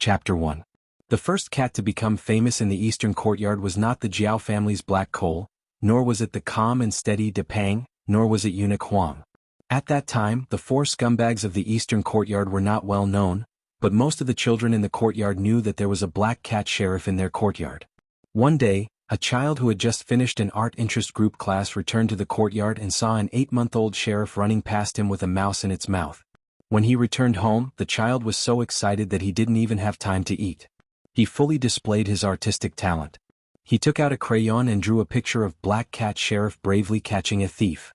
Chapter 1. The first cat to become famous in the Eastern Courtyard was not the Jiao family's black coal, nor was it the calm and steady De Pang, nor was it eunuch Huang. At that time, the four scumbags of the Eastern Courtyard were not well known, but most of the children in the courtyard knew that there was a black cat sheriff in their courtyard. One day, a child who had just finished an art interest group class returned to the courtyard and saw an 8-month-old sheriff running past him with a mouse in its mouth. When he returned home, the child was so excited that he didn't even have time to eat. He fully displayed his artistic talent. He took out a crayon and drew a picture of Black Cat Sheriff bravely catching a thief.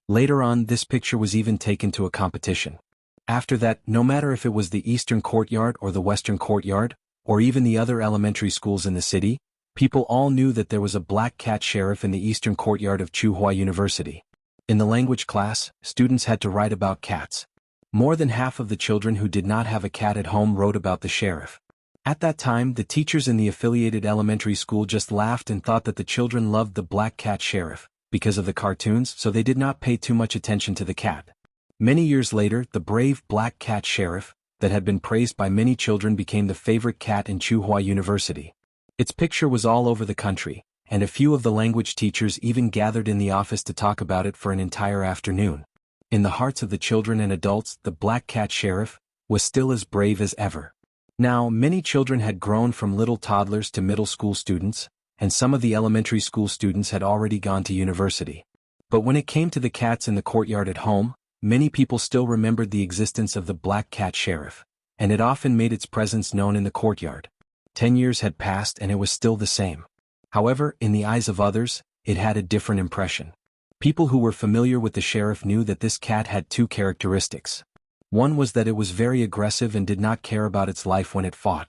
Later on, this picture was even taken to a competition. After that, no matter if it was the Eastern Courtyard or the Western Courtyard, or even the other elementary schools in the city, people all knew that there was a Black Cat Sheriff in the Eastern Courtyard of Tsinghua University. In the language class, students had to write about cats. More than half of the children who did not have a cat at home wrote about the sheriff. At that time, the teachers in the affiliated elementary school just laughed and thought that the children loved the Black Cat Sheriff because of the cartoons, so they did not pay too much attention to the cat. Many years later, the brave Black Cat Sheriff, that had been praised by many children, became the favorite cat in Tsinghua University. Its picture was all over the country, and a few of the language teachers even gathered in the office to talk about it for an entire afternoon. In the hearts of the children and adults, the Black Cat Sheriff was still as brave as ever. Now, many children had grown from little toddlers to middle school students, and some of the elementary school students had already gone to university. But when it came to the cats in the courtyard at home, many people still remembered the existence of the Black Cat Sheriff, and it often made its presence known in the courtyard. 10 years had passed and it was still the same. However, in the eyes of others, it had a different impression. People who were familiar with the sheriff knew that this cat had two characteristics. One was that it was very aggressive and did not care about its life when it fought.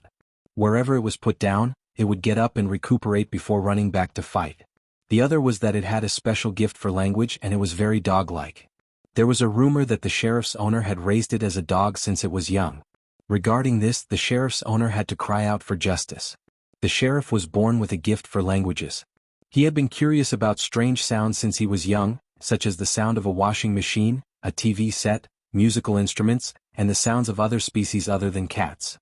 Wherever it was put down, it would get up and recuperate before running back to fight. The other was that it had a special gift for language and it was very dog-like. There was a rumor that the sheriff's owner had raised it as a dog since it was young. Regarding this, the sheriff's owner had to cry out for justice. The sheriff was born with a gift for languages. He had been curious about strange sounds since he was young, such as the sound of a washing machine, a TV set, musical instruments, and the sounds of other species other than cats.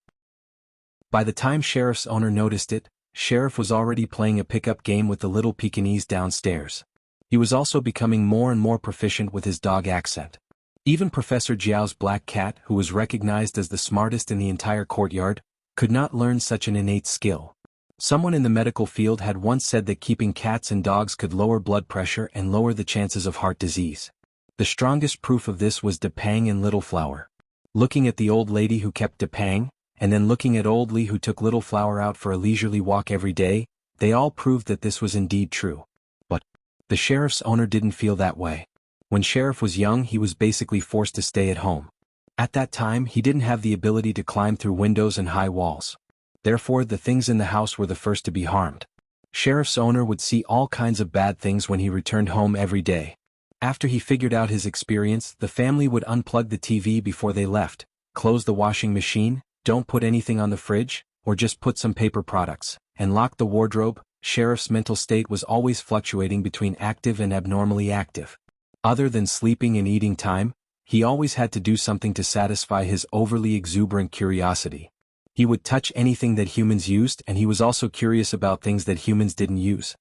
By the time Sheriff's owner noticed it, Sheriff was already playing a pickup game with the little Pekingese downstairs. He was also becoming more and more proficient with his dog accent. Even Professor Jiao's black cat, who was recognized as the smartest in the entire courtyard, could not learn such an innate skill. Someone in the medical field had once said that keeping cats and dogs could lower blood pressure and lower the chances of heart disease. The strongest proof of this was De Pang and Little Flower. Looking at the old lady who kept De Pang, and then looking at old Li who took Little Flower out for a leisurely walk every day, they all proved that this was indeed true. But the sheriff's owner didn't feel that way. When Sheriff was young, he was basically forced to stay at home. At that time, he didn't have the ability to climb through windows and high walls. Therefore, the things in the house were the first to be harmed. Sheriff's owner would see all kinds of bad things when he returned home every day. After he figured out his experience, the family would unplug the TV before they left, close the washing machine, don't put anything on the fridge, or just put some paper products, and lock the wardrobe. Sheriff's mental state was always fluctuating between active and abnormally active. Other than sleeping and eating time, he always had to do something to satisfy his overly exuberant curiosity. He would touch anything that humans used, and he was also curious about things that humans didn't use.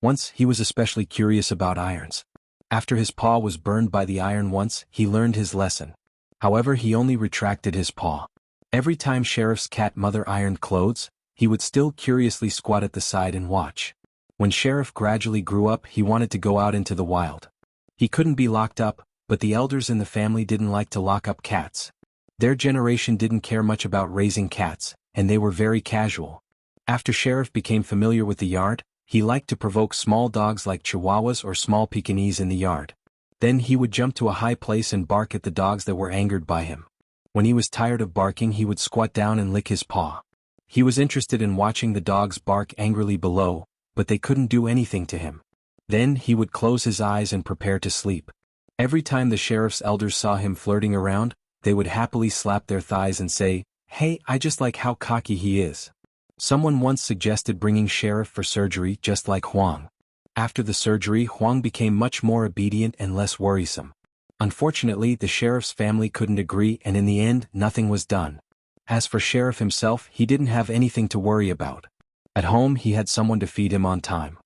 Once, he was especially curious about irons. After his paw was burned by the iron once, he learned his lesson. However, he only retracted his paw. Every time Sheriff's cat mother ironed clothes, he would still curiously squat at the side and watch. When Sheriff gradually grew up, he wanted to go out into the wild. He couldn't be locked up, but the elders in the family didn't like to lock up cats. Their generation didn't care much about raising cats, and they were very casual. After Sheriff became familiar with the yard, he liked to provoke small dogs like Chihuahuas or small Pekingese in the yard. Then he would jump to a high place and bark at the dogs that were angered by him. When he was tired of barking, he would squat down and lick his paw. He was interested in watching the dogs bark angrily below, but they couldn't do anything to him. Then he would close his eyes and prepare to sleep. Every time the sheriff's elders saw him flirting around, they would happily slap their thighs and say, "Hey, I just like how cocky he is." Someone once suggested bringing Sheriff for surgery just like Huang. After the surgery, Huang became much more obedient and less worrisome. Unfortunately, the sheriff's family couldn't agree, and in the end, nothing was done. As for Sheriff himself, he didn't have anything to worry about. At home, he had someone to feed him on time.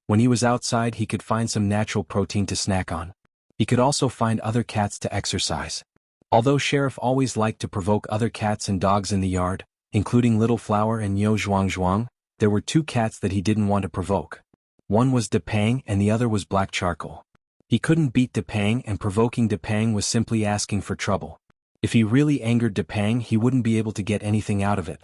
When he was outside, he could find some natural protein to snack on. He could also find other cats to exercise. Although Sheriff always liked to provoke other cats and dogs in the yard, including Little Flower and Yo Zhuang Zhuang, there were two cats that he didn't want to provoke. One was Depang and the other was Black Charcoal. He couldn't beat Depang, and provoking Depang was simply asking for trouble. If he really angered Depang, he wouldn't be able to get anything out of it.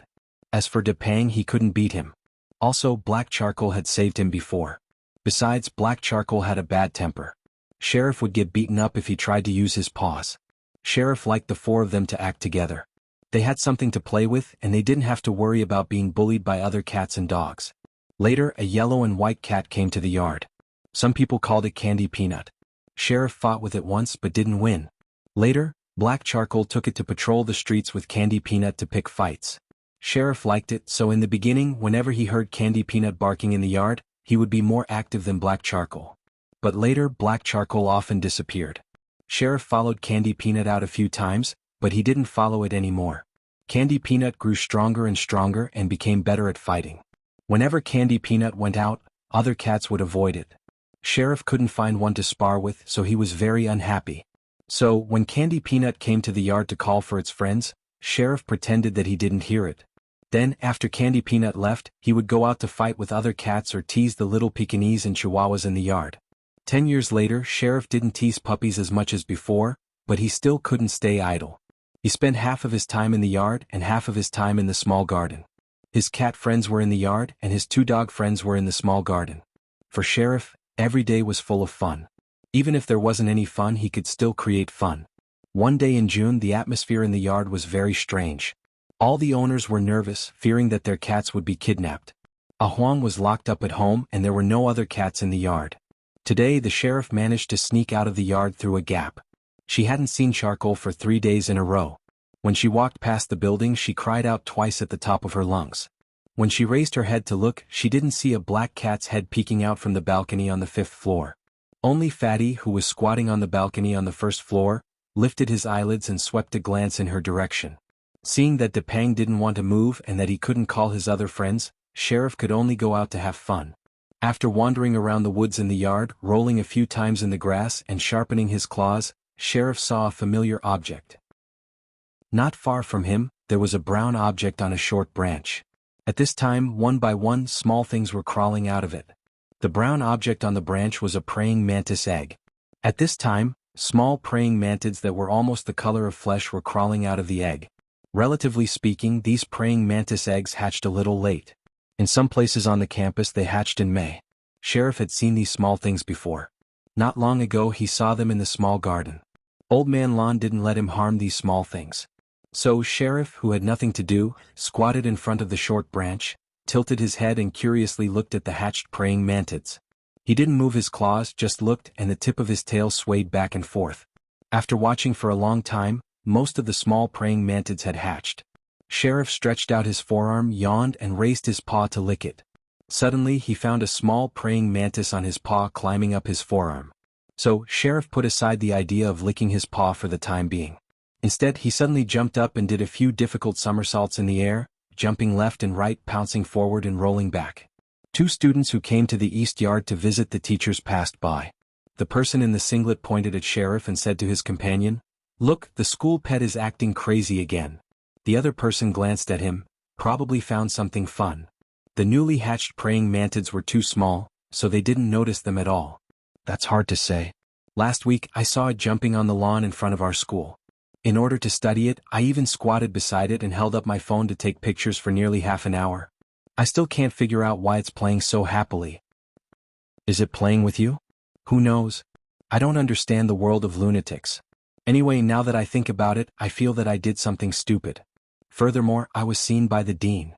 As for Depang, he couldn't beat him. Also, Black Charcoal had saved him before. Besides, Black Charcoal had a bad temper. Sheriff would get beaten up if he tried to use his paws. Sheriff liked the four of them to act together. They had something to play with, and they didn't have to worry about being bullied by other cats and dogs. Later, a yellow and white cat came to the yard. Some people called it Candy Peanut. Sheriff fought with it once but didn't win. Later, Black Charcoal took it to patrol the streets with Candy Peanut to pick fights. Sheriff liked it, so in the beginning, whenever he heard Candy Peanut barking in the yard, he would be more active than Black Charcoal. But later, Black Charcoal often disappeared. Sheriff followed Candy Peanut out a few times, but he didn't follow it anymore. Candy Peanut grew stronger and stronger and became better at fighting. Whenever Candy Peanut went out, other cats would avoid it. Sheriff couldn't find one to spar with, so he was very unhappy. So, when Candy Peanut came to the yard to call for its friends, Sheriff pretended that he didn't hear it. Then, after Candy Peanut left, he would go out to fight with other cats or tease the little Pekingese and Chihuahuas in the yard. 10 years later, Sheriff didn't tease puppies as much as before, but he still couldn't stay idle. He spent half of his time in the yard and half of his time in the small garden. His cat friends were in the yard and his two dog friends were in the small garden. For Sheriff, every day was full of fun. Even if there wasn't any fun, he could still create fun. One day in June, the atmosphere in the yard was very strange. All the owners were nervous, fearing that their cats would be kidnapped. Huang was locked up at home and there were no other cats in the yard. Today, the sheriff managed to sneak out of the yard through a gap. She hadn't seen Charcoal for 3 days in a row. When she walked past the building, she cried out twice at the top of her lungs. When she raised her head to look, she didn't see a black cat's head peeking out from the balcony on the 5th floor. Only Fatty, who was squatting on the balcony on the 1st floor, lifted his eyelids and swept a glance in her direction. Seeing that Depang didn't want to move and that he couldn't call his other friends, Sheriff could only go out to have fun. After wandering around the woods in the yard, rolling a few times in the grass and sharpening his claws, Sheriff saw a familiar object. Not far from him, there was a brown object on a short branch. At this time, one by one, small things were crawling out of it. The brown object on the branch was a praying mantis egg. At this time, small praying mantids that were almost the color of flesh were crawling out of the egg. Relatively speaking, these praying mantis eggs hatched a little late. In some places on the campus they hatched in May. Sheriff had seen these small things before. Not long ago he saw them in the small garden. Old Man Lon didn't let him harm these small things. So Sheriff, who had nothing to do, squatted in front of the short branch, tilted his head and curiously looked at the hatched praying mantids. He didn't move his claws, just looked, and the tip of his tail swayed back and forth. After watching for a long time, most of the small praying mantids had hatched. Sheriff stretched out his forearm, yawned, and raised his paw to lick it. Suddenly he found a small praying mantis on his paw climbing up his forearm. So, Sheriff put aside the idea of licking his paw for the time being. Instead, he suddenly jumped up and did a few difficult somersaults in the air, jumping left and right, pouncing forward and rolling back. 2 students who came to the east yard to visit the teachers passed by. The person in the singlet pointed at Sheriff and said to his companion, "Look, the school pet is acting crazy again." The other person glanced at him, probably found something fun. The newly hatched praying mantids were too small, so they didn't notice them at all. That's hard to say. Last week I saw it jumping on the lawn in front of our school. In order to study it, I even squatted beside it and held up my phone to take pictures for nearly half an hour. I still can't figure out why it's playing so happily. Is it playing with you? Who knows? I don't understand the world of lunatics. Anyway, now that I think about it, I feel that I did something stupid. Furthermore, I was seen by the dean.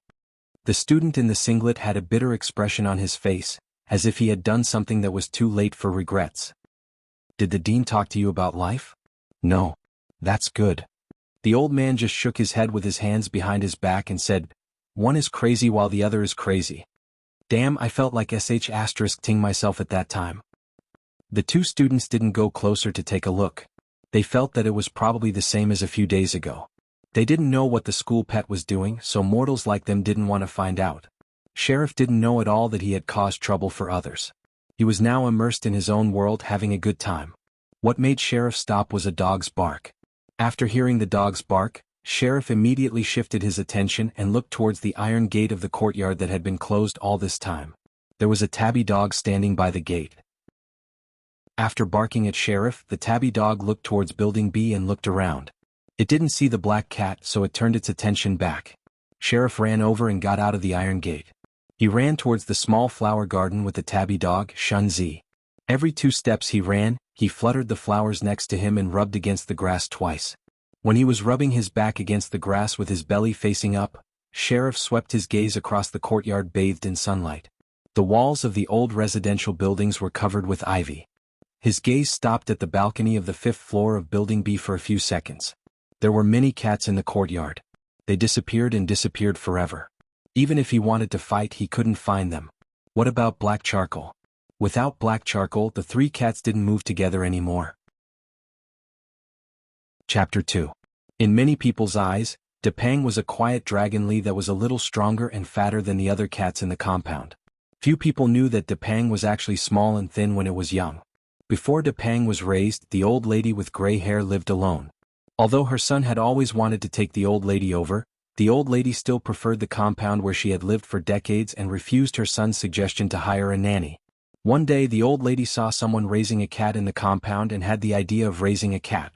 The student in the singlet had a bitter expression on his face, as if he had done something that was too late for regrets. Did the dean talk to you about life? No. That's good. The old man just shook his head with his hands behind his back and said, "One is crazy while the other is crazy." Damn, I felt like sh*ting myself at that time. The two students didn't go closer to take a look. They felt that it was probably the same as a few days ago. They didn't know what the school pet was doing, so mortals like them didn't want to find out. Sheriff didn't know at all that he had caused trouble for others. He was now immersed in his own world, having a good time. What made Sheriff stop was a dog's bark. After hearing the dog's bark, Sheriff immediately shifted his attention and looked towards the iron gate of the courtyard that had been closed all this time. There was a tabby dog standing by the gate. After barking at Sheriff, the tabby dog looked towards Building B and looked around. It didn't see the black cat, so it turned its attention back. Sheriff ran over and got out of the iron gate. He ran towards the small flower garden with the tabby dog, Shunzi. Every 2 steps he ran, he fluttered the flowers next to him and rubbed against the grass twice. When he was rubbing his back against the grass with his belly facing up, Sheriff swept his gaze across the courtyard bathed in sunlight. The walls of the old residential buildings were covered with ivy. His gaze stopped at the balcony of the 5th floor of Building B for a few seconds. There were many cats in the courtyard. They disappeared and disappeared forever. Even if he wanted to fight, he couldn't find them. What about black charcoal? Without black charcoal, the 3 cats didn't move together anymore. Chapter 2. In many people's eyes, Depang was a quiet dragonly that was a little stronger and fatter than the other cats in the compound. Few people knew that Depang was actually small and thin when it was young. Before Depang was raised, the old lady with gray hair lived alone. Although her son had always wanted to take the old lady over, the old lady still preferred the compound where she had lived for decades and refused her son's suggestion to hire a nanny. One day the old lady saw someone raising a cat in the compound and had the idea of raising a cat.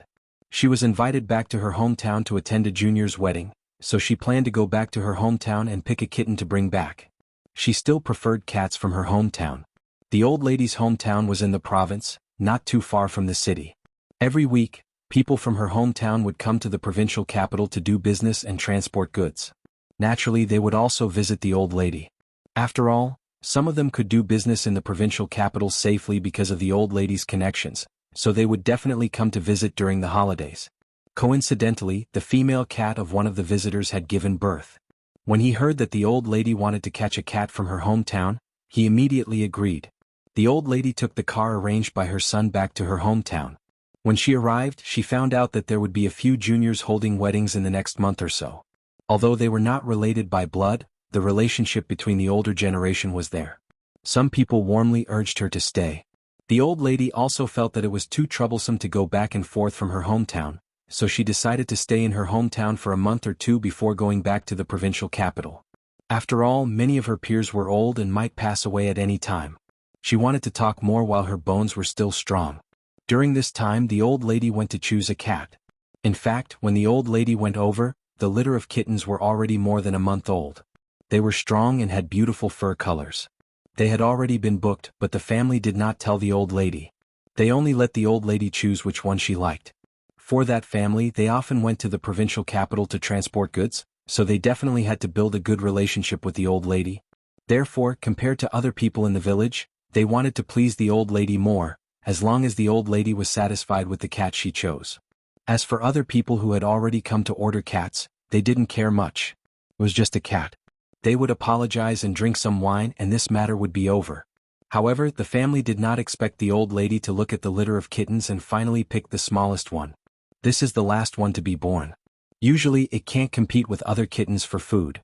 She was invited back to her hometown to attend a junior's wedding, so she planned to go back to her hometown and pick a kitten to bring back. She still preferred cats from her hometown. The old lady's hometown was in the province, not too far from the city. Every week, people from her hometown would come to the provincial capital to do business and transport goods. Naturally, they would also visit the old lady. After all, some of them could do business in the provincial capital safely because of the old lady's connections, so they would definitely come to visit during the holidays. Coincidentally, the female cat of one of the visitors had given birth. When he heard that the old lady wanted to catch a cat from her hometown, he immediately agreed. The old lady took the car arranged by her son back to her hometown. When she arrived, she found out that there would be a few juniors holding weddings in the next month or so. Although they were not related by blood, the relationship between the older generation was there. Some people warmly urged her to stay. The old lady also felt that it was too troublesome to go back and forth from her hometown, so she decided to stay in her hometown for a month or 2 before going back to the provincial capital. After all, many of her peers were old and might pass away at any time. She wanted to talk more while her bones were still strong. During this time, the old lady went to choose a cat. In fact, when the old lady went over, the litter of kittens were already more than a month old. They were strong and had beautiful fur colors. They had already been booked, but the family did not tell the old lady. They only let the old lady choose which one she liked. For that family, they often went to the provincial capital to transport goods, so they definitely had to build a good relationship with the old lady. Therefore, compared to other people in the village, they wanted to please the old lady more, as long as the old lady was satisfied with the cat she chose. As for other people who had already come to order cats, they didn't care much. It was just a cat. They would apologize and drink some wine and this matter would be over. However, the family did not expect the old lady to look at the litter of kittens and finally pick the smallest one. This is the last one to be born. Usually it can't compete with other kittens for food.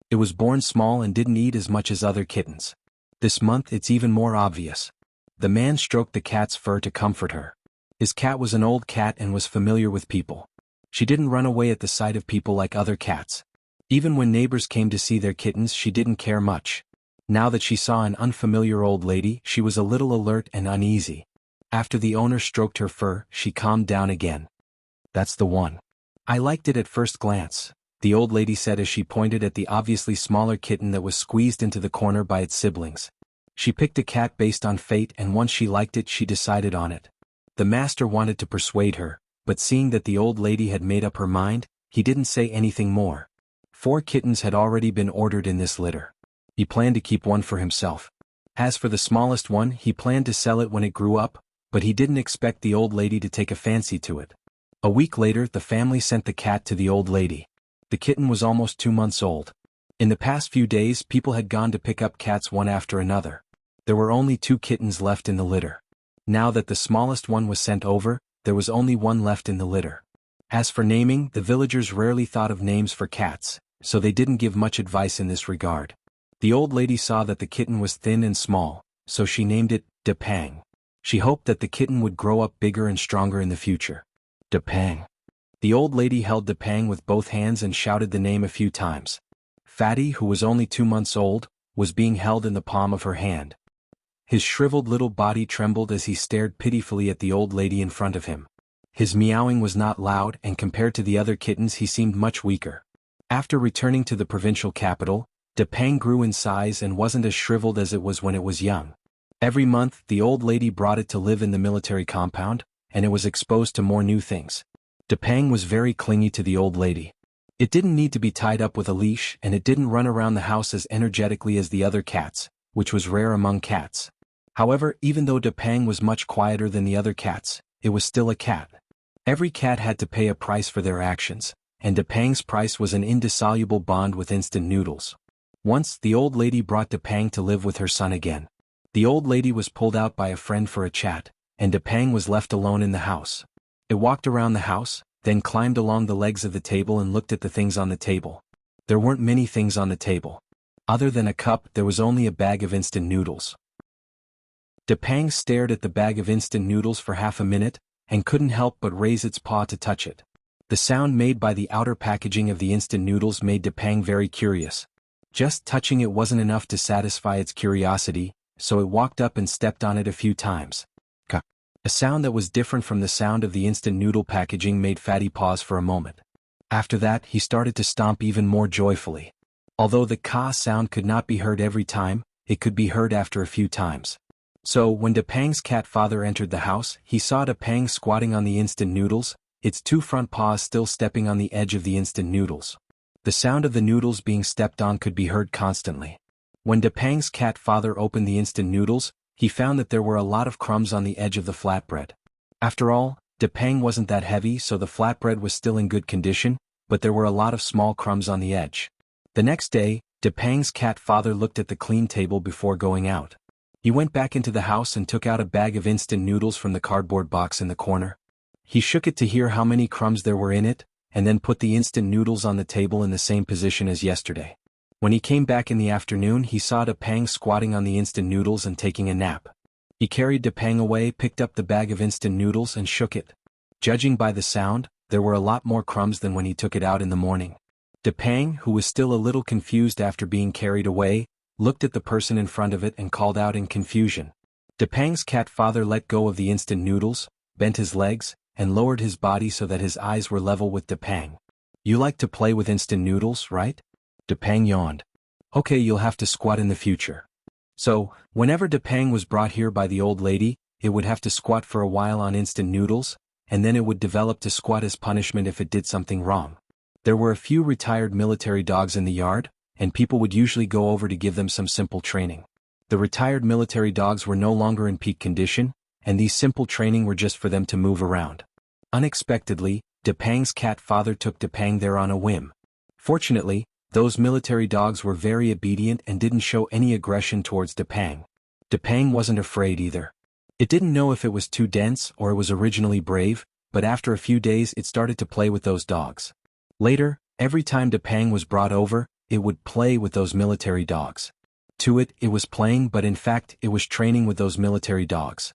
It was born small and didn't eat as much as other kittens. This month it's even more obvious. The man stroked the cat's fur to comfort her. His cat was an old cat and was familiar with people. She didn't run away at the sight of people like other cats. Even when neighbors came to see their kittens, she didn't care much. Now that she saw an unfamiliar old lady, she was a little alert and uneasy. After the owner stroked her fur, she calmed down again. That's the one. I liked it at first glance, the old lady said as she pointed at the obviously smaller kitten that was squeezed into the corner by its siblings. She picked a cat based on fate, and once she liked it, she decided on it. The master wanted to persuade her, but seeing that the old lady had made up her mind, he didn't say anything more. 4 kittens had already been ordered in this litter. He planned to keep one for himself. As for the smallest one, he planned to sell it when it grew up, but he didn't expect the old lady to take a fancy to it. A week later, the family sent the cat to the old lady. The kitten was almost 2 months old. In the past few days, people had gone to pick up cats one after another. There were only 2 kittens left in the litter. Now that the smallest one was sent over, there was only one left in the litter. As for naming, the villagers rarely thought of names for cats, so they didn't give much advice in this regard. The old lady saw that the kitten was thin and small, so she named it Depang. She hoped that the kitten would grow up bigger and stronger in the future. Depang. The old lady held Depang with both hands and shouted the name a few times. Fatty, who was only 2 months old, was being held in the palm of her hand. His shriveled little body trembled as he stared pitifully at the old lady in front of him. His meowing was not loud, and compared to the other kittens he seemed much weaker. After returning to the provincial capital, Depang grew in size and wasn't as shriveled as it was when it was young. Every month the old lady brought it to live in the military compound, and it was exposed to more new things. Depang was very clingy to the old lady. It didn't need to be tied up with a leash, and it didn't run around the house as energetically as the other cats, which was rare among cats. However, even though Depang was much quieter than the other cats, it was still a cat. Every cat had to pay a price for their actions, and Depang's price was an indissoluble bond with instant noodles. Once, the old lady brought Depang to live with her son again. The old lady was pulled out by a friend for a chat, and Depang was left alone in the house. It walked around the house, then climbed along the legs of the table and looked at the things on the table. There weren't many things on the table. Other than a cup, there was only a bag of instant noodles. Depang stared at the bag of instant noodles for half a minute, and couldn't help but raise its paw to touch it. The sound made by the outer packaging of the instant noodles made Depang very curious. Just touching it wasn't enough to satisfy its curiosity, so it walked up and stepped on it a few times. Ka. A sound that was different from the sound of the instant noodle packaging made Fatty pause for a moment. After that, he started to stomp even more joyfully. Although the ka sound could not be heard every time, it could be heard after a few times. So, when Depang's cat father entered the house, he saw Depang squatting on the instant noodles, its 2 front paws still stepping on the edge of the instant noodles. The sound of the noodles being stepped on could be heard constantly. When Depang's cat father opened the instant noodles, he found that there were a lot of crumbs on the edge of the flatbread. After all, Depang wasn't that heavy, so the flatbread was still in good condition, but there were a lot of small crumbs on the edge. The next day, Depang's cat father looked at the clean table before going out. He went back into the house and took out a bag of instant noodles from the cardboard box in the corner. He shook it to hear how many crumbs there were in it, and then put the instant noodles on the table in the same position as yesterday. When he came back in the afternoon, he saw Depang squatting on the instant noodles and taking a nap. He carried Depang away, picked up the bag of instant noodles and shook it. Judging by the sound, there were a lot more crumbs than when he took it out in the morning. Depang, who was still a little confused after being carried away, looked at the person in front of it and called out in confusion. Depang's cat father let go of the instant noodles, bent his legs, and lowered his body so that his eyes were level with Depang. "You like to play with instant noodles, right?" Depang yawned. "Okay, you'll have to squat in the future." So, whenever Depang was brought here by the old lady, it would have to squat for a while on instant noodles, and then it would develop to squat as punishment if it did something wrong. There were a few retired military dogs in the yard, and people would usually go over to give them some simple training. The retired military dogs were no longer in peak condition, and these simple training were just for them to move around. Unexpectedly, Depang's cat father took Depang there on a whim. Fortunately, those military dogs were very obedient and didn't show any aggression towards Depang. Depang wasn't afraid either. It didn't know if it was too dense or it was originally brave, but after a few days it started to play with those dogs. Later, every time Depang was brought over, it would play with those military dogs. To it, it was playing, but in fact, it was training with those military dogs.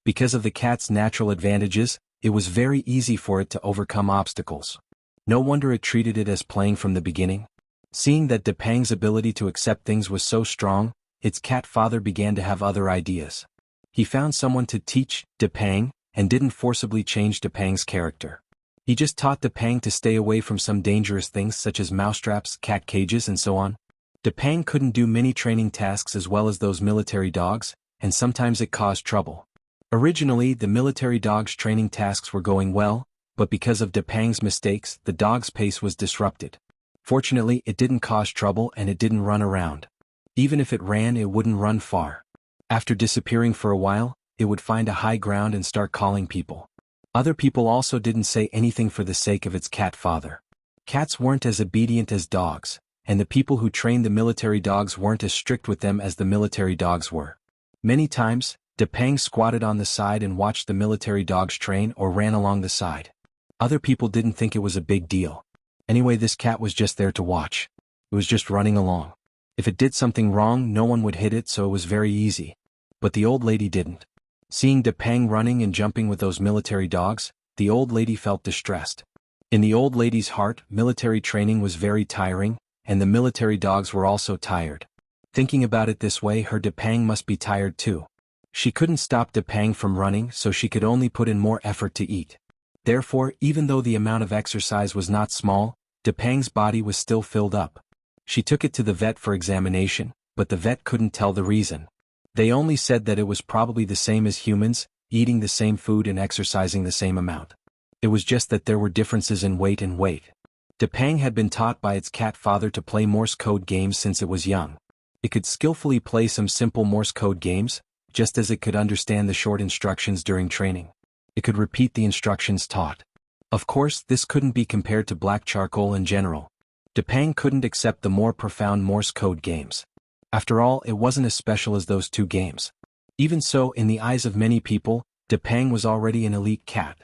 Because of the cat's natural advantages, it was very easy for it to overcome obstacles. No wonder it treated it as playing from the beginning. Seeing that Depang's ability to accept things was so strong, its cat father began to have other ideas. He found someone to teach Depang, and didn't forcibly change Depang's character. He just taught Depang to stay away from some dangerous things such as mousetraps, cat cages, and so on. Depang couldn't do many training tasks as well as those military dogs, and sometimes it caused trouble. Originally, the military dogs' training tasks were going well, but because of Depang's mistakes, the dog's pace was disrupted. Fortunately, it didn't cause trouble and it didn't run around. Even if it ran, it wouldn't run far. After disappearing for a while, it would find a high ground and start calling people. Other people also didn't say anything for the sake of its cat father. Cats weren't as obedient as dogs, and the people who trained the military dogs weren't as strict with them as the military dogs were. Many times, Depang squatted on the side and watched the military dogs train or ran along the side. Other people didn't think it was a big deal. Anyway, this cat was just there to watch. It was just running along. If it did something wrong, no one would hit it, so it was very easy. But the old lady didn't. Seeing Depang running and jumping with those military dogs, the old lady felt distressed. In the old lady's heart, military training was very tiring, and the military dogs were also tired. Thinking about it this way, her Depang must be tired too. She couldn't stop Depang from running, so she could only put in more effort to eat. Therefore, even though the amount of exercise was not small, Depang's body was still filled up. She took it to the vet for examination, but the vet couldn't tell the reason. They only said that it was probably the same as humans, eating the same food and exercising the same amount. It was just that there were differences in weight and weight. Depang had been taught by its cat father to play Morse code games since it was young. It could skillfully play some simple Morse code games, just as it could understand the short instructions during training. It could repeat the instructions taught. Of course, this couldn't be compared to black charcoal in general. Depang couldn't accept the more profound Morse code games. After all, it wasn't as special as those two games. Even so, in the eyes of many people, Depang was already an elite cat.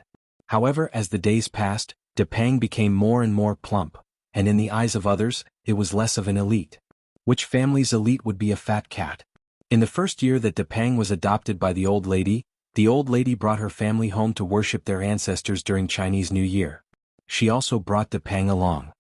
However, as the days passed, Depang became more and more plump, and in the eyes of others, it was less of an elite. Which family's elite would be a fat cat? In the first year that Depang was adopted by the old lady brought her family home to worship their ancestors during Chinese New Year. She also brought Depang along.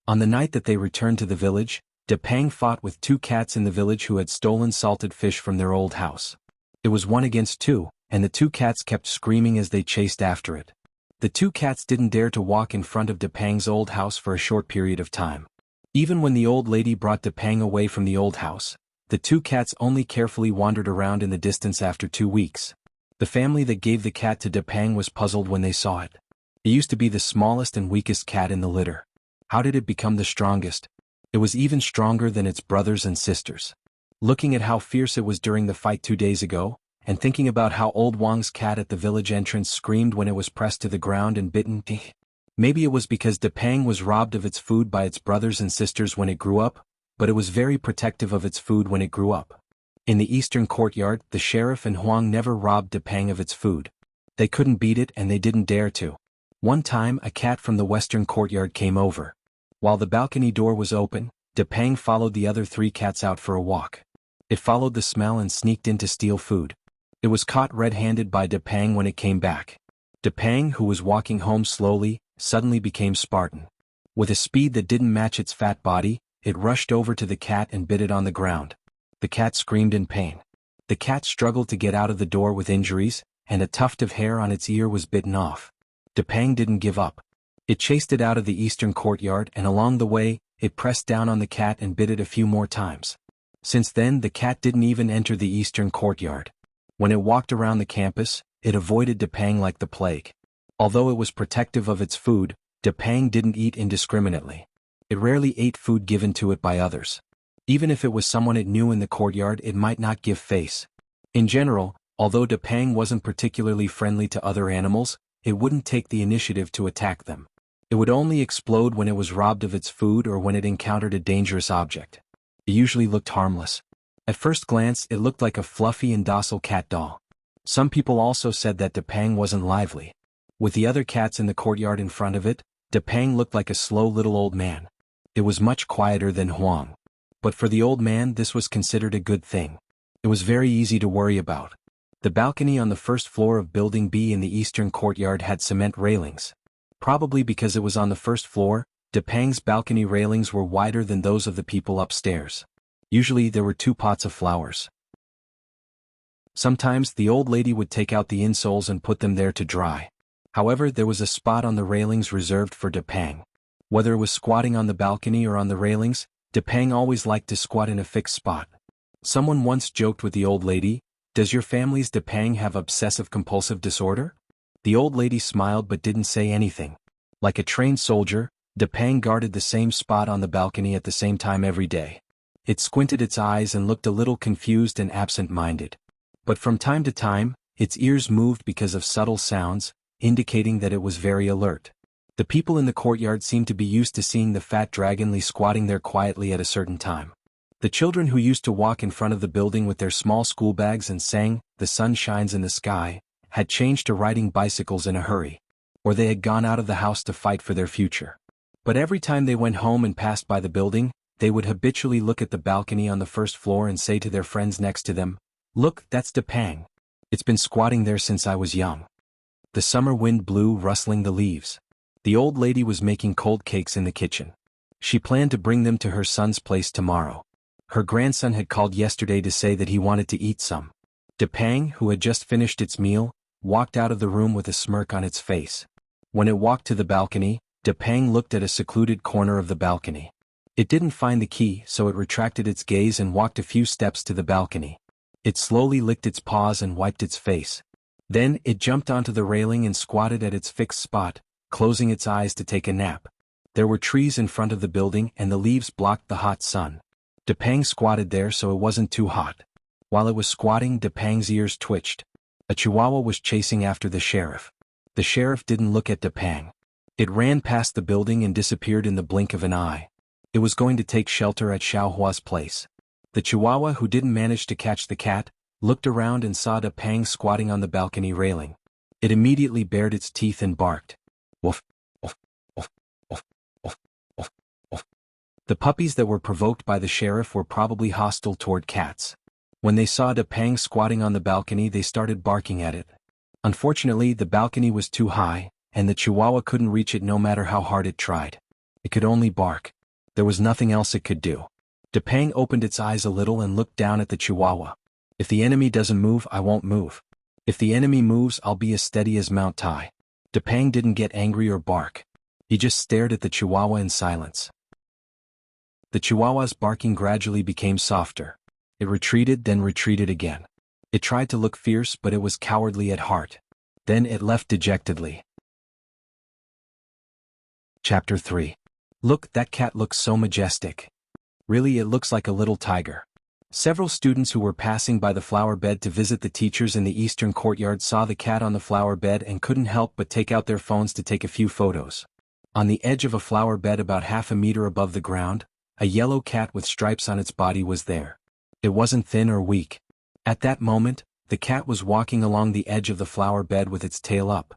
On the night that they returned to the village, Depang fought with two cats in the village who had stolen salted fish from their old house. It was 1 against 2, and the two cats kept screaming as they chased after it. The two cats didn't dare to walk in front of Depang's old house for a short period of time. Even when the old lady brought Depang away from the old house, the two cats only carefully wandered around in the distance after 2 weeks. The family that gave the cat to Depang was puzzled when they saw it. It used to be the smallest and weakest cat in the litter. How did it become the strongest? It was even stronger than its brothers and sisters. Looking at how fierce it was during the fight 2 days ago, and thinking about how old Wang's cat at the village entrance screamed when it was pressed to the ground and bitten, maybe it was because Depang was robbed of its food by its brothers and sisters when it grew up, but it was very protective of its food when it grew up. In the eastern courtyard, the sheriff and Huang never robbed Depang of its food. They couldn't beat it and they didn't dare to. One time, a cat from the western courtyard came over. While the balcony door was open, Depang followed the other 3 cats out for a walk. It followed the smell and sneaked in to steal food. It was caught red-handed by Depang when it came back. Depang, who was walking home slowly, suddenly became Spartan. With a speed that didn't match its fat body, it rushed over to the cat and bit it on the ground. The cat screamed in pain. The cat struggled to get out of the door with injuries, and a tuft of hair on its ear was bitten off. Depang didn't give up. It chased it out of the eastern courtyard, and along the way, it pressed down on the cat and bit it a few more times. Since then, the cat didn't even enter the eastern courtyard. When it walked around the campus, it avoided Depang like the plague. Although it was protective of its food, Depang didn't eat indiscriminately. It rarely ate food given to it by others. Even if it was someone it knew in the courtyard, it might not give face. In general, although Depang wasn't particularly friendly to other animals, it wouldn't take the initiative to attack them. It would only explode when it was robbed of its food or when it encountered a dangerous object. It usually looked harmless. At first glance, it looked like a fluffy and docile cat doll. Some people also said that Depang wasn't lively. With the other cats in the courtyard in front of it, Depang looked like a slow little old man. It was much quieter than Huang. But for the old man, this was considered a good thing. It was very easy to worry about. The balcony on the first floor of Building B in the eastern courtyard had cement railings. Probably because it was on the first floor, Depang's balcony railings were wider than those of the people upstairs. Usually there were 2 pots of flowers. Sometimes the old lady would take out the insoles and put them there to dry. However, there was a spot on the railings reserved for Depang. Whether it was squatting on the balcony or on the railings, Depang always liked to squat in a fixed spot. Someone once joked with the old lady, "Does your family's Depang have obsessive-compulsive disorder?" The old lady smiled but didn't say anything. Like a trained soldier, Depang guarded the same spot on the balcony at the same time every day. It squinted its eyes and looked a little confused and absent-minded. But from time to time, its ears moved because of subtle sounds, indicating that it was very alert. The people in the courtyard seemed to be used to seeing the fat dragon squatting there quietly at a certain time. The children who used to walk in front of the building with their small school bags and sang, "The sun shines in the sky," had changed to riding bicycles in a hurry. Or they had gone out of the house to fight for their future. But every time they went home and passed by the building, they would habitually look at the balcony on the first floor and say to their friends next to them, "Look, that's Depang. It's been squatting there since I was young." The summer wind blew, rustling the leaves. The old lady was making cold cakes in the kitchen. She planned to bring them to her son's place tomorrow. Her grandson had called yesterday to say that he wanted to eat some. Depang, who had just finished its meal, walked out of the room with a smirk on its face. When it walked to the balcony, Depang looked at a secluded corner of the balcony. It didn't find the key, so it retracted its gaze and walked a few steps to the balcony. It slowly licked its paws and wiped its face. Then it jumped onto the railing and squatted at its fixed spot, closing its eyes to take a nap. There were trees in front of the building and the leaves blocked the hot sun. Depang squatted there so it wasn't too hot. While it was squatting, Depang's ears twitched. A chihuahua was chasing after the sheriff. The sheriff didn't look at Depang. It ran past the building and disappeared in the blink of an eye. It was going to take shelter at Xiaohua's place. The chihuahua, who didn't manage to catch the cat, looked around and saw Depang squatting on the balcony railing. It immediately bared its teeth and barked. Woof, woof, woof, woof, woof, woof, woof. The puppies that were provoked by the sheriff were probably hostile toward cats. When they saw Depang squatting on the balcony, they started barking at it. Unfortunately, the balcony was too high, and the chihuahua couldn't reach it no matter how hard it tried. It could only bark. There was nothing else it could do. Depang opened its eyes a little and looked down at the chihuahua. "If the enemy doesn't move, I won't move. If the enemy moves, I'll be as steady as Mount Tai." Depang didn't get angry or bark. He just stared at the chihuahua in silence. The chihuahua's barking gradually became softer. It retreated, then retreated again. It tried to look fierce, but it was cowardly at heart. Then it left dejectedly. Chapter 3. Look, that cat looks so majestic. Really, it looks like a little tiger. Several students who were passing by the flower bed to visit the teachers in the eastern courtyard saw the cat on the flower bed and couldn't help but take out their phones to take a few photos. On the edge of a flower bed about half a meter above the ground, a yellow cat with stripes on its body was there. It wasn't thin or weak. At that moment, the cat was walking along the edge of the flower bed with its tail up.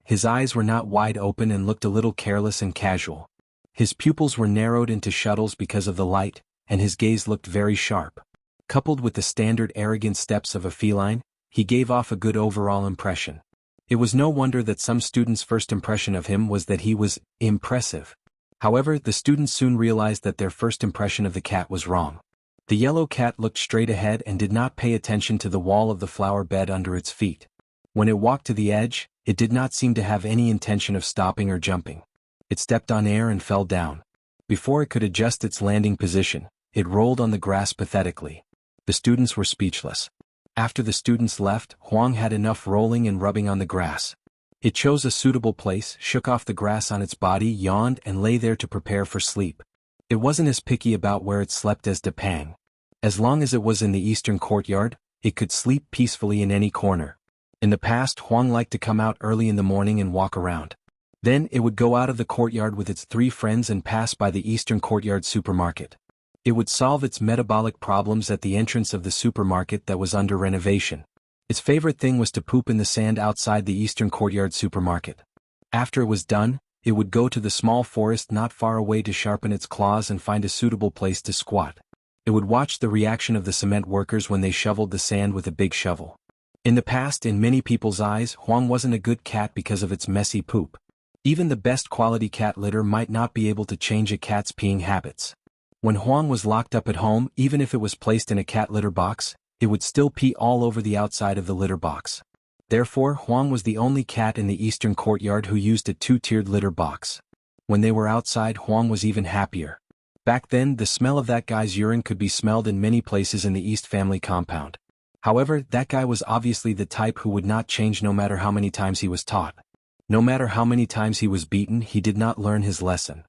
His eyes were not wide open and looked a little careless and casual. His pupils were narrowed into shuttles because of the light, and his gaze looked very sharp. Coupled with the standard arrogant steps of a feline, he gave off a good overall impression. It was no wonder that some students' first impression of him was that he was impressive. However, the students soon realized that their first impression of the cat was wrong. The yellow cat looked straight ahead and did not pay attention to the wall of the flower bed under its feet. When it walked to the edge, it did not seem to have any intention of stopping or jumping. It stepped on air and fell down. Before it could adjust its landing position, it rolled on the grass pathetically. The students were speechless. After the students left, Huang had enough rolling and rubbing on the grass. It chose a suitable place, shook off the grass on its body, yawned, and lay there to prepare for sleep. It wasn't as picky about where it slept as Depang. As long as it was in the eastern courtyard, it could sleep peacefully in any corner. In the past, Huang liked to come out early in the morning and walk around. Then it would go out of the courtyard with its 3 friends and pass by the eastern courtyard supermarket. It would solve its metabolic problems at the entrance of the supermarket that was under renovation. Its favorite thing was to poop in the sand outside the eastern courtyard supermarket. After it was done, it would go to the small forest not far away to sharpen its claws and find a suitable place to squat. It would watch the reaction of the cement workers when they shoveled the sand with a big shovel. In the past, in many people's eyes, Huang wasn't a good cat because of its messy poop. Even the best quality cat litter might not be able to change a cat's peeing habits. When Huang was locked up at home, even if it was placed in a cat litter box, it would still pee all over the outside of the litter box. Therefore, Huang was the only cat in the eastern courtyard who used a 2-tiered litter box. When they were outside, Huang was even happier. Back then, the smell of that guy's urine could be smelled in many places in the East family compound. However, that guy was obviously the type who would not change no matter how many times he was taught. No matter how many times he was beaten, he did not learn his lesson.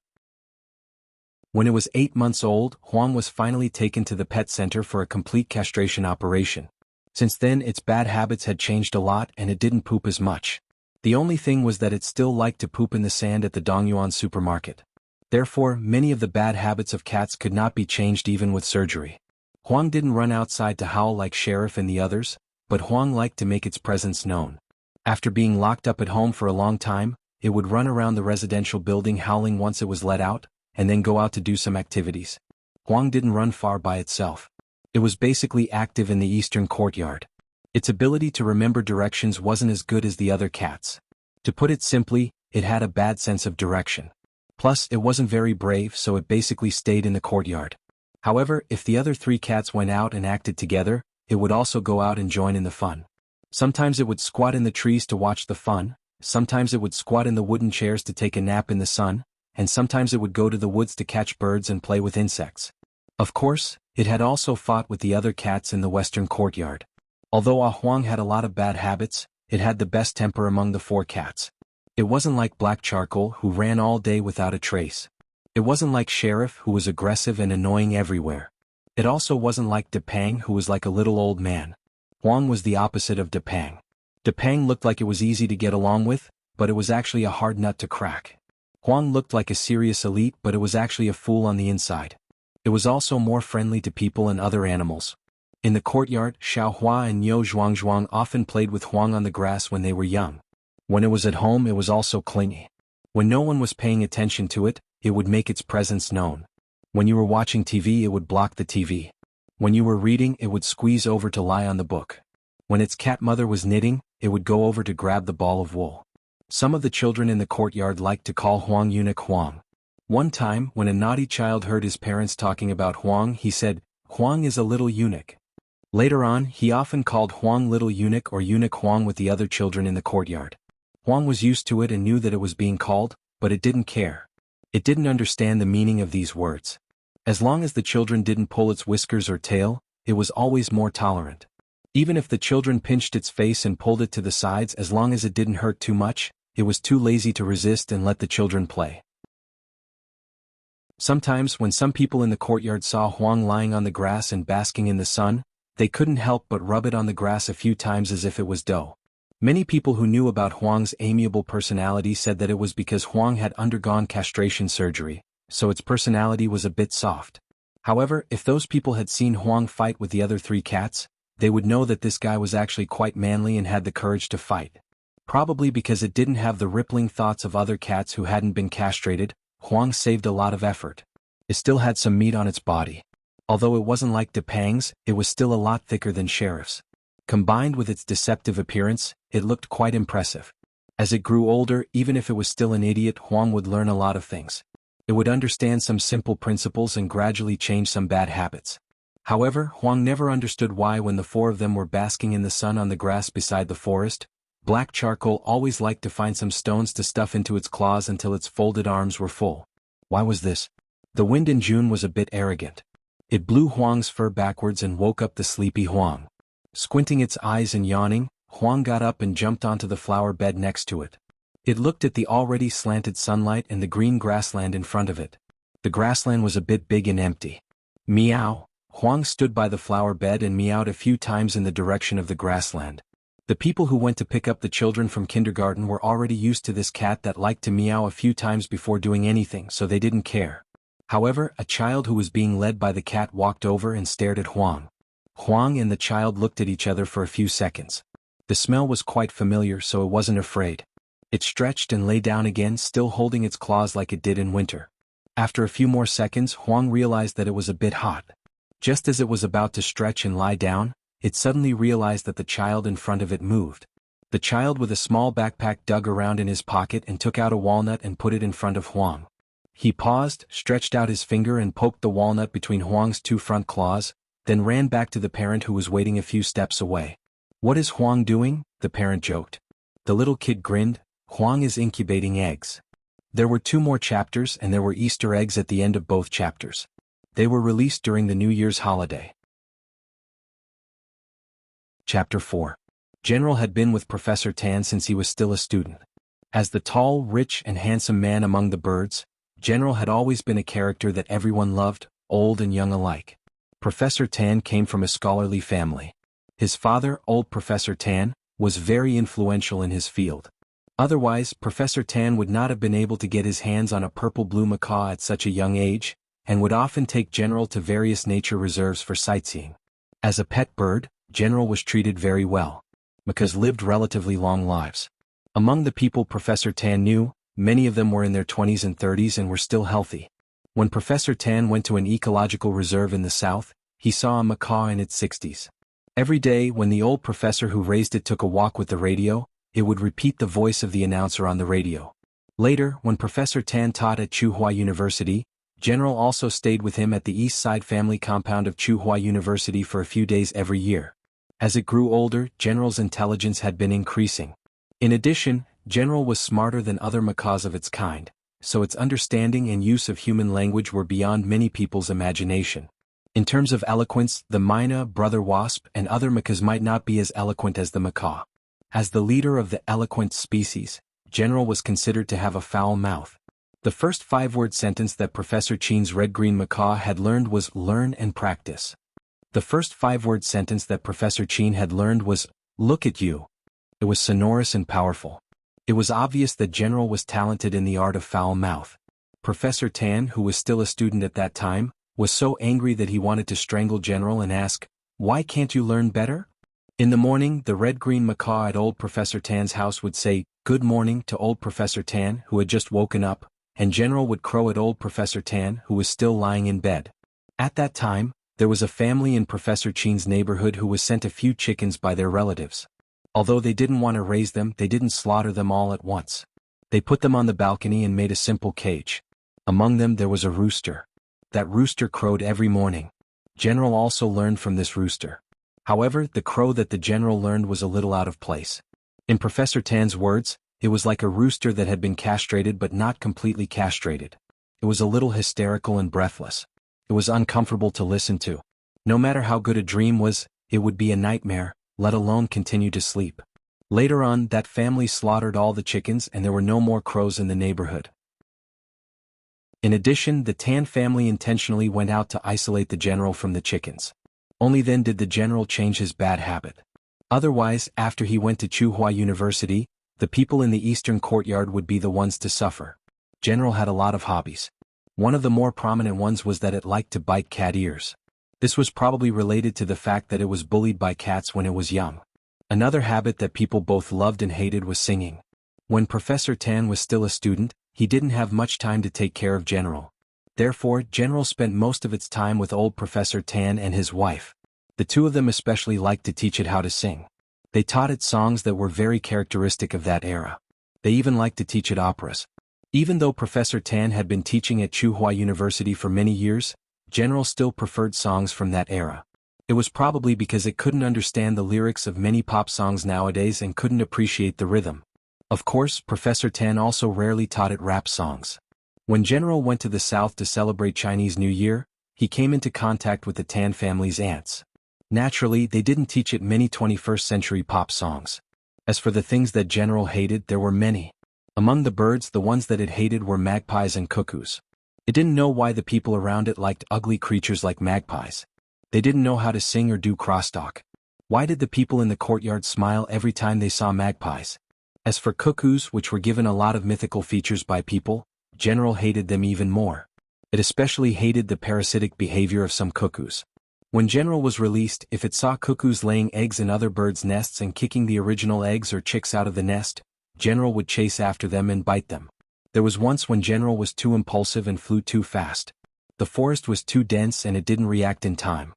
When it was 8 months old, Huang was finally taken to the pet center for a complete castration operation. Since then, its bad habits had changed a lot and it didn't poop as much. The only thing was that it still liked to poop in the sand at the Dongyuan supermarket. Therefore, many of the bad habits of cats could not be changed even with surgery. Huang didn't run outside to howl like Sheriff and the others, but Huang liked to make its presence known. After being locked up at home for a long time, it would run around the residential building howling once it was let out, and then go out to do some activities. Huang didn't run far by itself. It was basically active in the eastern courtyard. Its ability to remember directions wasn't as good as the other cats. To put it simply, it had a bad sense of direction. Plus, it wasn't very brave, so it basically stayed in the courtyard. However, if the other 3 cats went out and acted together, it would also go out and join in the fun. Sometimes it would squat in the trees to watch the fun, sometimes it would squat in the wooden chairs to take a nap in the sun, and sometimes it would go to the woods to catch birds and play with insects. Of course, it had also fought with the other cats in the western courtyard. Although Huang had a lot of bad habits, it had the best temper among the 4 cats. It wasn't like Black Charcoal, who ran all day without a trace. It wasn't like Sheriff, who was aggressive and annoying everywhere. It also wasn't like Depang, who was like a little old man. Huang was the opposite of Depang. Depang looked like it was easy to get along with, but it was actually a hard nut to crack. Huang looked like a serious elite, but it was actually a fool on the inside. It was also more friendly to people and other animals. In the courtyard, Xiaohua and Niu Zhuangzhuang often played with Huang on the grass when they were young. When it was at home, it was also clingy. When no one was paying attention to it, it would make its presence known. When you were watching TV, it would block the TV. When you were reading, it would squeeze over to lie on the book. When its cat mother was knitting, it would go over to grab the ball of wool. Some of the children in the courtyard liked to call Huang Eunuch Huang. One time, when a naughty child heard his parents talking about Huang, he said, "Huang is a little eunuch." Later on, he often called Huang Little Eunuch or Eunuch Huang with the other children in the courtyard. Huang was used to it and knew that it was being called, but it didn't care. It didn't understand the meaning of these words. As long as the children didn't pull its whiskers or tail, it was always more tolerant. Even if the children pinched its face and pulled it to the sides, as long as it didn't hurt too much, it was too lazy to resist and let the children play. Sometimes, when some people in the courtyard saw Huang lying on the grass and basking in the sun, they couldn't help but rub it on the grass a few times as if it was dough. Many people who knew about Huang's amiable personality said that it was because Huang had undergone castration surgery, so its personality was a bit soft. However, if those people had seen Huang fight with the other 3 cats, they would know that this guy was actually quite manly and had the courage to fight. Probably because it didn't have the rippling thoughts of other cats who hadn't been castrated, Huang saved a lot of effort. It still had some meat on its body. Although it wasn't like Depang's, it was still a lot thicker than Sheriff's. Combined with its deceptive appearance, it looked quite impressive. As it grew older, even if it was still an idiot, Huang would learn a lot of things. It would understand some simple principles and gradually change some bad habits. However, Huang never understood why when the 4 of them were basking in the sun on the grass beside the forest, Black Charcoal always liked to find some stones to stuff into its claws until its folded arms were full. Why was this? The wind in June was a bit arrogant. It blew Huang's fur backwards and woke up the sleepy Huang. Squinting its eyes and yawning, Huang got up and jumped onto the flower bed next to it. It looked at the already slanted sunlight and the green grassland in front of it. The grassland was a bit big and empty. Meow! Huang stood by the flower bed and meowed a few times in the direction of the grassland. The people who went to pick up the children from kindergarten were already used to this cat that liked to meow a few times before doing anything, so they didn't care. However, a child who was being led by the cat walked over and stared at Huang. Huang and the child looked at each other for a few seconds. The smell was quite familiar, so it wasn't afraid. It stretched and lay down again, still holding its claws like it did in winter. After a few more seconds, Huang realized that it was a bit hot. Just as it was about to stretch and lie down, it suddenly realized that the child in front of it moved. The child with a small backpack dug around in his pocket and took out a walnut and put it in front of Huang. He paused, stretched out his finger and poked the walnut between Huang's 2 front claws, then ran back to the parent who was waiting a few steps away. "What is Huang doing?" the parent joked. The little kid grinned. "Huang is incubating eggs." There were 2 more chapters and there were Easter eggs at the end of both chapters. They were released during the New Year's holiday. Chapter 4. General had been with Professor Tan since he was still a student. As the tall, rich, and handsome man among the birds, General had always been a character that everyone loved, old and young alike. Professor Tan came from a scholarly family. His father, old Professor Tan, was very influential in his field. Otherwise, Professor Tan would not have been able to get his hands on a purple-blue macaw at such a young age, and would often take General to various nature reserves for sightseeing. As a pet bird, General was treated very well. Macaws lived relatively long lives. Among the people Professor Tan knew, many of them were in their 20s and 30s and were still healthy. When Professor Tan went to an ecological reserve in the south, he saw a macaw in its 60s. Every day when the old professor who raised it took a walk with the radio, it would repeat the voice of the announcer on the radio. Later, when Professor Tan taught at Tsinghua University, General also stayed with him at the East Side family compound of Tsinghua University for a few days every year. As it grew older, General's intelligence had been increasing. In addition, General was smarter than other macaws of its kind, so its understanding and use of human language were beyond many people's imagination. In terms of eloquence, the myna, brother wasp, and other macaws might not be as eloquent as the macaw. As the leader of the eloquent species, General was considered to have a foul mouth. The first 5-word sentence that Professor Chin's red-green macaw had learned was learn and practice. The first 5-word sentence that Professor Chin had learned was, look at you. It was sonorous and powerful. It was obvious that General was talented in the art of foul mouth. Professor Tan, who was still a student at that time, was so angry that he wanted to strangle General and ask, why can't you learn better? In the morning, the red-green macaw at old Professor Tan's house would say, good morning to old Professor Tan, who had just woken up, and General would crow at old Professor Tan, who was still lying in bed. At that time, there was a family in Professor Chin's neighborhood who was sent a few chickens by their relatives. Although they didn't want to raise them, they didn't slaughter them all at once. They put them on the balcony and made a simple cage. Among them there was a rooster. That rooster crowed every morning. General also learned from this rooster. However, the crow that the General learned was a little out of place. In Professor Tan's words, it was like a rooster that had been castrated but not completely castrated. It was a little hysterical and breathless. It was uncomfortable to listen to. No matter how good a dream was, it would be a nightmare, let alone continue to sleep. Later on, that family slaughtered all the chickens and there were no more crows in the neighborhood. In addition, the Tan family intentionally went out to isolate the General from the chickens. Only then did the General change his bad habit. Otherwise, after he went to Tsinghua University, the people in the eastern courtyard would be the ones to suffer. General had a lot of hobbies. One of the more prominent ones was that it liked to bite cat ears. This was probably related to the fact that it was bullied by cats when it was young. Another habit that people both loved and hated was singing. When Professor Tan was still a student, he didn't have much time to take care of General. Therefore, General spent most of its time with old Professor Tan and his wife. The two of them especially liked to teach it how to sing. They taught it songs that were very characteristic of that era. They even liked to teach it operas. Even though Professor Tan had been teaching at Tsinghua University for many years, General still preferred songs from that era. It was probably because it couldn't understand the lyrics of many pop songs nowadays and couldn't appreciate the rhythm. Of course, Professor Tan also rarely taught it rap songs. When General went to the south to celebrate Chinese New Year, he came into contact with the Tan family's aunts. Naturally, they didn't teach it many 21st century pop songs. As for the things that General hated, there were many. Among the birds, the ones that it hated were magpies and cuckoos. It didn't know why the people around it liked ugly creatures like magpies. They didn't know how to sing or do crosstalk. Why did the people in the courtyard smile every time they saw magpies? As for cuckoos, which were given a lot of mythical features by people, General hated them even more. It especially hated the parasitic behavior of some cuckoos. When General was released, if it saw cuckoos laying eggs in other birds' nests and kicking the original eggs or chicks out of the nest, General would chase after them and bite them. There was once when General was too impulsive and flew too fast. The forest was too dense and it didn't react in time.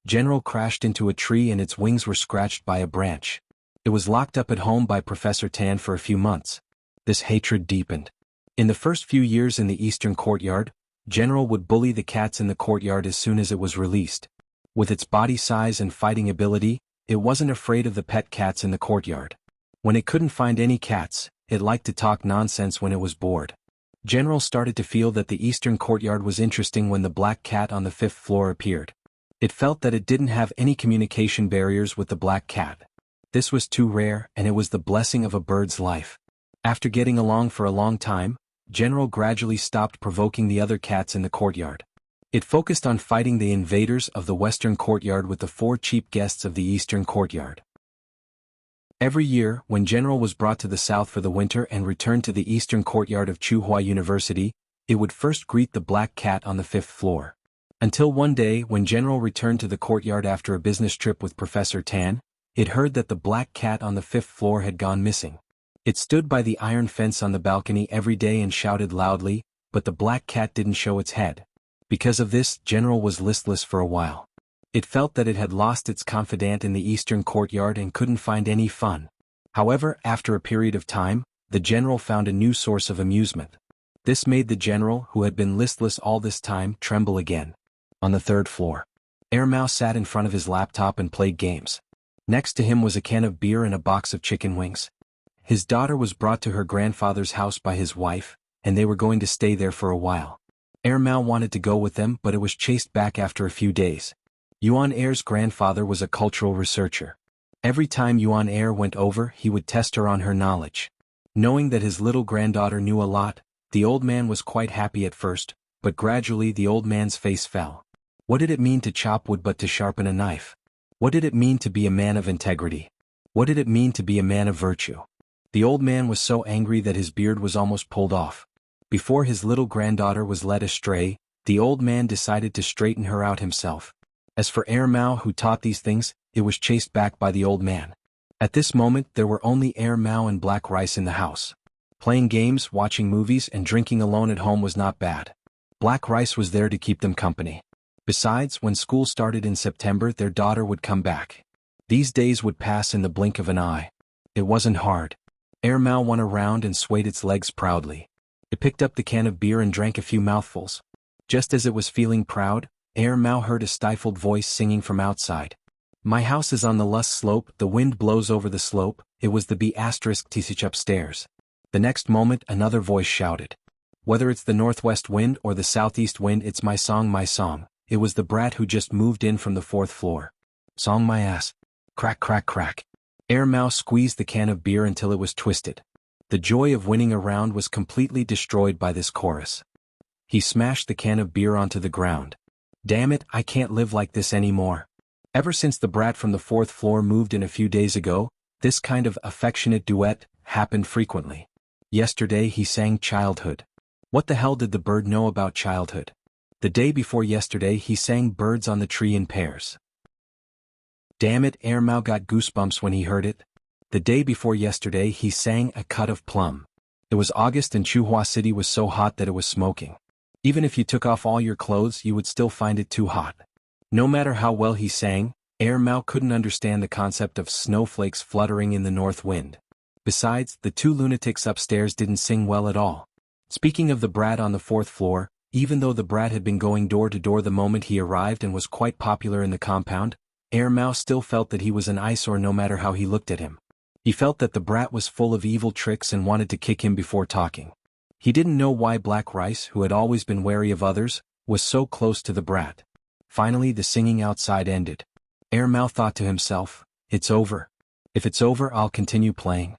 General crashed into a tree and its wings were scratched by a branch. It was locked up at home by Professor Tan for a few months. This hatred deepened. In the first few years in the eastern courtyard, General would bully the cats in the courtyard as soon as it was released. With its body size and fighting ability, it wasn't afraid of the pet cats in the courtyard. When it couldn't find any cats, it liked to talk nonsense when it was bored. General started to feel that the eastern courtyard was interesting when the black cat on the 5th floor appeared. It felt that it didn't have any communication barriers with the black cat. This was too rare, and it was the blessing of a bird's life. After getting along for a long time, General gradually stopped provoking the other cats in the courtyard. It focused on fighting the invaders of the western courtyard with the 4 cheap guests of the eastern courtyard. Every year, when General was brought to the south for the winter and returned to the eastern courtyard of Tsinghua University, it would first greet the black cat on the 5th floor. Until one day when General returned to the courtyard after a business trip with Professor Tan, it heard that the black cat on the 5th floor had gone missing. It stood by the iron fence on the balcony every day and shouted loudly, but the black cat didn't show its head. Because of this, General was listless for a while. It felt that it had lost its confidant in the eastern courtyard and couldn't find any fun. However, after a period of time, the General found a new source of amusement. This made the General, who had been listless all this time, tremble again. On the 3rd floor, Mao sat in front of his laptop and played games. Next to him was a can of beer and a box of chicken wings. His daughter was brought to her grandfather's house by his wife, and they were going to stay there for a while. Mao wanted to go with them, but it was chased back after a few days. Yuan Air's grandfather was a cultural researcher. Every time Yuan Air went over, he would test her on her knowledge. Knowing that his little granddaughter knew a lot, the old man was quite happy at first, but gradually the old man's face fell. What did it mean to chop wood but to sharpen a knife? What did it mean to be a man of integrity? What did it mean to be a man of virtue? The old man was so angry that his beard was almost pulled off. Before his little granddaughter was led astray, the old man decided to straighten her out himself. As for Mao, who taught these things, it was chased back by the old man. At this moment there were only Mao and Black Rice in the house. Playing games, watching movies, and drinking alone at home was not bad. Black Rice was there to keep them company. Besides, when school started in September, their daughter would come back. These days would pass in the blink of an eye. It wasn't hard. Mao went around and swayed its legs proudly. It picked up the can of beer and drank a few mouthfuls. Just as it was feeling proud, Mao heard a stifled voice singing from outside. My house is on the Lus slope, the wind blows over the slope. It was the B*Tch upstairs. The next moment another voice shouted. Whether it's the northwest wind or the southeast wind, it's my song, my song. It was the brat who just moved in from the 4th floor. Song my ass. Crack crack crack. Mao squeezed the can of beer until it was twisted. The joy of winning a round was completely destroyed by this chorus. He smashed the can of beer onto the ground. Damn it, I can't live like this anymore. Ever since the brat from the 4th floor moved in a few days ago, this kind of affectionate duet happened frequently. Yesterday he sang Childhood. What the hell did the bird know about childhood? The day before yesterday he sang Birds on the Tree in pairs. Damn it, Mao got goosebumps when he heard it. The day before yesterday he sang A Cut of Plum. It was August and Tsinghua City was so hot that it was smoking. Even if you took off all your clothes you would still find it too hot. No matter how well he sang, Mao couldn't understand the concept of snowflakes fluttering in the north wind. Besides, the two lunatics upstairs didn't sing well at all. Speaking of the brat on the 4th floor, even though the brat had been going door to door the moment he arrived and was quite popular in the compound, Mao still felt that he was an eyesore no matter how he looked at him. He felt that the brat was full of evil tricks and wanted to kick him before talking. He didn't know why Black Rice, who had always been wary of others, was so close to the brat. Finally the singing outside ended. Mao thought to himself, it's over. If it's over I'll continue playing.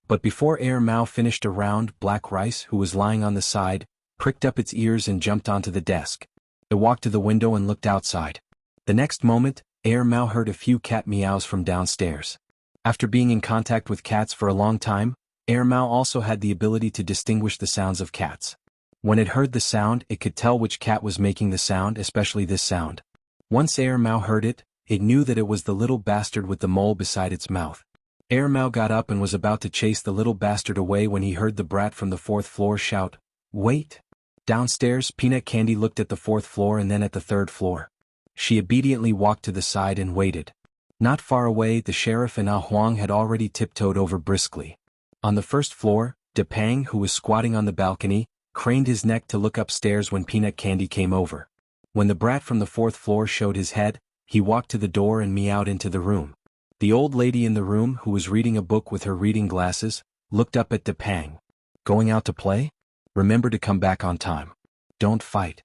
But before Mao finished a round, Black Rice, who was lying on the side, pricked up its ears and jumped onto the desk. It walked to the window and looked outside. The next moment, Mao heard a few cat meows from downstairs. After being in contact with cats for a long time, Mao also had the ability to distinguish the sounds of cats. When it heard the sound, it could tell which cat was making the sound, especially this sound. Once Mao heard it, it knew that it was the little bastard with the mole beside its mouth. Mao got up and was about to chase the little bastard away when he heard the brat from the 4th floor shout, "Wait!" Downstairs, Peanut Candy looked at the 4th floor and then at the 3rd floor. She obediently walked to the side and waited. Not far away, the sheriff and Ah Huang had already tiptoed over briskly. On the 1st floor, De Pang, who was squatting on the balcony, craned his neck to look upstairs when Peanut Candy came over. When the brat from the 4th floor showed his head, he walked to the door and meowed into the room. The old lady in the room, who was reading a book with her reading glasses, looked up at De Pang. Going out to play? Remember to come back on time. Don't fight.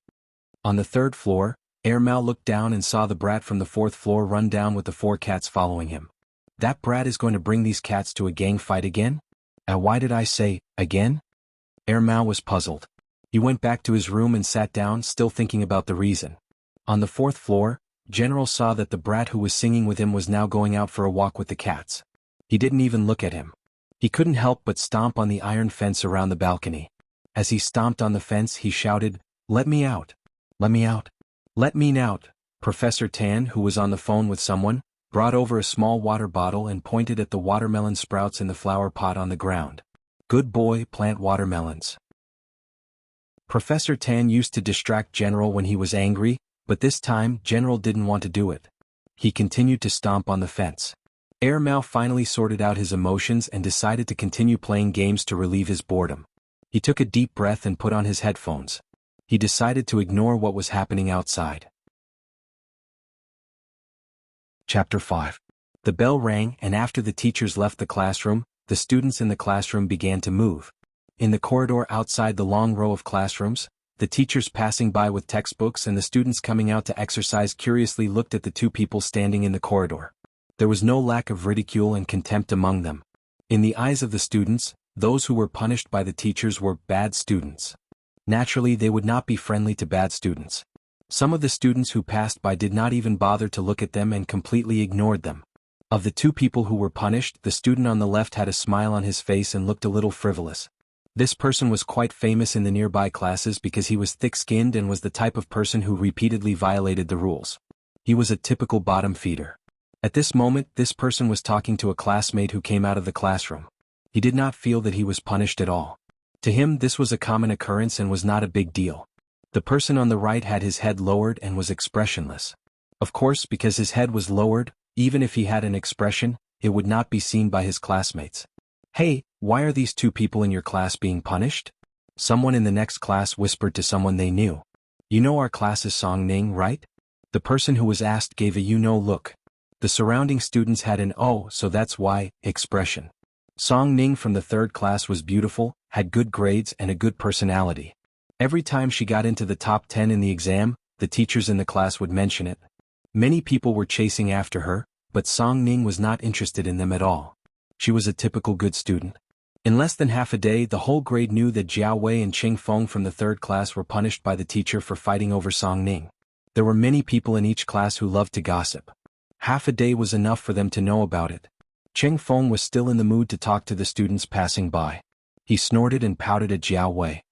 On the 3rd floor, Mao looked down and saw the brat from the 4th floor run down with the 4 cats following him. That brat is going to bring these cats to a gang fight again? Why did I say, again? Mao was puzzled. He went back to his room and sat down, still thinking about the reason. On the 4th floor, General saw that the brat who was singing with him was now going out for a walk with the cats. He didn't even look at him. He couldn't help but stomp on the iron fence around the balcony. As he stomped on the fence, he shouted, "Let me out! Let me out! Let me out!" Professor Tan, who was on the phone with someone, brought over a small water bottle and pointed at the watermelon sprouts in the flower pot on the ground. "Good boy, plant watermelons." Professor Tan used to distract General when he was angry, but this time General didn't want to do it. He continued to stomp on the fence. Air Mao finally sorted out his emotions and decided to continue playing games to relieve his boredom. He took a deep breath and put on his headphones. He decided to ignore what was happening outside. Chapter 5. The bell rang, and after the teachers left the classroom, the students in the classroom began to move. In the corridor outside the long row of classrooms, the teachers passing by with textbooks and the students coming out to exercise curiously looked at the two people standing in the corridor. There was no lack of ridicule and contempt among them. In the eyes of the students, those who were punished by the teachers were bad students. Naturally, they would not be friendly to bad students. Some of the students who passed by did not even bother to look at them and completely ignored them. Of the two people who were punished, the student on the left had a smile on his face and looked a little frivolous. This person was quite famous in the nearby classes because he was thick-skinned and was the type of person who repeatedly violated the rules. He was a typical bottom feeder. At this moment, this person was talking to a classmate who came out of the classroom. He did not feel that he was punished at all. To him, this was a common occurrence and was not a big deal. The person on the right had his head lowered and was expressionless. Of course, because his head was lowered, even if he had an expression, it would not be seen by his classmates. "Hey, why are these two people in your class being punished?" Someone in the next class whispered to someone they knew. "You know our class is Song Ning, right?" The person who was asked gave a you-know look. The surrounding students had an "oh, so that's why" expression. Song Ning from the third class was beautiful, had good grades and a good personality. Every time she got into the top 10 in the exam, the teachers in the class would mention it. Many people were chasing after her, but Song Ning was not interested in them at all. She was a typical good student. In less than half a day, the whole grade knew that Jiao Wei and Qing Feng from the third class were punished by the teacher for fighting over Song Ning. There were many people in each class who loved to gossip. Half a day was enough for them to know about it. Qing Feng was still in the mood to talk to the students passing by. He snorted and pouted at Jiao Wei.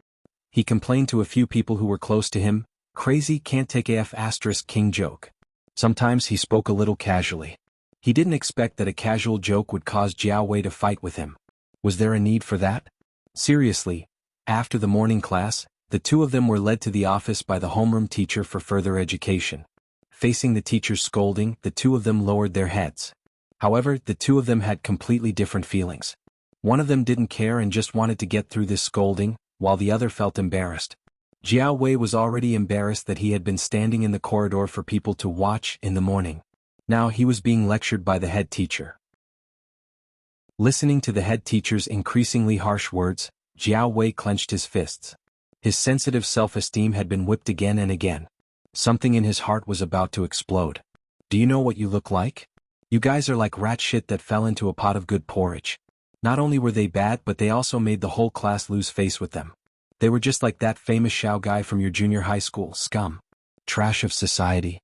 He complained to a few people who were close to him, "Crazy can't take king joke." Sometimes he spoke a little casually. He didn't expect that a casual joke would cause Jiao Wei to fight with him. Was there a need for that? Seriously, after the morning class, the two of them were led to the office by the homeroom teacher for further education. Facing the teacher's scolding, the two of them lowered their heads. However, the two of them had completely different feelings. One of them didn't care and just wanted to get through this scolding, while the other felt embarrassed. Jiao Wei was already embarrassed that he had been standing in the corridor for people to watch in the morning. Now he was being lectured by the head teacher. Listening to the head teacher's increasingly harsh words, Jiao Wei clenched his fists. His sensitive self-esteem had been whipped again and again. Something in his heart was about to explode. "Do you know what you look like? You guys are like rat shit that fell into a pot of good porridge." Not only were they bad, but they also made the whole class lose face with them. They were just like that famous Shao guy from your junior high school, scum. Trash of society.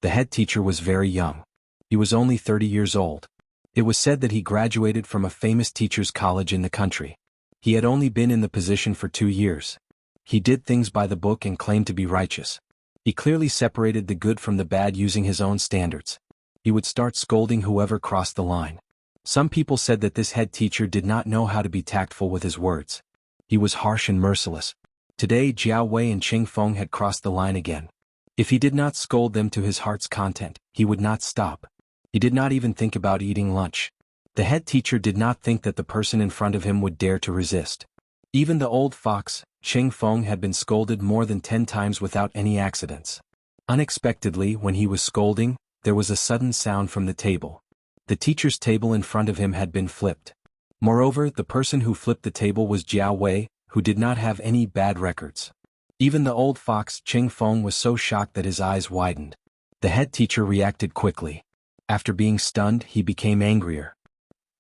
The head teacher was very young. He was only 30 years old. It was said that he graduated from a famous teachers' college in the country. He had only been in the position for 2 years. He did things by the book and claimed to be righteous. He clearly separated the good from the bad using his own standards. He would start scolding whoever crossed the line. Some people said that this head teacher did not know how to be tactful with his words. He was harsh and merciless. Today Jiao Wei and Qing Feng had crossed the line again. If he did not scold them to his heart's content, he would not stop. He did not even think about eating lunch. The head teacher did not think that the person in front of him would dare to resist. Even the old fox, Qing Feng, had been scolded more than 10 times without any accidents. Unexpectedly, when he was scolding, there was a sudden sound from the table. The teacher's table in front of him had been flipped. Moreover, the person who flipped the table was Jiao Wei, who did not have any bad records. Even the old fox, Qing Feng, was so shocked that his eyes widened. The head teacher reacted quickly. After being stunned, he became angrier.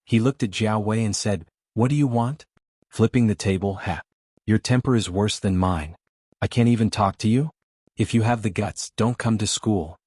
He looked at Jiao Wei and said, "What do you want?" Flipping the table, "Ha. Your temper is worse than mine. I can't even talk to you? If you have the guts, don't come to school."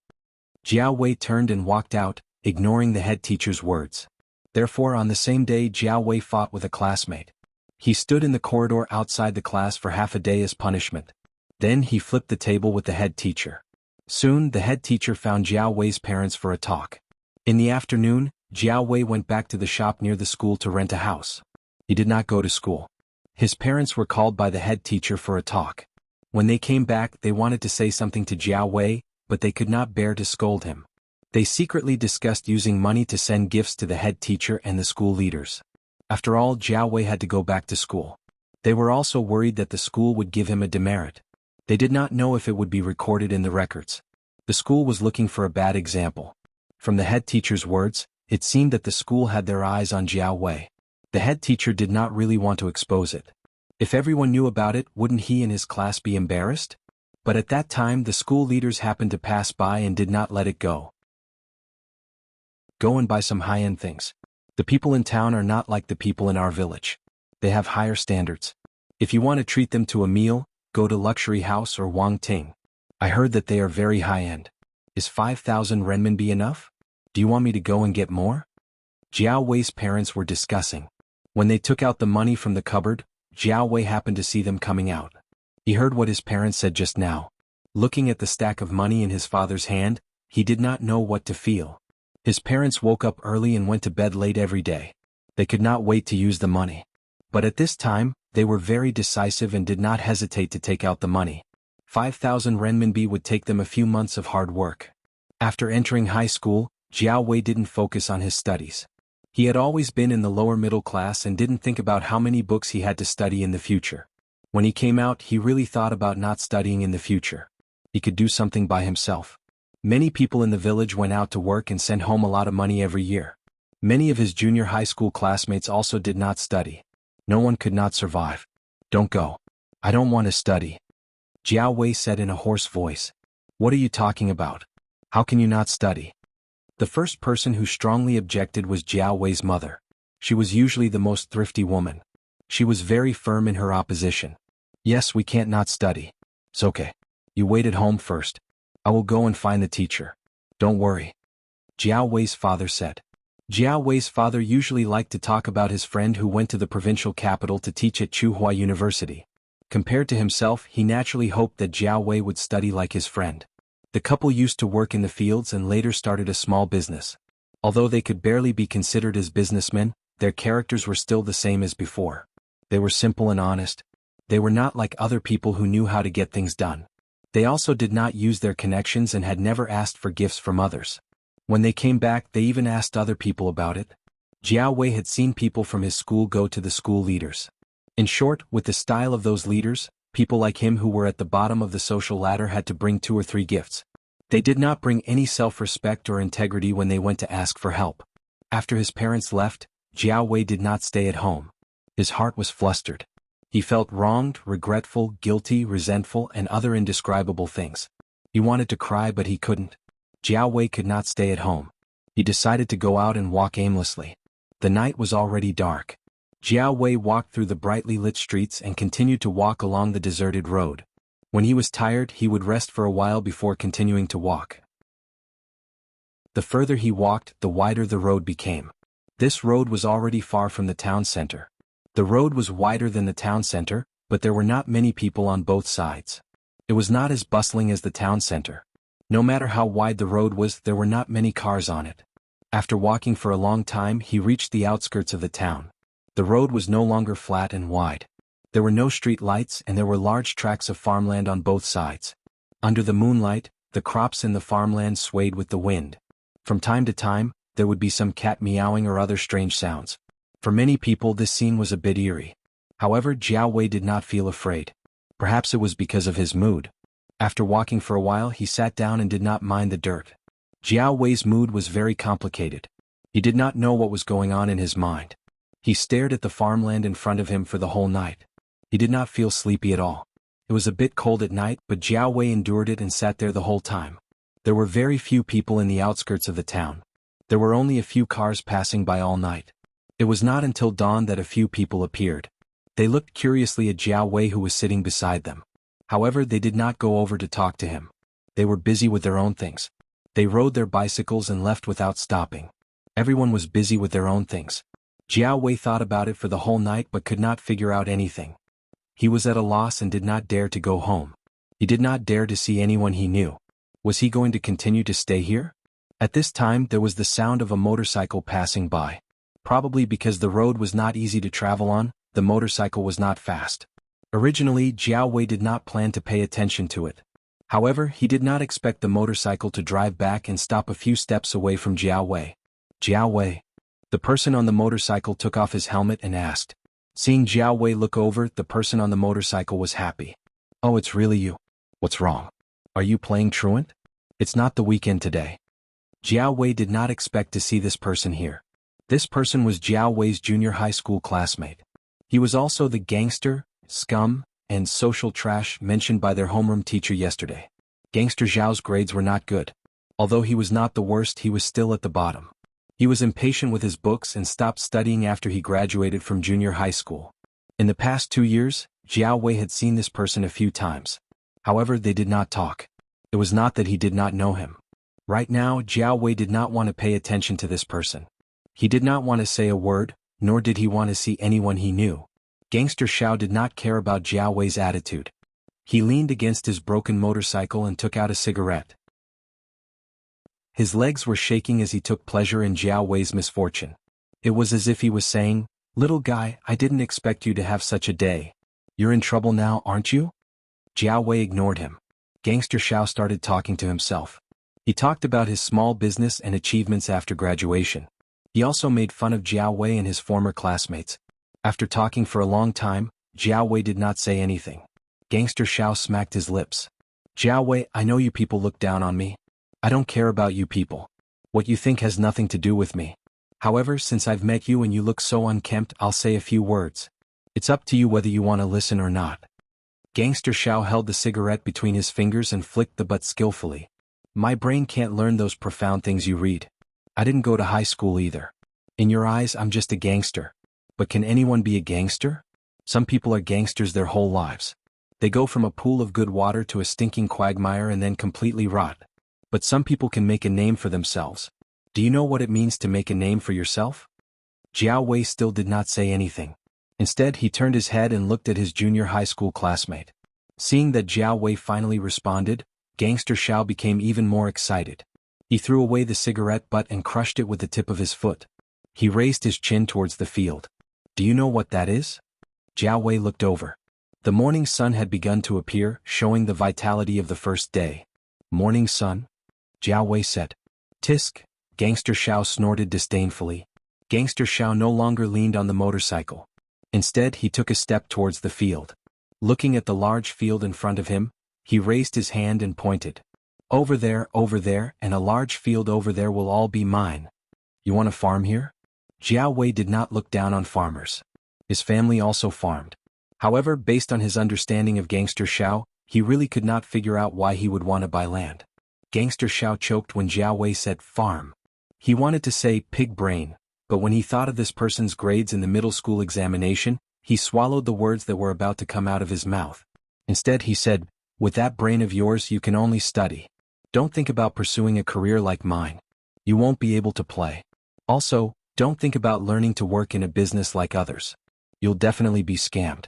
Jiao Wei turned and walked out, ignoring the head teacher's words. Therefore on the same day Jiao Wei fought with a classmate. He stood in the corridor outside the class for half a day as punishment. Then he flipped the table with the head teacher. Soon the head teacher found Jiao Wei's parents for a talk. In the afternoon, Jiao Wei went back to the shop near the school to rent a house. He did not go to school. His parents were called by the head teacher for a talk. When they came back they wanted to say something to Jiao Wei, but they could not bear to scold him. They secretly discussed using money to send gifts to the head teacher and the school leaders. After all, Jiao Wei had to go back to school. They were also worried that the school would give him a demerit. They did not know if it would be recorded in the records. The school was looking for a bad example. From the head teacher's words, it seemed that the school had their eyes on Jiao Wei. The head teacher did not really want to expose it. If everyone knew about it, wouldn't he and his class be embarrassed? But at that time the school leaders happened to pass by and did not let it go. Go and buy some high-end things. The people in town are not like the people in our village. They have higher standards. If you want to treat them to a meal, go to Luxury House or Wang Ting. I heard that they are very high-end. Is 5,000 renminbi enough? Do you want me to go and get more? Jiao Wei's parents were discussing. When they took out the money from the cupboard, Jiao Wei happened to see them coming out. He heard what his parents said just now. Looking at the stack of money in his father's hand, he did not know what to feel. His parents woke up early and went to bed late every day. They could not wait to use the money. But at this time, they were very decisive and did not hesitate to take out the money. 5,000 renminbi would take them a few months of hard work. After entering high school, Jiao Wei didn't focus on his studies. He had always been in the lower middle class and didn't think about how many books he had to study in the future. When he came out, he really thought about not studying in the future. He could do something by himself. Many people in the village went out to work and sent home a lot of money every year. Many of his junior high school classmates also did not study. No one could not survive. Don't go. I don't want to study. Jiao Wei said in a hoarse voice. What are you talking about? How can you not study? The first person who strongly objected was Jiao Wei's mother. She was usually the most thrifty woman. She was very firm in her opposition. Yes, we can't not study. It's okay. You wait at home first. I will go and find the teacher. Don't worry. Jiao Wei's father said. Jiao Wei's father usually liked to talk about his friend who went to the provincial capital to teach at Tsinghua University. Compared to himself, he naturally hoped that Jiao Wei would study like his friend. The couple used to work in the fields and later started a small business. Although they could barely be considered as businessmen, their characters were still the same as before. They were simple and honest. They were not like other people who knew how to get things done. They also did not use their connections and had never asked for gifts from others. When they came back, they even asked other people about it. Jiao Wei had seen people from his school go to the school leaders. In short, with the style of those leaders, people like him who were at the bottom of the social ladder had to bring 2 or 3 gifts. They did not bring any self-respect or integrity when they went to ask for help. After his parents left, Jiao Wei did not stay at home. His heart was flustered. He felt wronged, regretful, guilty, resentful, and other indescribable things. He wanted to cry but he couldn't. Jiao Wei could not stay at home. He decided to go out and walk aimlessly. The night was already dark. Jiao Wei walked through the brightly lit streets and continued to walk along the deserted road. When he was tired, he would rest for a while before continuing to walk. The further he walked, the wider the road became. This road was already far from the town center. The road was wider than the town center, but there were not many people on both sides. It was not as bustling as the town center. No matter how wide the road was, there were not many cars on it. After walking for a long time, he reached the outskirts of the town. The road was no longer flat and wide. There were no street lights and there were large tracts of farmland on both sides. Under the moonlight, the crops in the farmland swayed with the wind. From time to time, there would be some cat meowing or other strange sounds. For many people this scene was a bit eerie. However, Jiao Wei did not feel afraid. Perhaps it was because of his mood. After walking for a while, he sat down and did not mind the dirt. Jiao Wei's mood was very complicated. He did not know what was going on in his mind. He stared at the farmland in front of him for the whole night. He did not feel sleepy at all. It was a bit cold at night, but Jiao Wei endured it and sat there the whole time. There were very few people in the outskirts of the town. There were only a few cars passing by all night. It was not until dawn that a few people appeared. They looked curiously at Jiao Wei who was sitting beside them. However, they did not go over to talk to him. They were busy with their own things. They rode their bicycles and left without stopping. Everyone was busy with their own things. Jiao Wei thought about it for the whole night but could not figure out anything. He was at a loss and did not dare to go home. He did not dare to see anyone he knew. Was he going to continue to stay here? At this time there was the sound of a motorcycle passing by. Probably because the road was not easy to travel on, the motorcycle was not fast. Originally, Jiao Wei did not plan to pay attention to it. However, he did not expect the motorcycle to drive back and stop a few steps away from Jiao Wei. Jiao Wei. The person on the motorcycle took off his helmet and asked. Seeing Jiao Wei look over, the person on the motorcycle was happy. Oh, it's really you. What's wrong? Are you playing truant? It's not the weekend today. Jiao Wei did not expect to see this person here. This person was Jiao Wei's junior high school classmate. He was also the gangster, scum, and social trash mentioned by their homeroom teacher yesterday. Gangster Zhao's grades were not good. Although he was not the worst, he was still at the bottom. He was impatient with his books and stopped studying after he graduated from junior high school. In the past 2 years, Jiao Wei had seen this person a few times. However, they did not talk. It was not that he did not know him. Right now, Jiao Wei did not want to pay attention to this person. He did not want to say a word, nor did he want to see anyone he knew. Gangster Xiao did not care about Jiao Wei's attitude. He leaned against his broken motorcycle and took out a cigarette. His legs were shaking as he took pleasure in Jiao Wei's misfortune. It was as if he was saying, "Little guy, I didn't expect you to have such a day. You're in trouble now, aren't you?" Jiao Wei ignored him. Gangster Xiao started talking to himself. He talked about his small business and achievements after graduation. He also made fun of Jiao Wei and his former classmates. After talking for a long time, Jiao Wei did not say anything. Gangster Xiao smacked his lips. Jiao Wei, I know you people look down on me. I don't care about you people. What you think has nothing to do with me. However, since I've met you and you look so unkempt, I'll say a few words. It's up to you whether you want to listen or not. Gangster Xiao held the cigarette between his fingers and flicked the butt skillfully. My brain can't learn those profound things you read. I didn't go to high school either. In your eyes, I'm just a gangster. But can anyone be a gangster? Some people are gangsters their whole lives. They go from a pool of good water to a stinking quagmire and then completely rot. But some people can make a name for themselves. Do you know what it means to make a name for yourself? Jiao Wei still did not say anything. Instead, he turned his head and looked at his junior high school classmate. Seeing that Jiao Wei finally responded, Gangster Xiao became even more excited. He threw away the cigarette butt and crushed it with the tip of his foot. He raised his chin towards the field. Do you know what that is? Jiao Wei looked over. The morning sun had begun to appear, showing the vitality of the first day. Morning sun? Jiao Wei said. Tisk, Gangster Xiao snorted disdainfully. Gangster Xiao no longer leaned on the motorcycle. Instead, he took a step towards the field. Looking at the large field in front of him, he raised his hand and pointed. Over there, and a large field over there will all be mine. You want to farm here? Jiao Wei did not look down on farmers. His family also farmed. However, based on his understanding of Gangster Xiao, he really could not figure out why he would want to buy land. Gangster Xiao choked when Jiao Wei said farm. He wanted to say pig brain, but when he thought of this person's grades in the middle school examination, he swallowed the words that were about to come out of his mouth. Instead he said, with that brain of yours you can only study. Don't think about pursuing a career like mine. You won't be able to play. Also, don't think about learning to work in a business like others. You'll definitely be scammed.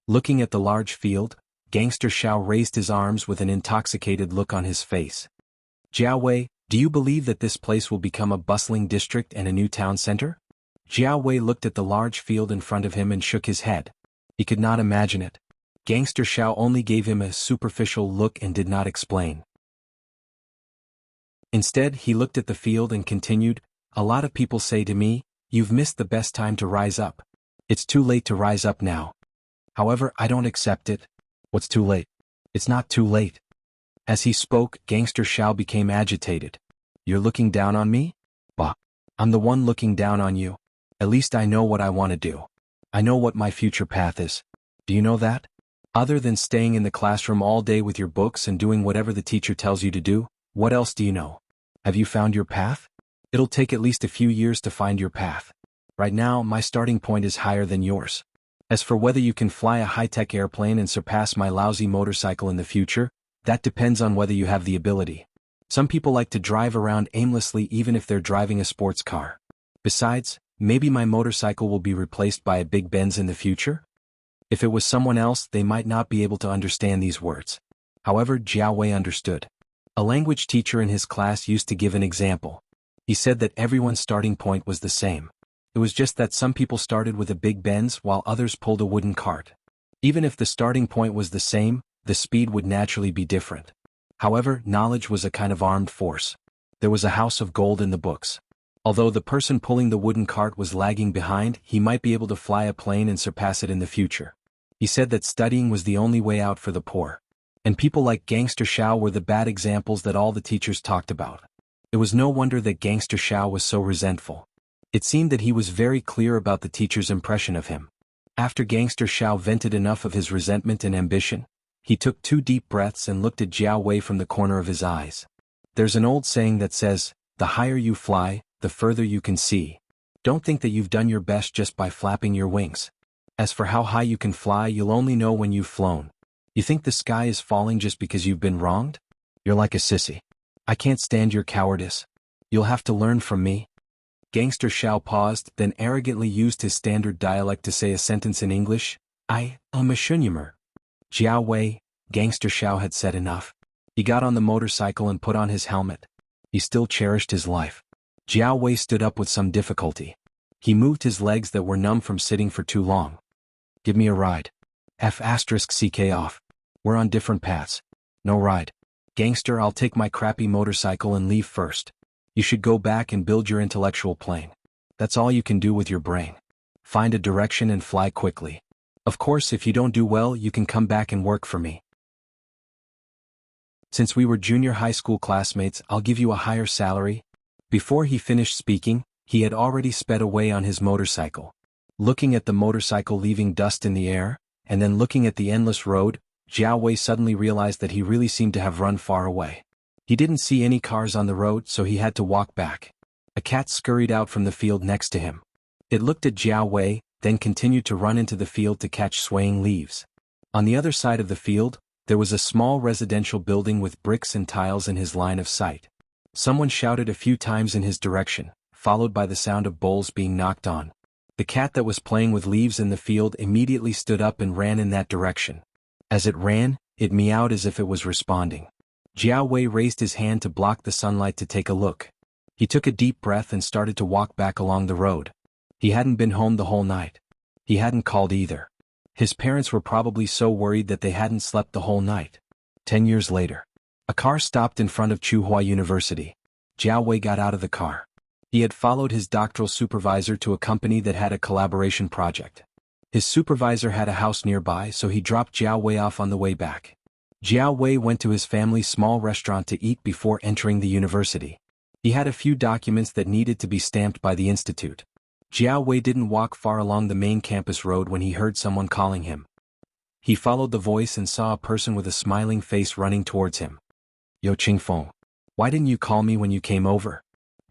Looking at the large field, Gangster Xiao raised his arms with an intoxicated look on his face. Jiao Wei, do you believe that this place will become a bustling district and a new town center? Jiao Wei looked at the large field in front of him and shook his head. He could not imagine it. Gangster Xiao only gave him a superficial look and did not explain. Instead, he looked at the field and continued, a lot of people say to me, you've missed the best time to rise up. It's too late to rise up now. However, I don't accept it. What's too late? It's not too late. As he spoke, Gangster Xiao became agitated. You're looking down on me? Bah. I'm the one looking down on you. At least I know what I want to do. I know what my future path is. Do you know that? Other than staying in the classroom all day with your books and doing whatever the teacher tells you to do, what else do you know? Have you found your path? It'll take at least a few years to find your path. Right now, my starting point is higher than yours. As for whether you can fly a high-tech airplane and surpass my lousy motorcycle in the future, that depends on whether you have the ability. Some people like to drive around aimlessly even if they're driving a sports car. Besides, maybe my motorcycle will be replaced by a big Benz in the future? If it was someone else, they might not be able to understand these words. However, Jiao Wei understood. A language teacher in his class used to give an example. He said that everyone's starting point was the same. It was just that some people started with a big Benz while others pulled a wooden cart. Even if the starting point was the same, the speed would naturally be different. However, knowledge was a kind of armed force. There was a house of gold in the books. Although the person pulling the wooden cart was lagging behind, he might be able to fly a plane and surpass it in the future. He said that studying was the only way out for the poor. And people like Gangster Xiao were the bad examples that all the teachers talked about. It was no wonder that Gangster Xiao was so resentful. It seemed that he was very clear about the teacher's impression of him. After Gangster Xiao vented enough of his resentment and ambition, he took 2 deep breaths and looked at Jiao Wei from the corner of his eyes. There's an old saying that says, the higher you fly, the further you can see. Don't think that you've done your best just by flapping your wings. As for how high you can fly, you'll only know when you've flown. You think the sky is falling just because you've been wronged? You're like a sissy. I can't stand your cowardice. You'll have to learn from me. Gangster Xiao paused, then arrogantly used his standard dialect to say a sentence in English. I'm a shunyamer. Jiao Wei, Gangster Xiao had said enough. He got on the motorcycle and put on his helmet. He still cherished his life. Jiao Wei stood up with some difficulty. He moved his legs that were numb from sitting for too long. Give me a ride. F***ck off. We're on different paths. No ride. Gangster, I'll take my crappy motorcycle and leave first. You should go back and build your intellectual plane. That's all you can do with your brain. Find a direction and fly quickly. Of course, if you don't do well, you can come back and work for me. Since we were junior high school classmates, I'll give you a higher salary. Before he finished speaking, he had already sped away on his motorcycle. Looking at the motorcycle leaving dust in the air, and then looking at the endless road, Jiao Wei suddenly realized that he really seemed to have run far away. He didn't see any cars on the road, so he had to walk back. A cat scurried out from the field next to him. It looked at Jiao Wei, then continued to run into the field to catch swaying leaves. On the other side of the field, there was a small residential building with bricks and tiles in his line of sight. Someone shouted a few times in his direction, followed by the sound of bowls being knocked on. The cat that was playing with leaves in the field immediately stood up and ran in that direction. As it ran, it meowed as if it was responding. Jiao Wei raised his hand to block the sunlight to take a look. He took a deep breath and started to walk back along the road. He hadn't been home the whole night. He hadn't called either. His parents were probably so worried that they hadn't slept the whole night. 10 years later, a car stopped in front of Tsinghua University. Jiao Wei got out of the car. He had followed his doctoral supervisor to a company that had a collaboration project. His supervisor had a house nearby, so he dropped Jiao Wei off on the way back. Jiao Wei went to his family's small restaurant to eat before entering the university. He had a few documents that needed to be stamped by the institute. Jiao Wei didn't walk far along the main campus road when he heard someone calling him. He followed the voice and saw a person with a smiling face running towards him. Yo Qingfeng, why didn't you call me when you came over?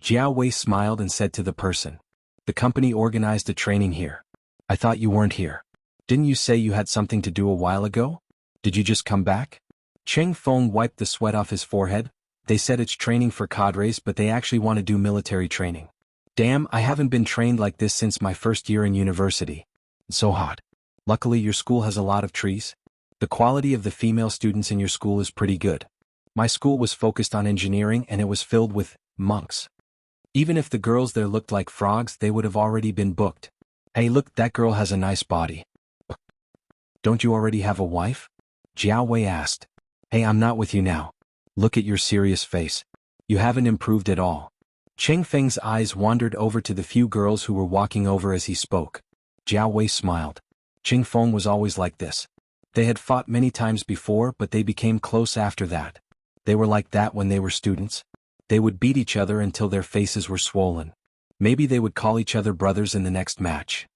Jiao Wei smiled and said to the person. The company organized a training here. I thought you weren't here. Didn't you say you had something to do a while ago? Did you just come back? Cheng Feng wiped the sweat off his forehead. They said it's training for cadres, but they actually want to do military training. Damn, I haven't been trained like this since my first year in university. It's so hot. Luckily your school has a lot of trees. The quality of the female students in your school is pretty good. My school was focused on engineering and it was filled with monks. Even if the girls there looked like frogs, they would have already been booked. Hey look, that girl has a nice body. Don't you already have a wife? Jiao Wei asked. Hey, I'm not with you now. Look at your serious face. You haven't improved at all. Cheng Feng's eyes wandered over to the few girls who were walking over as he spoke. Jiao Wei smiled. Cheng Feng was always like this. They had fought many times before, but they became close after that. They were like that when they were students. They would beat each other until their faces were swollen. Maybe they would call each other brothers in the next match.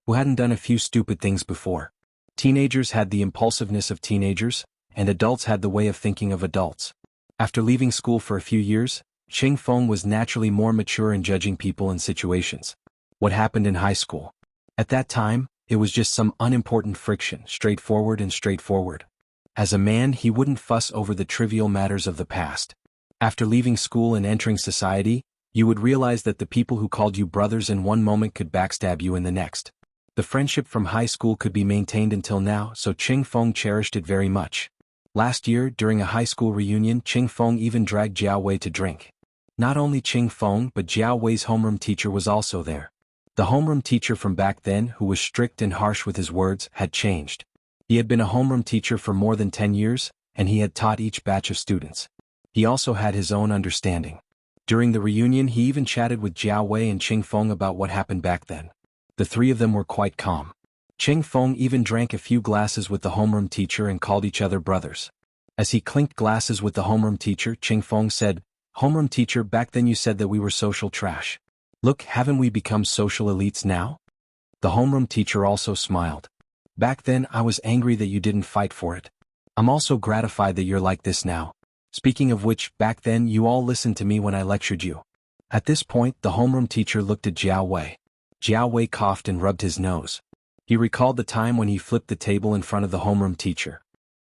Who hadn't done a few stupid things before? Teenagers had the impulsiveness of teenagers, and adults had the way of thinking of adults. After leaving school for a few years, Cheng Feng was naturally more mature in judging people and situations. What happened in high school? At that time, it was just some unimportant friction, straightforward. As a man, he wouldn't fuss over the trivial matters of the past. After leaving school and entering society, you would realize that the people who called you brothers in one moment could backstab you in the next. The friendship from high school could be maintained until now, so Qing Feng cherished it very much. Last year, during a high school reunion, Qing Feng even dragged Jiao Wei to drink. Not only Qing Feng but Jiao Wei's homeroom teacher was also there. The homeroom teacher from back then, who was strict and harsh with his words, had changed. He had been a homeroom teacher for more than 10 years, and he had taught each batch of students. He also had his own understanding. During the reunion, he even chatted with Jiao Wei and Qing Feng about what happened back then. The three of them were quite calm. Qing Feng even drank a few glasses with the homeroom teacher and called each other brothers. As he clinked glasses with the homeroom teacher, Qing Feng said, "Homeroom teacher, back then you said that we were social trash. Look, haven't we become social elites now?" The homeroom teacher also smiled. "Back then I was angry that you didn't fight for it. I'm also gratified that you're like this now. Speaking of which, back then you all listened to me when I lectured you." At this point, the homeroom teacher looked at Jiao Wei. Jiao Wei coughed and rubbed his nose. He recalled the time when he flipped the table in front of the homeroom teacher.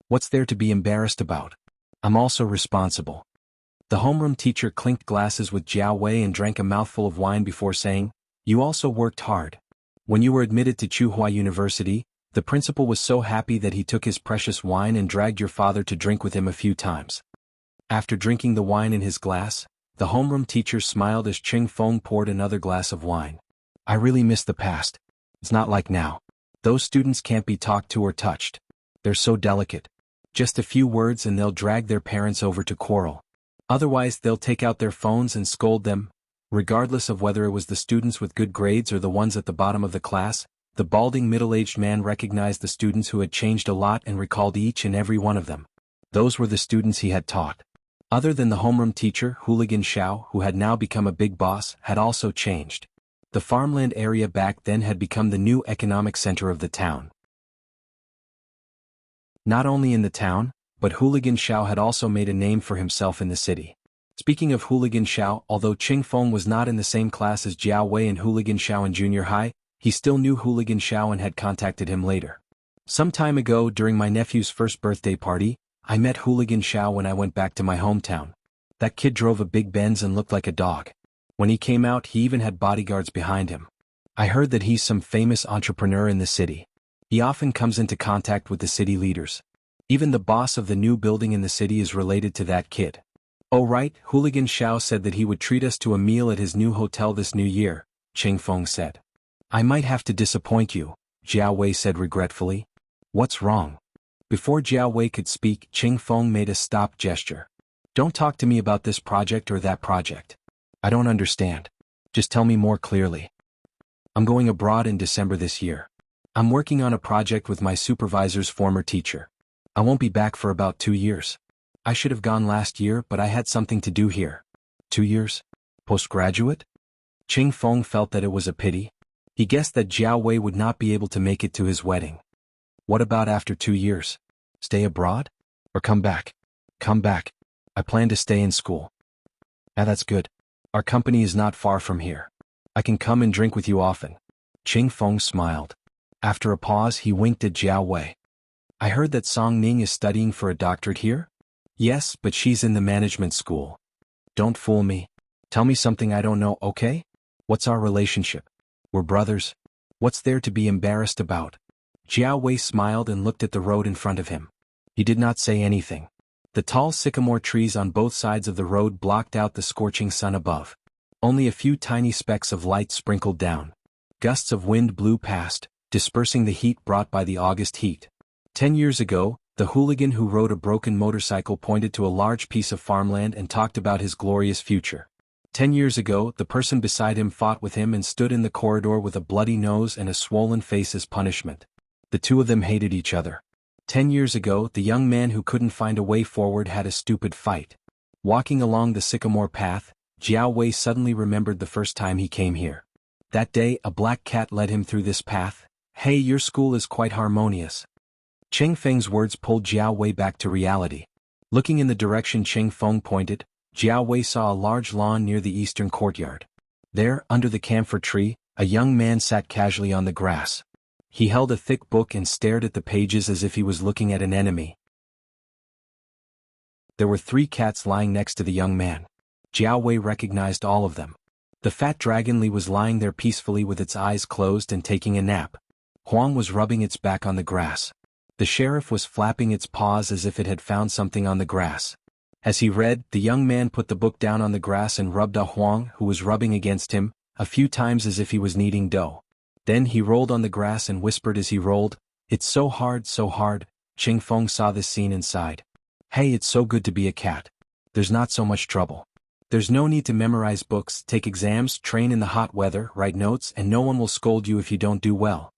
"What's there to be embarrassed about? I'm also responsible." The homeroom teacher clinked glasses with Jiao Wei and drank a mouthful of wine before saying, "You also worked hard. When you were admitted to Tsinghua University, the principal was so happy that he took his precious wine and dragged your father to drink with him a few times." After drinking the wine in his glass, the homeroom teacher smiled as Qing Feng poured another glass of wine. "I really miss the past. It's not like now. Those students can't be talked to or touched. They're so delicate. Just a few words and they'll drag their parents over to quarrel. Otherwise they'll take out their phones and scold them." Regardless of whether it was the students with good grades or the ones at the bottom of the class, the balding middle-aged man recognized the students who had changed a lot and recalled each and every one of them. Those were the students he had taught. Other than the homeroom teacher, Hooligan Xiao, who had now become a big boss, had also changed. The farmland area back then had become the new economic center of the town. Not only in the town, but Hooligan Xiao had also made a name for himself in the city. Speaking of Hooligan Xiao, although Qing Feng was not in the same class as Jiao Wei and Hooligan Xiao in junior high, he still knew Hooligan Xiao and had contacted him later. "Some time ago, during my nephew's first birthday party, I met Hooligan Xiao when I went back to my hometown. That kid drove a big Benz and looked like a dog. When he came out, he even had bodyguards behind him. I heard that he's some famous entrepreneur in the city. He often comes into contact with the city leaders. Even the boss of the new building in the city is related to that kid." "Oh right, Hooligan Xiao said that he would treat us to a meal at his new hotel this new year," Qing Feng said. "I might have to disappoint you," Jiao Wei said regretfully. "What's wrong?" Before Jiao Wei could speak, Qing Feng made a stop gesture. "Don't talk to me about this project or that project. I don't understand. Just tell me more clearly." "I'm going abroad in December this year. I'm working on a project with my supervisor's former teacher. I won't be back for about 2 years. I should have gone last year, but I had something to do here." 2 years? Postgraduate? Qing Feng felt that it was a pity. He guessed that Jiao Wei would not be able to make it to his wedding. "What about after 2 years? Stay abroad? Or come back?" "Come back. I plan to stay in school." "Ah, that's good. Our company is not far from here. I can come and drink with you often." Qing Feng smiled. After a pause, he winked at Jiao Wei. "I heard that Song Ning is studying for a doctorate here?" "Yes, but she's in the management school." "Don't fool me. Tell me something I don't know, okay? What's our relationship? We're brothers. What's there to be embarrassed about?" Jiao Wei smiled and looked at the road in front of him. He did not say anything. The tall sycamore trees on both sides of the road blocked out the scorching sun above. Only a few tiny specks of light sprinkled down. Gusts of wind blew past, dispersing the heat brought by the August heat. 10 years ago, the hooligan who rode a broken motorcycle pointed to a large piece of farmland and talked about his glorious future. 10 years ago, the person beside him fought with him and stood in the corridor with a bloody nose and a swollen face as punishment. The two of them hated each other. 10 years ago, the young man who couldn't find a way forward had a stupid fight. Walking along the sycamore path, Jiao Wei suddenly remembered the first time he came here. That day, a black cat led him through this path. "Hey, your school is quite harmonious." Qing Feng's words pulled Jiao Wei back to reality. Looking in the direction Qing Feng pointed, Jiao Wei saw a large lawn near the eastern courtyard. There, under the camphor tree, a young man sat casually on the grass. He held a thick book and stared at the pages as if he was looking at an enemy. There were 3 cats lying next to the young man. Jiao Wei recognized all of them. The fat dragonly was lying there peacefully with its eyes closed and taking a nap. Huang was rubbing its back on the grass. The sheriff was flapping its paws as if it had found something on the grass. As he read, the young man put the book down on the grass and rubbed Huang, who was rubbing against him, a few times as if he was kneading dough. Then he rolled on the grass and whispered as he rolled, "It's so hard, so hard." Ching Feng saw this scene and sighed. "Hey, it's so good to be a cat. There's not so much trouble. There's no need to memorize books, take exams, train in the hot weather, write notes, and no one will scold you if you don't do well."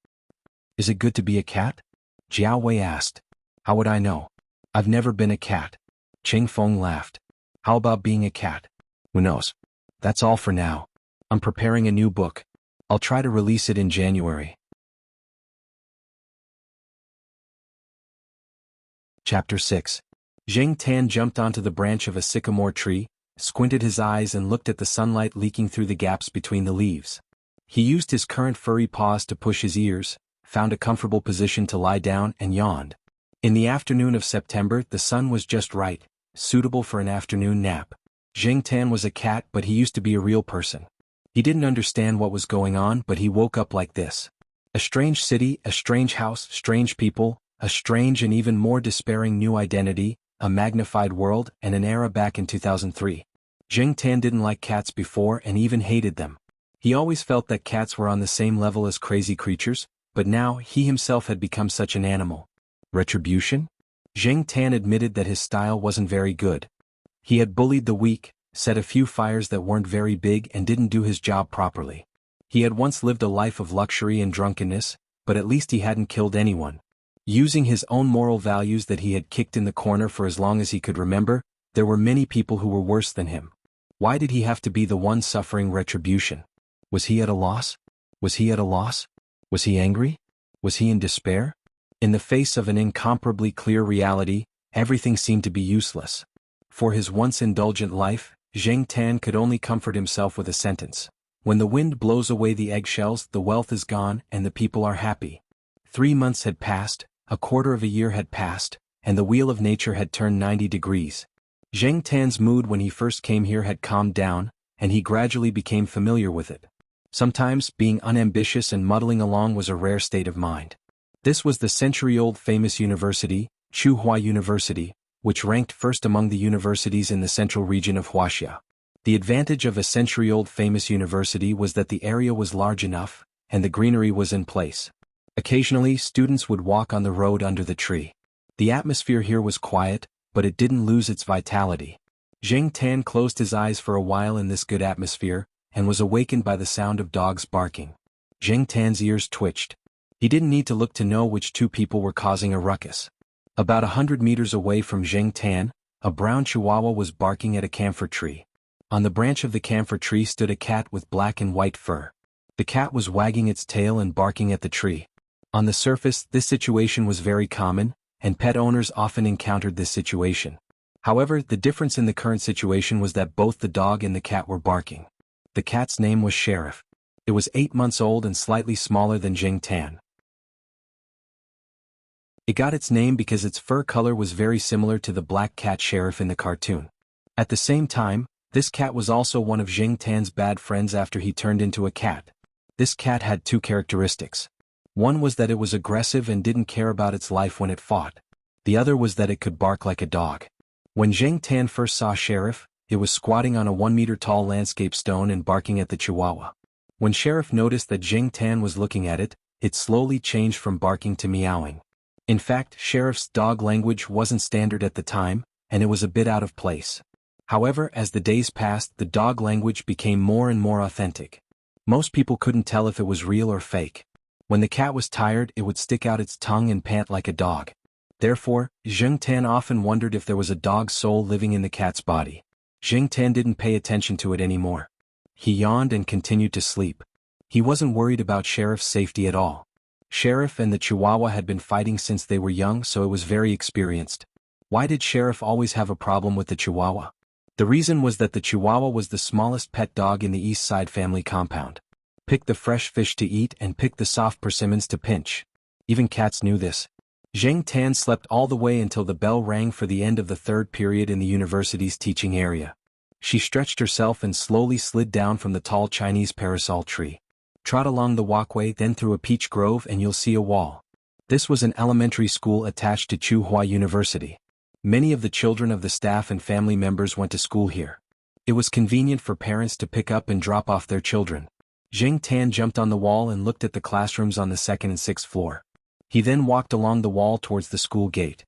"Is it good to be a cat?" Jiao Wei asked. "How would I know? I've never been a cat." Ching Feng laughed. "How about being a cat? Who knows? That's all for now. I'm preparing a new book. I'll try to release it in January." Chapter 6. Zheng Tan jumped onto the branch of a sycamore tree, squinted his eyes and looked at the sunlight leaking through the gaps between the leaves. He used his current furry paws to push his ears, found a comfortable position to lie down and yawned. In the afternoon of September, the sun was just right, suitable for an afternoon nap. Zheng Tan was a cat, but he used to be a real person. He didn't understand what was going on, but he woke up like this. A strange city, a strange house, strange people, a strange and even more despairing new identity, a magnified world, and an era back in 2003. Zheng Tan didn't like cats before and even hated them. He always felt that cats were on the same level as crazy creatures, but now he himself had become such an animal. Retribution? Zheng Tan admitted that his style wasn't very good. He had bullied the weak, set a few fires that weren't very big and didn't do his job properly. He had once lived a life of luxury and drunkenness, but at least he hadn't killed anyone. Using his own moral values that he had kicked in the corner for as long as he could remember, there were many people who were worse than him. Why did he have to be the one suffering retribution? Was he at a loss? Was he at a loss? Was he angry? Was he in despair? In the face of an incomparably clear reality, everything seemed to be useless. For his once indulgent life, Zheng Tan could only comfort himself with a sentence. When the wind blows away the eggshells, the wealth is gone and the people are happy. 3 months had passed, a quarter of a year had passed, and the wheel of nature had turned 90 degrees. Zheng Tan's mood when he first came here had calmed down, and he gradually became familiar with it. Sometimes, being unambitious and muddling along was a rare state of mind. This was the century-old famous university, Tsinghua University, which ranked first among the universities in the central region of Wuxia. The advantage of a century-old famous university was that the area was large enough, and the greenery was in place. Occasionally, students would walk on the road under the tree. The atmosphere here was quiet, but it didn't lose its vitality. Zheng Tan closed his eyes for a while in this good atmosphere, and was awakened by the sound of dogs barking. Zheng Tan's ears twitched. He didn't need to look to know which 2 people were causing a ruckus. About 100 meters away from Zheng Tan, a brown chihuahua was barking at a camphor tree. On the branch of the camphor tree stood a cat with black and white fur. The cat was wagging its tail and barking at the tree. On the surface, this situation was very common, and pet owners often encountered this situation. However, the difference in the current situation was that both the dog and the cat were barking. The cat's name was Sheriff. It was 8 months old and slightly smaller than Zheng Tan. It got its name because its fur color was very similar to the black cat Sheriff in the cartoon. At the same time, this cat was also one of Zheng Tan's bad friends after he turned into a cat. This cat had 2 characteristics. One was that it was aggressive and didn't care about its life when it fought. The other was that it could bark like a dog. When Zheng Tan first saw Sheriff, it was squatting on a 1-meter-tall landscape stone and barking at the chihuahua. When Sheriff noticed that Zheng Tan was looking at it, it slowly changed from barking to meowing. In fact, Sheriff's dog language wasn't standard at the time, and it was a bit out of place. However, as the days passed, the dog language became more and more authentic. Most people couldn't tell if it was real or fake. When the cat was tired, it would stick out its tongue and pant like a dog. Therefore, Zheng Tan often wondered if there was a dog's soul living in the cat's body. Zheng Tan didn't pay attention to it anymore. He yawned and continued to sleep. He wasn't worried about Sheriff's safety at all. Sheriff and the Chihuahua had been fighting since they were young, so it was very experienced. Why did Sheriff always have a problem with the Chihuahua? The reason was that the Chihuahua was the smallest pet dog in the East Side family compound. Pick the fresh fish to eat and pick the soft persimmons to pinch. Even cats knew this. Zheng Tan slept all the way until the bell rang for the end of the third period in the university's teaching area. She stretched herself and slowly slid down from the tall Chinese parasol tree. Trot along the walkway, then through a peach grove, and you'll see a wall. This was an elementary school attached to Tsinghua University. Many of the children of the staff and family members went to school here. It was convenient for parents to pick up and drop off their children. Zheng Tan jumped on the wall and looked at the classrooms on the second and sixth floor. He then walked along the wall towards the school gate.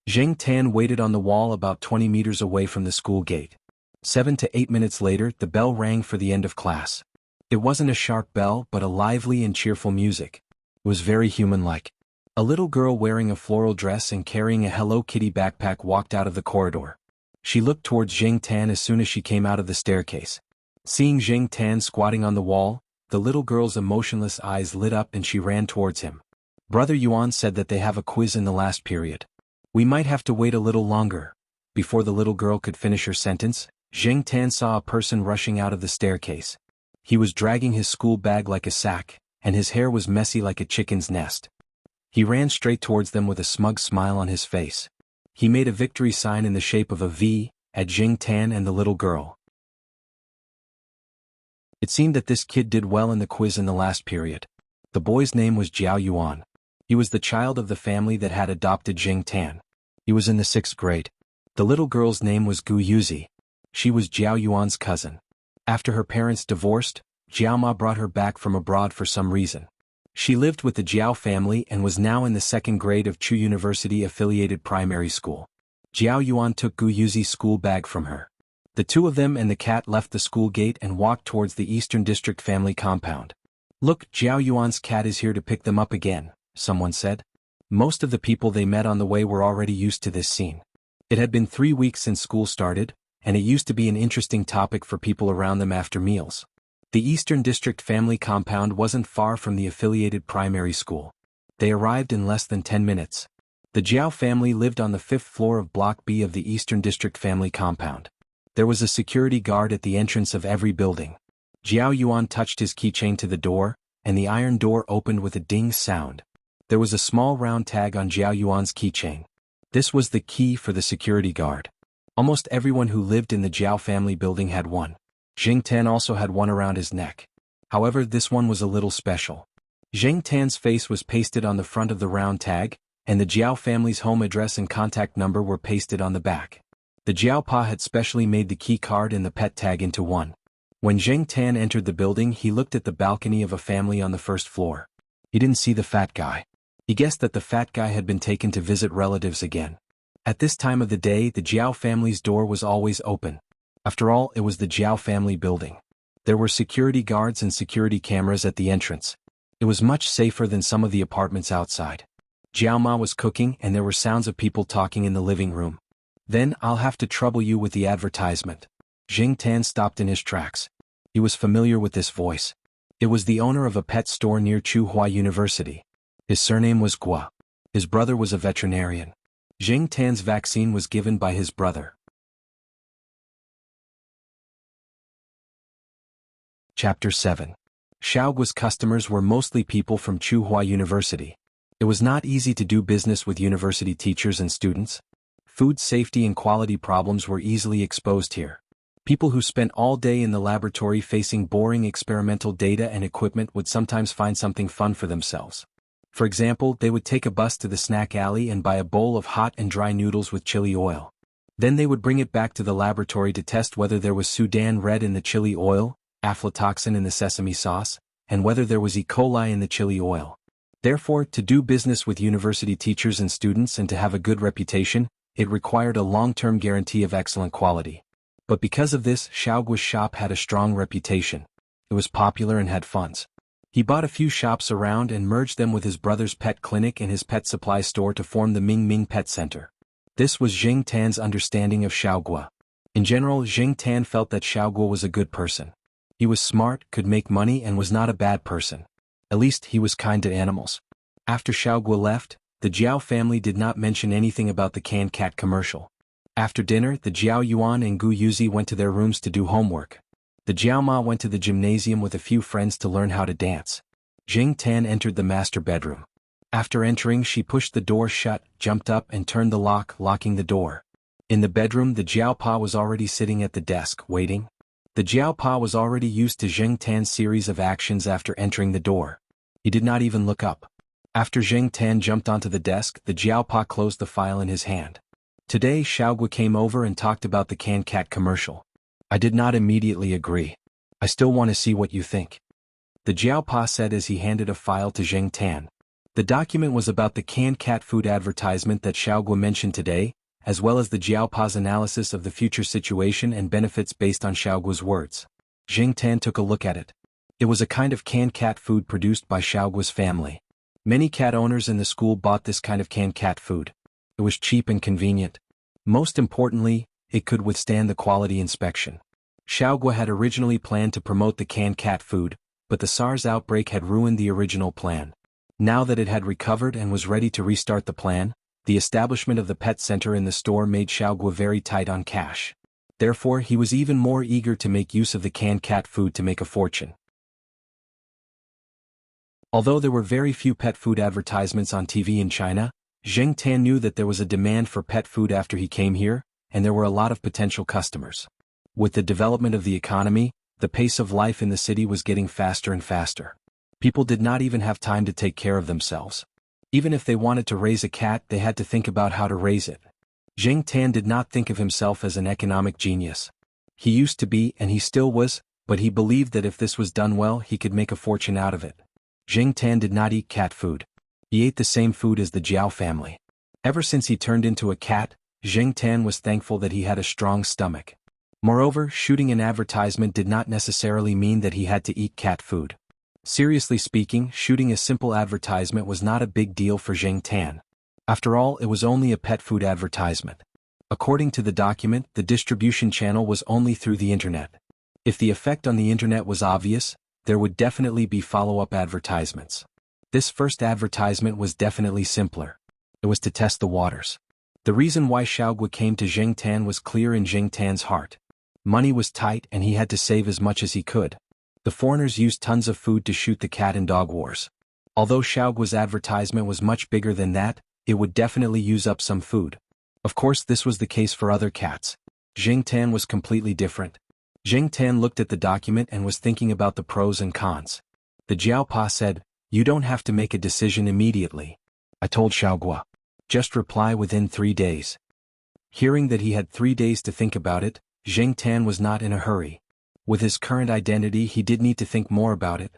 Zheng Tan waited on the wall about 20 meters away from the school gate. 7 to 8 minutes later, the bell rang for the end of class. It wasn't a sharp bell but a lively and cheerful music. It was very human-like. A little girl wearing a floral dress and carrying a Hello Kitty backpack walked out of the corridor. She looked towards Zheng Tan as soon as she came out of the staircase. Seeing Zheng Tan squatting on the wall, the little girl's emotionless eyes lit up and she ran towards him. Brother Yuan said that they have a quiz in the last period. We might have to wait a little longer. Before the little girl could finish her sentence, Zheng Tan saw a person rushing out of the staircase. He was dragging his school bag like a sack, and his hair was messy like a chicken's nest. He ran straight towards them with a smug smile on his face. He made a victory sign in the shape of a V at Zheng Tan and the little girl. It seemed that this kid did well in the quiz in the last period. The boy's name was Jiao Yuan. He was the child of the family that had adopted Zheng Tan. He was in the 6th grade. The little girl's name was Gu Yuzi. She was Jiao Yuan's cousin. After her parents divorced, Jiao Ma brought her back from abroad for some reason. She lived with the Jiao family and was now in the 2nd grade of Chu University affiliated primary school. Jiao Yuan took Gu Yuzi's school bag from her. The two of them and the cat left the school gate and walked towards the Eastern District family compound. Look, Jiao Yuan's cat is here to pick them up again, someone said. Most of the people they met on the way were already used to this scene. It had been 3 weeks since school started, and it used to be an interesting topic for people around them after meals. The Eastern District family compound wasn't far from the affiliated primary school. They arrived in less than 10 minutes. The Jiao family lived on the 5th floor of Block B of the Eastern District family compound. There was a security guard at the entrance of every building. Jiao Yuan touched his keychain to the door, and the iron door opened with a ding sound. There was a small round tag on Jiao Yuan's keychain. This was the key for the security guard. Almost everyone who lived in the Jiao family building had one. Zheng Tan also had one around his neck. However, this one was a little special. Zheng Tan's face was pasted on the front of the round tag, and the Jiao family's home address and contact number were pasted on the back. The Jiao Pa had specially made the key card and the pet tag into one. When Zheng Tan entered the building, he looked at the balcony of a family on the 1st floor. He didn't see the fat guy. He guessed that the fat guy had been taken to visit relatives again. At this time of the day, the Jiao family's door was always open. After all, it was the Jiao family building. There were security guards and security cameras at the entrance. It was much safer than some of the apartments outside. Jiao Ma was cooking and there were sounds of people talking in the living room. Then, I'll have to trouble you with the advertisement. Zheng Tan stopped in his tracks. He was familiar with this voice. It was the owner of a pet store near Tsinghua University. His surname was Gua. His brother was a veterinarian. Zheng Tan's vaccine was given by his brother. Chapter 7. Xiaoguo's customers were mostly people from Tsinghua University. It was not easy to do business with university teachers and students. Food safety and quality problems were easily exposed here. People who spent all day in the laboratory facing boring experimental data and equipment would sometimes find something fun for themselves. For example, they would take a bus to the snack alley and buy a bowl of hot and dry noodles with chili oil. Then they would bring it back to the laboratory to test whether there was Sudan red in the chili oil, aflatoxin in the sesame sauce, and whether there was E. coli in the chili oil. Therefore, to do business with university teachers and students and to have a good reputation, it required a long-term guarantee of excellent quality. But because of this, Xiaoguo's shop had a strong reputation. It was popular and had funds. He bought a few shops around and merged them with his brother's pet clinic and his pet supply store to form the Ming Ming Pet Center. This was Zheng Tan's understanding of Xiaoguo. In general, Zheng Tan felt that Xiaoguo was a good person. He was smart, could make money, and was not a bad person. At least, he was kind to animals. After Xiaoguo left, the Jiao family did not mention anything about the canned cat commercial. After dinner, the Jiao Yuan and Gu Yuzi went to their rooms to do homework. The Jiao Ma went to the gymnasium with a few friends to learn how to dance. Zheng Tan entered the master bedroom. After entering, she pushed the door shut, jumped up and turned the lock, locking the door. In the bedroom, the Jiaopa was already sitting at the desk, waiting. The Jiaopa was already used to Zheng Tan's series of actions after entering the door. He did not even look up. After Zheng Tan jumped onto the desk, the Jiaopa closed the file in his hand. Today, Xiaogua came over and talked about the Can Cat commercial. I did not immediately agree. I still want to see what you think. The Jiaopa said as he handed a file to Zheng Tan. The document was about the canned cat food advertisement that Xiaogua mentioned today, as well as the Jiaopa's analysis of the future situation and benefits based on Xiaogua's words. Zheng Tan took a look at it. It was a kind of canned cat food produced by Xiaogua's family. Many cat owners in the school bought this kind of canned cat food. It was cheap and convenient. Most importantly, it could withstand the quality inspection. Xiaogua had originally planned to promote the canned cat food, but the SARS outbreak had ruined the original plan. Now that it had recovered and was ready to restart the plan, the establishment of the pet center in the store made Xiaogua very tight on cash. Therefore, he was even more eager to make use of the canned cat food to make a fortune. Although there were very few pet food advertisements on TV in China, Zheng Tan knew that there was a demand for pet food after he came here, and there were a lot of potential customers. With the development of the economy, the pace of life in the city was getting faster and faster. People did not even have time to take care of themselves. Even if they wanted to raise a cat, they had to think about how to raise it. Zheng Tan did not think of himself as an economic genius. He used to be, and he still was, but he believed that if this was done well, he could make a fortune out of it. Zheng Tan did not eat cat food. He ate the same food as the Jiao family. Ever since he turned into a cat, Zheng Tan was thankful that he had a strong stomach. Moreover, shooting an advertisement did not necessarily mean that he had to eat cat food. Seriously speaking, shooting a simple advertisement was not a big deal for Zheng Tan. After all, it was only a pet food advertisement. According to the document, the distribution channel was only through the internet. If the effect on the internet was obvious, there would definitely be follow-up advertisements. This first advertisement was definitely simpler. It was to test the waters. The reason why Xiaogua came to Zheng Tan was clear in Zheng Tan's heart. Money was tight and he had to save as much as he could. The foreigners used tons of food to shoot the cat and dog wars. Although Xiaogua's advertisement was much bigger than that, it would definitely use up some food. Of course, this was the case for other cats. Zheng Tan was completely different. Zheng Tan looked at the document and was thinking about the pros and cons. The Jiaopa said, "You don't have to make a decision immediately." I told Xiaogua. "Just reply within 3 days." Hearing that he had 3 days to think about it, Zheng Tan was not in a hurry. With his current identity, he did need to think more about it.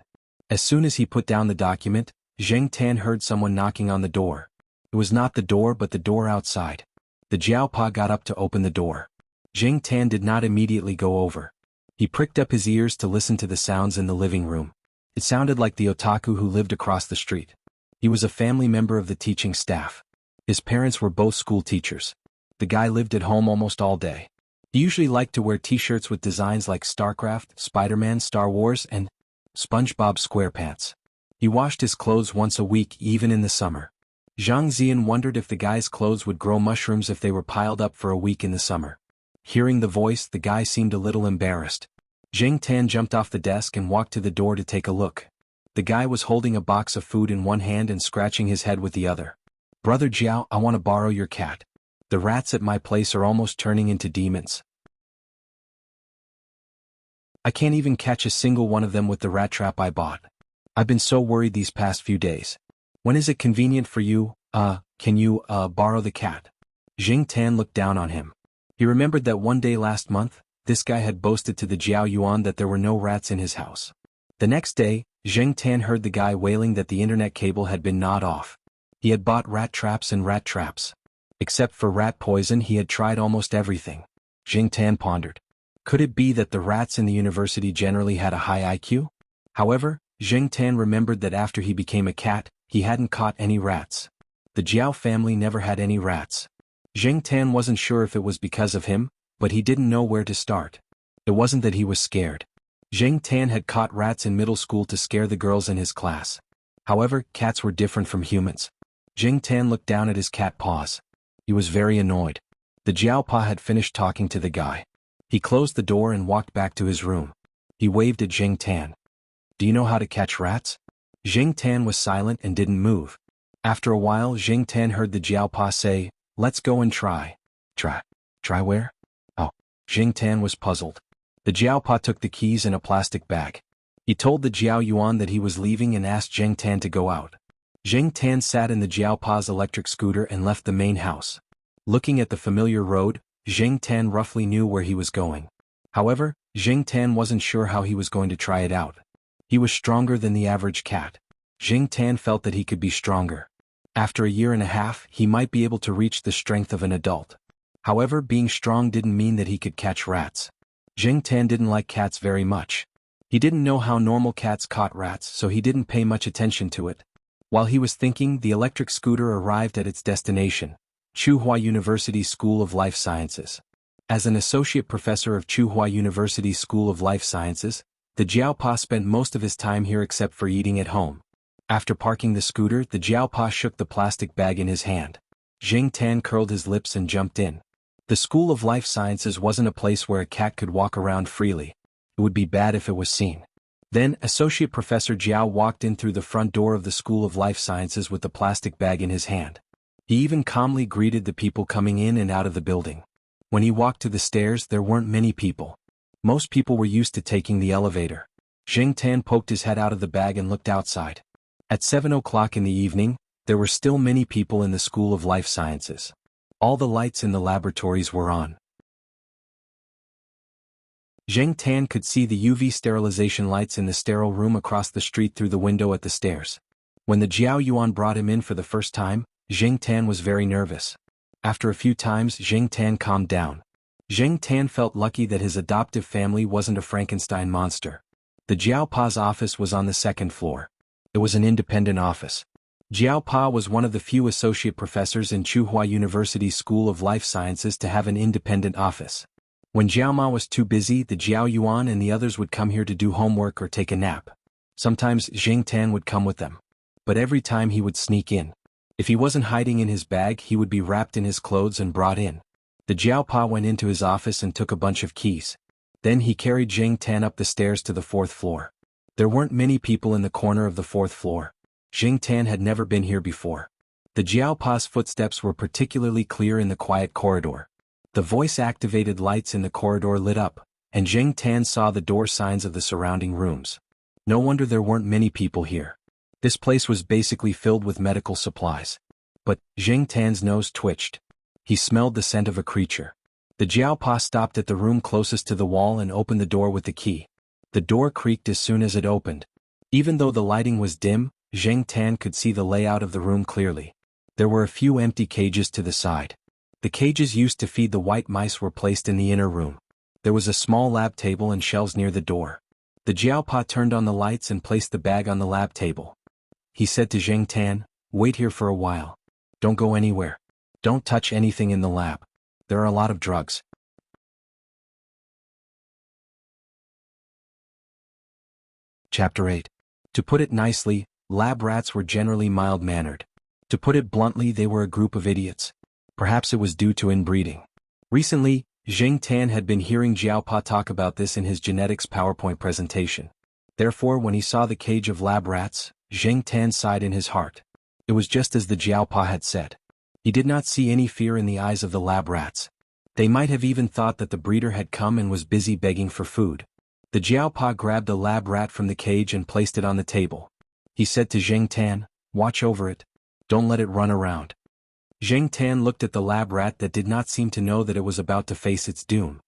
As soon as he put down the document, Zheng Tan heard someone knocking on the door. It was not the door but the door outside. The Jiaopa got up to open the door. Zheng Tan did not immediately go over. He pricked up his ears to listen to the sounds in the living room. It sounded like the otaku who lived across the street. He was a family member of the teaching staff. His parents were both school teachers. The guy lived at home almost all day. He usually liked to wear t-shirts with designs like StarCraft, Spider-Man, Star Wars, and SpongeBob SquarePants. He washed his clothes once a week, even in the summer. Zhang Zian wondered if the guy's clothes would grow mushrooms if they were piled up for a week in the summer. Hearing the voice, the guy seemed a little embarrassed. Zheng Tan jumped off the desk and walked to the door to take a look. The guy was holding a box of food in one hand and scratching his head with the other. "Brother Jiao, I want to borrow your cat. The rats at my place are almost turning into demons. I can't even catch a single one of them with the rat trap I bought. I've been so worried these past few days. When is it convenient for you? Can you, borrow the cat?" Zheng Tan looked down on him. He remembered that one day last month, this guy had boasted to the Jiao Yuan that there were no rats in his house. The next day, Zheng Tan heard the guy wailing that the internet cable had been gnawed off. He had bought rat traps and rat traps. Except for rat poison, he had tried almost everything. Zheng Tan pondered. Could it be that the rats in the university generally had a high IQ? However, Zheng Tan remembered that after he became a cat, he hadn't caught any rats. The Jiao family never had any rats. Zheng Tan wasn't sure if it was because of him, but he didn't know where to start. It wasn't that he was scared. Zheng Tan had caught rats in middle school to scare the girls in his class. However, cats were different from humans. Zheng Tan looked down at his cat paws. He was very annoyed. The Jiaopa had finished talking to the guy. He closed the door and walked back to his room. He waved at Zheng Tan. "Do you know how to catch rats?" Zheng Tan was silent and didn't move. After a while Jing Tan heard the Jiaopa say, "Let's go and try." Try where? Oh. Jing Tan was puzzled. The Jiaopa took the keys in a plastic bag. He told the Jiao Yuan that he was leaving and asked Jing Tan to go out. Jing Tan sat in the Jiaopa's electric scooter and left the main house. Looking at the familiar road, Jing Tan roughly knew where he was going. However, Jing Tan wasn't sure how he was going to try it out. He was stronger than the average cat. Jing Tan felt that he could be stronger. After a year and a half, he might be able to reach the strength of an adult. However, being strong didn't mean that he could catch rats. Jing Tan didn't like cats very much. He didn't know how normal cats caught rats, so he didn't pay much attention to it. While he was thinking, the electric scooter arrived at its destination, Tsinghua University School of Life Sciences. As an associate professor of Tsinghua University School of Life Sciences, the Jiaopa spent most of his time here except for eating at home. After parking the scooter, the Jiaopa shook the plastic bag in his hand. Jing Tan curled his lips and jumped in. The School of Life Sciences wasn't a place where a cat could walk around freely. It would be bad if it was seen. Then, Associate Professor Jiao walked in through the front door of the School of Life Sciences with the plastic bag in his hand. He even calmly greeted the people coming in and out of the building. When he walked to the stairs, there weren't many people. Most people were used to taking the elevator. Jing Tan poked his head out of the bag and looked outside. At 7 o'clock in the evening, there were still many people in the School of Life Sciences. All the lights in the laboratories were on. Jing Tan could see the UV sterilization lights in the sterile room across the street through the window at the stairs. When the Jiao Yuan brought him in for the first time, Jing Tan was very nervous. After a few times, Jing Tan calmed down. Jing Tan felt lucky that his adoptive family wasn't a Frankenstein monster. The Jiaopa's office was on the second floor. It was an independent office. Jiaopa was one of the few associate professors in Tsinghua University School of Life Sciences to have an independent office. When Jiaoma was too busy, the Jiao Yuan and the others would come here to do homework or take a nap. Sometimes Jing Tan would come with them. But every time he would sneak in. If he wasn't hiding in his bag, he would be wrapped in his clothes and brought in. The Jiaopa went into his office and took a bunch of keys. Then he carried Jing Tan up the stairs to the fourth floor. There weren't many people in the corner of the fourth floor. Jing Tan had never been here before. The Jiaopa's footsteps were particularly clear in the quiet corridor. The voice-activated lights in the corridor lit up, and Jing Tan saw the door signs of the surrounding rooms. No wonder there weren't many people here. This place was basically filled with medical supplies. But Jing Tan's nose twitched. He smelled the scent of a creature. The Jiaopa stopped at the room closest to the wall and opened the door with the key. The door creaked as soon as it opened. Even though the lighting was dim, Jing Tan could see the layout of the room clearly. There were a few empty cages to the side. The cages used to feed the white mice were placed in the inner room. There was a small lab table and shelves near the door. The Jiaopa turned on the lights and placed the bag on the lab table. He said to Jing Tan, "Wait here for a while. Don't go anywhere. Don't touch anything in the lab. There are a lot of drugs." Chapter 8. To put it nicely, lab rats were generally mild-mannered. To put it bluntly, they were a group of idiots. Perhaps it was due to inbreeding. Recently, Jing Tan had been hearing Jiaopa talk about this in his genetics PowerPoint presentation. Therefore, when he saw the cage of lab rats, Jing Tan sighed in his heart. It was just as the Jiaopa had said. He did not see any fear in the eyes of the lab rats. They might have even thought that the breeder had come and was busy begging for food. The Jiaopa grabbed a lab rat from the cage and placed it on the table. He said to Jing Tan, "Watch over it. Don't let it run around." Jing Tan looked at the lab rat that did not seem to know that it was about to face its doom.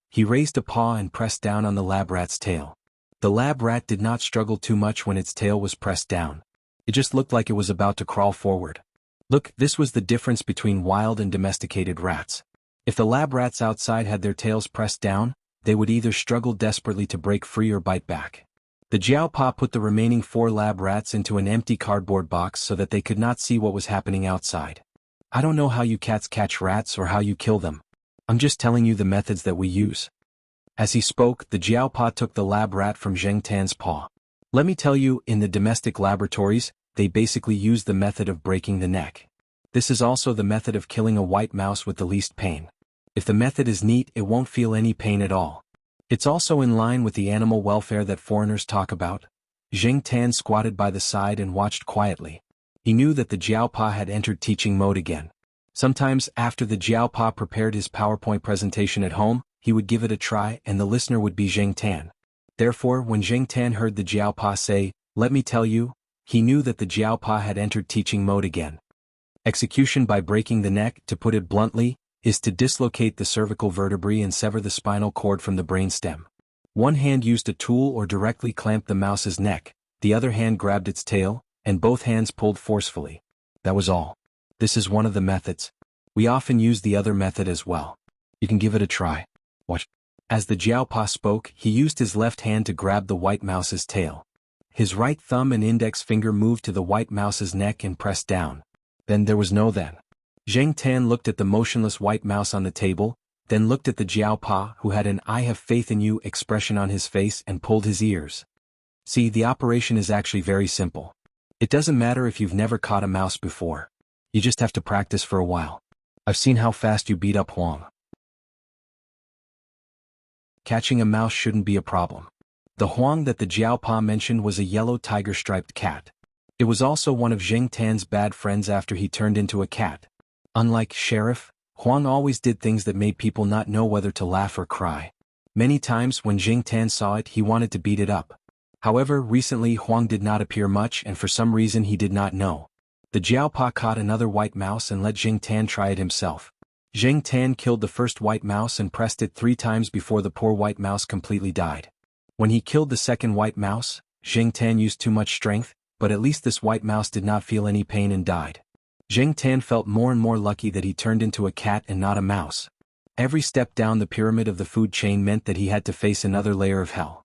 He raised a paw and pressed down on the lab rat's tail. The lab rat did not struggle too much when its tail was pressed down. It just looked like it was about to crawl forward. Look, this was the difference between wild and domesticated rats. If the lab rats outside had their tails pressed down, they would either struggle desperately to break free or bite back. The Jiaopa put the remaining 4 lab rats into an empty cardboard box so that they could not see what was happening outside. "I don't know how you cats catch rats or how you kill them. I'm just telling you the methods that we use." As he spoke, the Jiaopa took the lab rat from Jing Tan's paw. "Let me tell you, in the domestic laboratories, they basically use the method of breaking the neck. This is also the method of killing a white mouse with the least pain. If the method is neat, it won't feel any pain at all. It's also in line with the animal welfare that foreigners talk about." Jing Tan squatted by the side and watched quietly. He knew that the Jiaopa had entered teaching mode again. Sometimes, after the Jiaopa prepared his PowerPoint presentation at home, he would give it a try and the listener would be Zheng Tan. Therefore, when Zheng Tan heard the Jiaopa say, "Let me tell you," he knew that the Jiaopa had entered teaching mode again. Execution by breaking the neck, to put it bluntly, is to dislocate the cervical vertebrae and sever the spinal cord from the brainstem. One hand used a tool or directly clamped the mouse's neck, the other hand grabbed its tail, and both hands pulled forcefully. That was all. This is one of the methods. We often use the other method as well. You can give it a try. Watch. As the Jiaopa spoke, he used his left hand to grab the white mouse's tail. His right thumb and index finger moved to the white mouse's neck and pressed down. Then there was no then. Zheng Tan looked at the motionless white mouse on the table, then looked at the Jiaopa, who had an "I have faith in you" expression on his face, and pulled his ears. See, the operation is actually very simple. It doesn't matter if you've never caught a mouse before. You just have to practice for a while. I've seen how fast you beat up Huang. Catching a mouse shouldn't be a problem. The Huang that the Jiaopa mentioned was a yellow tiger-striped cat. It was also one of Zheng Tan's bad friends after he turned into a cat. Unlike Sheriff, Huang always did things that made people not know whether to laugh or cry. Many times when Zheng Tan saw it, he wanted to beat it up. However, recently Huang did not appear much and for some reason he did not know. The Jiaopa caught another white mouse and let Zheng Tan try it himself. Zheng Tan killed the first white mouse and pressed it 3 times before the poor white mouse completely died. When he killed the second white mouse, Zheng Tan used too much strength, but at least this white mouse did not feel any pain and died. Zheng Tan felt more and more lucky that he turned into a cat and not a mouse. Every step down the pyramid of the food chain meant that he had to face another layer of hell.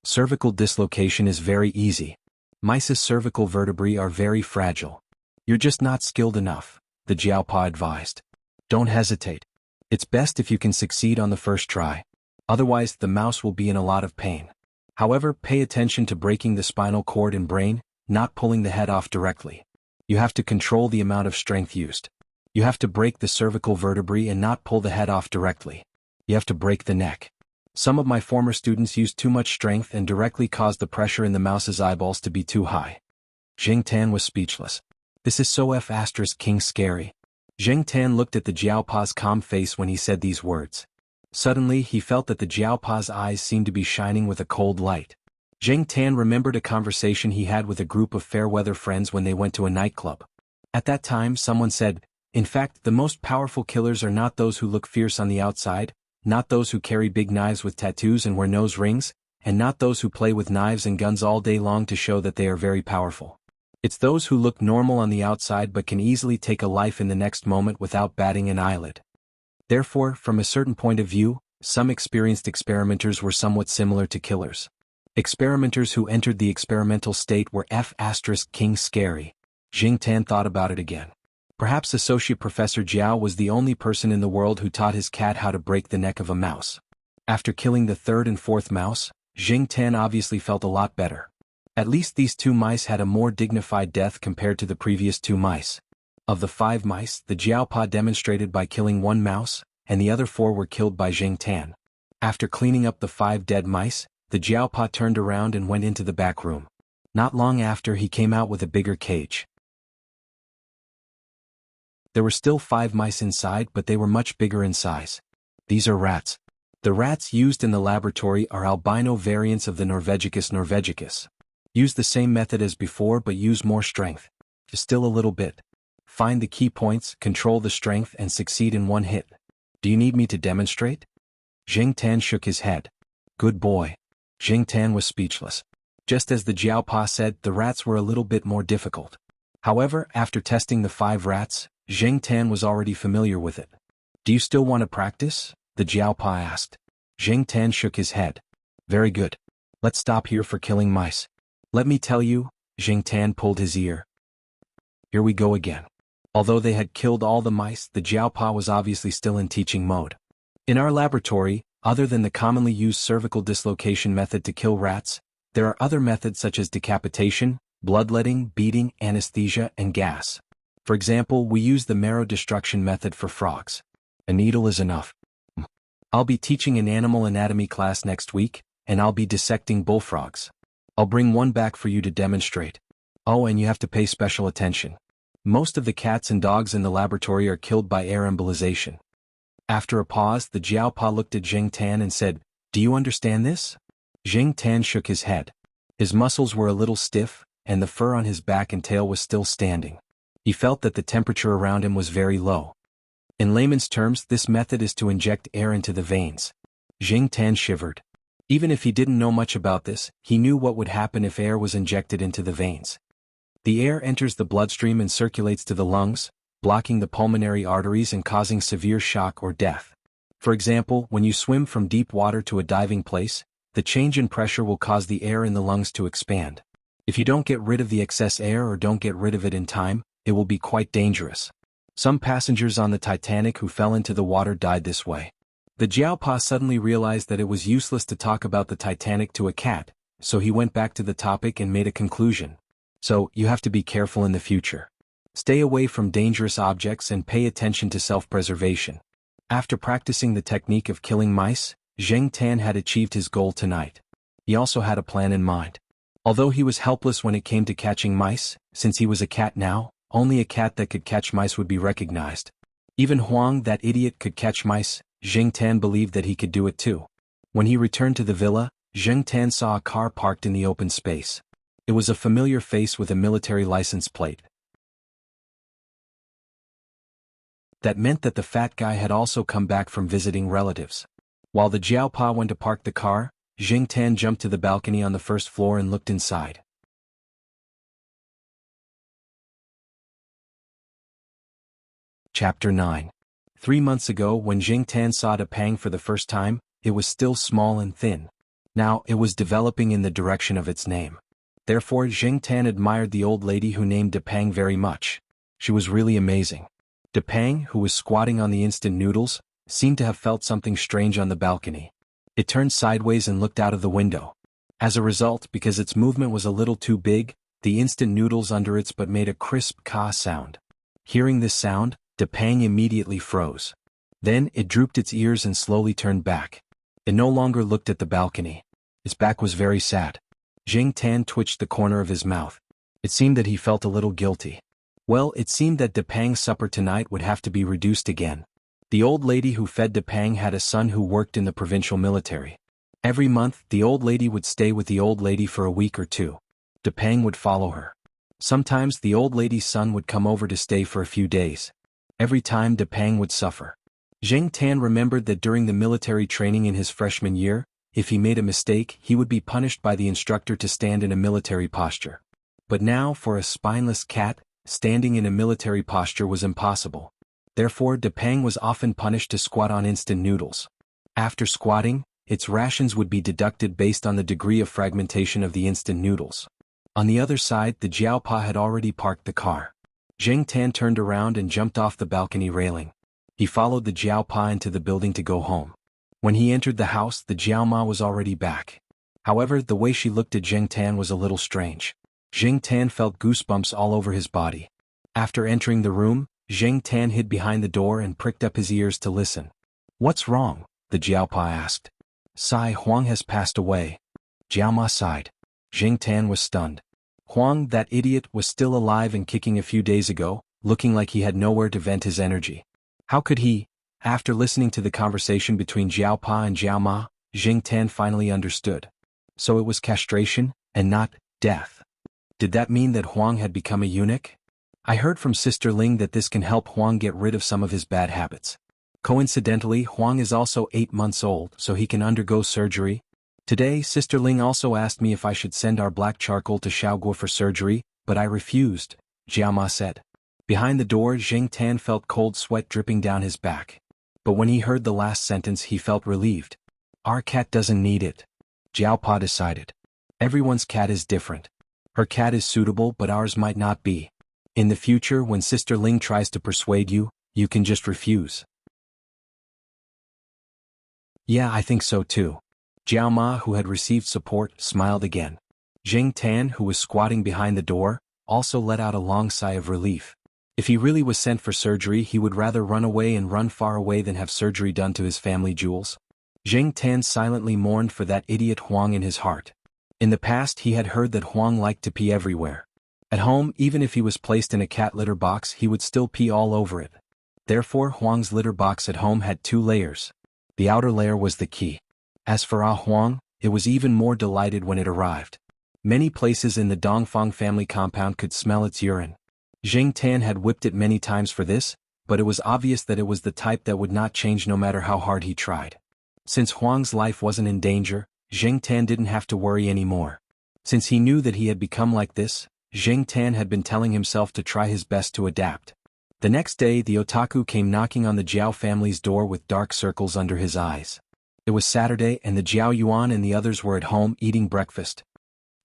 Cervical dislocation is very easy. Mice's cervical vertebrae are very fragile. You're just not skilled enough, the Jiaopa advised. Don't hesitate. It's best if you can succeed on the first try. Otherwise, the mouse will be in a lot of pain. However, pay attention to breaking the spinal cord and brain, not pulling the head off directly. You have to control the amount of strength used. You have to break the cervical vertebrae and not pull the head off directly. You have to break the neck. Some of my former students used too much strength and directly caused the pressure in the mouse's eyeballs to be too high. Zheng Tan was speechless. This is so King scary. Zheng Tan looked at the Jiaopa's calm face when he said these words. Suddenly he felt that the Jiaopa's eyes seemed to be shining with a cold light. Zheng Tan remembered a conversation he had with a group of fair-weather friends when they went to a nightclub. At that time someone said, "In fact, the most powerful killers are not those who look fierce on the outside, not those who carry big knives with tattoos and wear nose rings, and not those who play with knives and guns all day long to show that they are very powerful. It's those who look normal on the outside but can easily take a life in the next moment without batting an eyelid." Therefore, from a certain point of view, some experienced experimenters were somewhat similar to killers. Experimenters who entered the experimental state were King scary. Zheng Tan thought about it again. Perhaps Associate Professor Jiao was the only person in the world who taught his cat how to break the neck of a mouse. After killing the third and fourth mouse, Zheng Tan obviously felt a lot better. At least these 2 mice had a more dignified death compared to the previous 2 mice. Of the 5 mice, the Jiaopa demonstrated by killing 1 mouse, and the other 4 were killed by Zheng Tan. After cleaning up the 5 dead mice, the Jiaopa turned around and went into the back room. Not long after, he came out with a bigger cage. There were still 5 mice inside, but they were much bigger in size. These are rats. The rats used in the laboratory are albino variants of the Norvegicus norvegicus. Use the same method as before but use more strength. Just still a little bit. Find the key points, control the strength and succeed in 1 hit. Do you need me to demonstrate? Zheng Tan shook his head. Good boy. Zheng Tan was speechless. Just as the Jiaopa said, the rats were a little bit more difficult. However, after testing the 5 rats, Zheng Tan was already familiar with it. Do you still want to practice? The Jiaopa asked. Zheng Tan shook his head. Very good. Let's stop here for killing mice. Let me tell you, Zheng Tan pulled his ear. Here we go again. Although they had killed all the mice, the Jiaopa was obviously still in teaching mode. In our laboratory, other than the commonly used cervical dislocation method to kill rats, there are other methods such as decapitation, bloodletting, beating, anesthesia, and gas. For example, we use the marrow destruction method for frogs. A needle is enough. I'll be teaching an animal anatomy class next week, and I'll be dissecting bullfrogs. I'll bring one back for you to demonstrate. Oh, and you have to pay special attention. Most of the cats and dogs in the laboratory are killed by air embolization. After a pause, the Jiaopa looked at Jing Tan and said, "Do you understand this?" Jing Tan shook his head. His muscles were a little stiff, and the fur on his back and tail was still standing. He felt that the temperature around him was very low. In layman's terms, this method is to inject air into the veins. Jing Tan shivered. Even if he didn't know much about this, he knew what would happen if air was injected into the veins. The air enters the bloodstream and circulates to the lungs, blocking the pulmonary arteries and causing severe shock or death. For example, when you swim from deep water to a diving place, the change in pressure will cause the air in the lungs to expand. If you don't get rid of the excess air or don't get rid of it in time, it will be quite dangerous. Some passengers on the Titanic who fell into the water died this way. The Jiaopa suddenly realized that it was useless to talk about the Titanic to a cat, so he went back to the topic and made a conclusion. So, you have to be careful in the future. Stay away from dangerous objects and pay attention to self-preservation. After practicing the technique of killing mice, Jing Tan had achieved his goal tonight. He also had a plan in mind. Although he was helpless when it came to catching mice, since he was a cat now, only a cat that could catch mice would be recognized. Even Huang, that idiot, could catch mice. Jing Tan believed that he could do it too. When he returned to the villa, Jing Tan saw a car parked in the open space. It was a familiar face with a military license plate. That meant that the fat guy had also come back from visiting relatives. While the Jiaopa went to park the car, Jing Tan jumped to the balcony on the first floor and looked inside. Chapter 9. 3 months ago, when Jing Tan saw Depang for the first time, it was still small and thin. Now, it was developing in the direction of its name. Therefore, Jing Tan admired the old lady who named Depang very much. She was really amazing. Depang, who was squatting on the instant noodles, seemed to have felt something strange on the balcony. It turned sideways and looked out of the window. As a result, because its movement was a little too big, the instant noodles under its butt made a crisp caw sound. Hearing this sound, Depang immediately froze. Then, it drooped its ears and slowly turned back. It no longer looked at the balcony. Its back was very sad. Jing Tan twitched the corner of his mouth. It seemed that he felt a little guilty. Well, it seemed that Depang's supper tonight would have to be reduced again. The old lady who fed Depang had a son who worked in the provincial military. Every month, the old lady would stay with the old lady for a week or two. Depang would follow her. Sometimes the old lady's son would come over to stay for a few days. Every time Depang would suffer. Jing Tan remembered that during the military training in his freshman year, if he made a mistake, he would be punished by the instructor to stand in a military posture. But now, for a spineless cat, standing in a military posture was impossible. Therefore, Depang was often punished to squat on instant noodles. After squatting, its rations would be deducted based on the degree of fragmentation of the instant noodles. On the other side, the Jiaopa had already parked the car. Jing Tan turned around and jumped off the balcony railing. He followed the Jiaopa into the building to go home. When he entered the house, the Jiaoma was already back. However, the way she looked at Jing Tan was a little strange. Jing Tan felt goosebumps all over his body. After entering the room, Jing Tan hid behind the door and pricked up his ears to listen. "What's wrong?" the Jiaopa asked. "Sai Huang has passed away." Jiaoma sighed. Jing Tan was stunned. Huang, that idiot, was still alive and kicking a few days ago, looking like he had nowhere to vent his energy. How could he? After listening to the conversation between Jiaopa and Jiaoma, Jing Tan finally understood. So it was castration, and not death. Did that mean that Huang had become a eunuch? I heard from Sister Ling that this can help Huang get rid of some of his bad habits. Coincidentally, Huang is also 8 months old, so he can undergo surgery. Today, Sister Ling also asked me if I should send our black charcoal to Shaoguo for surgery, but I refused, Jiaoma said. Behind the door, Jing Tan felt cold sweat dripping down his back. But when he heard the last sentence, he felt relieved. Our cat doesn't need it, Jiaopa decided. Everyone's cat is different. Her cat is suitable, but ours might not be. In the future, when Sister Ling tries to persuade you, you can just refuse. Yeah, I think so too. Jiaoma, who had received support, smiled again. Jing Tan, who was squatting behind the door, also let out a long sigh of relief. If he really was sent for surgery, he would rather run away and run far away than have surgery done to his family jewels. Jing Tan silently mourned for that idiot Huang in his heart. In the past, he had heard that Huang liked to pee everywhere. At home, even if he was placed in a cat litter box, he would still pee all over it. Therefore, Huang's litter box at home had 2 layers. The outer layer was the key. As for Huang, it was even more delighted when it arrived. Many places in the Dongfang family compound could smell its urine. Jing Tan had whipped it many times for this, but it was obvious that it was the type that would not change no matter how hard he tried. Since Huang's life wasn't in danger, Jing Tan didn't have to worry anymore. Since he knew that he had become like this, Jing Tan had been telling himself to try his best to adapt. The next day the otaku came knocking on the Jiao family's door with dark circles under his eyes. It was Saturday and the Jiao Yuan and the others were at home eating breakfast.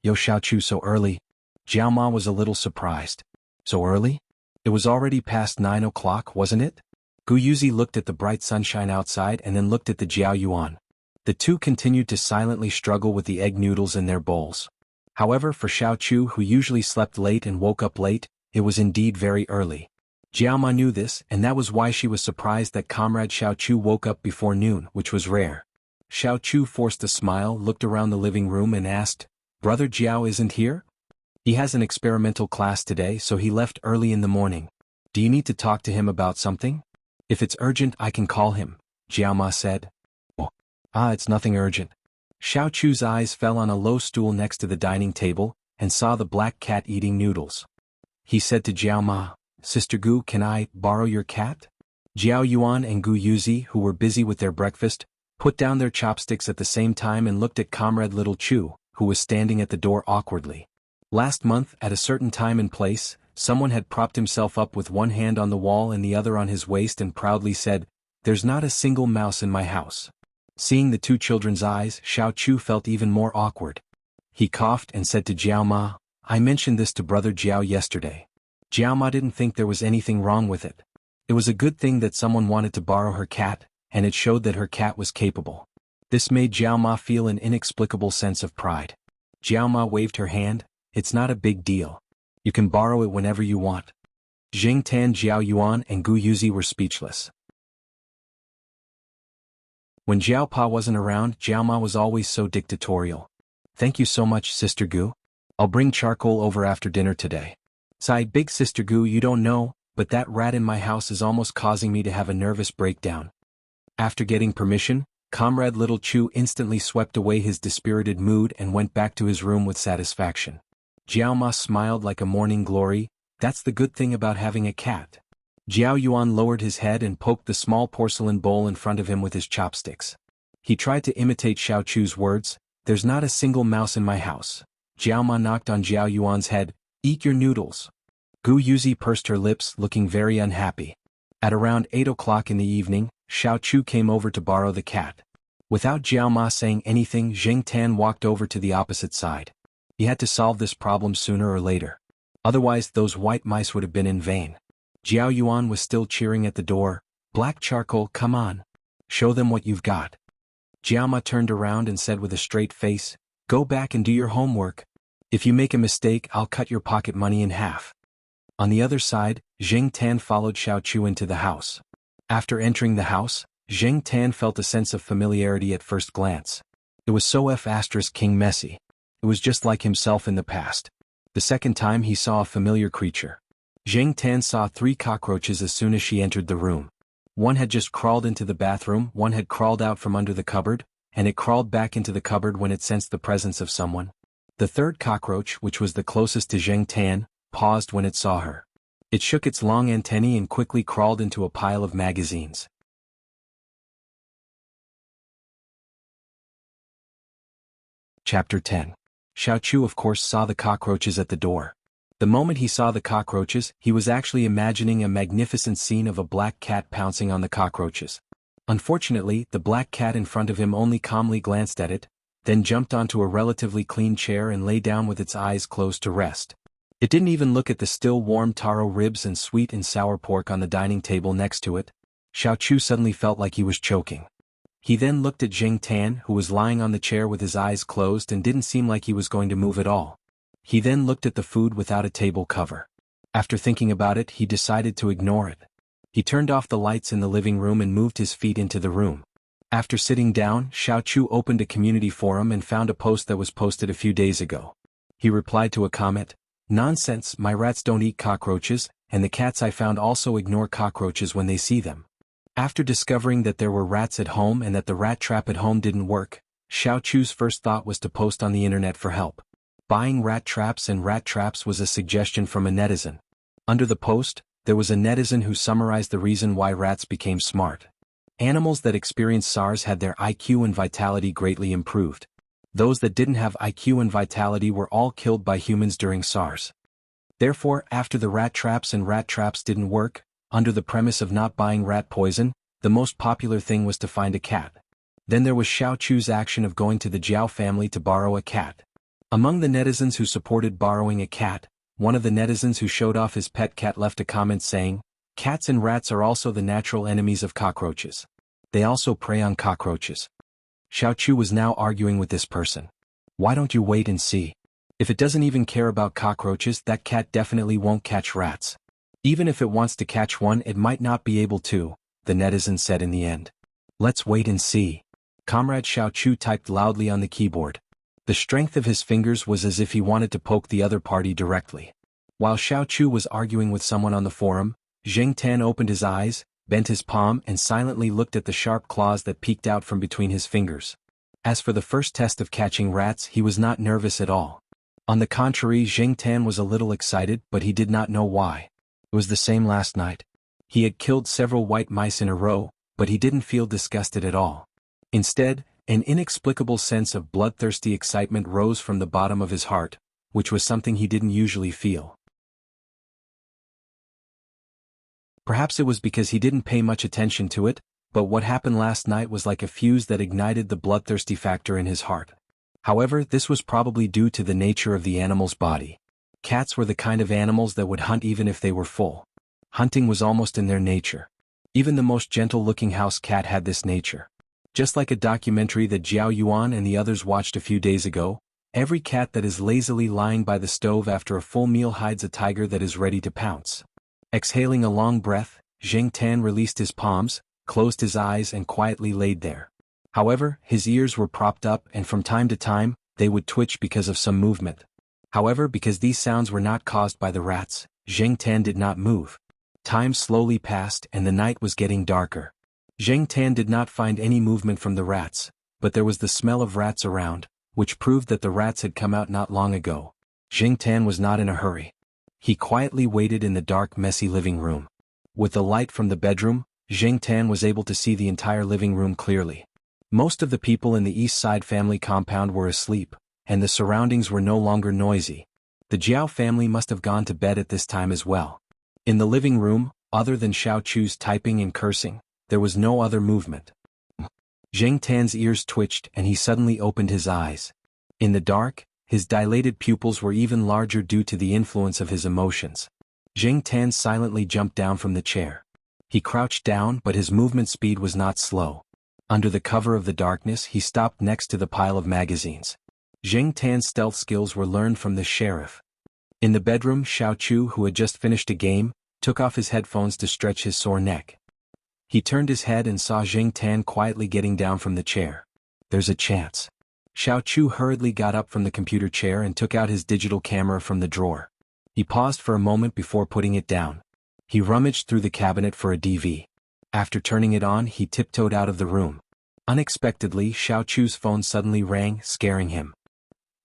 "Yo Xiaochu, so early?" Jiao Ma was a little surprised. "So early? It was already past 9 o'clock, wasn't it?" Gu Yuzi looked at the bright sunshine outside and then looked at the Jiao Yuan. The two continued to silently struggle with the egg noodles in their bowls. However, for Xiaochu, who usually slept late and woke up late, it was indeed very early. Jiao Ma knew this, and that was why she was surprised that comrade Xiaochu woke up before noon, which was rare. Xiaochu forced a smile, looked around the living room and asked, "Brother Jiao isn't here?" "He has an experimental class today, so he left early in the morning. Do you need to talk to him about something?" "If it's urgent, I can call him," Jiao Ma said. "Oh. It's nothing urgent." Xiaochu's eyes fell on a low stool next to the dining table, and saw the black cat eating noodles. He said to Jiao Ma, "Sister Gu, can I borrow your cat?" Jiao Yuan and Gu Yuzi, who were busy with their breakfast, put down their chopsticks at the same time and looked at comrade Little Chu, who was standing at the door awkwardly. Last month, at a certain time and place, someone had propped himself up with one hand on the wall and the other on his waist and proudly said, "There's not a single mouse in my house." Seeing the two children's eyes, Xiaochu felt even more awkward. He coughed and said to Jiao Ma, "I mentioned this to brother Jiao yesterday." Jiao Ma didn't think there was anything wrong with it. It was a good thing that someone wanted to borrow her cat, and it showed that her cat was capable. This made Jiao Ma feel an inexplicable sense of pride. Jiao Ma waved her hand. "It's not a big deal. You can borrow it whenever you want." Jing Tan, Jiao Yuan and Gu Yuzi were speechless. When Jiao Pa wasn't around, Jiao Ma was always so dictatorial. "Thank you so much, Sister Gu. I'll bring charcoal over after dinner today." Sighed Big Sister Gu, "You don't know, but that rat in my house is almost causing me to have a nervous breakdown." After getting permission, comrade Little Chu instantly swept away his dispirited mood and went back to his room with satisfaction. Jiao Ma smiled like a morning glory. "That's the good thing about having a cat." Jiao Yuan lowered his head and poked the small porcelain bowl in front of him with his chopsticks. He tried to imitate Xiaochu's words, "There's not a single mouse in my house." Jiao Ma knocked on Jiao Yuan's head, "Eat your noodles." Gu Yuzi pursed her lips, looking very unhappy. At around 8 o'clock in the evening, Xiaochu came over to borrow the cat. Without Jiao Ma saying anything, Jing Tan walked over to the opposite side. He had to solve this problem sooner or later. Otherwise those white mice would have been in vain. Jiao Yuan was still cheering at the door. "Black charcoal, come on. Show them what you've got." Jiao Ma turned around and said with a straight face, "Go back and do your homework. If you make a mistake, I'll cut your pocket money in half." On the other side, Jing Tan followed Xiaochu into the house. After entering the house, Jing Tan felt a sense of familiarity at first glance. It was so King messy. It was just like himself in the past. The second time he saw a familiar creature. Jing Tan saw 3 cockroaches as soon as she entered the room. One had just crawled into the bathroom, one had crawled out from under the cupboard, and it crawled back into the cupboard when it sensed the presence of someone. The third cockroach, which was the closest to Jing Tan, paused when it saw her. It shook its long antennae and quickly crawled into a pile of magazines. Chapter 10. Xiaochu of course saw the cockroaches at the door. The moment he saw the cockroaches, he was actually imagining a magnificent scene of a black cat pouncing on the cockroaches. Unfortunately, the black cat in front of him only calmly glanced at it, then jumped onto a relatively clean chair and lay down with its eyes closed to rest. It didn't even look at the still warm taro ribs and sweet and sour pork on the dining table next to it. Xiaochu suddenly felt like he was choking. He then looked at Jing Tan, who was lying on the chair with his eyes closed and didn't seem like he was going to move at all. He then looked at the food without a table cover. After thinking about it, he decided to ignore it. He turned off the lights in the living room and moved his feet into the room. After sitting down, Xiaochu opened a community forum and found a post that was posted a few days ago. He replied to a comment, Nonsense, my rats don't eat cockroaches, and the cats I found also ignore cockroaches when they see them. After discovering that there were rats at home and that the rat trap at home didn't work, Xiao Chu's first thought was to post on the internet for help. Buying rat traps and rat traps was a suggestion from a netizen. Under the post, there was a netizen who summarized the reason why rats became smart. Animals that experienced SARS had their IQ and vitality greatly improved. Those that didn't have IQ and vitality were all killed by humans during SARS. Therefore, after the rat traps and rat traps didn't work, under the premise of not buying rat poison, the most popular thing was to find a cat. Then there was Xiao Chu's action of going to the Jiao family to borrow a cat. Among the netizens who supported borrowing a cat, one of the netizens who showed off his pet cat left a comment saying, "Cats and rats are also the natural enemies of cockroaches. They also prey on cockroaches." Xiao Chu was now arguing with this person. Why don't you wait and see? If it doesn't even care about cockroaches, that cat definitely won't catch rats. Even if it wants to catch one, it might not be able to, the netizen said in the end. Let's wait and see. Comrade Xiao Chu typed loudly on the keyboard. The strength of his fingers was as if he wanted to poke the other party directly. While Xiao Chu was arguing with someone on the forum, Zheng Tan opened his eyes, bent his palm and silently looked at the sharp claws that peeked out from between his fingers. As for the first test of catching rats, he was not nervous at all. On the contrary, Zheng Tan was a little excited, but he did not know why. It was the same last night. He had killed several white mice in a row, but he didn't feel disgusted at all. Instead, an inexplicable sense of bloodthirsty excitement rose from the bottom of his heart, which was something he didn't usually feel. Perhaps it was because he didn't pay much attention to it, but what happened last night was like a fuse that ignited the bloodthirsty factor in his heart. However, this was probably due to the nature of the animal's body. Cats were the kind of animals that would hunt even if they were full. Hunting was almost in their nature. Even the most gentle-looking house cat had this nature. Just like a documentary that Jiao Yuan and the others watched a few days ago, every cat that is lazily lying by the stove after a full meal hides a tiger that is ready to pounce. Exhaling a long breath, Zheng Tan released his palms, closed his eyes and quietly laid there. However, his ears were propped up and from time to time, they would twitch because of some movement. However, because these sounds were not caused by the rats, Zheng Tan did not move. Time slowly passed and the night was getting darker. Zheng Tan did not find any movement from the rats, but there was the smell of rats around, which proved that the rats had come out not long ago. Zheng Tan was not in a hurry. He quietly waited in the dark, messy living room. With the light from the bedroom, Zheng Tan was able to see the entire living room clearly. Most of the people in the East Side family compound were asleep, and the surroundings were no longer noisy. The Jiao family must have gone to bed at this time as well. In the living room, other than Xiao Chu's typing and cursing, there was no other movement. Zheng Tan's ears twitched and he suddenly opened his eyes. In the dark, his dilated pupils were even larger due to the influence of his emotions. Zheng Tan silently jumped down from the chair. He crouched down, but his movement speed was not slow. Under the cover of the darkness, he stopped next to the pile of magazines. Zheng Tan's stealth skills were learned from the sheriff. In the bedroom, Xiao Chu, who had just finished a game, took off his headphones to stretch his sore neck. He turned his head and saw Zheng Tan quietly getting down from the chair. There's a chance. Xiao Chu hurriedly got up from the computer chair and took out his digital camera from the drawer. He paused for a moment before putting it down. He rummaged through the cabinet for a DV. After turning it on, he tiptoed out of the room. Unexpectedly, Xiao Chu's phone suddenly rang, scaring him.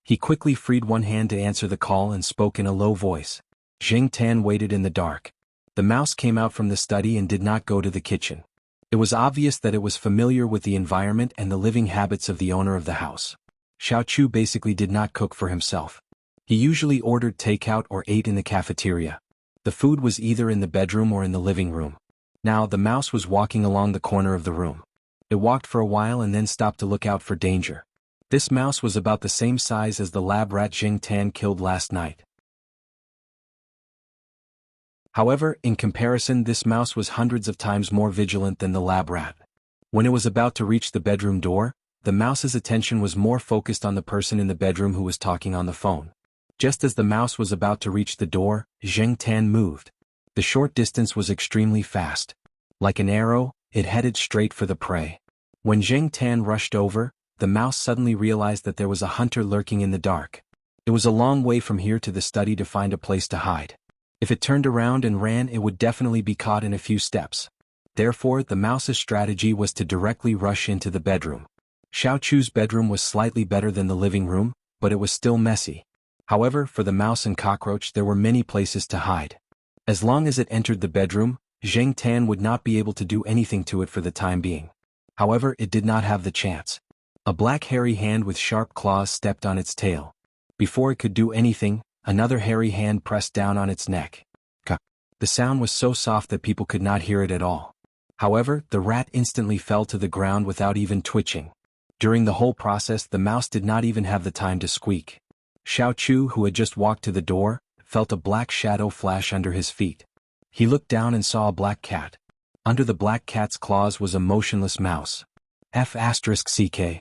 He quickly freed one hand to answer the call and spoke in a low voice. Zheng Tan waited in the dark. The mouse came out from the study and did not go to the kitchen. It was obvious that it was familiar with the environment and the living habits of the owner of the house. Xiao Chu basically did not cook for himself. He usually ordered takeout or ate in the cafeteria. The food was either in the bedroom or in the living room. Now the mouse was walking along the corner of the room. It walked for a while and then stopped to look out for danger. This mouse was about the same size as the lab rat Zheng Tan killed last night. However, in comparison, this mouse was hundreds of times more vigilant than the lab rat. When it was about to reach the bedroom door, the mouse's attention was more focused on the person in the bedroom who was talking on the phone. Just as the mouse was about to reach the door, Zheng Tan moved. The short distance was extremely fast. Like an arrow, it headed straight for the prey. When Zheng Tan rushed over, the mouse suddenly realized that there was a hunter lurking in the dark. It was a long way from here to the study to find a place to hide. If it turned around and ran, it would definitely be caught in a few steps. Therefore, the mouse's strategy was to directly rush into the bedroom. Xiao Chu's bedroom was slightly better than the living room, but it was still messy. However, for the mouse and cockroach there were many places to hide. As long as it entered the bedroom, Zheng Tan would not be able to do anything to it for the time being. However, it did not have the chance. A black hairy hand with sharp claws stepped on its tail. Before it could do anything, another hairy hand pressed down on its neck. The sound was so soft that people could not hear it at all. However, the rat instantly fell to the ground without even twitching. During the whole process, the mouse did not even have the time to squeak. Xiao Chu, who had just walked to the door, felt a black shadow flash under his feet. He looked down and saw a black cat. Under the black cat's claws was a motionless mouse. F***ck.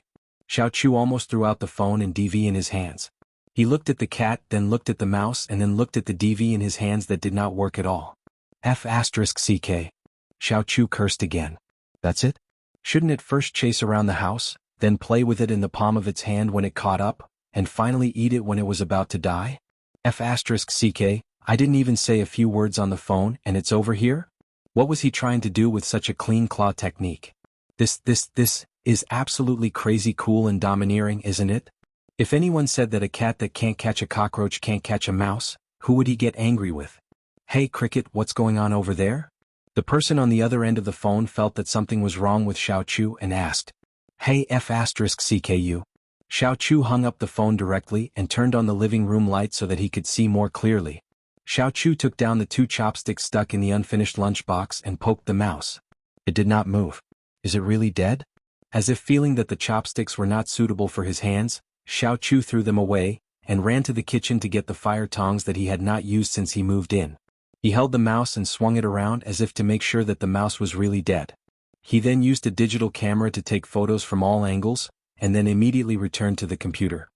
Xiao Chu almost threw out the phone and DV in his hands. He looked at the cat, then looked at the mouse, and then looked at the DV in his hands that did not work at all. F***ck. Xiao Chu cursed again. That's it? Shouldn't it first chase around the house, then play with it in the palm of its hand when it caught up, and finally eat it when it was about to die? F***ck, I didn't even say a few words on the phone and it's over here? What was he trying to do with such a clean claw technique? This is absolutely crazy cool and domineering, isn't it? If anyone said that a cat that can't catch a cockroach can't catch a mouse, who would he get angry with? Hey Cricket, what's going on over there? The person on the other end of the phone felt that something was wrong with Xiao Chu and asked, Hey F***cku. Xiao Chu hung up the phone directly and turned on the living room light so that he could see more clearly. Xiao Chu took down the 2 chopsticks stuck in the unfinished lunchbox and poked the mouse. It did not move. Is it really dead? As if feeling that the chopsticks were not suitable for his hands, Xiao Chu threw them away and ran to the kitchen to get the fire tongs that he had not used since he moved in. He held the mouse and swung it around as if to make sure that the mouse was really dead. He then used a digital camera to take photos from all angles, and then immediately returned to the computer.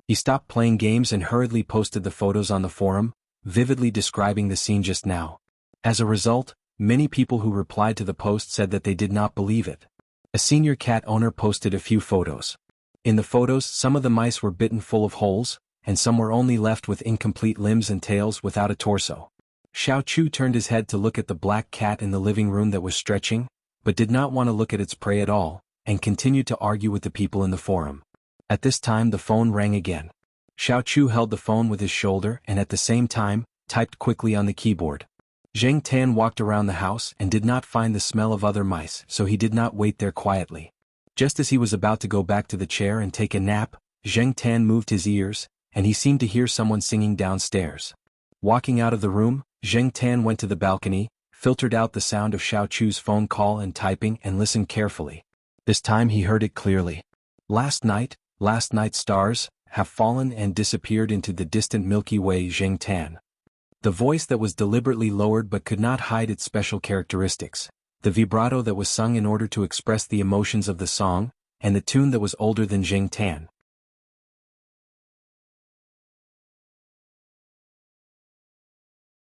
He stopped playing games and hurriedly posted the photos on the forum, vividly describing the scene just now. As a result, many people who replied to the post said that they did not believe it. A senior cat owner posted a few photos. In the photos, some of the mice were bitten full of holes, and some were only left with incomplete limbs and tails without a torso. Xiao Chu turned his head to look at the black cat in the living room that was stretching, but did not want to look at its prey at all, and continued to argue with the people in the forum. At this time the phone rang again. Xiao Chu held the phone with his shoulder and at the same time, typed quickly on the keyboard. Zheng Tan walked around the house and did not find the smell of other mice, so he did not wait there quietly. Just as he was about to go back to the chair and take a nap, Zheng Tan moved his ears, and he seemed to hear someone singing downstairs. Walking out of the room, Zheng Tan went to the balcony, filtered out the sound of Xiao Chu's phone call and typing and listened carefully. This time he heard it clearly. Last night stars have fallen and disappeared into the distant Milky Way. Zheng Tan. The voice that was deliberately lowered but could not hide its special characteristics, the vibrato that was sung in order to express the emotions of the song, and the tune that was older than Zheng Tan.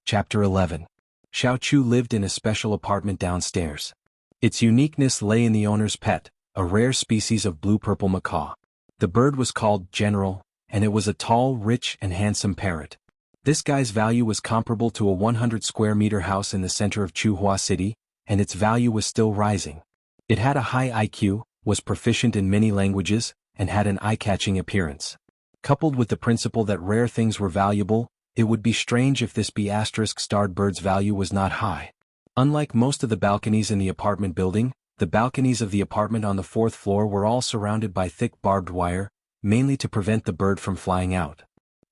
Chapter 11. Xiao Chu lived in a special apartment downstairs. Its uniqueness lay in the owner's pet, a rare species of blue-purple macaw. The bird was called General, and it was a tall, rich, and handsome parrot. This guy's value was comparable to a 100 square meter house in the center of Chuhua City, and its value was still rising. It had a high IQ, was proficient in many languages, and had an eye-catching appearance. Coupled with the principle that rare things were valuable, it would be strange if this B***-starred bird's value was not high. Unlike most of the balconies in the apartment building, the balconies of the apartment on the 4th floor were all surrounded by thick barbed wire, mainly to prevent the bird from flying out.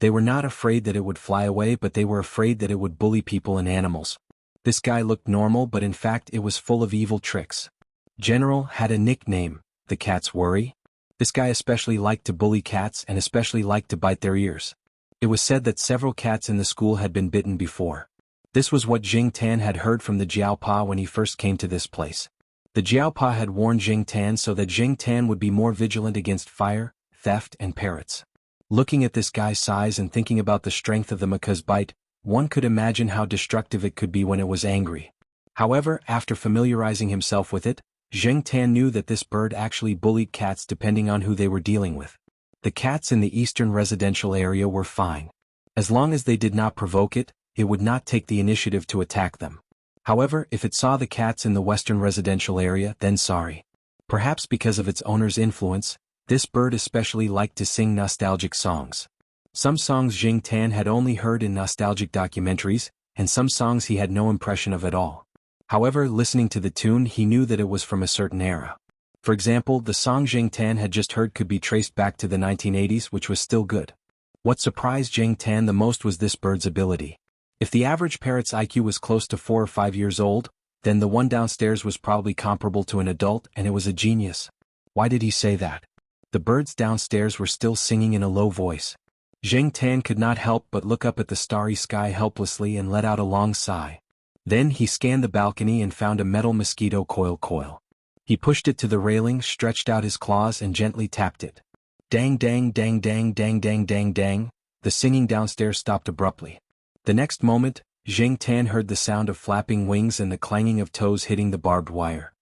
They were not afraid that it would fly away, but they were afraid that it would bully people and animals. This guy looked normal, but in fact it was full of evil tricks. General had a nickname, the Cat's Worry. This guy especially liked to bully cats and especially liked to bite their ears. It was said that several cats in the school had been bitten before. This was what Zheng Tan had heard from the Jiaopa when he first came to this place. The Jiaopa had warned Zheng Tan so that Zheng Tan would be more vigilant against fire, theft, and parrots. Looking at this guy's size and thinking about the strength of the maca's bite, one could imagine how destructive it could be when it was angry. However, after familiarizing himself with it, Zheng Tan knew that this bird actually bullied cats depending on who they were dealing with. The cats in the eastern residential area were fine. As long as they did not provoke it, it would not take the initiative to attack them. However, if it saw the cats in the western residential area, then sorry. Perhaps because of its owner's influence, this bird especially liked to sing nostalgic songs. Some songs Jing Tan had only heard in nostalgic documentaries, and some songs he had no impression of at all. However, listening to the tune he knew that it was from a certain era. For example, the song Jing Tan had just heard could be traced back to the 1980s, which was still good. What surprised Jing Tan the most was this bird's ability. If the average parrot's IQ was close to 4 or 5 years old, then the one downstairs was probably comparable to an adult, and it was a genius. Why did he say that? The birds downstairs were still singing in a low voice. Jing Tan could not help but look up at the starry sky helplessly and let out a long sigh. Then he scanned the balcony and found a metal mosquito coil. He pushed it to the railing, stretched out his claws and gently tapped it. Dang dang dang dang dang dang dang dang, the singing downstairs stopped abruptly. The next moment, Jing Tan heard the sound of flapping wings and the clanging of toes hitting the barbed wire.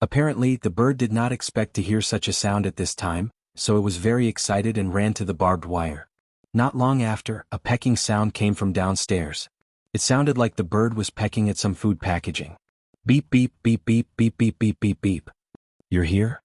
Apparently, the bird did not expect to hear such a sound at this time, so it was very excited and ran to the barbed wire. Not long after, a pecking sound came from downstairs. It sounded like the bird was pecking at some food packaging. Beep beep beep beep beep beep beep beep beep. You're here?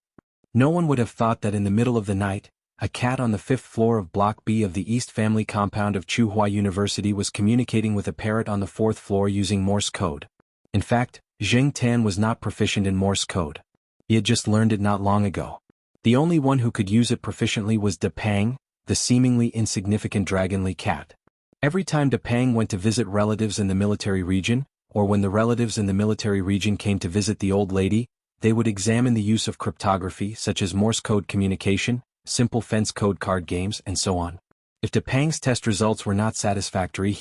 No one would have thought that in the middle of the night, a cat on the 5th floor of Block B of the East Family compound of Tsinghua University was communicating with a parrot on the 4th floor using Morse code. In fact, Jing Tan was not proficient in Morse code. He had just learned it not long ago. The only one who could use it proficiently was De Pang, the seemingly insignificant dragonly cat. Every time De Pang went to visit relatives in the military region, or when the relatives in the military region came to visit the old lady, they would examine the use of cryptography such as Morse code communication, simple fence code card games, and so on. If De Pang's test results were not satisfactory,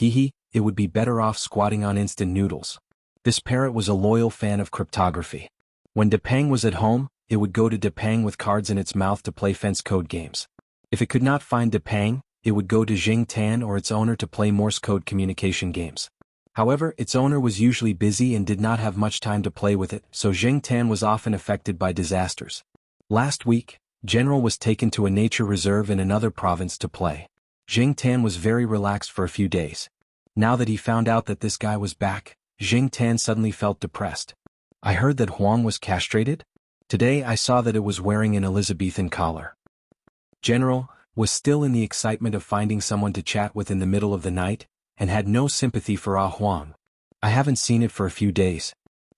it would be better off squatting on instant noodles. This parrot was a loyal fan of cryptography. When De Pang was at home, it would go to De Pang with cards in its mouth to play fence code games. If it could not find De Pang, it would go to Jing Tan or its owner to play Morse code communication games. However, its owner was usually busy and did not have much time to play with it, so Jing Tan was often affected by disasters. Last week, General was taken to a nature reserve in another province to play. Jing Tan was very relaxed for a few days. Now that he found out that this guy was back, Jing Tan suddenly felt depressed. I heard that Huang was castrated? Today I saw that it was wearing an Elizabethan collar. General was still in the excitement of finding someone to chat with in the middle of the night, and had no sympathy for Huang. I haven't seen it for a few days.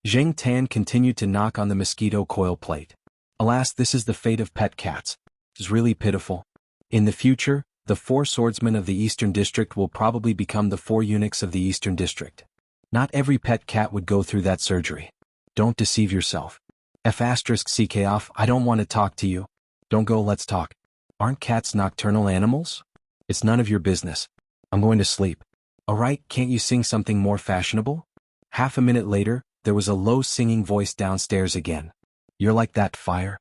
Jing Tan continued to knock on the mosquito coil plate. Alas, this is the fate of pet cats. It's really pitiful. In the future, the 4 swordsmen of the Eastern District will probably become the 4 eunuchs of the Eastern District. Not every pet cat would go through that surgery. Don't deceive yourself. *CK off, I don't want to talk to you. Don't go, let's talk. Aren't cats nocturnal animals? It's none of your business. I'm going to sleep. Alright, can't you sing something more fashionable? Half a minute later, there was a low singing voice downstairs again. You're like that fire.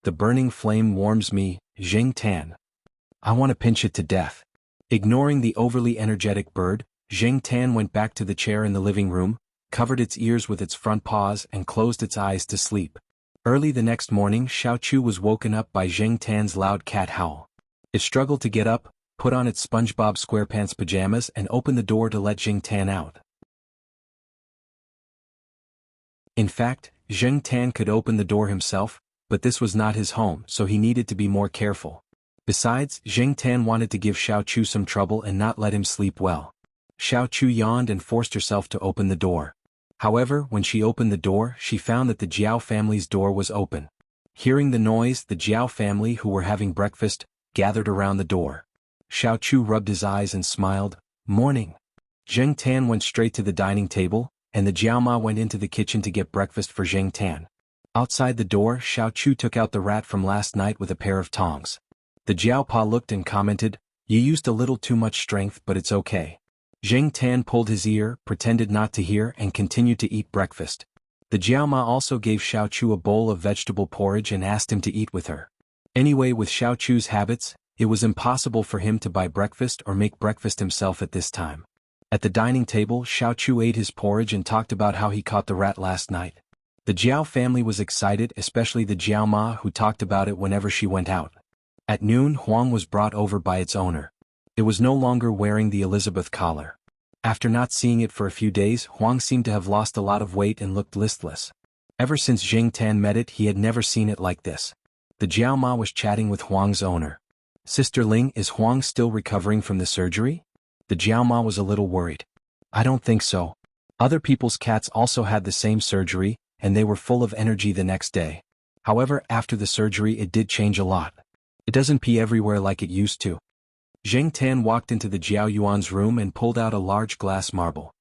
The burning flame warms me, Jing Tan. I want to pinch it to death. Ignoring the overly energetic bird, Jing Tan went back to the chair in the living room, covered its ears with its front paws and closed its eyes to sleep. Early the next morning, Xiao Chu was woken up by Jing Tan's loud cat howl. It struggled to get up, put on its SpongeBob SquarePants pajamas and opened the door to let Jing Tan out. In fact, Jing Tan could open the door himself, but this was not his home, so he needed to be more careful. Besides, Jing Tan wanted to give Xiao Chu some trouble and not let him sleep well. Xiao Chu yawned and forced herself to open the door. However, when she opened the door, she found that the Jiao family's door was open. Hearing the noise, the Jiao family, who were having breakfast, gathered around the door. Xiao Chu rubbed his eyes and smiled. Morning. Jing Tan went straight to the dining table, and the Jiaoma went into the kitchen to get breakfast for Jing Tan. Outside the door, Xiao Chu took out the rat from last night with a pair of tongs. The Jiaopa looked and commented, You used a little too much strength, but it's okay. Jing Tan pulled his ear, pretended not to hear, and continued to eat breakfast. The Jiaoma also gave Xiao Chu a bowl of vegetable porridge and asked him to eat with her. Anyway, with Xiao Chu's habits, it was impossible for him to buy breakfast or make breakfast himself at this time. At the dining table, Xiao Chu ate his porridge and talked about how he caught the rat last night. The Jiao family was excited, especially the Jiao Ma, who talked about it whenever she went out. At noon, Huang was brought over by its owner. It was no longer wearing the Elizabeth collar. After not seeing it for a few days, Huang seemed to have lost a lot of weight and looked listless. Ever since Jing Tan met it, he had never seen it like this. The Jiao Ma was chatting with Huang's owner. "Sister Ling, is Huang still recovering from the surgery?" The Jiao Ma was a little worried. "I don't think so. Other people's cats also had the same surgery, and they were full of energy the next day. However, after the surgery it did change a lot. It doesn't pee everywhere like it used to." Jing Tan walked into the Jiao Yuan's room and pulled out a large glass marble.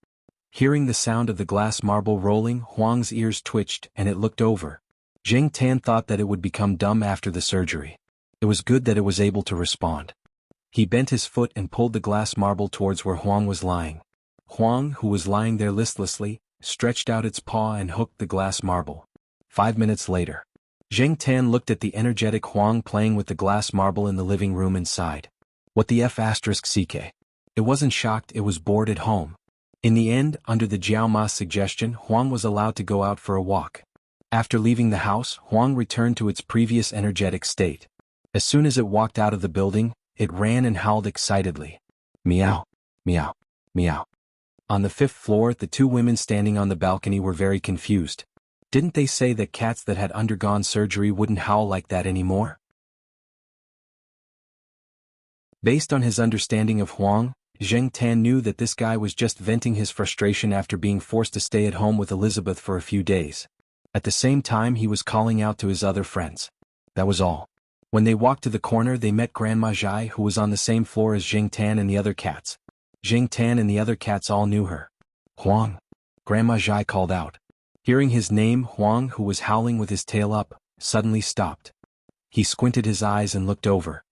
Hearing the sound of the glass marble rolling, Huang's ears twitched and it looked over. Jing Tan thought that it would become dumb after the surgery. It was good that it was able to respond. He bent his foot and pulled the glass marble towards where Huang was lying. Huang, who was lying there listlessly, stretched out its paw and hooked the glass marble. 5 minutes later, Jing Tan looked at the energetic Huang playing with the glass marble in the living room inside. What the f***ck? It wasn't shocked, it was bored at home. In the end, under the Jiao Ma's suggestion, Huang was allowed to go out for a walk. After leaving the house, Huang returned to its previous energetic state. As soon as it walked out of the building, it ran and howled excitedly. Meow, meow, meow. On the 5th floor, the two women standing on the balcony were very confused. Didn't they say that cats that had undergone surgery wouldn't howl like that anymore? Based on his understanding of Huang, Jing Tan knew that this guy was just venting his frustration after being forced to stay at home with Elizabeth for a few days. At the same time, he was calling out to his other friends. That was all. When they walked to the corner, they met Grandma Zhai, who was on the same floor as Jing Tan and the other cats. Jing Tan and the other cats all knew her. "Huang!" Grandma Zhai called out. Hearing his name, Huang, who was howling with his tail up, suddenly stopped. He squinted his eyes and looked over.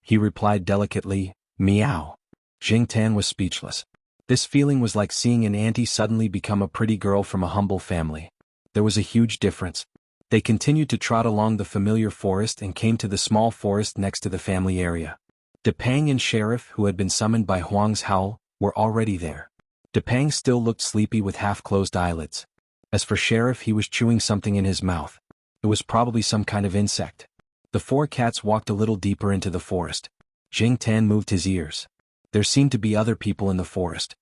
He replied delicately, "Meow." Jing Tan was speechless. This feeling was like seeing an auntie suddenly become a pretty girl from a humble family. There was a huge difference. They continued to trot along the familiar forest and came to the small forest next to the family area. Depang and Sheriff, who had been summoned by Huang's howl, were already there. Depang still looked sleepy with half-closed eyelids. As for Sheriff, he was chewing something in his mouth. It was probably some kind of insect. The four cats walked a little deeper into the forest. Jing Tan moved his ears. There seemed to be other people in the forest.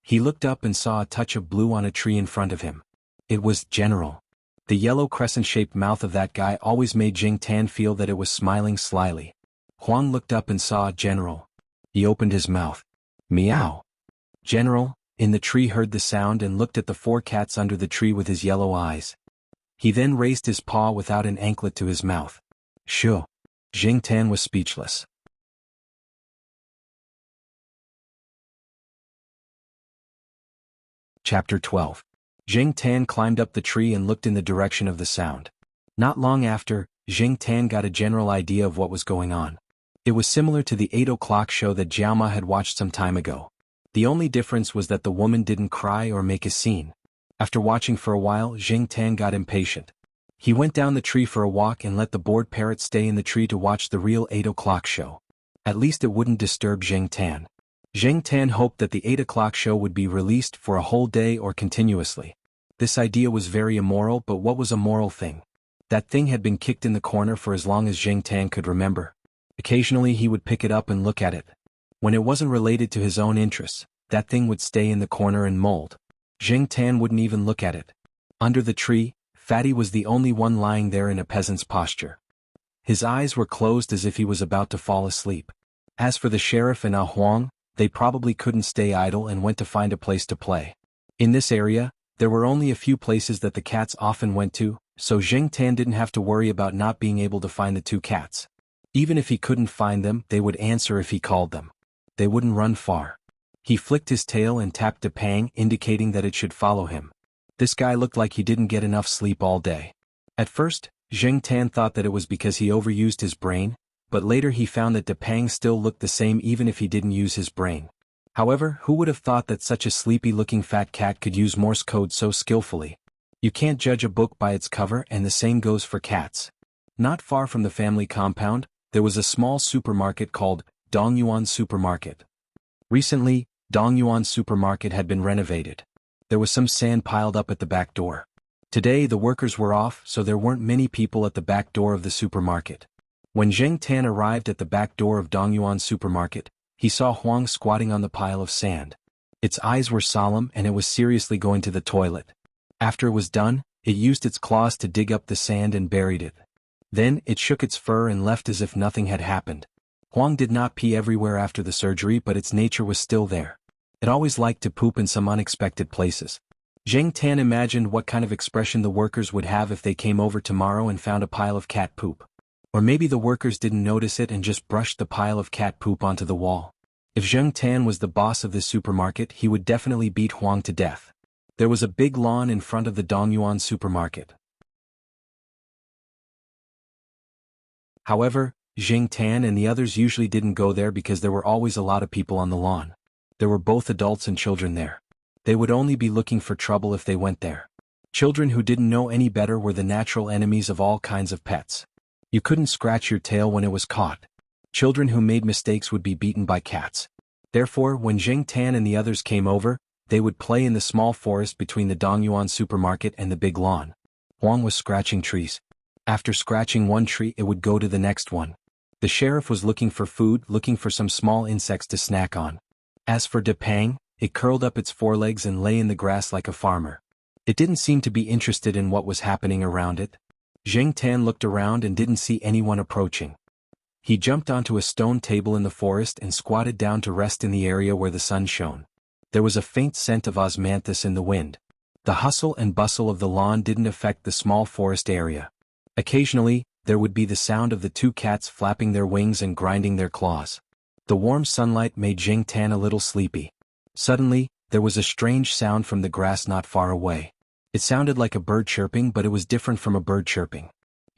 He looked up and saw a touch of blue on a tree in front of him. It was General. The yellow crescent-shaped mouth of that guy always made Jing Tan feel that it was smiling slyly. Huang looked up and saw General. He opened his mouth. Meow. General, in the tree, heard the sound and looked at the four cats under the tree with his yellow eyes. He then raised his paw without an anklet to his mouth. Shoo. Jing Tan was speechless. Chapter 12. Jing Tan climbed up the tree and looked in the direction of the sound. Not long after, Jing Tan got a general idea of what was going on. It was similar to the 8 o'clock show that Jiaoma had watched some time ago. The only difference was that the woman didn't cry or make a scene. After watching for a while, Jing Tan got impatient. He went down the tree for a walk and let the bored parrot stay in the tree to watch the real 8 o'clock show. At least it wouldn't disturb Jing Tan. Jing Tan hoped that the 8 o'clock show would be released for a whole day or continuously. This idea was very immoral, but what was a moral thing? That thing had been kicked in the corner for as long as Jing Tan could remember. Occasionally he would pick it up and look at it. When it wasn't related to his own interests, that thing would stay in the corner and mold. Jing Tan wouldn't even look at it. Under the tree, Fatty was the only one lying there in a peasant's posture. His eyes were closed as if he was about to fall asleep. As for the Sheriff and Huang, they probably couldn't stay idle and went to find a place to play. In this area, there were only a few places that the cats often went to, so Jing Tan didn't have to worry about not being able to find the two cats. Even if he couldn't find them, they would answer if he called them. They wouldn't run far. He flicked his tail and tapped Depang, indicating that it should follow him. This guy looked like he didn't get enough sleep all day. At first, Jing Tan thought that it was because he overused his brain, but later he found that Depang still looked the same even if he didn't use his brain. However, who would have thought that such a sleepy-looking fat cat could use Morse code so skillfully? You can't judge a book by its cover, and the same goes for cats. Not far from the family compound, there was a small supermarket called Dongyuan Supermarket. Recently, Dongyuan Supermarket had been renovated. There was some sand piled up at the back door. Today the workers were off, so there weren't many people at the back door of the supermarket. When Zheng Tan arrived at the back door of Dongyuan's supermarket, he saw Huang squatting on the pile of sand. Its eyes were solemn and it was seriously going to the toilet. After it was done, it used its claws to dig up the sand and buried it. Then, it shook its fur and left as if nothing had happened. Huang did not pee everywhere after the surgery, but its nature was still there. It always liked to poop in some unexpected places. Zheng Tan imagined what kind of expression the workers would have if they came over tomorrow and found a pile of cat poop. Or maybe the workers didn't notice it and just brushed the pile of cat poop onto the wall. If Zheng Tan was the boss of this supermarket, he would definitely beat Huang to death. There was a big lawn in front of the Dongyuan supermarket. However, Zheng Tan and the others usually didn't go there because there were always a lot of people on the lawn. There were both adults and children there. They would only be looking for trouble if they went there. Children who didn't know any better were the natural enemies of all kinds of pets. You couldn't scratch your tail when it was caught. Children who made mistakes would be beaten by cats. Therefore, when Zheng Tan and the others came over, they would play in the small forest between the Dongyuan supermarket and the big lawn. Huang was scratching trees. After scratching one tree, it would go to the next one. The sheriff was looking for food, looking for some small insects to snack on. As for Depang, it curled up its forelegs and lay in the grass like a farmer. It didn't seem to be interested in what was happening around it. Zheng Tan looked around and didn't see anyone approaching. He jumped onto a stone table in the forest and squatted down to rest in the area where the sun shone. There was a faint scent of osmanthus in the wind. The hustle and bustle of the lawn didn't affect the small forest area. Occasionally, there would be the sound of the two cats flapping their wings and grinding their claws. The warm sunlight made Zheng Tan a little sleepy. Suddenly, there was a strange sound from the grass not far away. It sounded like a bird chirping, but it was different from a bird chirping.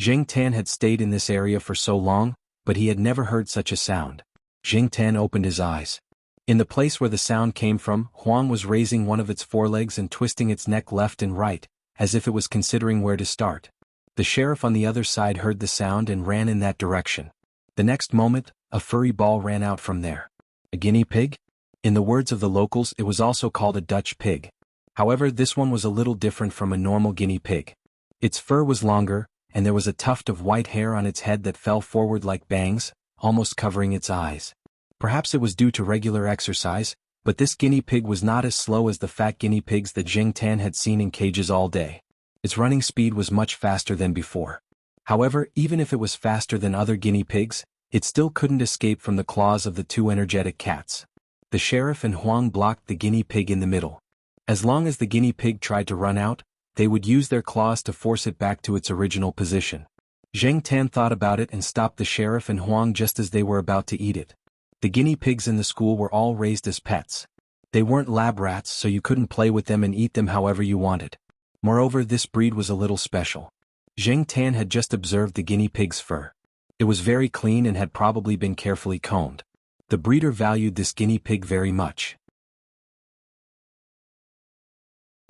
Zheng Tan had stayed in this area for so long, but he had never heard such a sound. Zheng Tan opened his eyes. In the place where the sound came from, Huang was raising one of its forelegs and twisting its neck left and right, as if it was considering where to start. The sheriff on the other side heard the sound and ran in that direction. The next moment, a furry ball ran out from there. A guinea pig? In the words of the locals, it was also called a Dutch pig. However, this one was a little different from a normal guinea pig. Its fur was longer, and there was a tuft of white hair on its head that fell forward like bangs, almost covering its eyes. Perhaps it was due to regular exercise, but this guinea pig was not as slow as the fat guinea pigs that Zheng Tan had seen in cages all day. Its running speed was much faster than before. However, even if it was faster than other guinea pigs, it still couldn't escape from the claws of the two energetic cats. The sheriff and Huang blocked the guinea pig in the middle. As long as the guinea pig tried to run out, they would use their claws to force it back to its original position. Zheng Tan thought about it and stopped the sheriff and Huang just as they were about to eat it. The guinea pigs in the school were all raised as pets. They weren't lab rats, so you couldn't play with them and eat them however you wanted. Moreover, this breed was a little special. Zheng Tan had just observed the guinea pig's fur. It was very clean and had probably been carefully combed. The breeder valued this guinea pig very much.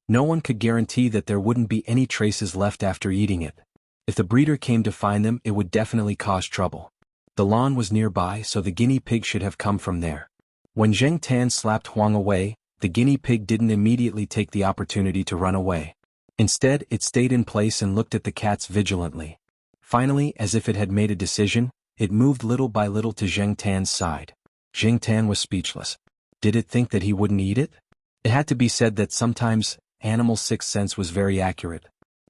No one could guarantee that there wouldn't be any traces left after eating it. If the breeder came to find them, it would definitely cause trouble. The lawn was nearby, so the guinea pig should have come from there. When Zheng Tan slapped Huang away, the guinea pig didn't immediately take the opportunity to run away. Instead, it stayed in place and looked at the cats vigilantly. Finally, as if it had made a decision, it moved little by little to Zheng Tan's side. Zheng Tan was speechless. Did it think that he wouldn't eat it? It had to be said that sometimes, animals' sixth sense was very accurate.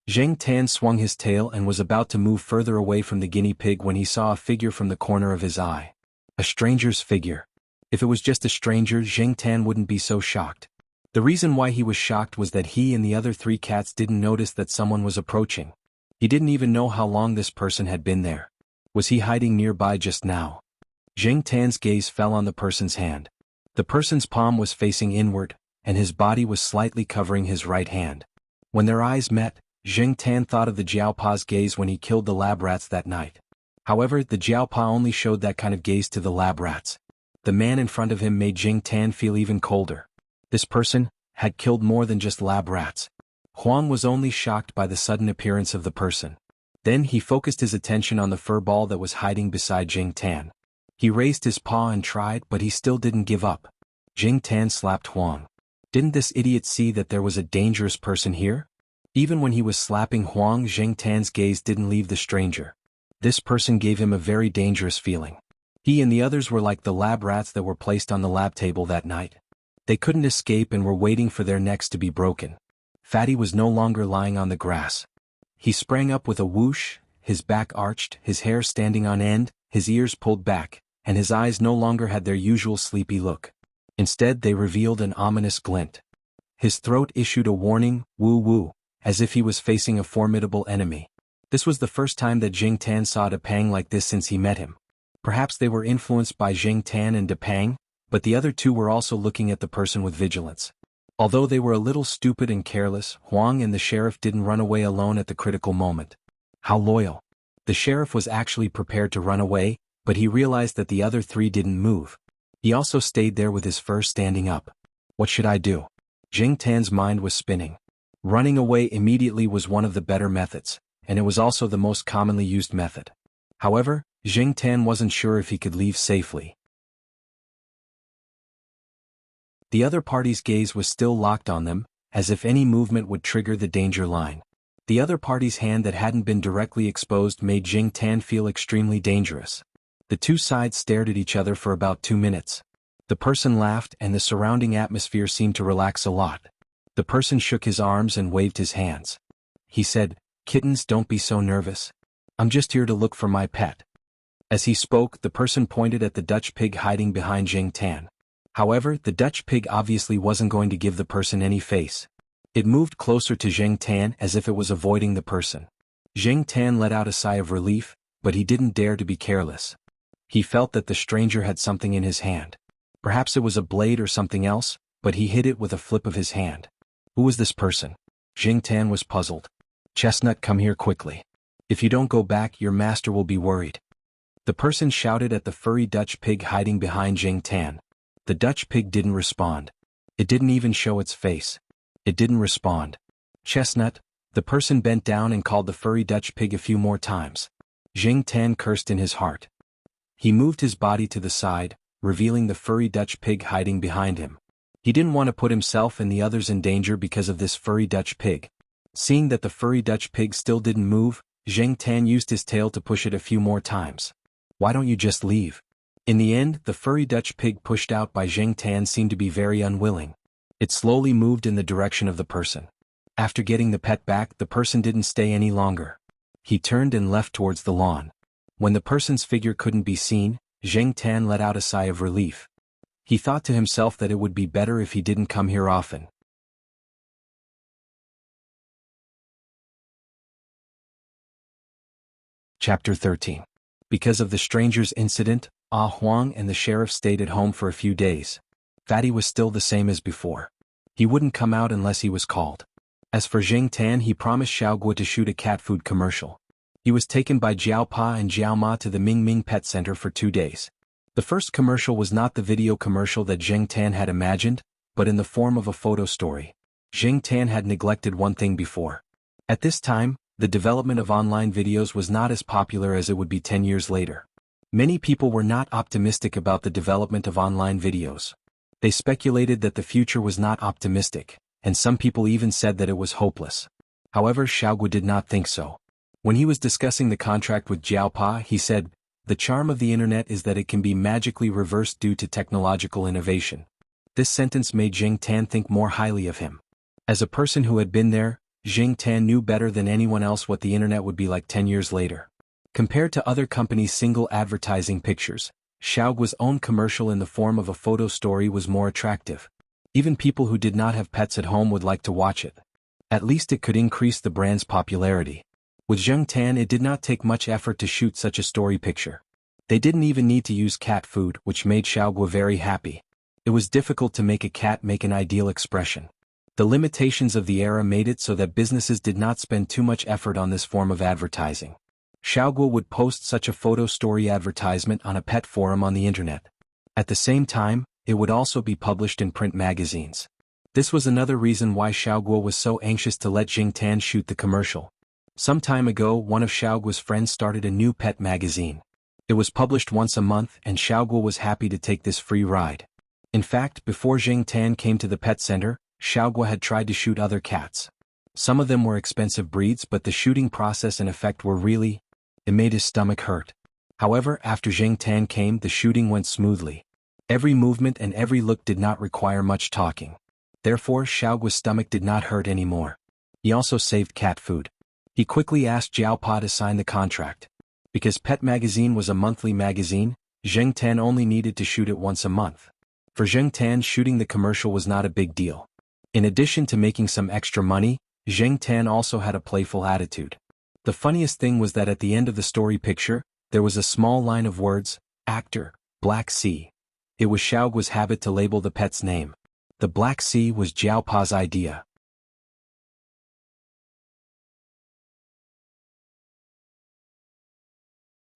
Zheng Tan swung his tail and was about to move further away from the guinea pig when he saw a figure from the corner of his eye. A stranger's figure. If it was just a stranger, Zheng Tan wouldn't be so shocked. The reason why he was shocked was that he and the other three cats didn't notice that someone was approaching. He didn't even know how long this person had been there. Was he hiding nearby just now? Zheng Tan's gaze fell on the person's hand. The person's palm was facing inward, and his body was slightly covering his right hand. When their eyes met, Zheng Tan thought of the Jiaopa's gaze when he killed the lab rats that night. However, the Jiaopa only showed that kind of gaze to the lab rats. The man in front of him made Zheng Tan feel even colder. This person had killed more than just lab rats. Huang was only shocked by the sudden appearance of the person. Then he focused his attention on the fur ball that was hiding beside Zheng Tan. He raised his paw and tried, but he still didn't give up. Zheng Tan slapped Huang. Didn't this idiot see that there was a dangerous person here? Even when he was slapping Huang Jingtan's gaze didn't leave the stranger. This person gave him a very dangerous feeling. He and the others were like the lab rats that were placed on the lab table that night. They couldn't escape and were waiting for their necks to be broken. Fatty was no longer lying on the grass. He sprang up with a whoosh, his back arched, his hair standing on end, his ears pulled back, and his eyes no longer had their usual sleepy look. Instead they revealed an ominous glint. His throat issued a warning, woo-woo, as if he was facing a formidable enemy. This was the first time that Jingtan saw Depang like this since he met him. Perhaps they were influenced by Jingtan and Depang, but the other two were also looking at the person with vigilance. Although they were a little stupid and careless, Huang and the sheriff didn't run away alone at the critical moment. How loyal. The sheriff was actually prepared to run away, but he realized that the other three didn't move. He also stayed there with his fur standing up. What should I do? Jingtan's mind was spinning. Running away immediately was one of the better methods, and it was also the most commonly used method. However, Jingtan wasn't sure if he could leave safely. The other party's gaze was still locked on them, as if any movement would trigger the danger line. The other party's hand that hadn't been directly exposed made Jingtan feel extremely dangerous. The two sides stared at each other for about 2 minutes. The person laughed and the surrounding atmosphere seemed to relax a lot. The person shook his arms and waved his hands. He said, "Kittens, don't be so nervous. I'm just here to look for my pet." As he spoke, the person pointed at the Dutch pig hiding behind Jingtan. However, the Dutch pig obviously wasn't going to give the person any face. It moved closer to Jingtan as if it was avoiding the person. Jingtan let out a sigh of relief, but he didn't dare to be careless. He felt that the stranger had something in his hand. Perhaps it was a blade or something else, but he hid it with a flip of his hand. Who was this person? Jingtan was puzzled. "Chestnut, come here quickly. If you don't go back, your master will be worried." The person shouted at the furry Dutch pig hiding behind Jingtan. The Dutch pig didn't respond. It didn't even show its face. It didn't respond. "Chestnut," the person bent down and called the furry Dutch pig a few more times. Jingtan cursed in his heart. He moved his body to the side, revealing the furry Dutch pig hiding behind him. He didn't want to put himself and the others in danger because of this furry Dutch pig. Seeing that the furry Dutch pig still didn't move, Jingtan used his tail to push it a few more times. "Why don't you just leave?" In the end, the furry Dutch pig pushed out by Jingtan seemed to be very unwilling. It slowly moved in the direction of the person. After getting the pet back, the person didn't stay any longer. He turned and left towards the lawn. When the person's figure couldn't be seen, Jingtan let out a sigh of relief. He thought to himself that it would be better if he didn't come here often. Chapter 13. Because of the stranger's incident, Huang and the sheriff stayed at home for a few days. Fatty was still the same as before. He wouldn't come out unless he was called. As for Jingtan, he promised Xiaoguo to shoot a cat food commercial. He was taken by Jiaopa and Jiaoma to the Mingming Pet Center for 2 days. The first commercial was not the video commercial that Jingtan had imagined, but in the form of a photo story. Jingtan had neglected one thing before. At this time, the development of online videos was not as popular as it would be 10 years later. Many people were not optimistic about the development of online videos. They speculated that the future was not optimistic, and some people even said that it was hopeless. However, Xiaoguo did not think so. When he was discussing the contract with Jiaopa, he said, "The charm of the internet is that it can be magically reversed due to technological innovation." This sentence made Jingtan think more highly of him. As a person who had been there, Jingtan knew better than anyone else what the internet would be like 10 years later. Compared to other companies' single advertising pictures, Xiaoguo's own commercial in the form of a photo story was more attractive. Even people who did not have pets at home would like to watch it. At least it could increase the brand's popularity. With Jingtan, it did not take much effort to shoot such a story picture. They didn't even need to use cat food, which made Xiaoguo very happy. It was difficult to make a cat make an ideal expression. The limitations of the era made it so that businesses did not spend too much effort on this form of advertising. Xiaoguo would post such a photo story advertisement on a pet forum on the internet. At the same time, it would also be published in print magazines. This was another reason why Xiaoguo was so anxious to let Jingtan shoot the commercial. Some time ago, one of Xiaoguo's friends started a new pet magazine. It was published once a month and Xiaoguo was happy to take this free ride. In fact, before Jingtan came to the pet center, Xiaoguo had tried to shoot other cats. Some of them were expensive breeds, but the shooting process and effect were really... It made his stomach hurt. However, after Zheng Tan came, the shooting went smoothly. Every movement and every look did not require much talking. Therefore, Xiaoguo's stomach did not hurt anymore. He also saved cat food. He quickly asked Jiao Pa to sign the contract. Because Pet Magazine was a monthly magazine, Zheng Tan only needed to shoot it once a month. For Zheng Tan, shooting the commercial was not a big deal. In addition to making some extra money, Zheng Tan also had a playful attitude. The funniest thing was that at the end of the story picture, there was a small line of words, actor, Black Sea. It was Xiaoguo's habit to label the pet's name. The Black Sea was Jiao Pa's idea.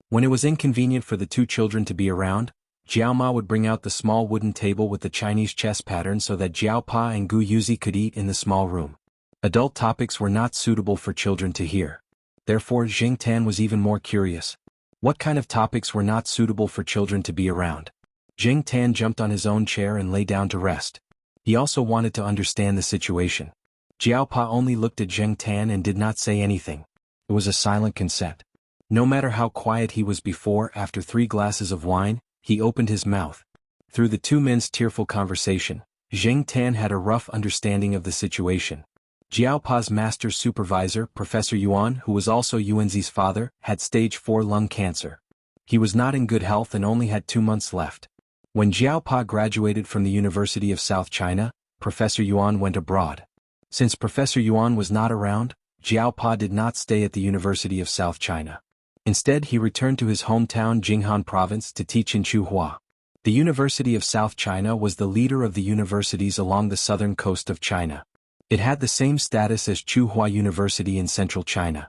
When it was inconvenient for the two children to be around, Jiao Ma would bring out the small wooden table with the Chinese chess pattern so that Jiao Pa and Gu Yuzi could eat in the small room. Adult topics were not suitable for children to hear. Therefore, Zheng Tan was even more curious. What kind of topics were not suitable for children to be around? Zheng Tan jumped on his own chair and lay down to rest. He also wanted to understand the situation. Jiao Pa only looked at Zheng Tan and did not say anything. It was a silent consent. No matter how quiet he was before, after 3 glasses of wine, he opened his mouth. Through the two men's tearful conversation, Zheng Tan had a rough understanding of the situation. Jiao Pa's master's supervisor, Professor Yuan, who was also Yuanzi's father, had stage 4 lung cancer. He was not in good health and only had 2 months left. When Jiao Pa graduated from the University of South China, Professor Yuan went abroad. Since Professor Yuan was not around, Jiao Pa did not stay at the University of South China. Instead, he returned to his hometown Jinghan province to teach in Chuhua. The University of South China was the leader of the universities along the southern coast of China. It had the same status as Chuhua University in central China.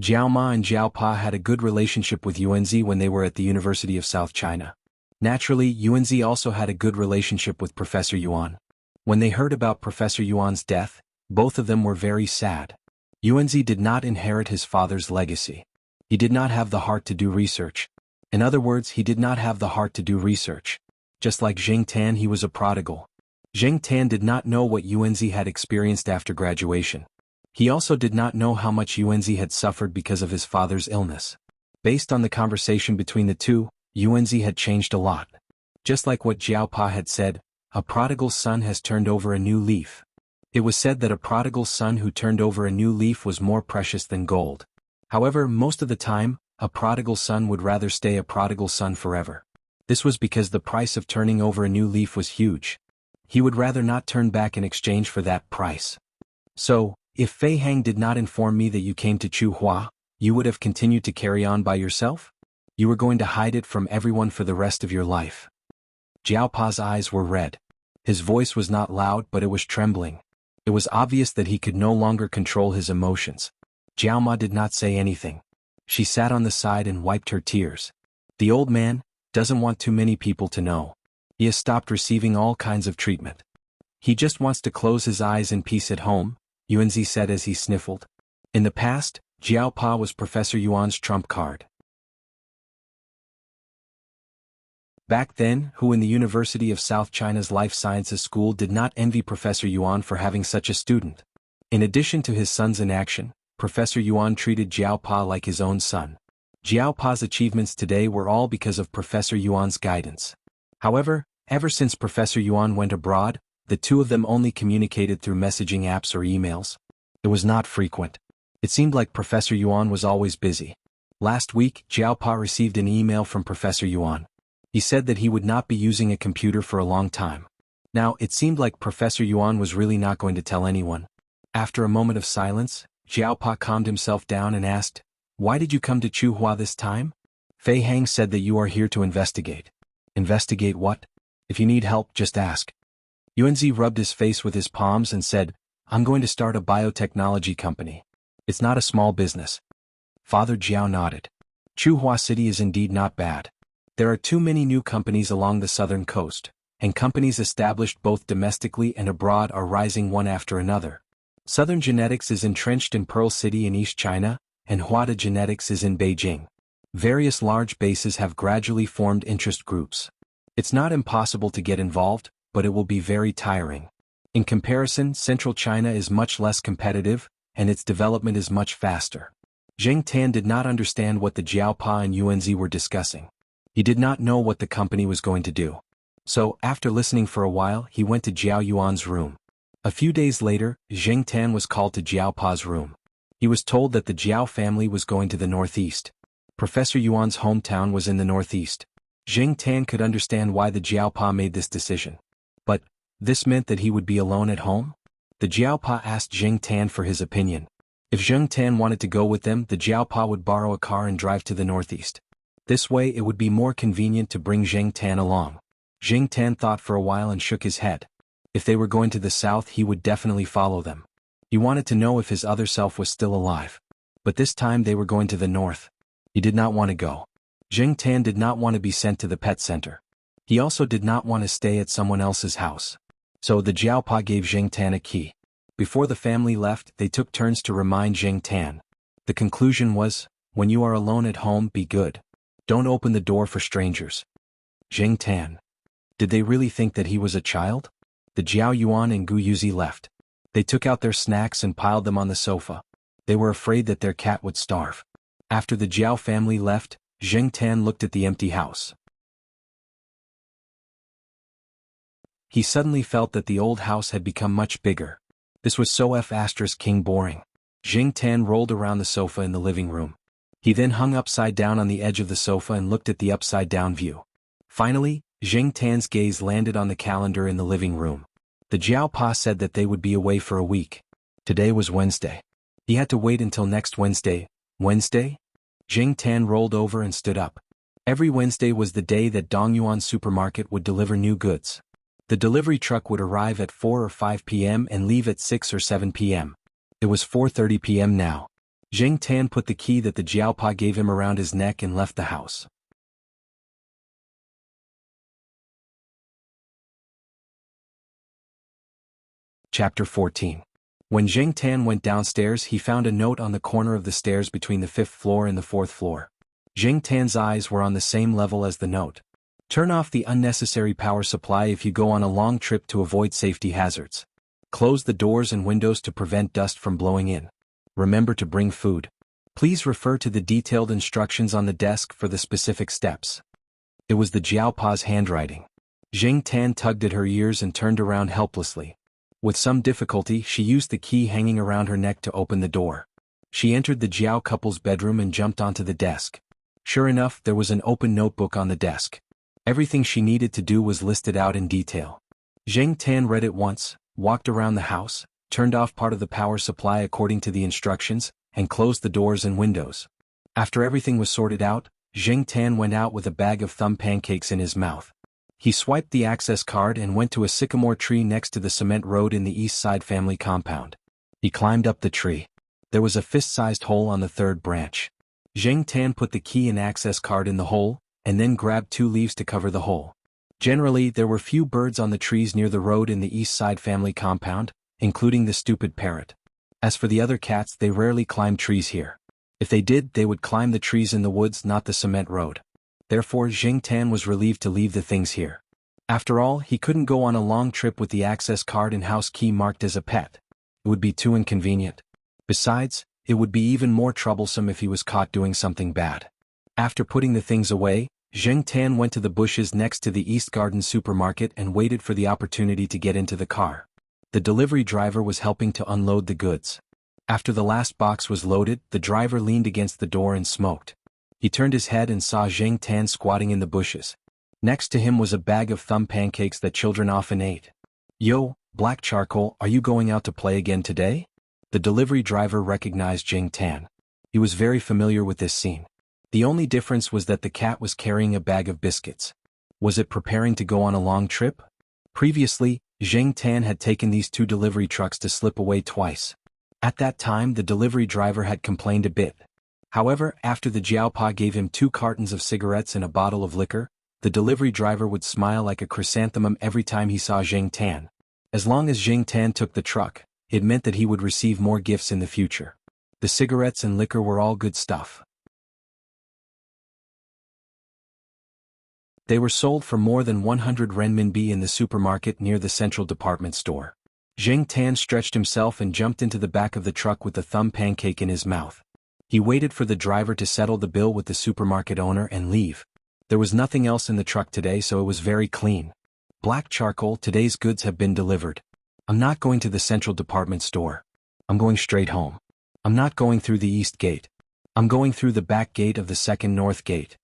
Jiao Ma and Jiao Pa had a good relationship with Yuanzi when they were at the University of South China. Naturally, Yuanzi also had a good relationship with Professor Yuan. When they heard about Professor Yuan's death, both of them were very sad. Yuanzi did not inherit his father's legacy. He did not have the heart to do research. In other words, he did not have the heart to do research. Just like Zheng Tan, he was a prodigal. Zheng Tan did not know what Yuanzi had experienced after graduation. He also did not know how much Yuanzi had suffered because of his father's illness. Based on the conversation between the two, Yuanzi had changed a lot. Just like what Jiao Pa had said, a prodigal son has turned over a new leaf. It was said that a prodigal son who turned over a new leaf was more precious than gold. However, most of the time, a prodigal son would rather stay a prodigal son forever. This was because the price of turning over a new leaf was huge. He would rather not turn back in exchange for that price. So, if Fei Hang did not inform me that you came to Chuhua, you would have continued to carry on by yourself? You were going to hide it from everyone for the rest of your life. Jiao Pa's eyes were red. His voice was not loud, but it was trembling. It was obvious that he could no longer control his emotions. Jiao Ma did not say anything. She sat on the side and wiped her tears. The old man doesn't want too many people to know. He has stopped receiving all kinds of treatment. He just wants to close his eyes in peace at home, Yuanzi said as he sniffled. In the past, Jiao Pa was Professor Yuan's trump card. Back then, who in the University of South China's Life Sciences School did not envy Professor Yuan for having such a student? In addition to his son's inaction, Professor Yuan treated Jiao Pa like his own son. Jiao Pa's achievements today were all because of Professor Yuan's guidance. However, ever since Professor Yuan went abroad, the two of them only communicated through messaging apps or emails. It was not frequent. It seemed like Professor Yuan was always busy. Last week, Jiao Pa received an email from Professor Yuan. He said that he would not be using a computer for a long time. Now, it seemed like Professor Yuan was really not going to tell anyone. After a moment of silence, Jiao Pa calmed himself down and asked, "Why did you come to Chuhua this time?" Fei Hang said that you are here to investigate. Investigate what? If you need help, just ask. Yuanzi rubbed his face with his palms and said, I'm going to start a biotechnology company. It's not a small business. Father Jiao nodded. Chuhua City is indeed not bad. There are too many new companies along the southern coast, and companies established both domestically and abroad are rising one after another. Southern Genetics is entrenched in Pearl City in East China, and Huada Genetics is in Beijing. Various large bases have gradually formed interest groups. It's not impossible to get involved, but it will be very tiring. In comparison, Central China is much less competitive, and its development is much faster. Zheng Tan did not understand what the Jiaopa and Yuanzi were discussing. He did not know what the company was going to do. So, after listening for a while, he went to Jiao Yuan's room. A few days later, Zheng Tan was called to Jiaopa's room. He was told that the Jiao family was going to the northeast. Professor Yuan's hometown was in the northeast. Zheng Tan could understand why the Jiaopa made this decision. But, this meant that he would be alone at home? The Jiaopa asked Zheng Tan for his opinion. If Zheng Tan wanted to go with them, the Jiaopa would borrow a car and drive to the northeast. This way it would be more convenient to bring Zheng Tan along. Zheng Tan thought for a while and shook his head. If they were going to the south, he would definitely follow them. He wanted to know if his other self was still alive. But this time they were going to the north. He did not want to go. Zheng Tan did not want to be sent to the pet center. He also did not want to stay at someone else's house. So the Jiaopa gave Zheng Tan a key. Before the family left, they took turns to remind Zheng Tan. The conclusion was, when you are alone at home, be good. Don't open the door for strangers. Zheng Tan. Did they really think that he was a child? The Jiao Yuan and Gu Yuzi left. They took out their snacks and piled them on the sofa. They were afraid that their cat would starve. After the Jiao family left, Zheng Tan looked at the empty house. He suddenly felt that the old house had become much bigger. This was so King boring. Zheng Tan rolled around the sofa in the living room. He then hung upside down on the edge of the sofa and looked at the upside-down view. Finally, Zheng Tan's gaze landed on the calendar in the living room. The Jiaopa said that they would be away for a week. Today was Wednesday. He had to wait until next Wednesday. Wednesday? Zheng Tan rolled over and stood up. Every Wednesday was the day that Dongyuan supermarket would deliver new goods. The delivery truck would arrive at 4 or 5 p.m. and leave at 6 or 7 p.m. It was 4:30 p.m. now. Zheng Tan put the key that the Jiaopa gave him around his neck and left the house. Chapter 14. When Zheng Tan went downstairs, he found a note on the corner of the stairs between the 5th floor and the 4th floor. Zheng Tan's eyes were on the same level as the note. Turn off the unnecessary power supply if you go on a long trip to avoid safety hazards. Close the doors and windows to prevent dust from blowing in. Remember to bring food. Please refer to the detailed instructions on the desk for the specific steps. It was the Jiaopa's handwriting. Zheng Tan tugged at her ears and turned around helplessly. With some difficulty, she used the key hanging around her neck to open the door. She entered the Jiao couple's bedroom and jumped onto the desk. Sure enough, there was an open notebook on the desk. Everything she needed to do was listed out in detail. Zheng Tan read it once, walked around the house, turned off part of the power supply according to the instructions, and closed the doors and windows. After everything was sorted out, Zheng Tan went out with a bag of thumb pancakes in his mouth. He swiped the access card and went to a sycamore tree next to the cement road in the East Side family compound. He climbed up the tree. There was a fist-sized hole on the 3rd branch. Zheng Tan put the key and access card in the hole, and then grabbed 2 leaves to cover the hole. Generally, there were few birds on the trees near the road in the East Side family compound, including the stupid parrot. As for the other cats, they rarely climbed trees here. If they did, they would climb the trees in the woods, not the cement road. Therefore, Zheng Tan was relieved to leave the things here. After all, he couldn't go on a long trip with the access card and house key marked as a pet. It would be too inconvenient. Besides, it would be even more troublesome if he was caught doing something bad. After putting the things away, Zheng Tan went to the bushes next to the East Garden supermarket and waited for the opportunity to get into the car. The delivery driver was helping to unload the goods. After the last box was loaded, the driver leaned against the door and smoked. He turned his head and saw Zheng Tan squatting in the bushes. Next to him was a bag of thumb pancakes that children often ate. "Yo, Black Charcoal, are you going out to play again today?" The delivery driver recognized Zheng Tan. He was very familiar with this scene. The only difference was that the cat was carrying a bag of biscuits. Was it preparing to go on a long trip? Previously, Zheng Tan had taken these 2 delivery trucks to slip away twice. At that time, the delivery driver had complained a bit. However, after the Jiaopa gave him 2 cartons of cigarettes and a bottle of liquor, the delivery driver would smile like a chrysanthemum every time he saw Zheng Tan. As long as Zheng Tan took the truck, it meant that he would receive more gifts in the future. The cigarettes and liquor were all good stuff. They were sold for more than 100 renminbi in the supermarket near the central department store. Zheng Tan stretched himself and jumped into the back of the truck with the thumb pancake in his mouth. He waited for the driver to settle the bill with the supermarket owner and leave. There was nothing else in the truck today, so it was very clean. Black charcoal, today's goods have been delivered. I'm not going to the central department store. I'm going straight home. I'm not going through the east gate. I'm going through the back gate of the second north gate.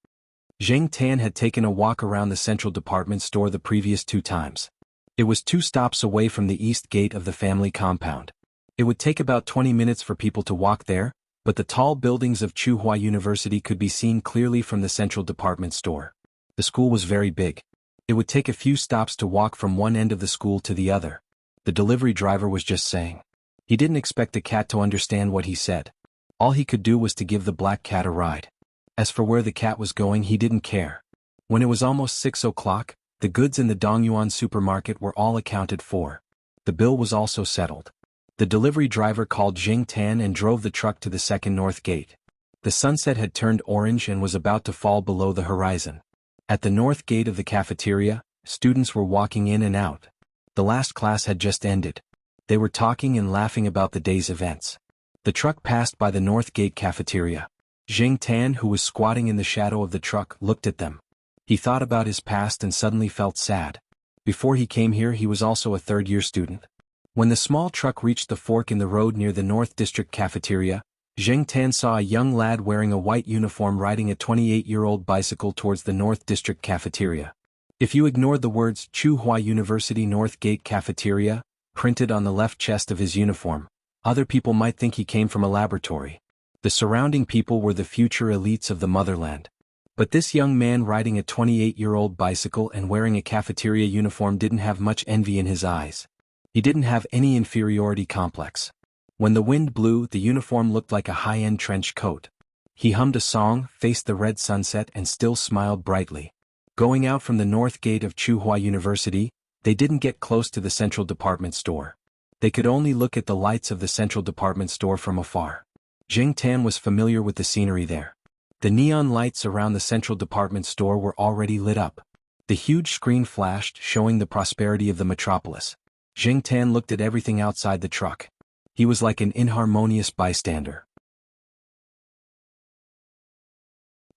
Zheng Tan had taken a walk around the central department store the previous 2 times. It was 2 stops away from the east gate of the family compound. It would take about 20 minutes for people to walk there, but the tall buildings of Tsinghua University could be seen clearly from the central department store. The school was very big. It would take a few stops to walk from one end of the school to the other. The delivery driver was just saying. He didn't expect the cat to understand what he said. All he could do was to give the black cat a ride. As for where the cat was going, he didn't care. When it was almost 6 o'clock, the goods in the Dongyuan supermarket were all accounted for. The bill was also settled. The delivery driver called Zheng Tan and drove the truck to the second north gate. The sunset had turned orange and was about to fall below the horizon. At the north gate of the cafeteria, students were walking in and out. The last class had just ended. They were talking and laughing about the day's events. The truck passed by the north gate cafeteria. Zheng Tan, who was squatting in the shadow of the truck, looked at them. He thought about his past and suddenly felt sad. Before he came here, he was also a third-year student. When the small truck reached the fork in the road near the North District cafeteria, Zheng Tan saw a young lad wearing a white uniform riding a 28-year-old bicycle towards the North District cafeteria. If you ignored the words Tsinghua University North Gate Cafeteria, printed on the left chest of his uniform, other people might think he came from a laboratory. The surrounding people were the future elites of the motherland. But this young man riding a 28-year-old bicycle and wearing a cafeteria uniform didn't have much envy in his eyes. He didn't have any inferiority complex. When the wind blew, the uniform looked like a high-end trench coat. He hummed a song, faced the red sunset, and still smiled brightly. Going out from the north gate of Tsinghua University, they didn't get close to the central department store. They could only look at the lights of the central department store from afar. Zheng Tan was familiar with the scenery there. The neon lights around the central department store were already lit up. The huge screen flashed, showing the prosperity of the metropolis. Zheng Tan looked at everything outside the truck. He was like an inharmonious bystander.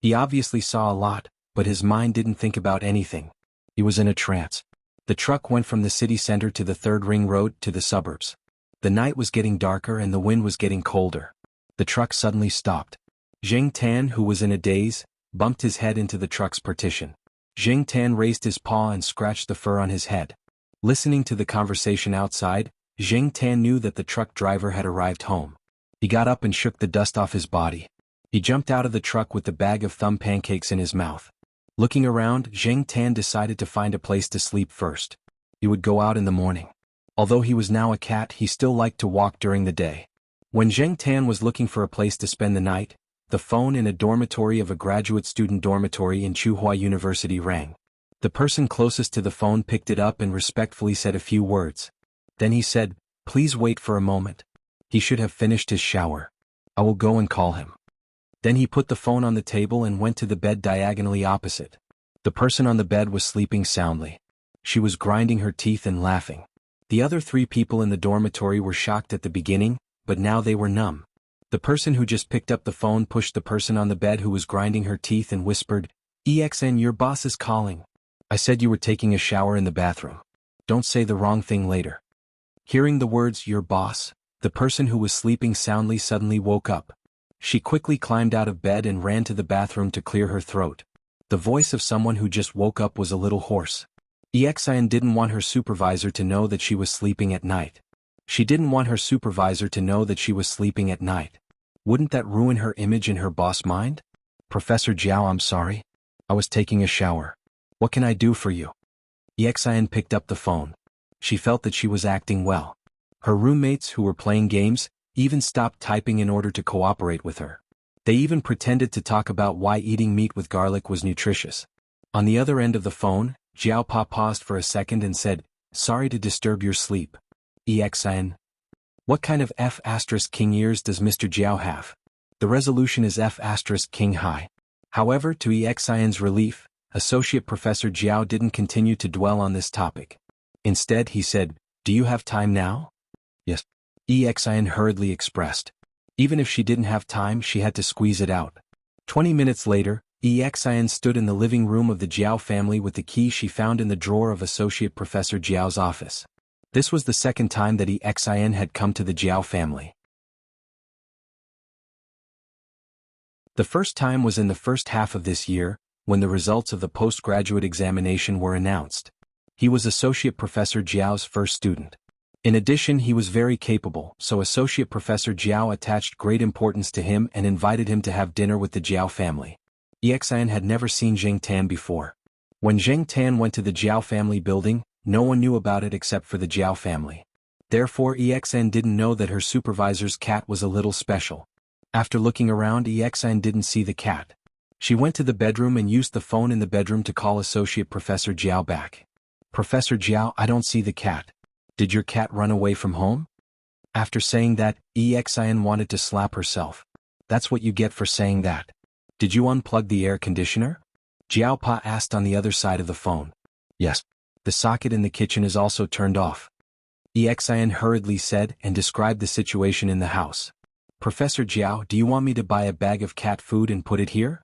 He obviously saw a lot, but his mind didn't think about anything. He was in a trance. The truck went from the city center to the third ring road to the suburbs. The night was getting darker and the wind was getting colder. The truck suddenly stopped. Zheng Tan, who was in a daze, bumped his head into the truck's partition. Zheng Tan raised his paw and scratched the fur on his head. Listening to the conversation outside, Zheng Tan knew that the truck driver had arrived home. He got up and shook the dust off his body. He jumped out of the truck with the bag of thumb pancakes in his mouth. Looking around, Zheng Tan decided to find a place to sleep first. He would go out in the morning. Although he was now a cat, he still liked to walk during the day. When Zheng Tan was looking for a place to spend the night, the phone in a dormitory of a graduate student dormitory in Tsinghua University rang. The person closest to the phone picked it up and respectfully said a few words. Then he said, "Please wait for a moment. He should have finished his shower. I will go and call him." Then he put the phone on the table and went to the bed diagonally opposite. The person on the bed was sleeping soundly. She was grinding her teeth and laughing. The other 3 people in the dormitory were shocked at the beginning, but now they were numb. The person who just picked up the phone pushed the person on the bed who was grinding her teeth and whispered, "EXN, your boss is calling. I said you were taking a shower in the bathroom. Don't say the wrong thing later." Hearing the words, "your boss," the person who was sleeping soundly suddenly woke up. She quickly climbed out of bed and ran to the bathroom to clear her throat. The voice of someone who just woke up was a little hoarse. EXN didn't want her supervisor to know that she was sleeping at night. She didn't want her supervisor to know that she was sleeping at night. Wouldn't that ruin her image in her boss' mind? "Professor Jiao, I'm sorry. I was taking a shower. What can I do for you?" EXN picked up the phone. She felt that she was acting well. Her roommates, who were playing games, even stopped typing in order to cooperate with her. They even pretended to talk about why eating meat with garlic was nutritious. On the other end of the phone, Jiao Pa paused for a second and said, "Sorry to disturb your sleep. EXN. What kind of F*King ears does Mr. Jiao have?" The resolution is F*King high. However, to EXIN's relief, Associate Professor Jiao didn't continue to dwell on this topic. Instead, he said, Do you have time now? Yes. Exin hurriedly expressed. Even if she didn't have time, she had to squeeze it out. 20 minutes later, Exin stood in the living room of the Jiao family with the key she found in the drawer of Associate Professor Jiao's office. This was the second time that Exin had come to the Jiao family. The first time was in the first half of this year, when the results of the postgraduate examination were announced. He was Associate Professor Jiao's first student. In addition, he was very capable, so Associate Professor Jiao attached great importance to him and invited him to have dinner with the Jiao family. Exin had never seen Zheng Tan before. When Zheng Tan went to the Jiao family building, no one knew about it except for the Jiao family. Therefore, Exin didn't know that her supervisor's cat was a little special. After looking around, Exin didn't see the cat. She went to the bedroom and used the phone in the bedroom to call Associate Professor Jiao back. Professor Jiao, I don't see the cat. Did your cat run away from home? After saying that, Exin wanted to slap herself. That's what you get for saying that. Did you unplug the air conditioner? Jiao Pa asked on the other side of the phone. Yes. The socket in the kitchen is also turned off. Exin hurriedly said and described the situation in the house. Professor Jiao, do you want me to buy a bag of cat food and put it here?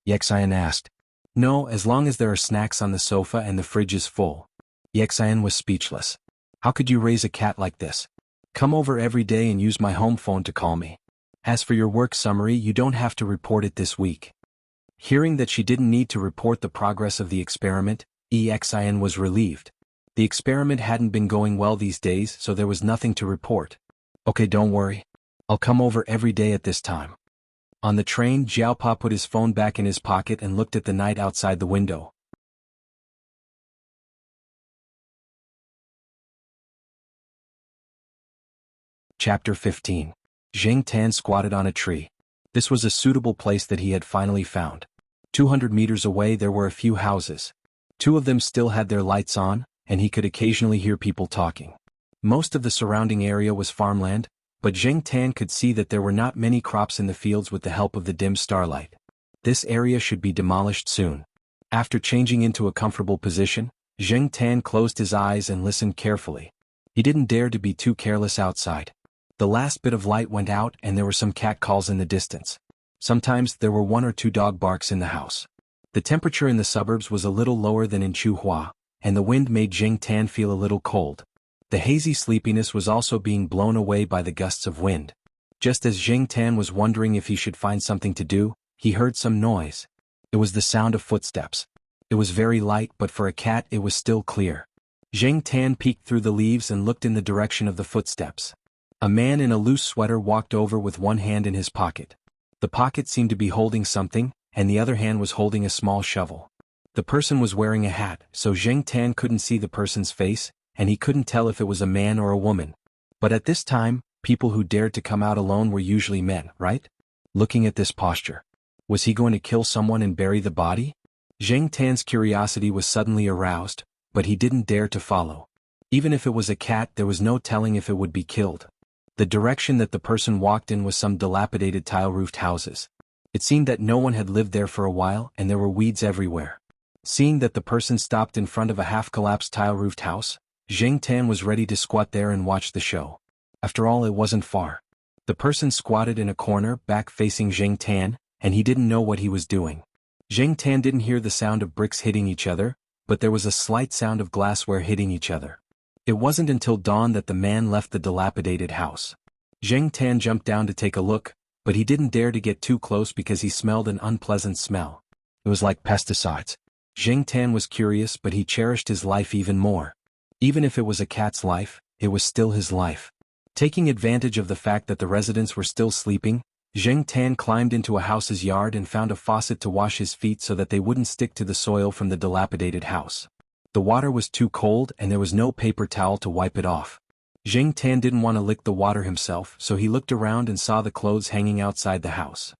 Exin asked. No, as long as there are snacks on the sofa and the fridge is full. Exin was speechless. How could you raise a cat like this? Come over every day and use my home phone to call me. As for your work summary, you don't have to report it this week. Hearing that she didn't need to report the progress of the experiment, Exin was relieved. The experiment hadn't been going well these days, so there was nothing to report. Okay, don't worry. I'll come over every day at this time. On the train, Jiaopa put his phone back in his pocket and looked at the night outside the window. Chapter 15. Zheng Tan squatted on a tree. This was a suitable place that he had finally found. 200 meters away there were a few houses. 2 of them still had their lights on, and he could occasionally hear people talking. Most of the surrounding area was farmland, but Zheng Tan could see that there were not many crops in the fields with the help of the dim starlight. This area should be demolished soon. After changing into a comfortable position, Zheng Tan closed his eyes and listened carefully. He didn't dare to be too careless outside. The last bit of light went out and there were some cat calls in the distance. Sometimes there were 1 or 2 dog barks in the house. The temperature in the suburbs was a little lower than in Chuhua, and the wind made Zheng Tan feel a little cold. The hazy sleepiness was also being blown away by the gusts of wind. Just as Zheng Tan was wondering if he should find something to do, he heard some noise. It was the sound of footsteps. It was very light, but for a cat it was still clear. Zheng Tan peeked through the leaves and looked in the direction of the footsteps. A man in a loose sweater walked over with one hand in his pocket. The pocket seemed to be holding something, and the other hand was holding a small shovel. The person was wearing a hat, so Zheng Tan couldn't see the person's face, and he couldn't tell if it was a man or a woman. But at this time, people who dared to come out alone were usually men, right? Looking at this posture. Was he going to kill someone and bury the body? Zheng Tan's curiosity was suddenly aroused, but he didn't dare to follow. Even if it was a cat, there was no telling if it would be killed. The direction that the person walked in was some dilapidated tile-roofed houses. It seemed that no one had lived there for a while and there were weeds everywhere. Seeing that the person stopped in front of a half-collapsed tile-roofed house, Zheng Tan was ready to squat there and watch the show. After all, it wasn't far. The person squatted in a corner, back-facing Zheng Tan, and he didn't know what he was doing. Zheng Tan didn't hear the sound of bricks hitting each other, but there was a slight sound of glassware hitting each other. It wasn't until dawn that the man left the dilapidated house. Zheng Tan jumped down to take a look, but he didn't dare to get too close because he smelled an unpleasant smell. It was like pesticides. Zheng Tan was curious, but he cherished his life even more. Even if it was a cat's life, it was still his life. Taking advantage of the fact that the residents were still sleeping, Zheng Tan climbed into a house's yard and found a faucet to wash his feet so that they wouldn't stick to the soil from the dilapidated house. The water was too cold and there was no paper towel to wipe it off. Zheng Tan didn't want to lick the water himself, so he looked around and saw the clothes hanging outside the house.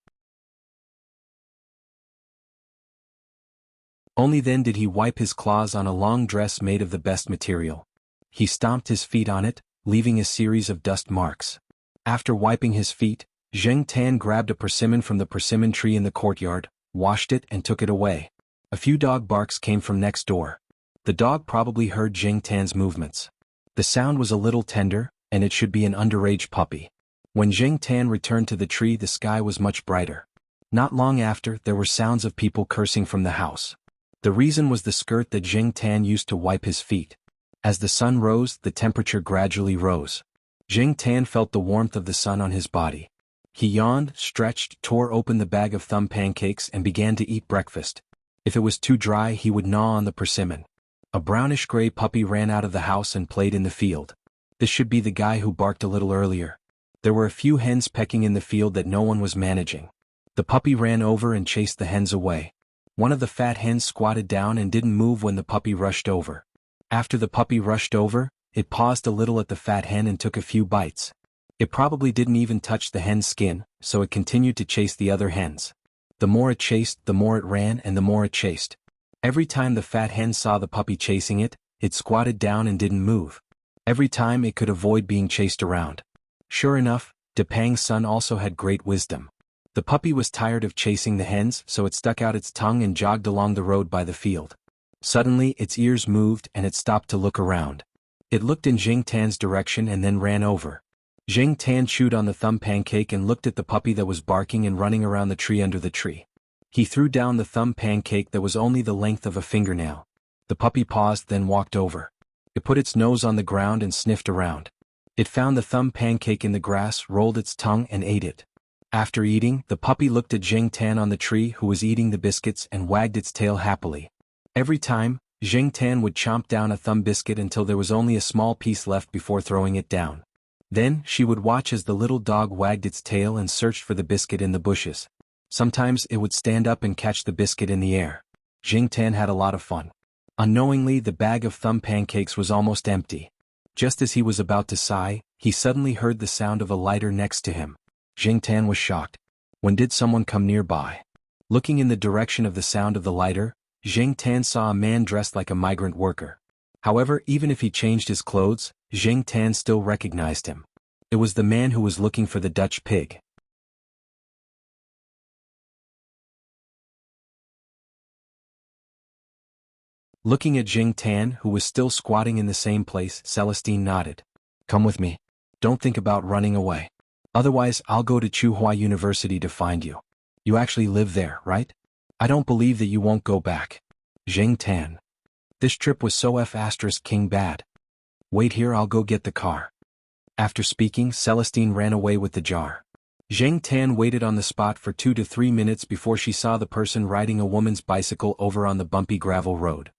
Only then did he wipe his claws on a long dress made of the best material. He stomped his feet on it, leaving a series of dust marks. After wiping his feet, Zheng Tan grabbed a persimmon from the persimmon tree in the courtyard, washed it and took it away. A few dog barks came from next door. The dog probably heard Zheng Tan's movements. The sound was a little tender, and it should be an underage puppy. When Jing Tan returned to the tree, the sky was much brighter. Not long after, there were sounds of people cursing from the house. The reason was the skirt that Jing Tan used to wipe his feet. As the sun rose, the temperature gradually rose. Jing Tan felt the warmth of the sun on his body. He yawned, stretched, tore open the bag of thumb pancakes and began to eat breakfast. If it was too dry, he would gnaw on the persimmon. A brownish-gray puppy ran out of the house and played in the field. This should be the guy who barked a little earlier. There were a few hens pecking in the field that no one was managing. The puppy ran over and chased the hens away. One of the fat hens squatted down and didn't move when the puppy rushed over. After the puppy rushed over, it paused a little at the fat hen and took a few bites. It probably didn't even touch the hen's skin, so it continued to chase the other hens. The more it chased, the more it ran, and the more it chased. Every time the fat hen saw the puppy chasing it, it squatted down and didn't move. Every time it could avoid being chased around. Sure enough, Depang's son also had great wisdom. The puppy was tired of chasing the hens, so it stuck out its tongue and jogged along the road by the field. Suddenly, its ears moved and it stopped to look around. It looked in Jing Tan's direction and then ran over. Jing Tan chewed on the thumb pancake and looked at the puppy that was barking and running around the tree under the tree. He threw down the thumb pancake that was only the length of a fingernail. The puppy paused, then walked over. It put its nose on the ground and sniffed around. It found the thumb pancake in the grass, rolled its tongue and ate it. After eating, the puppy looked at Jing Tan on the tree, who was eating the biscuits, and wagged its tail happily. Every time, Jing Tan would chomp down a thumb biscuit until there was only a small piece left before throwing it down. Then, she would watch as the little dog wagged its tail and searched for the biscuit in the bushes. Sometimes it would stand up and catch the biscuit in the air. Jing Tan had a lot of fun. Unknowingly, the bag of thumb pancakes was almost empty. Just as he was about to sigh, he suddenly heard the sound of a lighter next to him. Jing Tan was shocked. When did someone come nearby? Looking in the direction of the sound of the lighter, Jing Tan saw a man dressed like a migrant worker. However, even if he changed his clothes, Jing Tan still recognized him. It was the man who was looking for the Dutch pig. Looking at Jing Tan, who was still squatting in the same place, Celestine nodded. Come with me. Don't think about running away. Otherwise, I'll go to Tsinghua University to find you. You actually live there, right? I don't believe that you won't go back. Jing Tan. This trip was so King bad. Wait here, I'll go get the car. After speaking, Celestine ran away with the jar. Jing Tan waited on the spot for 2 to 3 minutes before she saw the person riding a woman's bicycle over on the bumpy gravel road.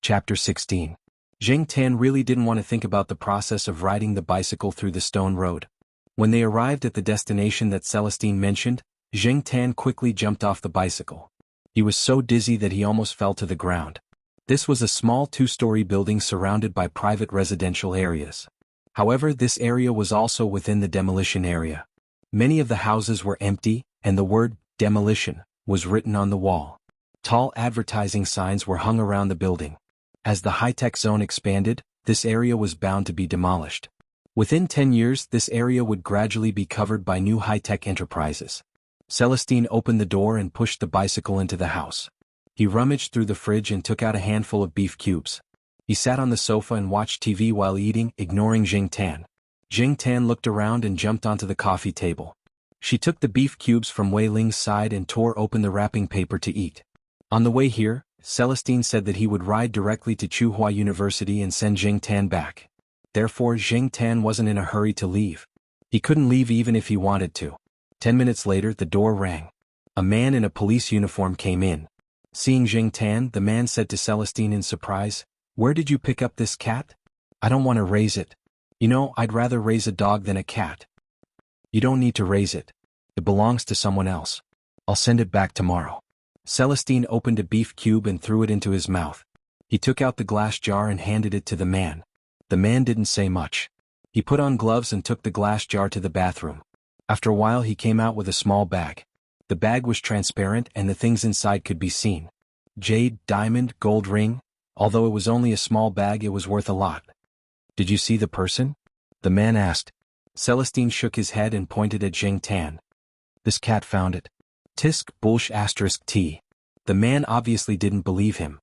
Chapter 16. Jing Tan really didn't want to think about the process of riding the bicycle through the stone road. When they arrived at the destination that Celestine mentioned, Jing Tan quickly jumped off the bicycle. He was so dizzy that he almost fell to the ground. This was a small 2-story building surrounded by private residential areas. However, this area was also within the demolition area. Many of the houses were empty, and the word demolition was written on the wall. Tall advertising signs were hung around the building. As the high-tech zone expanded, this area was bound to be demolished. Within 10 years, this area would gradually be covered by new high-tech enterprises. Celestine opened the door and pushed the bicycle into the house. He rummaged through the fridge and took out a handful of beef cubes. He sat on the sofa and watched TV while eating, ignoring Jing Tan. Jing Tan looked around and jumped onto the coffee table. She took the beef cubes from Wei Ling's side and tore open the wrapping paper to eat. On the way here, Celestine said that he would ride directly to Tsinghua University and send Jing Tan back. Therefore, Jing Tan wasn't in a hurry to leave. He couldn't leave even if he wanted to. 10 minutes later, the door rang. A man in a police uniform came in. Seeing Jing Tan, the man said to Celestine in surprise, "Where did you pick up this cat? I don't want to raise it. You know, I'd rather raise a dog than a cat." "You don't need to raise it. It belongs to someone else. I'll send it back tomorrow." Celestine opened a beef cube and threw it into his mouth. He took out the glass jar and handed it to the man. The man didn't say much. He put on gloves and took the glass jar to the bathroom. After a while, he came out with a small bag. The bag was transparent and the things inside could be seen. Jade, diamond, gold ring. Although it was only a small bag, it was worth a lot. "Did you see the person?" the man asked. Celestine shook his head and pointed at Jing Tan. "This cat found it. Tisk *T. The man obviously didn't believe him.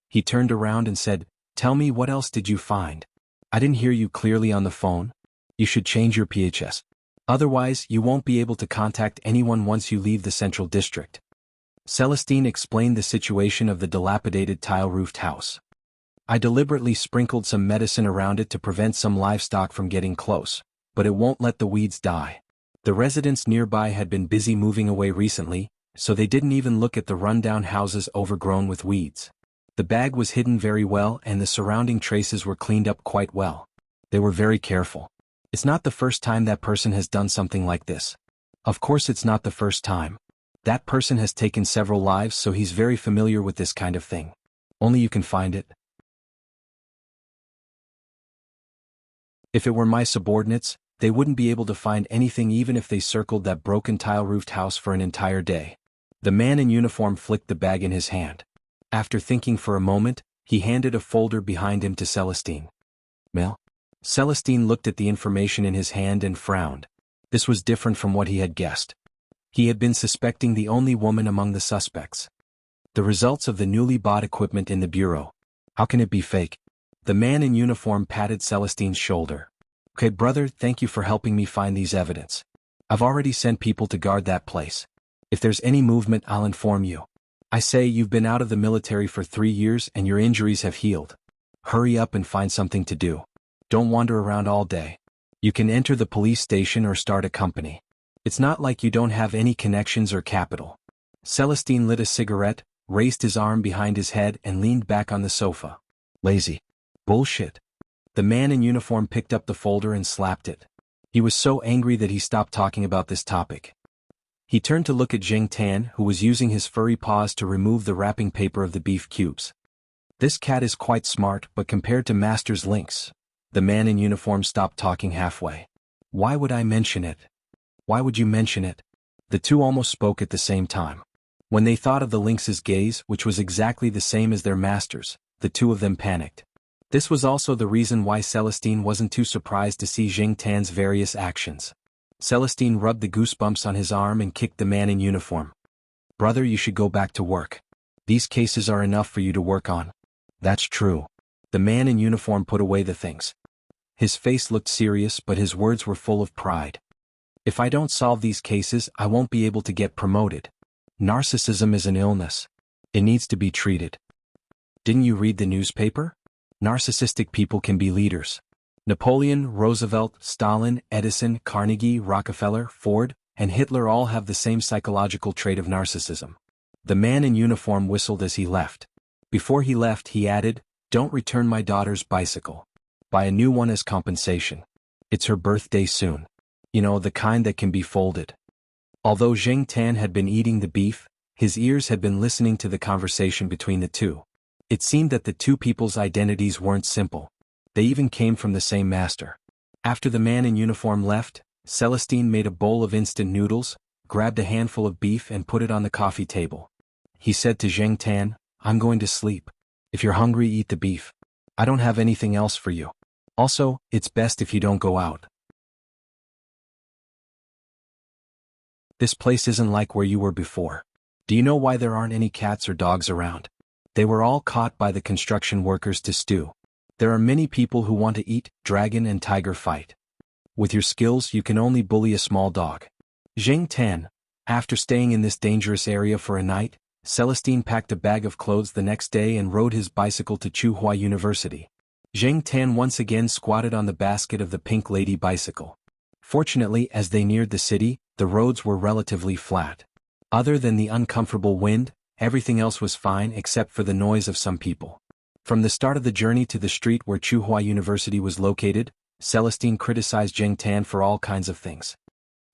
He turned around and said, "Tell me, what else did you find? I didn't hear you clearly on the phone. You should change your PHS. Otherwise, you won't be able to contact anyone once you leave the central district." Celestine explained the situation of the dilapidated tile-roofed house. "I deliberately sprinkled some medicine around it to prevent some livestock from getting close, but it won't let the weeds die. The residents nearby had been busy moving away recently, so they didn't even look at the rundown houses overgrown with weeds. The bag was hidden very well and the surrounding traces were cleaned up quite well. They were very careful. It's not the first time that person has done something like this. Of course it's not the first time. That person has taken several lives, so he's very familiar with this kind of thing. Only you can find it." If it were my subordinates, they wouldn't be able to find anything even if they circled that broken tile-roofed house for an entire day. The man in uniform flicked the bag in his hand. After thinking for a moment, he handed a folder behind him to Celestine. "Mail?" Celestine looked at the information in his hand and frowned. This was different from what he had guessed. He had been suspecting the only woman among the suspects. The results of the newly bought equipment in the bureau. How can it be fake? The man in uniform patted Celestine's shoulder. "Okay, brother, thank you for helping me find these evidence. I've already sent people to guard that place. If there's any movement, I'll inform you. I say, you've been out of the military for 3 years and your injuries have healed. Hurry up and find something to do. Don't wander around all day. You can enter the police station or start a company. It's not like you don't have any connections or capital." Celestine lit a cigarette, raised his arm behind his head and leaned back on the sofa. "Lazy. Bullshit." The man in uniform picked up the folder and slapped it. He was so angry that he stopped talking about this topic. He turned to look at Jing Tan, who was using his furry paws to remove the wrapping paper of the beef cubes. "This cat is quite smart, but compared to Master's lynx." The man in uniform stopped talking halfway. "Why would I mention it? Why would you mention it?" The two almost spoke at the same time. When they thought of the lynx's gaze, which was exactly the same as their master's, the two of them panicked. This was also the reason why Celestine wasn't too surprised to see Jing Tan's various actions. Celestine rubbed the goosebumps on his arm and kicked the man in uniform. "Brother, you should go back to work. These cases are enough for you to work on." "That's true." The man in uniform put away the things. His face looked serious, but his words were full of pride. "If I don't solve these cases, I won't be able to get promoted. Narcissism is an illness. It needs to be treated. Didn't you read the newspaper? Narcissistic people can be leaders. Napoleon, Roosevelt, Stalin, Edison, Carnegie, Rockefeller, Ford, and Hitler all have the same psychological trait of narcissism." The man in uniform whistled as he left. Before he left, he added, "Don't return my daughter's bicycle. Buy a new one as compensation. It's her birthday soon. You know, the kind that can be folded." Although Jing Tan had been eating the beef, his ears had been listening to the conversation between the two. It seemed that the two people's identities weren't simple. They even came from the same master. After the man in uniform left, Celestine made a bowl of instant noodles, grabbed a handful of beef and put it on the coffee table. He said to Jing Tan, "I'm going to sleep. If you're hungry, eat the beef. I don't have anything else for you. Also, it's best if you don't go out. This place isn't like where you were before. Do you know why there aren't any cats or dogs around? They were all caught by the construction workers to stew. There are many people who want to eat, dragon and tiger fight. With your skills, you can only bully a small dog." Jing Tan. After staying in this dangerous area for a night, Celestine packed a bag of clothes the next day and rode his bicycle to Tsinghua University. Jing Tan once again squatted on the basket of the Pink Lady bicycle. Fortunately, as they neared the city, the roads were relatively flat. Other than the uncomfortable wind, everything else was fine except for the noise of some people. From the start of the journey to the street where Tsinghua University was located, Celestine criticized Jing Tan for all kinds of things.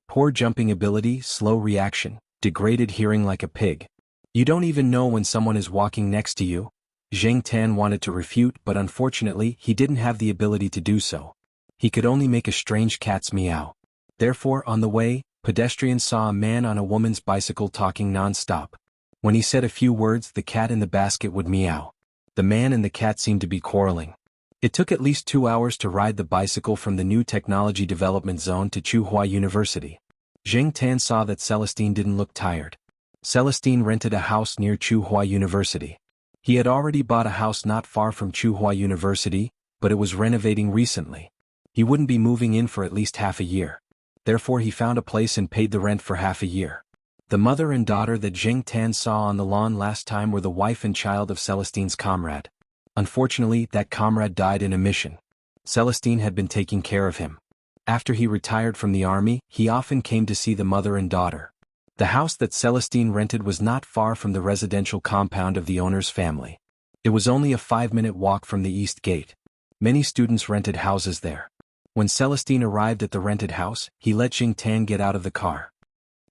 Poor jumping ability, slow reaction, degraded hearing like a pig. You don't even know when someone is walking next to you. Jing Tan wanted to refute, but unfortunately he didn't have the ability to do so. He could only make a strange cat's meow. Therefore, on the way, pedestrians saw a man on a woman's bicycle talking non-stop. When he said a few words, the cat in the basket would meow. The man and the cat seemed to be quarreling. It took at least 2 hours to ride the bicycle from the new technology development zone to Tsinghua University. Jing Tan saw that Celestine didn't look tired. Celestine rented a house near Tsinghua University. He had already bought a house not far from Tsinghua University, but it was renovating recently. He wouldn't be moving in for at least half a year. Therefore he found a place and paid the rent for half a year. The mother and daughter that Jing Tan saw on the lawn last time were the wife and child of Celestine's comrade. Unfortunately, that comrade died in a mission. Celestine had been taking care of him. After he retired from the army, he often came to see the mother and daughter. The house that Celestine rented was not far from the residential compound of the owner's family. It was only a 5-minute walk from the East Gate. Many students rented houses there. When Celestine arrived at the rented house, he let Jing Tan get out of the car.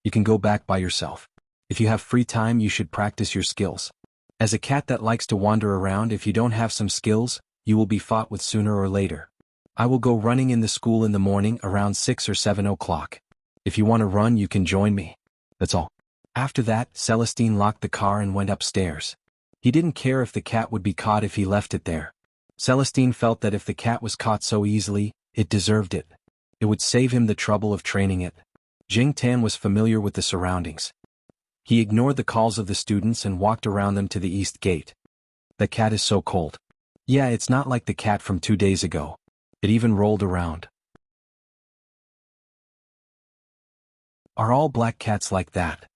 You can go back by yourself. If you have free time, you should practice your skills. As a cat that likes to wander around, if you don't have some skills, you will be fought with sooner or later. I will go running in the school in the morning around 6 or 7 o'clock. If you want to run, you can join me. That's all. After that, Celestine locked the car and went upstairs. He didn't care if the cat would be caught if he left it there. Celestine felt that if the cat was caught so easily, it deserved it. It would save him the trouble of training it. Jing Tan was familiar with the surroundings. He ignored the calls of the students and walked around them to the East Gate. The cat is so cold. Yeah, it's not like the cat from 2 days ago. It even rolled around. Are all black cats like that?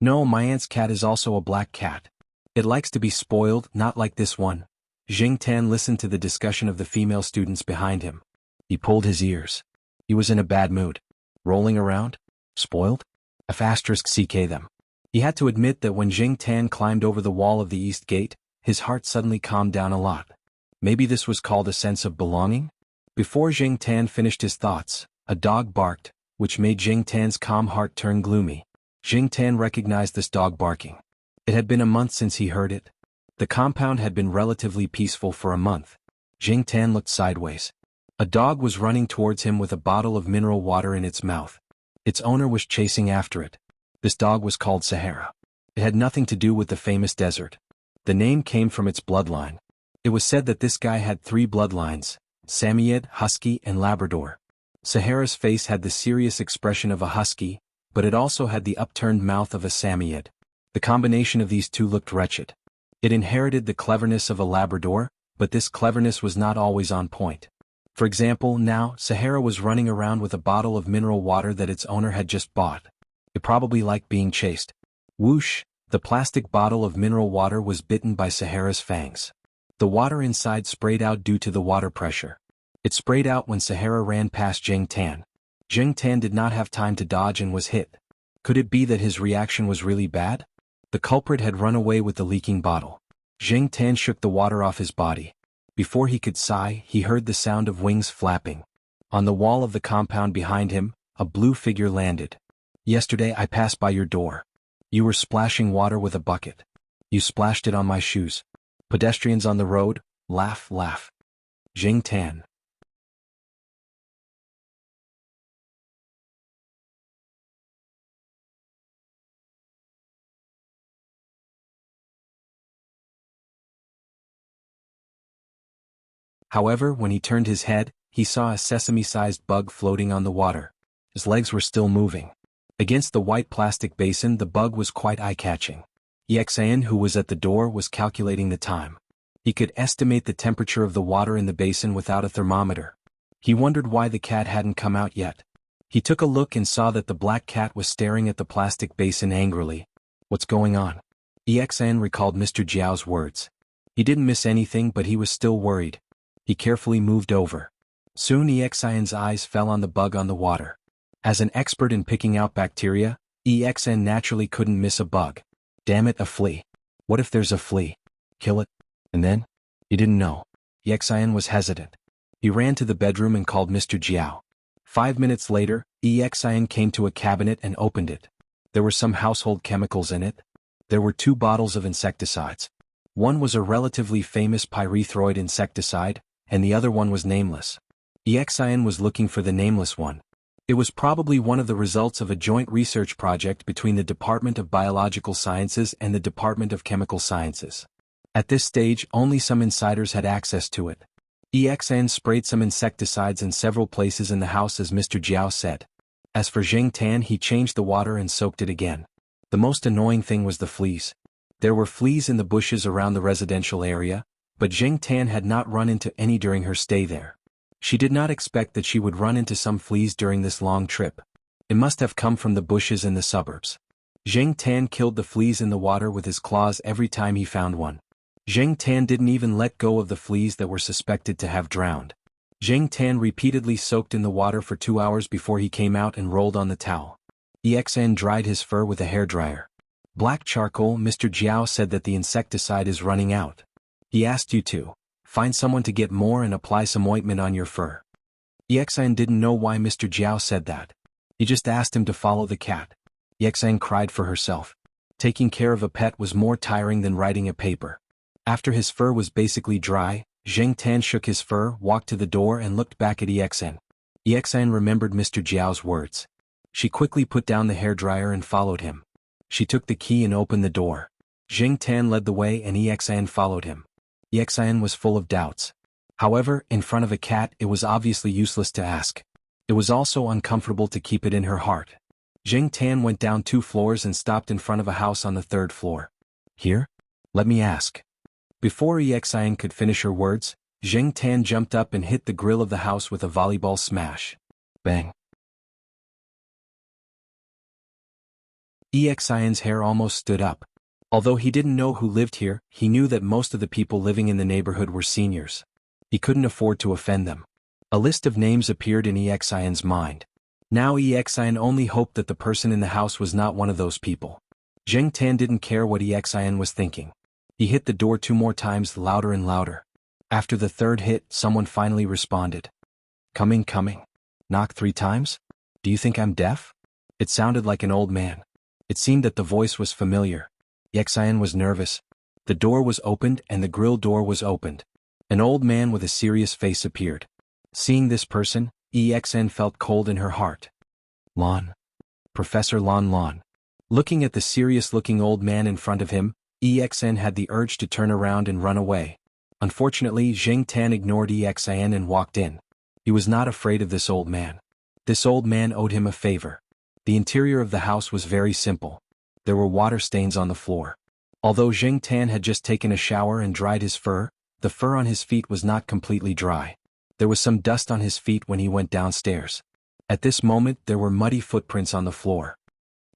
No, my aunt's cat is also a black cat. It likes to be spoiled, not like this one. Jing Tan listened to the discussion of the female students behind him. He pulled his ears. He was in a bad mood. Rolling around? Spoiled? *CK them. He had to admit that when Jing Tan climbed over the wall of the East Gate, his heart suddenly calmed down a lot. Maybe this was called a sense of belonging? Before Jing Tan finished his thoughts, a dog barked, which made Jing Tan's calm heart turn gloomy. Jing Tan recognized this dog barking. It had been a month since he heard it. The compound had been relatively peaceful for a month. Jing Tan looked sideways. A dog was running towards him with a bottle of mineral water in its mouth. Its owner was chasing after it. This dog was called Sahara. It had nothing to do with the famous desert. The name came from its bloodline. It was said that this guy had 3 bloodlines: Samoyed, Husky, and Labrador. Sahara's face had the serious expression of a husky, but it also had the upturned mouth of a Samoyed. The combination of these two looked wretched. It inherited the cleverness of a Labrador, but this cleverness was not always on point. For example, now, Sahara was running around with a bottle of mineral water that its owner had just bought. It probably liked being chased. Whoosh! The plastic bottle of mineral water was bitten by Sahara's fangs. The water inside sprayed out due to the water pressure. It sprayed out when Sahara ran past Jing Tan. Jing Tan did not have time to dodge and was hit. Could it be that his reaction was really bad? The culprit had run away with the leaking bottle. Jing Tan shook the water off his body. Before he could sigh, he heard the sound of wings flapping. On the wall of the compound behind him, a blue figure landed. Yesterday I passed by your door. You were splashing water with a bucket. You splashed it on my shoes. Pedestrians on the road, laugh, laugh. Jing Tan. However, when he turned his head, he saw a sesame-sized bug floating on the water. His legs were still moving. Against the white plastic basin, the bug was quite eye-catching. Yexan, who was at the door, was calculating the time. He could estimate the temperature of the water in the basin without a thermometer. He wondered why the cat hadn't come out yet. He took a look and saw that the black cat was staring at the plastic basin angrily. What's going on? Yexan recalled Mr. Jiao's words. He didn't miss anything, but he was still worried. He carefully moved over. Soon Exion's eyes fell on the bug on the water. As an expert in picking out bacteria, Exn naturally couldn't miss a bug. Damn it, a flea. What if there's a flea? Kill it? And then? He didn't know. Exion was hesitant. He ran to the bedroom and called Mr. Jiao. 5 minutes later, Exion came to a cabinet and opened it. There were some household chemicals in it. There were 2 bottles of insecticides. One was a relatively famous pyrethroid insecticide, and the other one was nameless. Exion was looking for the nameless one. It was probably one of the results of a joint research project between the Department of Biological Sciences and the Department of Chemical Sciences. At this stage, only some insiders had access to it. Exion sprayed some insecticides in several places in the house as Mr. Jiao said. As for Jing Tan, he changed the water and soaked it again. The most annoying thing was the fleas. There were fleas in the bushes around the residential area, but Jing Tan had not run into any during her stay there. She did not expect that she would run into some fleas during this long trip. It must have come from the bushes in the suburbs. Jing Tan killed the fleas in the water with his claws every time he found one. Jing Tan didn't even let go of the fleas that were suspected to have drowned. Jing Tan repeatedly soaked in the water for 2 hours before he came out and rolled on the towel. EXN dried his fur with a hairdryer. Black charcoal. Mr. Jiao said that the insecticide is running out. He asked you to find someone to get more and apply some ointment on your fur. EXN didn't know why Mr. Jiao said that. He just asked him to follow the cat. EXN cried for herself. Taking care of a pet was more tiring than writing a paper. After his fur was basically dry, Jing Tan shook his fur, walked to the door and looked back at EXN. EXN remembered Mr. Jiao's words. She quickly put down the hairdryer and followed him. She took the key and opened the door. Jing Tan led the way and EXN followed him. EXN was full of doubts. However, in front of a cat it was obviously useless to ask. It was also uncomfortable to keep it in her heart. Jing Tan went down 2 floors and stopped in front of a house on the 3rd floor. Here? Let me ask. Before EXN could finish her words, Jing Tan jumped up and hit the grill of the house with a volleyball smash. Bang. EXIN's hair almost stood up. Although he didn't know who lived here, he knew that most of the people living in the neighborhood were seniors. He couldn't afford to offend them. A list of names appeared in EXIN's mind. Now EXIN only hoped that the person in the house was not one of those people. Jing Tan didn't care what EXIN was thinking. He hit the door 2 more times, louder and louder. After the 3rd hit, someone finally responded. Coming. Knock 3 times? Do you think I'm deaf? It sounded like an old man. It seemed that the voice was familiar. EXIN was nervous. The door was opened and the grill door was opened. An old man with a serious face appeared. Seeing this person, EXN felt cold in her heart. Lon. Professor Lon. Looking at the serious-looking old man in front of him, EXN had the urge to turn around and run away. Unfortunately, Jing Tan ignored EXN and walked in. He was not afraid of this old man. This old man owed him a favor. The interior of the house was very simple. There were water stains on the floor. Although Jing Tan had just taken a shower and dried his fur, the fur on his feet was not completely dry. There was some dust on his feet when he went downstairs. At this moment there were muddy footprints on the floor.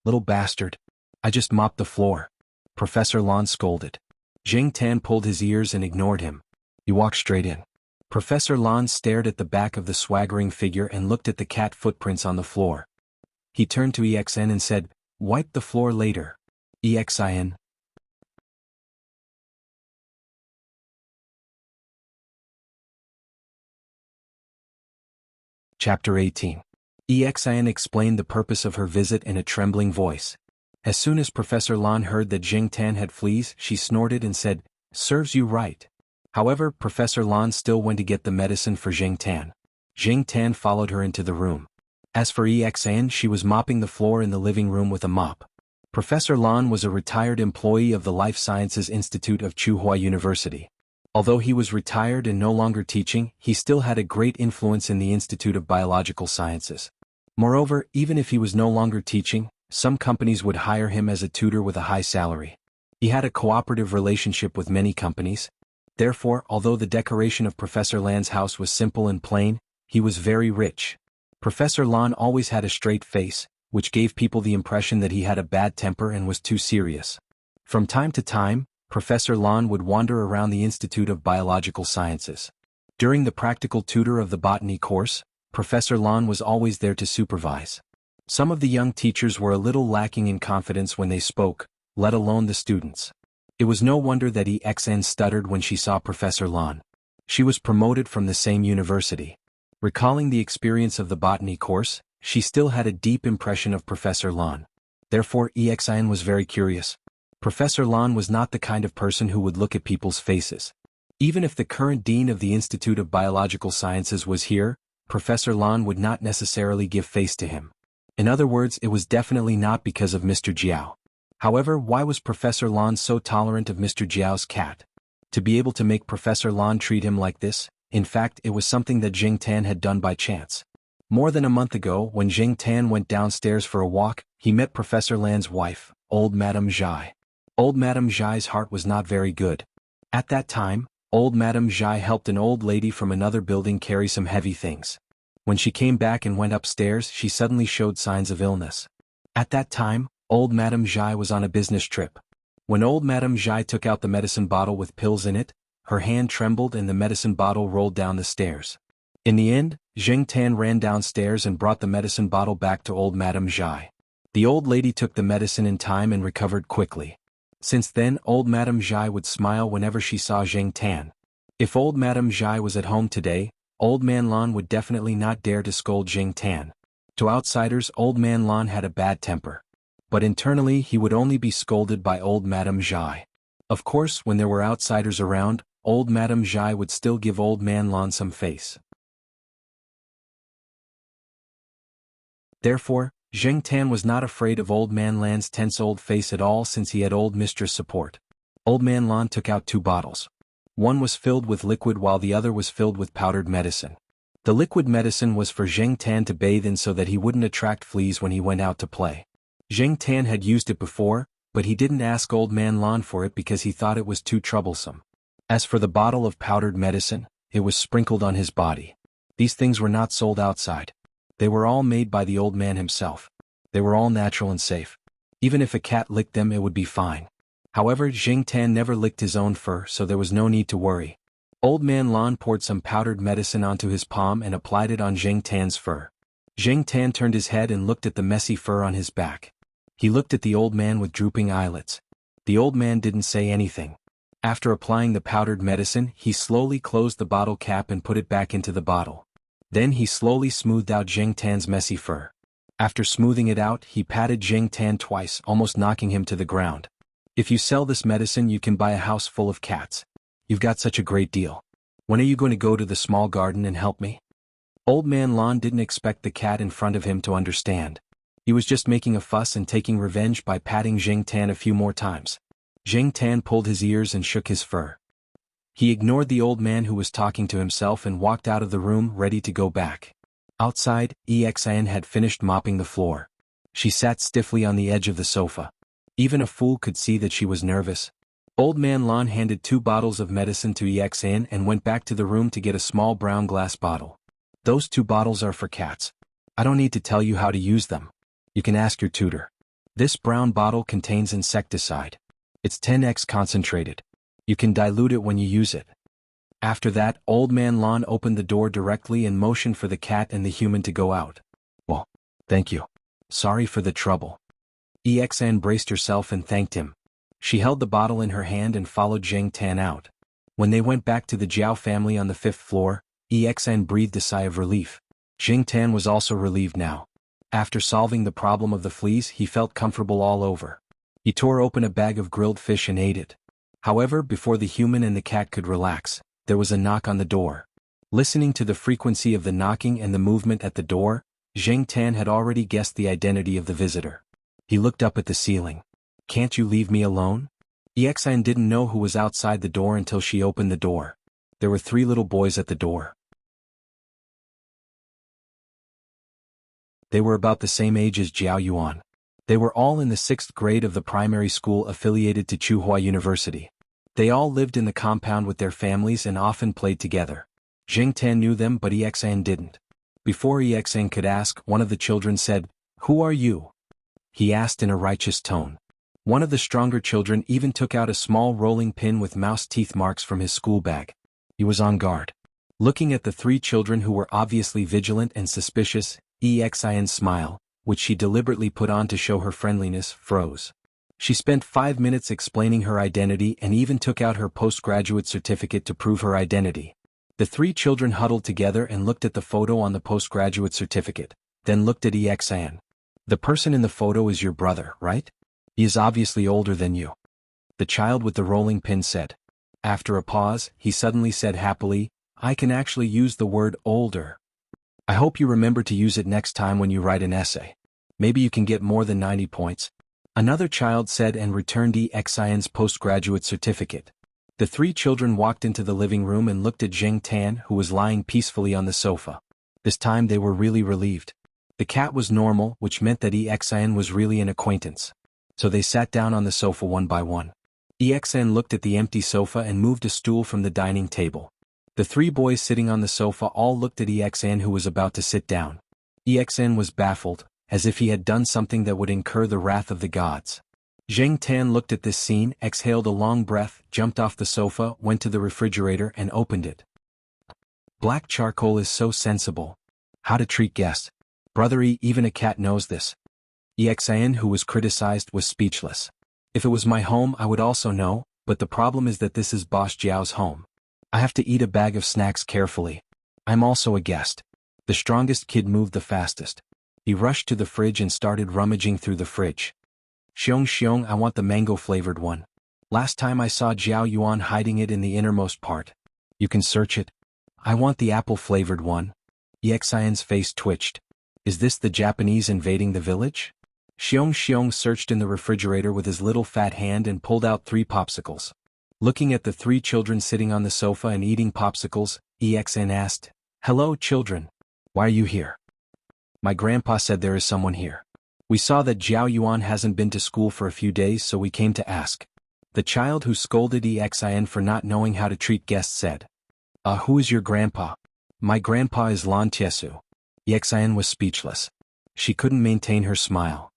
Little bastard. I just mopped the floor. Professor Lon scolded. Jing Tan pulled his ears and ignored him. He walked straight in. Professor Lon stared at the back of the swaggering figure and looked at the cat footprints on the floor. He turned to EXN and said, "Wipe the floor later." EXIN. Chapter 18. EXIN explained the purpose of her visit in a trembling voice. As soon as Professor Lon heard that Jing Tan had fleas, she snorted and said, "Serves you right." However, Professor Lon still went to get the medicine for Jing Tan. Jing Tan followed her into the room. As for EXIN, she was mopping the floor in the living room with a mop. Professor Lon was a retired employee of the Life Sciences Institute of Tsinghua University. Although he was retired and no longer teaching, he still had a great influence in the Institute of Biological Sciences. Moreover, even if he was no longer teaching, some companies would hire him as a tutor with a high salary. He had a cooperative relationship with many companies. Therefore, although the decoration of Professor Lan's house was simple and plain, he was very rich. Professor Lon always had a straight face, which gave people the impression that he had a bad temper and was too serious. From time to time, Professor Lon would wander around the Institute of Biological Sciences. During the practical tutor of the botany course, Professor Lon was always there to supervise. Some of the young teachers were a little lacking in confidence when they spoke, let alone the students. It was no wonder that EXN stuttered when she saw Professor Lon. She was promoted from the same university. Recalling the experience of the botany course, she still had a deep impression of Professor Lon. Therefore, EXN was very curious. Professor Lon was not the kind of person who would look at people's faces. Even if the current dean of the Institute of Biological Sciences was here, Professor Lon would not necessarily give face to him. In other words, it was definitely not because of Mr. Jiao. However, why was Professor Lon so tolerant of Mr. Jiao's cat? To be able to make Professor Lon treat him like this, in fact, it was something that Jing Tan had done by chance. More than a month ago, when Jing Tan went downstairs for a walk, he met Professor Lan's wife, Old Madame Zhai. Old Madame Zhai's heart was not very good. At that time, Old Madame Zhai helped an old lady from another building carry some heavy things. When she came back and went upstairs, she suddenly showed signs of illness. At that time, Old Madame Zhai was on a business trip. When Old Madame Zhai took out the medicine bottle with pills in it, her hand trembled and the medicine bottle rolled down the stairs. In the end, Zheng Tan ran downstairs and brought the medicine bottle back to Old Madame Zhai. The old lady took the medicine in time and recovered quickly. Since then, Old Madame Zhai would smile whenever she saw Zheng Tan. If Old Madame Zhai was at home today, Old Man Lan would definitely not dare to scold Zheng Tan. To outsiders, Old Man Lan had a bad temper. But internally he would only be scolded by Old Madame Zhai. Of course, when there were outsiders around, Old Madame Zhai would still give Old Man Lan some face. Therefore, Zheng Tan was not afraid of Old Man Lan's tense old face at all since he had old mistress support. Old Man Lan took out 2 bottles. One was filled with liquid while the other was filled with powdered medicine. The liquid medicine was for Zheng Tan to bathe in so that he wouldn't attract fleas when he went out to play. Zheng Tan had used it before, but he didn't ask Old Man Lan for it because he thought it was too troublesome. As for the bottle of powdered medicine, it was sprinkled on his body. These things were not sold outside. They were all made by the old man himself. They were all natural and safe. Even if a cat licked them, it would be fine. However, Zheng Tan never licked his own fur, so there was no need to worry. Old Man Lan poured some powdered medicine onto his palm and applied it on Zheng Tan's fur. Zheng Tan turned his head and looked at the messy fur on his back. He looked at the old man with drooping eyelids. The old man didn't say anything. After applying the powdered medicine, he slowly closed the bottle cap and put it back into the bottle. Then he slowly smoothed out Zheng Tan's messy fur. After smoothing it out, he patted Zheng Tan twice, almost knocking him to the ground. If you sell this medicine, you can buy a house full of cats. You've got such a great deal. When are you going to go to the small garden and help me? Old Man Lan didn't expect the cat in front of him to understand. He was just making a fuss and taking revenge by patting Zheng Tan a few more times. Zheng Tan pulled his ears and shook his fur. He ignored the old man who was talking to himself and walked out of the room ready to go back. Outside, Exan had finished mopping the floor. She sat stiffly on the edge of the sofa. Even a fool could see that she was nervous. Old Man Lan handed 2 bottles of medicine to Exan and went back to the room to get a small brown glass bottle. Those 2 bottles are for cats. I don't need to tell you how to use them. You can ask your tutor. This brown bottle contains insecticide. It's 10x concentrated. You can dilute it when you use it. After that, Old Man Lan opened the door directly and motioned for the cat and the human to go out. Well, thank you. Sorry for the trouble. Exan braced herself and thanked him. She held the bottle in her hand and followed Zheng Tan out. When they went back to the Jiao family on the 5th floor, Exan breathed a sigh of relief. Zheng Tan was also relieved now. After solving the problem of the fleas, he felt comfortable all over. He tore open a bag of grilled fish and ate it. However, before the human and the cat could relax, there was a knock on the door. Listening to the frequency of the knocking and the movement at the door, Zheng Tan had already guessed the identity of the visitor. He looked up at the ceiling. Can't you leave me alone? Exan didn't know who was outside the door until she opened the door. There were 3 little boys at the door. They were about the same age as Jiao Yuan. They were all in the 6th grade of the primary school affiliated to Tsinghua University. They all lived in the compound with their families and often played together. Zheng Tan knew them, but Exan didn't. Before Exan could ask, one of the children said, "Who are you?" He asked in a righteous tone. One of the stronger children even took out a small rolling pin with mouse teeth marks from his school bag. He was on guard. Looking at the 3 children who were obviously vigilant and suspicious, Exan's smile, which she deliberately put on to show her friendliness, froze. She spent 5 minutes explaining her identity and even took out her postgraduate certificate to prove her identity. The 3 children huddled together and looked at the photo on the postgraduate certificate, then looked at Exan. The person in the photo is your brother, right? He is obviously older than you. The child with the rolling pin said. After a pause, he suddenly said happily, I can actually use the word older. I hope you remember to use it next time when you write an essay. Maybe you can get more than 90 points. Another child said and returned Exan's postgraduate certificate. The 3 children walked into the living room and looked at Zheng Tan, who was lying peacefully on the sofa. This time they were really relieved. The cat was normal, which meant that Exan was really an acquaintance. So they sat down on the sofa one by one. EXN looked at the empty sofa and moved a stool from the dining table. The three boys sitting on the sofa all looked at EXN, who was about to sit down. EXN was baffled, as if he had done something that would incur the wrath of the gods. Zheng Tan looked at this scene, exhaled a long breath, jumped off the sofa, went to the refrigerator and opened it. Black charcoal is so sensible. How to treat guests. Brother E, even a cat knows this. EXN, who was criticized, was speechless. If it was my home I would also know, but the problem is that this is Boss Jiao's home. I have to eat a bag of snacks carefully. I'm also a guest. The strongest kid moved the fastest. He rushed to the fridge and started rummaging through the fridge. Xiong, I want the mango-flavored one. Last time I saw Jiao Yuan hiding it in the innermost part. You can search it. I want the apple-flavored one. EXIN's face twitched. Is this the Japanese invading the village? Xiong searched in the refrigerator with his little fat hand and pulled out 3 popsicles. Looking at the 3 children sitting on the sofa and eating popsicles, EXN asked, "Hello, children. Why are you here?" My grandpa said there is someone here. We saw that Jiao Yuan hasn't been to school for a few days, so we came to ask. The child who scolded EXIN for not knowing how to treat guests said, Who is your grandpa? My grandpa is Lan Tiesu. EXIN was speechless. She couldn't maintain her smile.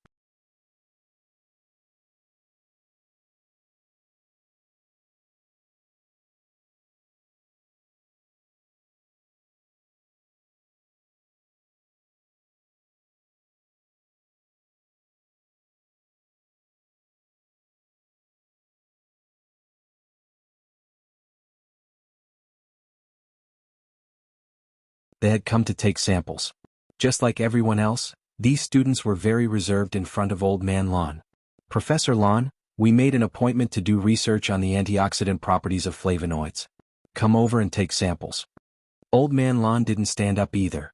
They had come to take samples. Just like everyone else, these students were very reserved in front of Old Man Lan. Professor Lan, we made an appointment to do research on the antioxidant properties of flavonoids. Come over and take samples. Old Man Lan didn't stand up either.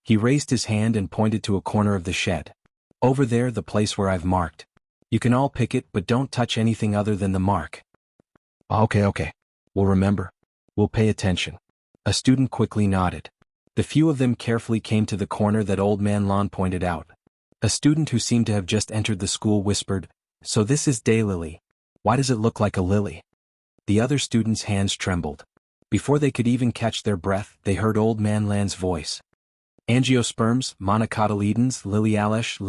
He raised his hand and pointed to a corner of the shed. Over there, the place where I've marked. You can all pick it, but don't touch anything other than the mark. Okay. We'll remember. We'll pay attention. A student quickly nodded. The few of them carefully came to the corner that Old Man Lan pointed out. A student who seemed to have just entered the school whispered, "So this is daylily. Why does it look like a lily?" The other students' hands trembled. Before they could even catch their breath, they heard Old Man Lan's voice. Angiosperms, monocotyledons, lilialesh,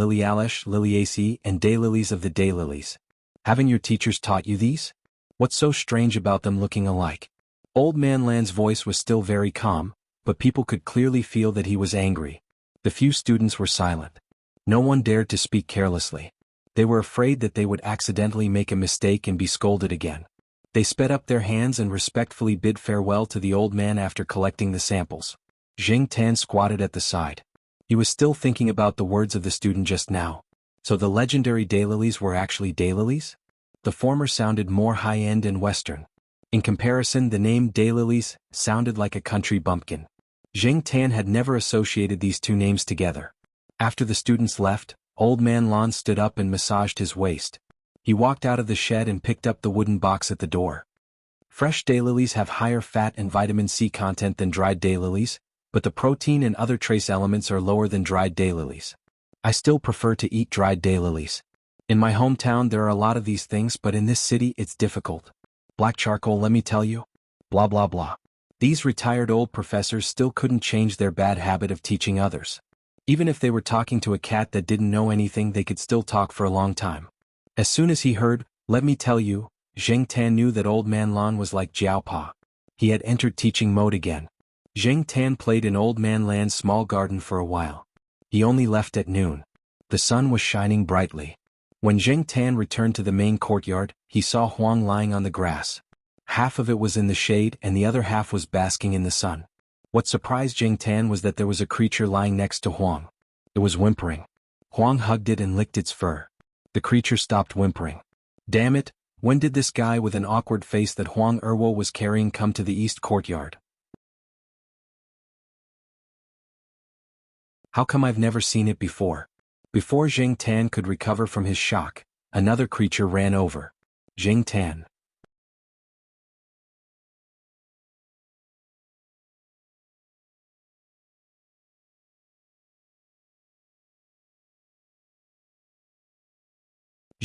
liliaceae, and daylilies of the daylilies. Haven't your teachers taught you these? What's so strange about them looking alike? Old Man Lan's voice was still very calm, but people could clearly feel that he was angry. The few students were silent. No one dared to speak carelessly. They were afraid that they would accidentally make a mistake and be scolded again. They sped up their hands and respectfully bid farewell to the old man after collecting the samples. Zheng Tan squatted at the side. He was still thinking about the words of the student just now. So the legendary daylilies were actually daylilies? The former sounded more high-end and Western. In comparison, the name daylilies sounded like a country bumpkin. Zheng Tan had never associated these two names together. After the students left, Old Man Lan stood up and massaged his waist. He walked out of the shed and picked up the wooden box at the door. Fresh daylilies have higher fat and vitamin C content than dried daylilies, but the protein and other trace elements are lower than dried daylilies. I still prefer to eat dried daylilies. In my hometown there are a lot of these things, but in this city it's difficult. Black charcoal, let me tell you. Blah blah blah. These retired old professors still couldn't change their bad habit of teaching others. Even if they were talking to a cat that didn't know anything, they could still talk for a long time. As soon as he heard, "Let me tell you," Zheng Tan knew that Old Man Lan was like Jiao Pa. He had entered teaching mode again. Zheng Tan played in Old Man Lan's small garden for a while. He only left at noon. The sun was shining brightly. When Zheng Tan returned to the main courtyard, he saw Huang lying on the grass. Half of it was in the shade and the other half was basking in the sun. What surprised Zheng Tan was that there was a creature lying next to Huang. It was whimpering. Huang hugged it and licked its fur. The creature stopped whimpering. Damn it, when did this guy with an awkward face that Huang Erwo was carrying come to the east courtyard? How come I've never seen it before? Before Zheng Tan could recover from his shock, another creature ran over. Zheng Tan.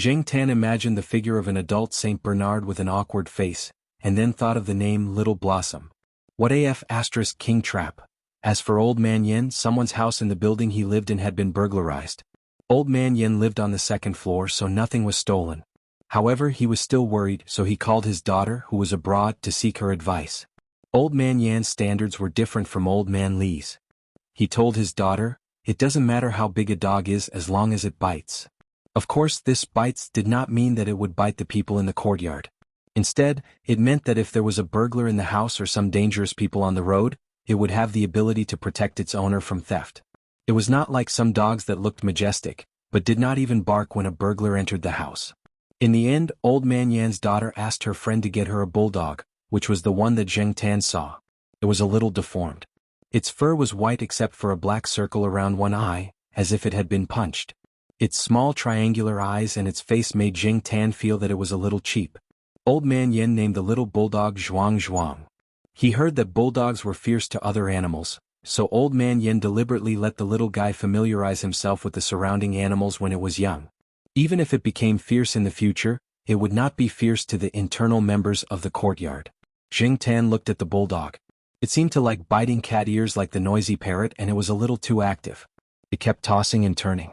Zheng Tan imagined the figure of an adult Saint Bernard with an awkward face, and then thought of the name Little Blossom. What AF * King Trap. As for Old Man Yin, someone's house in the building he lived in had been burglarized. Old Man Yin lived on the second floor, so nothing was stolen. However, he was still worried, so he called his daughter, who was abroad, to seek her advice. Old Man Yan's standards were different from Old Man Li's. He told his daughter, "It doesn't matter how big a dog is as long as it bites." Of course, this bites did not mean that it would bite the people in the courtyard. Instead, it meant that if there was a burglar in the house or some dangerous people on the road, it would have the ability to protect its owner from theft. It was not like some dogs that looked majestic, but did not even bark when a burglar entered the house. In the end, Old Man Yan's daughter asked her friend to get her a bulldog, which was the one that Zheng Tan saw. It was a little deformed. Its fur was white except for a black circle around one eye, as if it had been punched. Its small triangular eyes and its face made Zheng Tan feel that it was a little cheap. Old Man Yin named the little bulldog Zhuang Zhuang. He heard that bulldogs were fierce to other animals, so Old Man Yin deliberately let the little guy familiarize himself with the surrounding animals when it was young. Even if it became fierce in the future, it would not be fierce to the internal members of the courtyard. Zheng Tan looked at the bulldog. It seemed to like biting cat ears like the noisy parrot, and it was a little too active. It kept tossing and turning.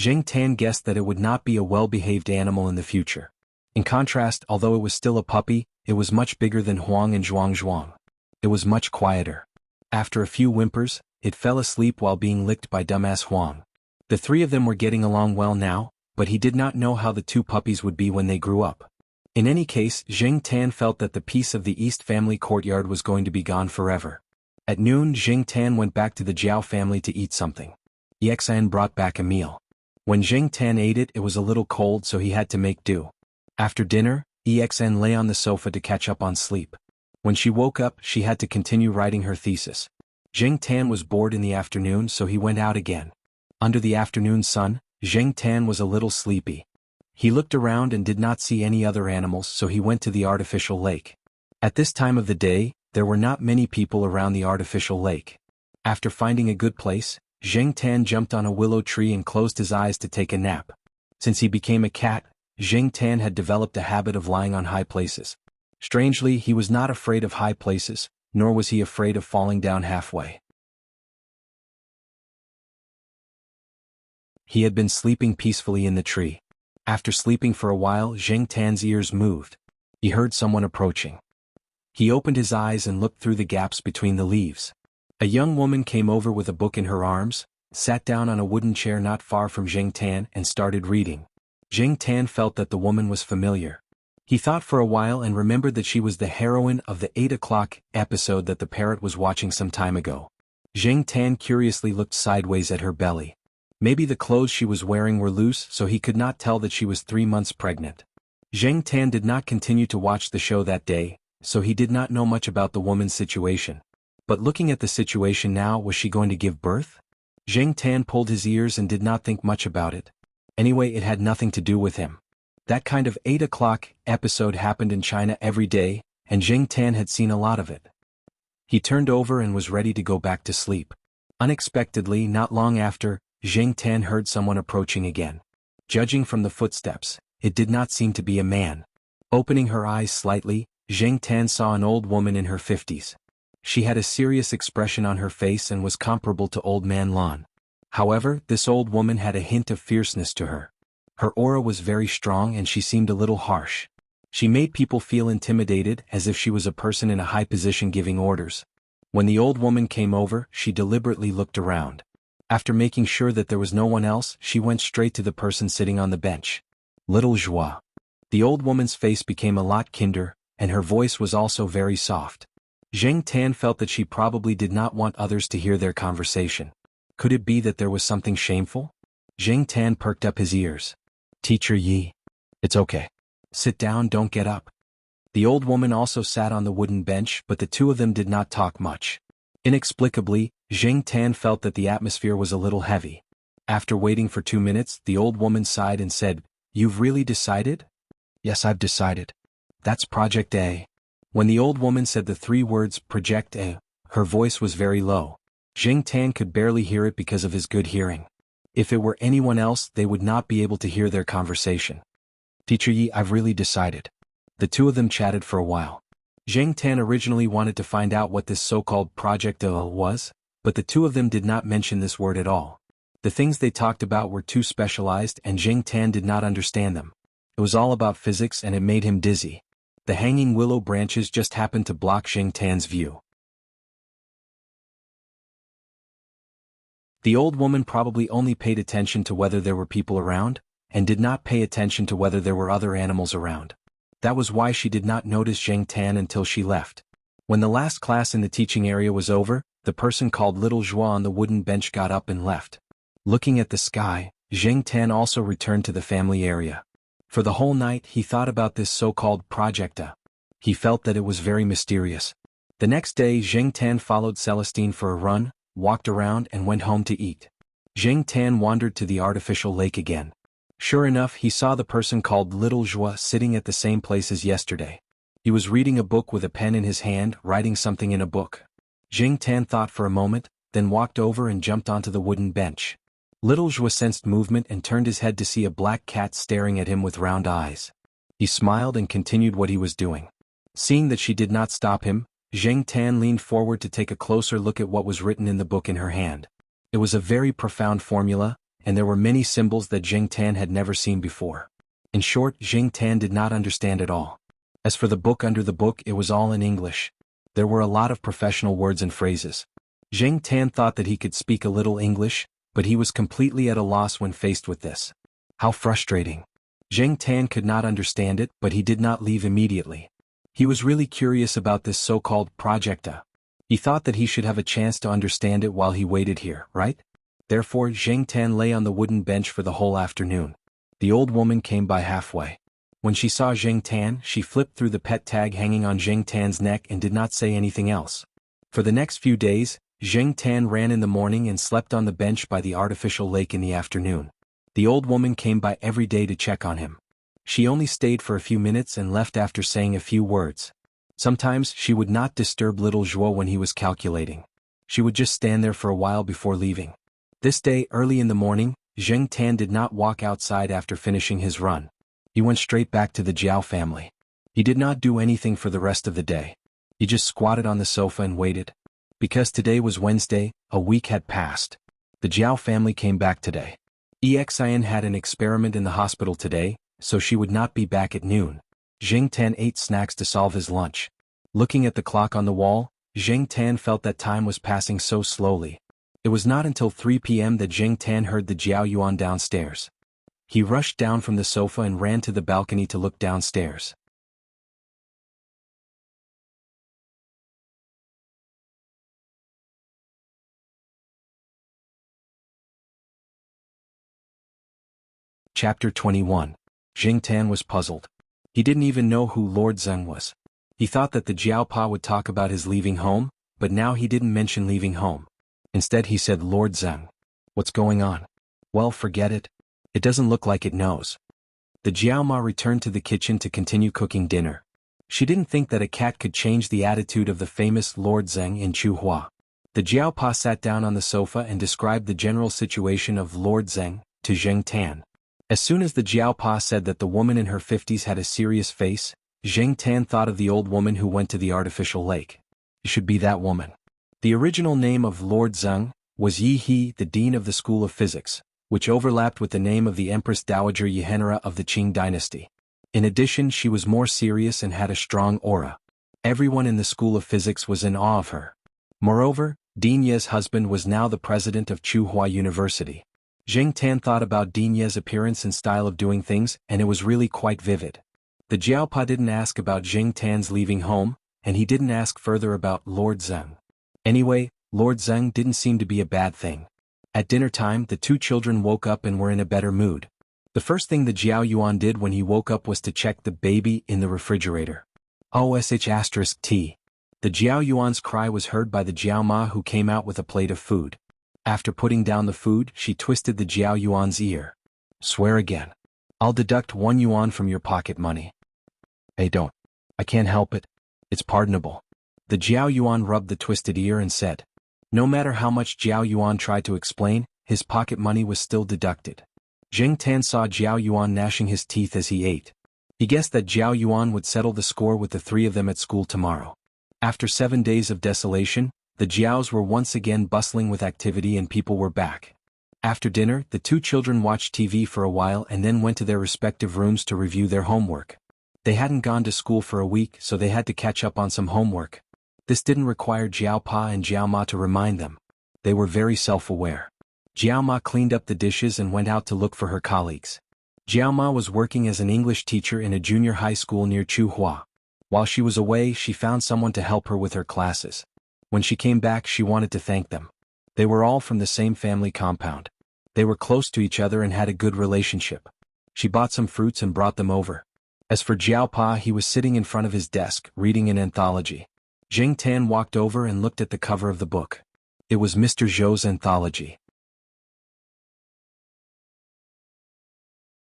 Zheng Tan guessed that it would not be a well-behaved animal in the future. In contrast, although it was still a puppy, it was much bigger than Huang and Zhuang Zhuang. It was much quieter. After a few whimpers, it fell asleep while being licked by dumbass Huang. The three of them were getting along well now, but he did not know how the two puppies would be when they grew up. In any case, Zheng Tan felt that the peace of the East family courtyard was going to be gone forever. At noon, Zheng Tan went back to the Jiao family to eat something. Exan brought back a meal. When Zheng Tan ate it, it was a little cold, so he had to make do. After dinner, Exan lay on the sofa to catch up on sleep. When she woke up, she had to continue writing her thesis. Zheng Tan was bored in the afternoon, so he went out again. Under the afternoon sun, Zheng Tan was a little sleepy. He looked around and did not see any other animals, so he went to the artificial lake. At this time of the day, there were not many people around the artificial lake. After finding a good place, Zheng Tan jumped on a willow tree and closed his eyes to take a nap. Since he became a cat, Zheng Tan had developed a habit of lying on high places. Strangely, he was not afraid of high places, nor was he afraid of falling down halfway. He had been sleeping peacefully in the tree. After sleeping for a while, Zheng Tan's ears moved. He heard someone approaching. He opened his eyes and looked through the gaps between the leaves. A young woman came over with a book in her arms, sat down on a wooden chair not far from Zheng Tan and started reading. Zheng Tan felt that the woman was familiar. He thought for a while and remembered that she was the heroine of the 8 o'clock episode that the parrot was watching some time ago. Zheng Tan curiously looked sideways at her belly. Maybe the clothes she was wearing were loose, so he could not tell that she was 3 months pregnant. Zheng Tan did not continue to watch the show that day, so he did not know much about the woman's situation. But looking at the situation now, was she going to give birth? Zheng Tan pulled his ears and did not think much about it. Anyway, it had nothing to do with him. That kind of 8 o'clock episode happened in China every day, and Zheng Tan had seen a lot of it. He turned over and was ready to go back to sleep. Unexpectedly, not long after, Zheng Tan heard someone approaching again. Judging from the footsteps, it did not seem to be a man. Opening her eyes slightly, Zheng Tan saw an old woman in her 50s. She had a serious expression on her face and was comparable to Old Man Lan. However, this old woman had a hint of fierceness to her. Her aura was very strong and she seemed a little harsh. She made people feel intimidated, as if she was a person in a high position giving orders. When the old woman came over, she deliberately looked around. After making sure that there was no one else, she went straight to the person sitting on the bench. Little Joie. The old woman's face became a lot kinder, and her voice was also very soft. Zheng Tan felt that she probably did not want others to hear their conversation. Could it be that there was something shameful? Zheng Tan perked up his ears. Teacher Yi. It's okay. Sit down, don't get up. The old woman also sat on the wooden bench, but the two of them did not talk much. Inexplicably, Zheng Tan felt that the atmosphere was a little heavy. After waiting for 2 minutes, the old woman sighed and said, "You've really decided?" "Yes, I've decided. That's Project A." When the old woman said the 3 words, Project A, her voice was very low. Zheng Tan could barely hear it because of his good hearing. If it were anyone else, they would not be able to hear their conversation. Teacher Yi, I've really decided. The two of them chatted for a while. Zheng Tan originally wanted to find out what this so-called project was, but the two of them did not mention this word at all. The things they talked about were too specialized and Zheng Tan did not understand them. It was all about physics and it made him dizzy. The hanging willow branches just happened to block Zheng Tan's view. The old woman probably only paid attention to whether there were people around, and did not pay attention to whether there were other animals around. That was why she did not notice Zheng Tan until she left. When the last class in the teaching area was over, the person called Little Zhua on the wooden bench got up and left. Looking at the sky, Zheng Tan also returned to the family area. For the whole night he thought about this so-called projecta. He felt that it was very mysterious. The next day Zheng Tan followed Celestine for a run, walked around and went home to eat. Zheng Tan wandered to the artificial lake again. Sure enough, he saw the person called Little Zhua sitting at the same place as yesterday. He was reading a book with a pen in his hand, writing something in a book. Zheng Tan thought for a moment, then walked over and jumped onto the wooden bench. Little Zhua sensed movement and turned his head to see a black cat staring at him with round eyes. He smiled and continued what he was doing. Seeing that she did not stop him, Zheng Tan leaned forward to take a closer look at what was written in the book in her hand. It was a very profound formula, and there were many symbols that Zheng Tan had never seen before. In short, Zheng Tan did not understand it all. As for the book under the book, it was all in English. There were a lot of professional words and phrases. Zheng Tan thought that he could speak a little English, but he was completely at a loss when faced with this. How frustrating. Zheng Tan could not understand it, but he did not leave immediately. He was really curious about this so-called projecta. He thought that he should have a chance to understand it while he waited here, right? Therefore Zheng Tan lay on the wooden bench for the whole afternoon. The old woman came by halfway. When she saw Zheng Tan, she flipped through the pet tag hanging on Zheng Tan's neck and did not say anything else. For the next few days, Zheng Tan ran in the morning and slept on the bench by the artificial lake in the afternoon. The old woman came by every day to check on him. She only stayed for a few minutes and left after saying a few words. Sometimes she would not disturb Little Zhuo when he was calculating. She would just stand there for a while before leaving. This day, early in the morning, Zheng Tan did not walk outside after finishing his run. He went straight back to the Jiao family. He did not do anything for the rest of the day. He just squatted on the sofa and waited. Because today was Wednesday, a week had passed. The Jiao family came back today. Exin had an experiment in the hospital today, so she would not be back at noon. Zheng Tan ate snacks to solve his lunch. Looking at the clock on the wall, Zheng Tan felt that time was passing so slowly. It was not until 3 p.m. that Zheng Tan heard the Jiao Yuan downstairs. He rushed down from the sofa and ran to the balcony to look downstairs. Chapter 21. Zheng Tan was puzzled. He didn't even know who Lord Zeng was. He thought that the Jiao Pa would talk about his leaving home, but now he didn't mention leaving home. Instead he said Lord Zeng. What's going on? Well, forget it. It doesn't look like it knows. The Jiao Ma returned to the kitchen to continue cooking dinner. She didn't think that a cat could change the attitude of the famous Lord Zeng in Chuhua. The Jiao Pa sat down on the sofa and described the general situation of Lord Zeng to Zheng Tan. As soon as the Jiao Pa said that the woman in her 50s had a serious face, Zheng Tan thought of the old woman who went to the artificial lake. It should be that woman. The original name of Lord Zeng was Yi He, the dean of the School of Physics, which overlapped with the name of the Empress Dowager Yehenera of the Qing dynasty. In addition, she was more serious and had a strong aura. Everyone in the School of Physics was in awe of her. Moreover, Dean Ye's husband was now the president of Chuhua University. Zheng Tan thought about Dean Ye's appearance and style of doing things, and it was really quite vivid. The Jiao Pa didn't ask about Zheng Tan's leaving home, and he didn't ask further about Lord Zeng. Anyway, Lord Zeng didn't seem to be a bad thing. At dinner time, the two children woke up and were in a better mood. The first thing the Jiao Yuan did when he woke up was to check the baby in the refrigerator. OSH*T. The Jiao Yuan's cry was heard by the Jiao Ma, who came out with a plate of food. After putting down the food, she twisted the Jiao Yuan's ear. Swear again. I'll deduct 1 yuan from your pocket money. Hey, don't. I can't help it. It's pardonable. The Jiao Yuan rubbed the twisted ear and said. No matter how much Jiao Yuan tried to explain, his pocket money was still deducted. Zheng Tan saw Jiao Yuan gnashing his teeth as he ate. He guessed that Zhao Yuan would settle the score with the three of them at school tomorrow. After 7 days of desolation, the Jiaos were once again bustling with activity and people were back. After dinner, the two children watched TV for a while and then went to their respective rooms to review their homework. They hadn't gone to school for a week, so they had to catch up on some homework. This didn't require Jiao Pa and Jiao Ma to remind them. They were very self-aware. Jiao Ma cleaned up the dishes and went out to look for her colleagues. Jiao Ma was working as an English teacher in a junior high school near Chuhua. While she was away, she found someone to help her with her classes. When she came back, she wanted to thank them. They were all from the same family compound. They were close to each other and had a good relationship. She bought some fruits and brought them over. As for Jiao Pa, he was sitting in front of his desk, reading an anthology. Jing Tan walked over and looked at the cover of the book. It was Mr. Zhou's anthology.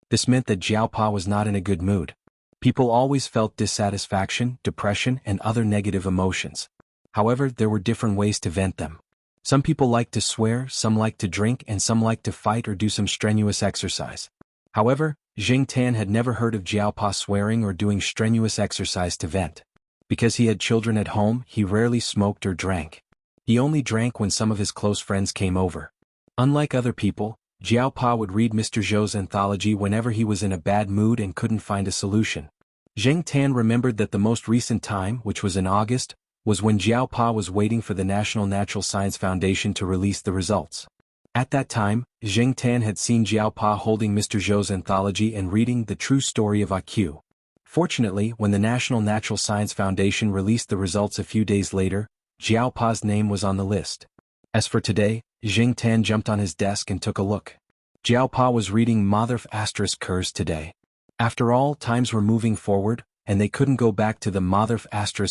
This meant that Jiao Pa was not in a good mood. People always felt dissatisfaction, depression, and other negative emotions. However, there were different ways to vent them. Some people liked to swear, some liked to drink, and some liked to fight or do some strenuous exercise. However, Jing Tan had never heard of Jiao Pa swearing or doing strenuous exercise to vent. Because he had children at home, he rarely smoked or drank. He only drank when some of his close friends came over. Unlike other people, Jiao Pa would read Mr. Zhou's anthology whenever he was in a bad mood and couldn't find a solution. Jing Tan remembered that the most recent time, which was in August, was when Jiao Pa was waiting for the National Natural Science Foundation to release the results. At that time, Jing Tan had seen Jiao Pa holding Mr. Zhou's anthology and reading The True Story of IQ. Fortunately, when the National Natural Science Foundation released the results a few days later, Jiao Pa's name was on the list. As for today, Jing Tan jumped on his desk and took a look. Jiao Pa was reading Motherf * Curse today. After all, times were moving forward, and they couldn't go back to the Motherf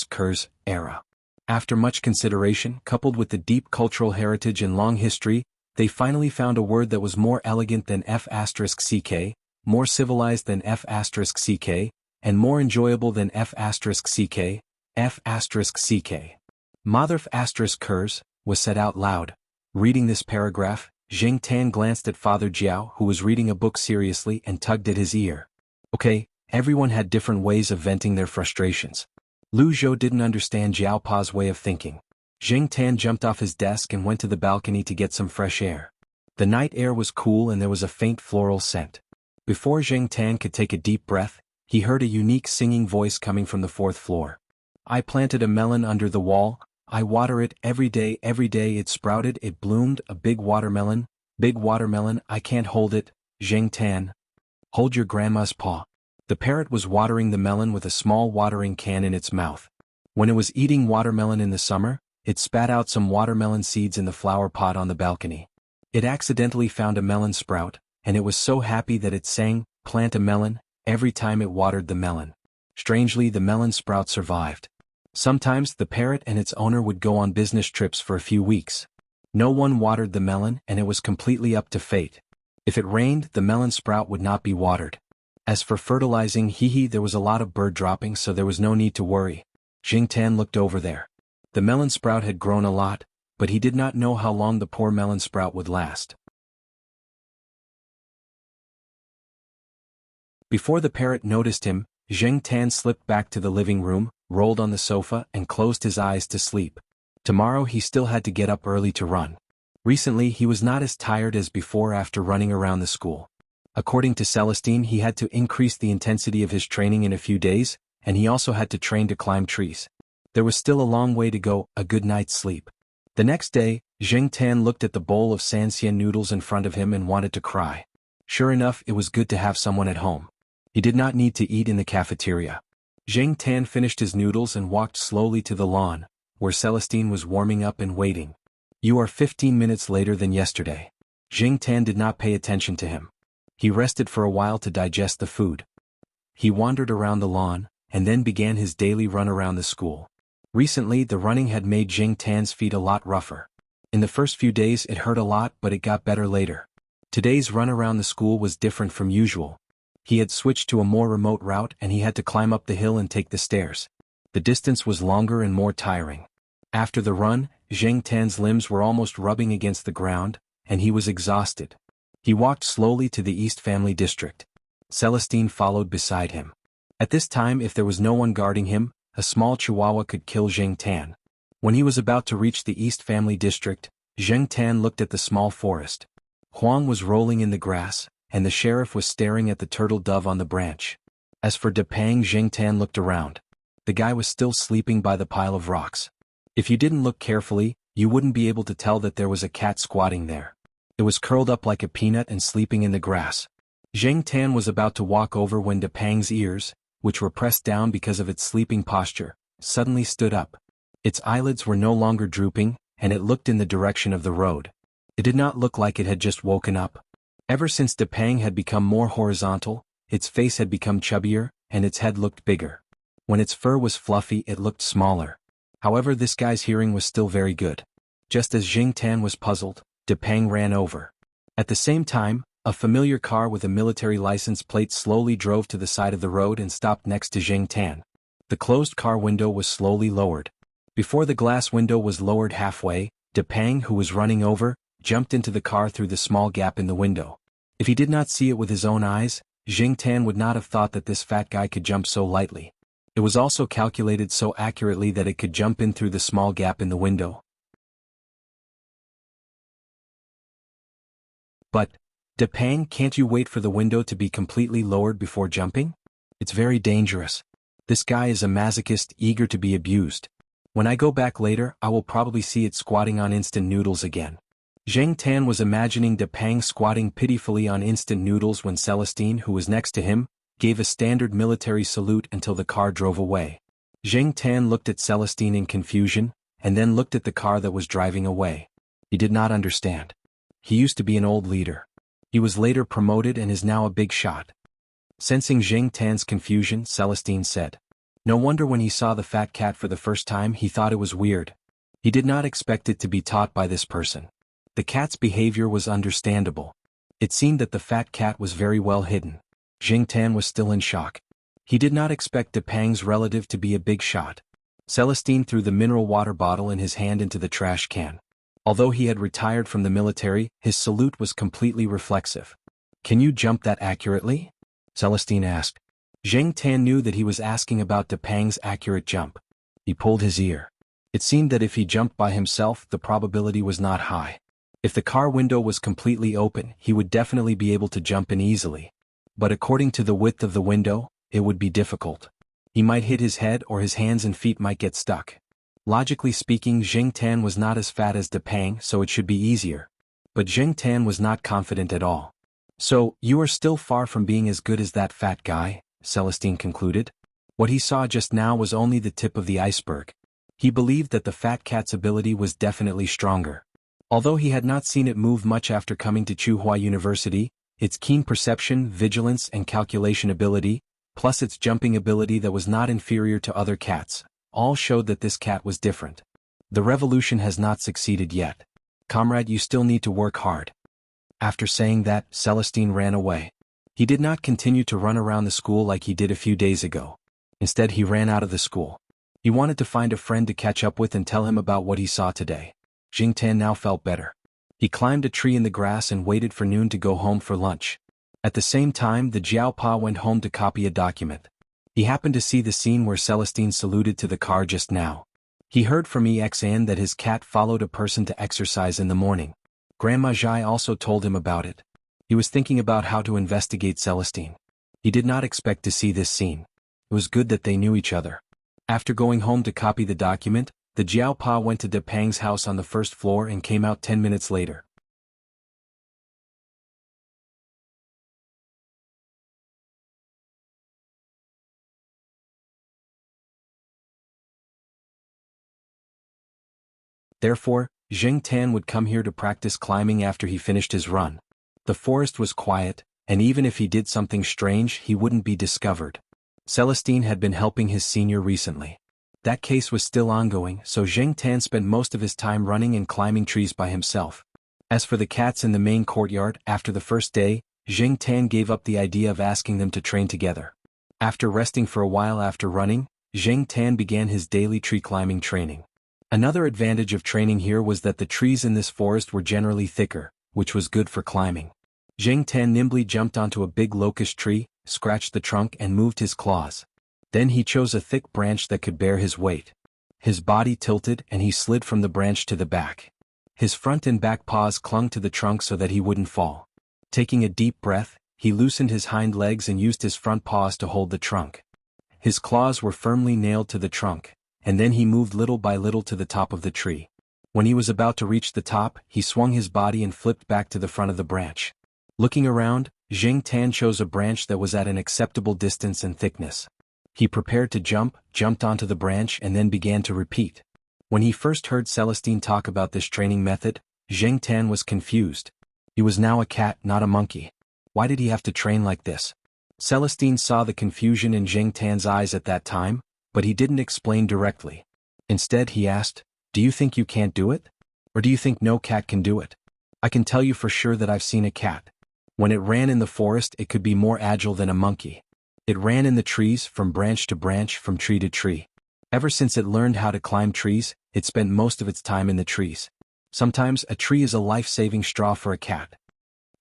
* Curse era. After much consideration, coupled with the deep cultural heritage and long history, they finally found a word that was more elegant than F *, more civilized than F *, and more enjoyable than F *, F *. Motherf * Curse was said out loud. Reading this paragraph, Jing Tan glanced at Father Jiao, who was reading a book seriously, and tugged at his ear. Okay, everyone had different ways of venting their frustrations. Lu Zhou didn't understand Jiao Pa's way of thinking. Jing Tan jumped off his desk and went to the balcony to get some fresh air. The night air was cool and there was a faint floral scent. Before Jing Tan could take a deep breath, he heard a unique singing voice coming from the 4th floor. I planted a melon under the wall. I water it every day it sprouted, it bloomed, a big watermelon, I can't hold it, Jing Tan. Hold your grandma's paw. The parrot was watering the melon with a small watering can in its mouth. When it was eating watermelon in the summer, it spat out some watermelon seeds in the flower pot on the balcony. It accidentally found a melon sprout, and it was so happy that it sang, plant a melon, every time it watered the melon. Strangely, the melon sprout survived. Sometimes the parrot and its owner would go on business trips for a few weeks. No one watered the melon and it was completely up to fate. If it rained, the melon sprout would not be watered. As for fertilizing, there was a lot of bird droppings, so there was no need to worry. Jing Tan looked over there. The melon sprout had grown a lot, but he did not know how long the poor melon sprout would last. Before the parrot noticed him, Jing Tan slipped back to the living room, rolled on the sofa, and closed his eyes to sleep. Tomorrow he still had to get up early to run. Recently he was not as tired as before after running around the school. According to Celestine, he had to increase the intensity of his training in a few days, and he also had to train to climb trees. There was still a long way to go, a good night's sleep. The next day, Jing Tan looked at the bowl of Sanxian noodles in front of him and wanted to cry. Sure enough, it was good to have someone at home. He did not need to eat in the cafeteria. Jing Tan finished his noodles and walked slowly to the lawn, where Celestine was warming up and waiting. You are 15 minutes later than yesterday. Jing Tan did not pay attention to him. He rested for a while to digest the food. He wandered around the lawn, and then began his daily run around the school. Recently, the running had made Jing Tan's feet a lot rougher. In the first few days it hurt a lot, but it got better later. Today's run around the school was different from usual. He had switched to a more remote route and he had to climb up the hill and take the stairs. The distance was longer and more tiring. After the run, Jing Tan's limbs were almost rubbing against the ground, and he was exhausted. He walked slowly to the East Family District. Celestine followed beside him. At this time, if there was no one guarding him, a small chihuahua could kill Zheng Tan. When he was about to reach the East Family District, Zheng Tan looked at the small forest. Huang was rolling in the grass, and the sheriff was staring at the turtle dove on the branch. As for Depang, Zheng Tan looked around. The guy was still sleeping by the pile of rocks. If you didn't look carefully, you wouldn't be able to tell that there was a cat squatting there. It was curled up like a peanut and sleeping in the grass. Zheng Tan was about to walk over when Depang's ears, which were pressed down because of its sleeping posture, suddenly stood up. Its eyelids were no longer drooping, and it looked in the direction of the road. It did not look like it had just woken up. Ever since Depang had become more horizontal, its face had become chubbier, and its head looked bigger. When its fur was fluffy, it looked smaller. However, this guy's hearing was still very good. Just as Zheng Tan was puzzled, Depang ran over. At the same time, a familiar car with a military license plate slowly drove to the side of the road and stopped next to Zheng Tan. The closed car window was slowly lowered. Before the glass window was lowered halfway, Depang, who was running over, jumped into the car through the small gap in the window. If he did not see it with his own eyes, Zheng Tan would not have thought that this fat guy could jump so lightly. It was also calculated so accurately that it could jump in through the small gap in the window. But, Depang, can't you wait for the window to be completely lowered before jumping? It's very dangerous. This guy is a masochist eager to be abused. When I go back later, I will probably see it squatting on instant noodles again. Zheng Tan was imagining Depang squatting pitifully on instant noodles when Celestine, who was next to him, gave a standard military salute until the car drove away. Zheng Tan looked at Celestine in confusion, and then looked at the car that was driving away. He did not understand. He used to be an old leader. He was later promoted and is now a big shot. Sensing Zheng Tan's confusion, Celestine said. No wonder when he saw the fat cat for the first time he thought it was weird. He did not expect it to be taught by this person. The cat's behavior was understandable. It seemed that the fat cat was very well hidden. Zheng Tan was still in shock. He did not expect Depang's relative to be a big shot. Celestine threw the mineral water bottle in his hand into the trash can. Although he had retired from the military, his salute was completely reflexive. Can you jump that accurately? Celestine asked. Zheng Tan knew that he was asking about Depang's accurate jump. He pulled his ear. It seemed that if he jumped by himself, the probability was not high. If the car window was completely open, he would definitely be able to jump in easily. But according to the width of the window, it would be difficult. He might hit his head or his hands and feet might get stuck. Logically speaking, Zheng Tan was not as fat as Depang, so it should be easier. But Zheng Tan was not confident at all. So, you are still far from being as good as that fat guy, Celestine concluded. What he saw just now was only the tip of the iceberg. He believed that the fat cat's ability was definitely stronger. Although he had not seen it move much after coming to Tsinghua University, its keen perception, vigilance and calculation ability, plus its jumping ability that was not inferior to other cats, all showed that this cat was different. The revolution has not succeeded yet. Comrade, you still need to work hard. After saying that, Celestine ran away. He did not continue to run around the school like he did a few days ago. Instead, he ran out of the school. He wanted to find a friend to catch up with and tell him about what he saw today. Zheng Tan now felt better. He climbed a tree in the grass and waited for noon to go home for lunch. At the same time, the Jiaopa went home to copy a document. He happened to see the scene where Celestine saluted to the car just now. He heard from EXN that his cat followed a person to exercise in the morning. Grandma Zhai also told him about it. He was thinking about how to investigate Celestine. He did not expect to see this scene. It was good that they knew each other. After going home to copy the document, the Jiaopa went to Depang's house on the first floor and came out 10 minutes later. Therefore, Zheng Tan would come here to practice climbing after he finished his run. The forest was quiet, and even if he did something strange, he wouldn't be discovered. Celestine had been helping his senior recently. That case was still ongoing, so Zheng Tan spent most of his time running and climbing trees by himself. As for the cats in the main courtyard, after the first day, Zheng Tan gave up the idea of asking them to train together. After resting for a while after running, Zheng Tan began his daily tree climbing training. Another advantage of training here was that the trees in this forest were generally thicker, which was good for climbing. Zheng Tan nimbly jumped onto a big locust tree, scratched the trunk and moved his claws. Then he chose a thick branch that could bear his weight. His body tilted and he slid from the branch to the back. His front and back paws clung to the trunk so that he wouldn't fall. Taking a deep breath, he loosened his hind legs and used his front paws to hold the trunk. His claws were firmly nailed to the trunk, and then he moved little by little to the top of the tree. When he was about to reach the top, he swung his body and flipped back to the front of the branch. Looking around, Jing Tan chose a branch that was at an acceptable distance and thickness. He prepared to jump, jumped onto the branch and then began to repeat. When he first heard Celestine talk about this training method, Jing Tan was confused. He was now a cat, not a monkey. Why did he have to train like this? Celestine saw the confusion in Jing Tan's eyes at that time, but he didn't explain directly. Instead he asked, "Do you think you can't do it? Or do you think no cat can do it? I can tell you for sure that I've seen a cat. When it ran in the forest it could be more agile than a monkey. It ran in the trees from branch to branch, from tree to tree. Ever since it learned how to climb trees, it spent most of its time in the trees. Sometimes a tree is a life-saving straw for a cat."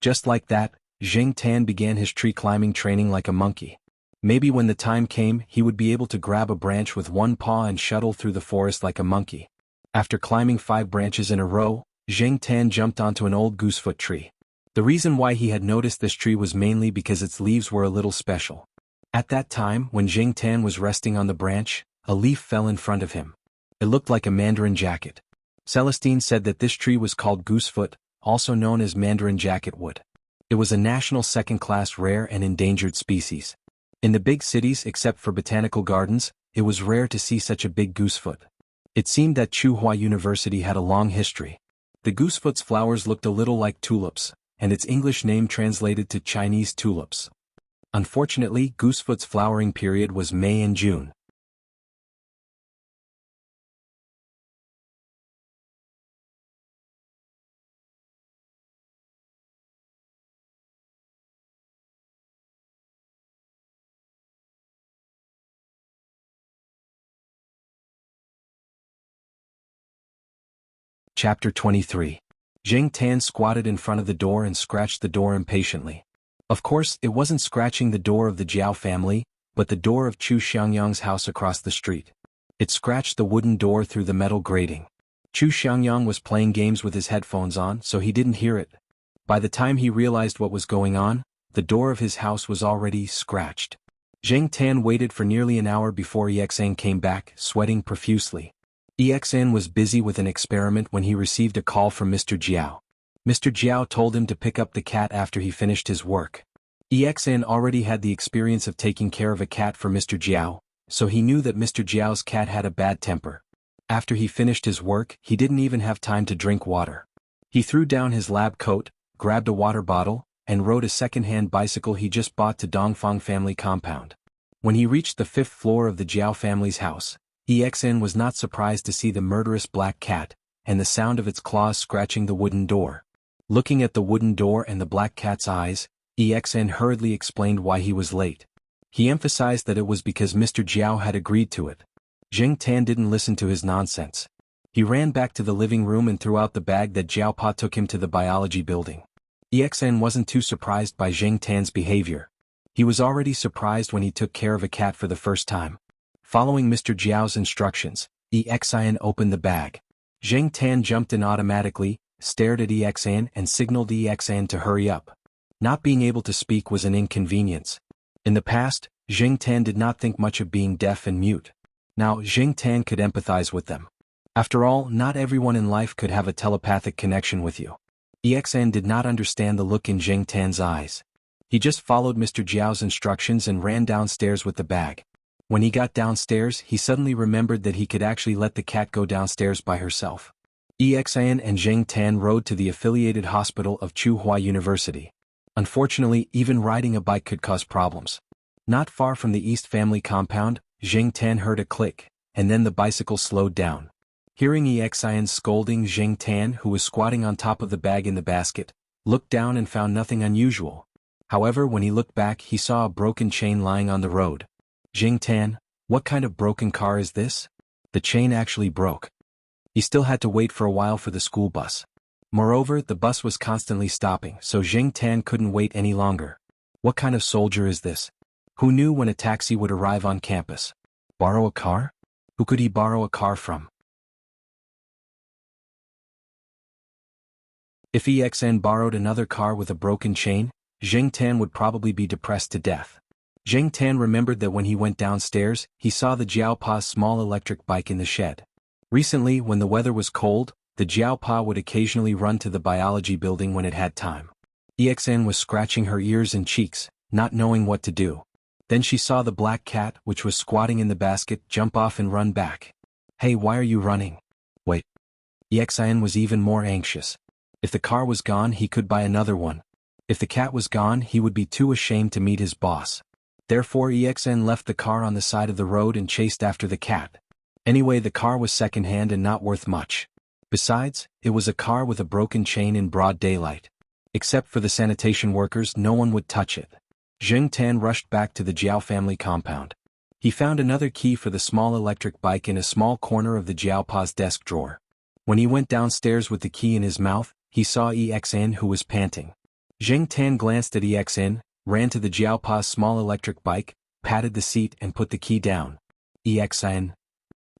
Just like that, Jing Tan began his tree climbing training like a monkey. Maybe when the time came he would be able to grab a branch with one paw and shuttle through the forest like a monkey. After climbing 5 branches in a row, Jing Tan jumped onto an old goosefoot tree. The reason why he had noticed this tree was mainly because its leaves were a little special. At that time, when Jing Tan was resting on the branch, a leaf fell in front of him. It looked like a mandarin jacket. Celestine said that this tree was called goosefoot, also known as mandarin jacket wood. It was a national second-class rare and endangered species. In the big cities, except for botanical gardens, it was rare to see such a big goosefoot. It seemed that Tsinghua University had a long history. The goosefoot's flowers looked a little like tulips, and its English name translated to Chinese tulips. Unfortunately, goosefoot's flowering period was May and June. Chapter 23. Jing Tan squatted in front of the door and scratched the door impatiently. Of course, it wasn't scratching the door of the Jiao family, but the door of Chu Xiangyang's house across the street. It scratched the wooden door through the metal grating. Chu Xiangyang was playing games with his headphones on, so he didn't hear it. By the time he realized what was going on, the door of his house was already scratched. Jing Tan waited for nearly an hour before EXN came back, sweating profusely. EXN was busy with an experiment when he received a call from Mr. Jiao. Mr. Jiao told him to pick up the cat after he finished his work. EXN already had the experience of taking care of a cat for Mr. Jiao, so he knew that Mr. Jiao's cat had a bad temper. After he finished his work, he didn't even have time to drink water. He threw down his lab coat, grabbed a water bottle, and rode a second-hand bicycle he just bought to Dongfang family compound. When he reached the 5th floor of the Jiao family's house, EXN was not surprised to see the murderous black cat, and the sound of its claws scratching the wooden door. Looking at the wooden door and the black cat's eyes, EXN hurriedly explained why he was late. He emphasized that it was because Mr. Jiao had agreed to it. Jing Tan didn't listen to his nonsense. He ran back to the living room and threw out the bag that Jiao Pa took him to the biology building. EXN wasn't too surprised by Jing Tan's behavior. He was already surprised when he took care of a cat for the first time. Following Mr. Jiao's instructions, EXN opened the bag. Jing Tan jumped in automatically, stared at EXN and signaled EXN to hurry up. Not being able to speak was an inconvenience. In the past, Jing Tan did not think much of being deaf and mute. Now Jing Tan could empathize with them. After all, not everyone in life could have a telepathic connection with you. EXN did not understand the look in Jing Tan's eyes. He just followed Mr. Jiao's instructions and ran downstairs with the bag. When he got downstairs, he suddenly remembered that he could actually let the cat go downstairs by herself. EXN and Jing Tan rode to the affiliated hospital of Tsinghua University. Unfortunately, even riding a bike could cause problems. Not far from the East family compound, Jing Tan heard a click, and then the bicycle slowed down. Hearing EXN's scolding, Jing Tan, who was squatting on top of the bag in the basket, looked down and found nothing unusual. However, when he looked back, he saw a broken chain lying on the road. Jing Tan, what kind of broken car is this? The chain actually broke. He still had to wait for a while for the school bus. Moreover, the bus was constantly stopping, so Jing Tan couldn't wait any longer. What kind of soldier is this? Who knew when a taxi would arrive on campus? Borrow a car? Who could he borrow a car from? If EXN borrowed another car with a broken chain, Zheng Tan would probably be depressed to death. Zheng Tan remembered that when he went downstairs, he saw the Jiaopa's small electric bike in the shed. Recently, when the weather was cold, the Jiaopa would occasionally run to the biology building when it had time. EXN was scratching her ears and cheeks, not knowing what to do. Then she saw the black cat, which was squatting in the basket, jump off and run back. Hey, why are you running? Wait. EXN was even more anxious. If the car was gone, he could buy another one. If the cat was gone, he would be too ashamed to meet his boss. Therefore EXN left the car on the side of the road and chased after the cat. Anyway, the car was second-hand and not worth much. Besides, it was a car with a broken chain in broad daylight. Except for the sanitation workers, no one would touch it. Zheng Tan rushed back to the Jiao family compound. He found another key for the small electric bike in a small corner of the Jiaopa's desk drawer. When he went downstairs with the key in his mouth, he saw EXN, who was panting. Zheng Tan glanced at EXN, ran to the Jiaopa's small electric bike, patted the seat and put the key down. EXN.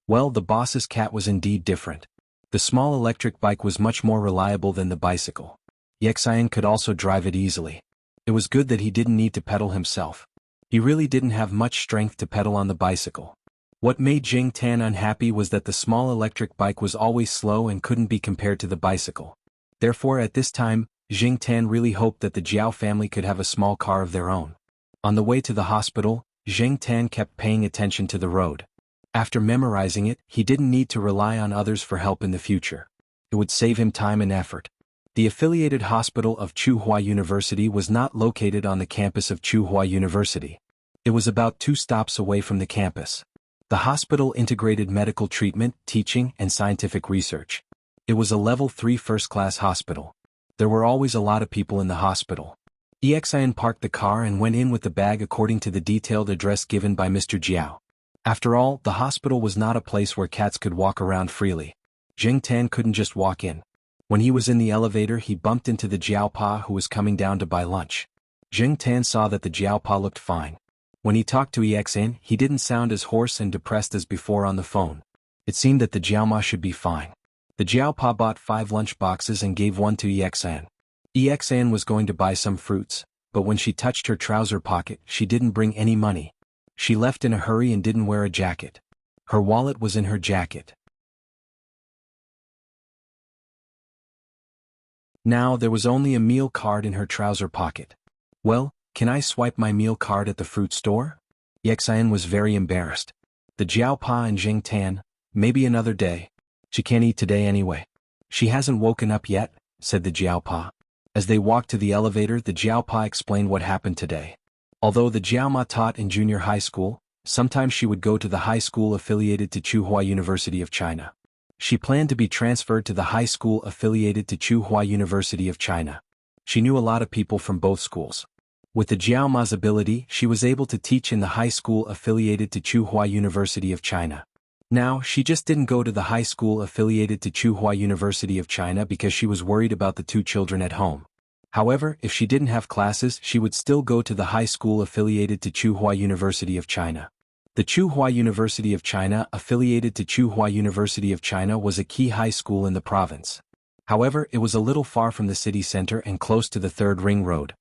Well, the boss's cat was indeed different. The small electric bike was much more reliable than the bicycle. EXN could also drive it easily. It was good that he didn't need to pedal himself. He really didn't have much strength to pedal on the bicycle. What made Zheng Tan unhappy was that the small electric bike was always slow and couldn't be compared to the bicycle. Therefore, at this time, Zheng Tan really hoped that the Jiao family could have a small car of their own. On the way to the hospital, Zheng Tan kept paying attention to the road. After memorizing it, he didn't need to rely on others for help in the future. It would save him time and effort. The affiliated hospital of Tsinghua University was not located on the campus of Tsinghua University. It was about 2 stops away from the campus. The hospital integrated medical treatment, teaching, and scientific research. It was a level 3 first-class hospital. There were always a lot of people in the hospital. EXN parked the car and went in with the bag according to the detailed address given by Mr. Jiao. After all, the hospital was not a place where cats could walk around freely. Zheng Tan couldn't just walk in. When he was in the elevator, he bumped into the Jiaopa, who was coming down to buy lunch. Zheng Tan saw that the Jiaopa looked fine. When he talked to EXN, he didn't sound as hoarse and depressed as before on the phone. It seemed that the Jiaoma should be fine. The Jiaopa bought 5 lunch boxes and gave one to EXN. EXN was going to buy some fruits, but when she touched her trouser pocket, she didn't bring any money. She left in a hurry and didn't wear a jacket. Her wallet was in her jacket. Now there was only a meal card in her trouser pocket. Well, can I swipe my meal card at the fruit store? EXN was very embarrassed. The Jiaopa and Zheng Tan, maybe another day. She can't eat today anyway. She hasn't woken up yet, said the Jiaopa. As they walked to the elevator, the Jiaopa explained what happened today. Although the Jiaoma taught in junior high school, sometimes she would go to the high school affiliated to Tsinghua University of China. She planned to be transferred to the high school affiliated to Tsinghua University of China. She knew a lot of people from both schools. With the Jiaoma's ability, she was able to teach in the high school affiliated to Tsinghua University of China. Now, she just didn't go to the high school affiliated to Tsinghua University of China because she was worried about the 2 children at home. However, if she didn't have classes, she would still go to the high school affiliated to Tsinghua University of China. The Tsinghua University of China affiliated to Tsinghua University of China was a key high school in the province. However, it was a little far from the city center and close to the Third Ring Road.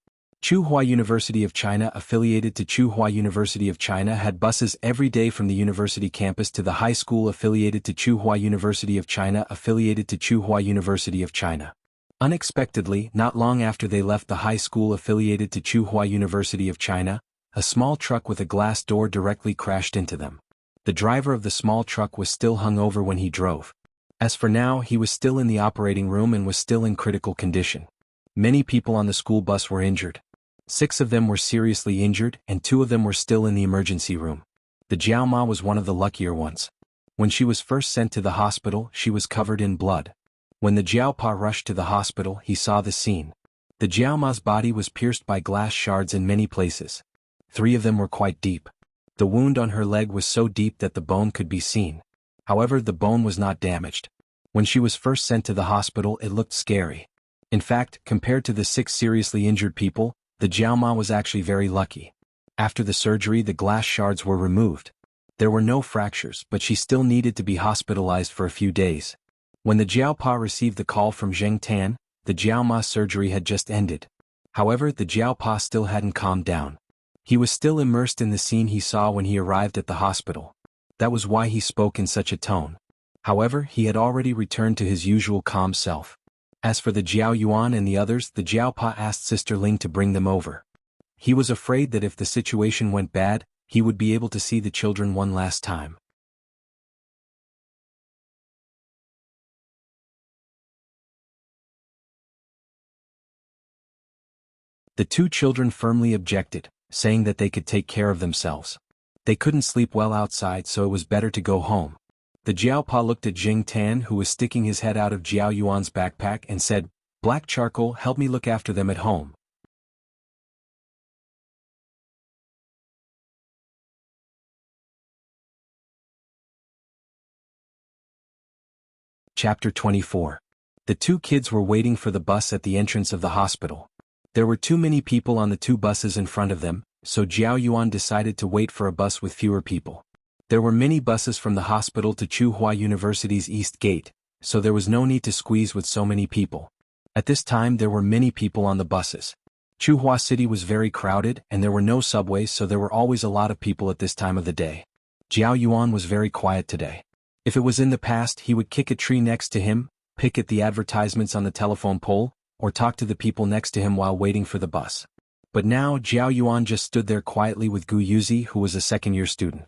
Tsinghua University of China affiliated to Tsinghua University of China had buses every day from the university campus to the high school affiliated to Tsinghua University of China affiliated to Tsinghua University of China. Unexpectedly, not long after they left the high school affiliated to Tsinghua University of China, a small truck with a glass door directly crashed into them. The driver of the small truck was still hungover when he drove. As for now, he was still in the operating room and was still in critical condition. Many people on the school bus were injured. 6 of them were seriously injured and 2 of them were still in the emergency room. The Jiaoma was one of the luckier ones. When she was first sent to the hospital, she was covered in blood. When the Jiaopa rushed to the hospital, he saw the scene. The Jiaoma's body was pierced by glass shards in many places. 3 of them were quite deep. The wound on her leg was so deep that the bone could be seen. However, the bone was not damaged. When she was first sent to the hospital, it looked scary. In fact, compared to the 6 seriously injured people, the Jiaoma was actually very lucky. After the surgery, the glass shards were removed. There were no fractures, but she still needed to be hospitalized for a few days. When the Jiaopa received the call from Zheng Tan, the Jiaoma surgery had just ended. However, the Jiaopa still hadn't calmed down. He was still immersed in the scene he saw when he arrived at the hospital. That was why he spoke in such a tone. However, he had already returned to his usual calm self. As for the Jiao Yuan and the others, the Jiaopa asked Sister Ling to bring them over. He was afraid that if the situation went bad, he would be able to see the children one last time. The two children firmly objected, saying that they could take care of themselves. They couldn't sleep well outside, so it was better to go home. The Jiaopa looked at Jing Tan, who was sticking his head out of Jiao Yuan's backpack, and said, "Black Charcoal, help me look after them at home." Chapter 24. The two kids were waiting for the bus at the entrance of the hospital. There were too many people on the two buses in front of them, so Jiao Yuan decided to wait for a bus with fewer people. There were many buses from the hospital to Tsinghua University's East Gate, so there was no need to squeeze with so many people. At this time there were many people on the buses. Tsinghua City was very crowded and there were no subways, so there were always a lot of people at this time of the day. Jiao Yuan was very quiet today. If it was in the past, he would kick a tree next to him, pick at the advertisements on the telephone pole, or talk to the people next to him while waiting for the bus. But now Jiao Yuan just stood there quietly with Gu Yuzi, who was a second-year student.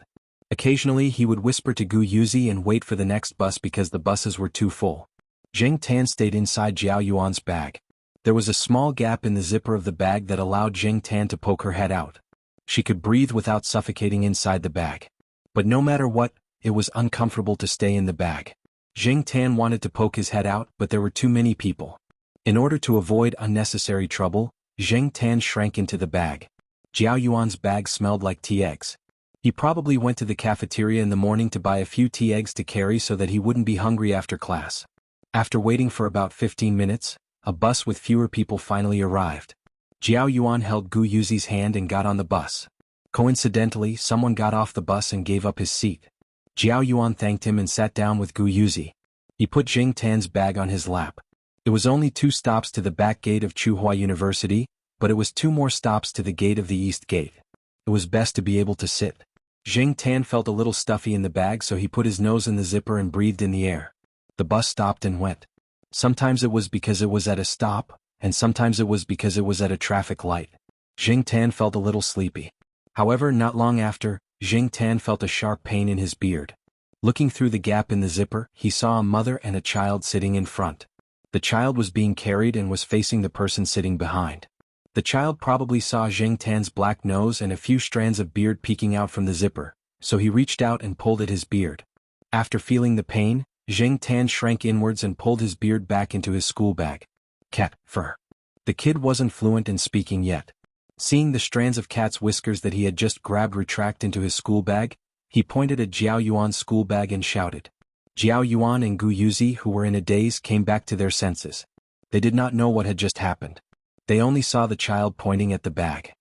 Occasionally he would whisper to Gu Yuzi and wait for the next bus because the buses were too full. Zheng Tan stayed inside Jiao Yuan's bag. There was a small gap in the zipper of the bag that allowed Zheng Tan to poke her head out. She could breathe without suffocating inside the bag. But no matter what, it was uncomfortable to stay in the bag. Zheng Tan wanted to poke his head out, but there were too many people. In order to avoid unnecessary trouble, Zheng Tan shrank into the bag. Jiao Yuan's bag smelled like tea eggs. He probably went to the cafeteria in the morning to buy a few tea eggs to carry so that he wouldn't be hungry after class. After waiting for about 15 minutes, a bus with fewer people finally arrived. Jiao Yuan held Gu Yuzi's hand and got on the bus. Coincidentally, someone got off the bus and gave up his seat. Jiao Yuan thanked him and sat down with Gu Yuzi. He put Zheng Tan's bag on his lap. It was only 2 stops to the back gate of Tsinghua University, but it was 2 more stops to the gate of the East Gate. It was best to be able to sit. Zheng Tan felt a little stuffy in the bag, so he put his nose in the zipper and breathed in the air. The bus stopped and went. Sometimes it was because it was at a stop, and sometimes it was because it was at a traffic light. Zheng Tan felt a little sleepy. However, not long after, Zheng Tan felt a sharp pain in his beard. Looking through the gap in the zipper, he saw a mother and a child sitting in front. The child was being carried and was facing the person sitting behind. The child probably saw Zheng Tan's black nose and a few strands of beard peeking out from the zipper, so he reached out and pulled at his beard. After feeling the pain, Zheng Tan shrank inwards and pulled his beard back into his school bag. Cat fur. The kid wasn't fluent in speaking yet. Seeing the strands of cat's whiskers that he had just grabbed retract into his school bag, he pointed at Jiao Yuan's school bag and shouted. Jiao Yuan and Gu Yuzi, who were in a daze, came back to their senses. They did not know what had just happened. They only saw the child pointing at the bag.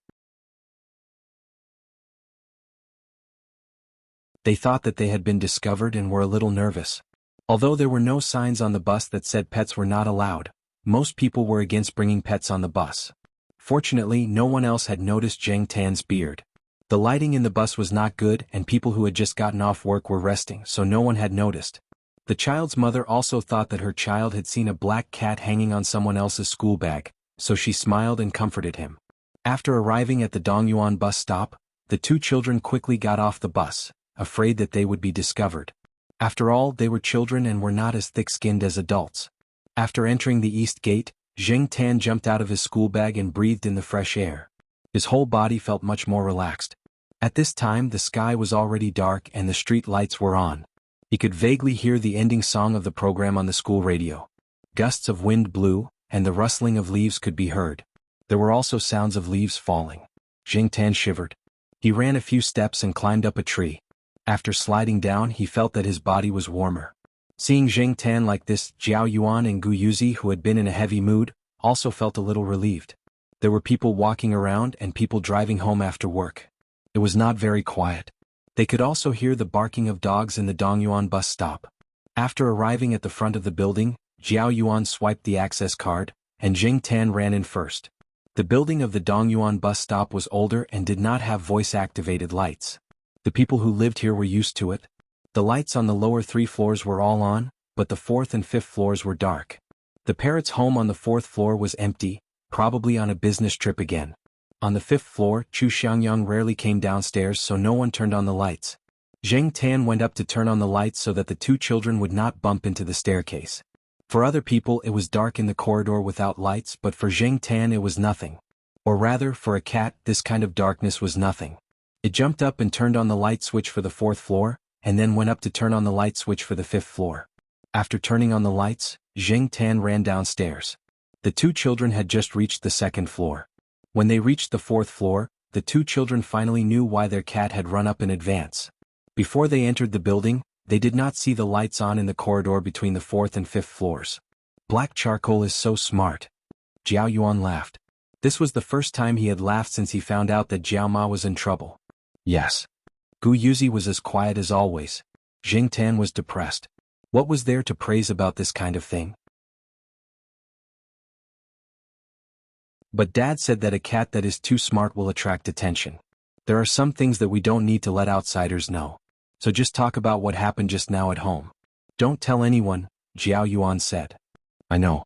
They thought that they had been discovered and were a little nervous. Although there were no signs on the bus that said pets were not allowed, most people were against bringing pets on the bus. Fortunately, no one else had noticed Zheng Tan's beard. The lighting in the bus was not good and people who had just gotten off work were resting, so no one had noticed. The child's mother also thought that her child had seen a black cat hanging on someone else's school bag, so she smiled and comforted him. After arriving at the Dongyuan bus stop, the two children quickly got off the bus, afraid that they would be discovered. After all, they were children and were not as thick-skinned as adults. After entering the East Gate, Zheng Tan jumped out of his school bag and breathed in the fresh air. His whole body felt much more relaxed. At this time the sky was already dark and the street lights were on. He could vaguely hear the ending song of the program on the school radio. Gusts of wind blew, and the rustling of leaves could be heard. There were also sounds of leaves falling. Zheng Tan shivered. He ran a few steps and climbed up a tree. After sliding down, he felt that his body was warmer. Seeing Zheng Tan like this, Jiao Yuan and Gu Yuzi, who had been in a heavy mood, also felt a little relieved. There were people walking around and people driving home after work. It was not very quiet. They could also hear the barking of dogs in the Dongyuan bus stop. After arriving at the front of the building, Jiao Yuan swiped the access card, and Jing Tan ran in first. The building of the Dongyuan bus stop was older and did not have voice-activated lights. The people who lived here were used to it. The lights on the lower 3 floors were all on, but the 4th and 5th floors were dark. The parrot's home on the 4th floor was empty, probably on a business trip again. On the 5th floor, Chu Xiangyang rarely came downstairs, so no one turned on the lights. Zheng Tan went up to turn on the lights so that the 2 children would not bump into the staircase. For other people it was dark in the corridor without lights, but for Zheng Tan it was nothing. Or rather, for a cat, this kind of darkness was nothing. It jumped up and turned on the light switch for the 4th floor, and then went up to turn on the light switch for the 5th floor. After turning on the lights, Zheng Tan ran downstairs. The 2 children had just reached the 2nd floor. When they reached the 4th floor, the 2 children finally knew why their cat had run up in advance. Before they entered the building, they did not see the lights on in the corridor between the 4th and 5th floors. Black charcoal is so smart. Jiao Yuan laughed. This was the first time he had laughed since he found out that Jiao Ma was in trouble. Yes. Gu Yuzi was as quiet as always. Jing Tan was depressed. What was there to praise about this kind of thing? But Dad said that a cat that is too smart will attract attention. There are some things that we don't need to let outsiders know. So just talk about what happened just now at home. Don't tell anyone, Jiao Yuan said. I know.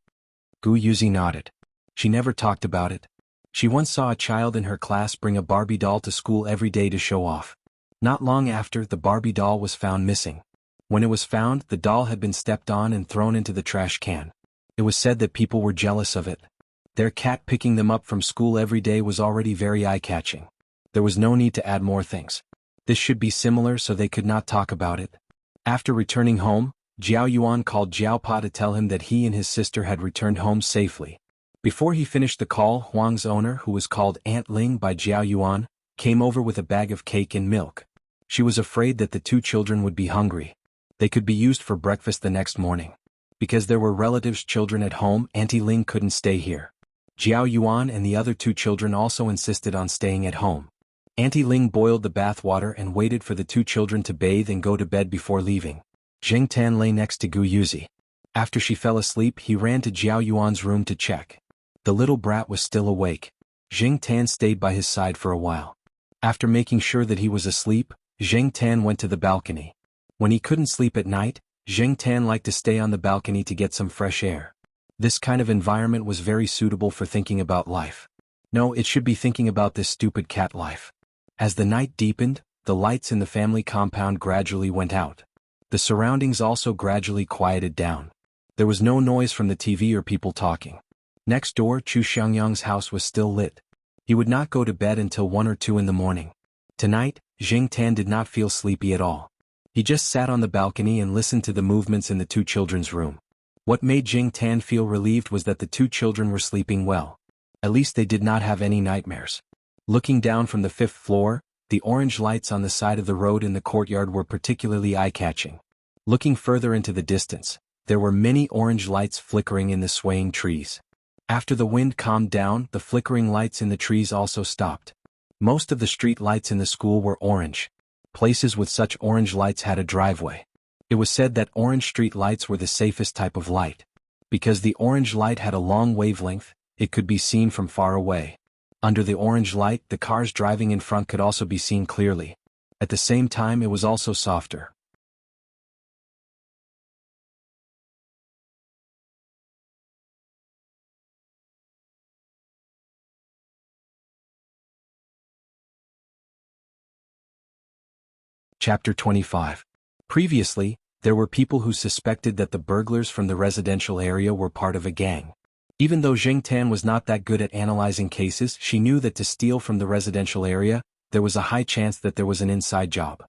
Gu Yuzi nodded. She never talked about it. She once saw a child in her class bring a Barbie doll to school every day to show off. Not long after, the Barbie doll was found missing. When it was found, the doll had been stepped on and thrown into the trash can. It was said that people were jealous of it. Their cat picking them up from school every day was already very eye-catching. There was no need to add more things. This should be similar so they could not talk about it. After returning home, Jiao Yuan called Jiao Pa to tell him that he and his sister had returned home safely. Before he finished the call, Huang's owner, who was called Aunt Ling by Jiao Yuan, came over with a bag of cake and milk. She was afraid that the 2 children would be hungry. They could be used for breakfast the next morning. Because there were relatives' children at home, Auntie Ling couldn't stay here. Jiao Yuan and the other 2 children also insisted on staying at home. Auntie Ling boiled the bath water and waited for the 2 children to bathe and go to bed before leaving. Zheng Tan lay next to Gu Yuzi. After she fell asleep, he ran to Jiao Yuan's room to check. The little brat was still awake. Zheng Tan stayed by his side for a while. After making sure that he was asleep, Zheng Tan went to the balcony. When he couldn't sleep at night, Zheng Tan liked to stay on the balcony to get some fresh air. This kind of environment was very suitable for thinking about life. No, it should be thinking about this stupid cat life. As the night deepened, the lights in the family compound gradually went out. The surroundings also gradually quieted down. There was no noise from the TV or people talking. Next door, Chu Xiangyang's house was still lit. He would not go to bed until 1 or 2 in the morning. Tonight, Jing Tan did not feel sleepy at all. He just sat on the balcony and listened to the movements in the 2 children's room. What made Jing Tan feel relieved was that the 2 children were sleeping well. At least they did not have any nightmares. Looking down from the 5th floor, the orange lights on the side of the road in the courtyard were particularly eye-catching. Looking further into the distance, there were many orange lights flickering in the swaying trees. After the wind calmed down, the flickering lights in the trees also stopped. Most of the street lights in the school were orange. Places with such orange lights had a driveway. It was said that orange street lights were the safest type of light. Because the orange light had a long wavelength, it could be seen from far away. Under the orange light, the cars driving in front could also be seen clearly. At the same time, it was also softer. Chapter 25. Previously, there were people who suspected that the burglars from the residential area were part of a gang. Even though Jing Tan was not that good at analyzing cases, she knew that to steal from the residential area, there was a high chance that there was an inside job.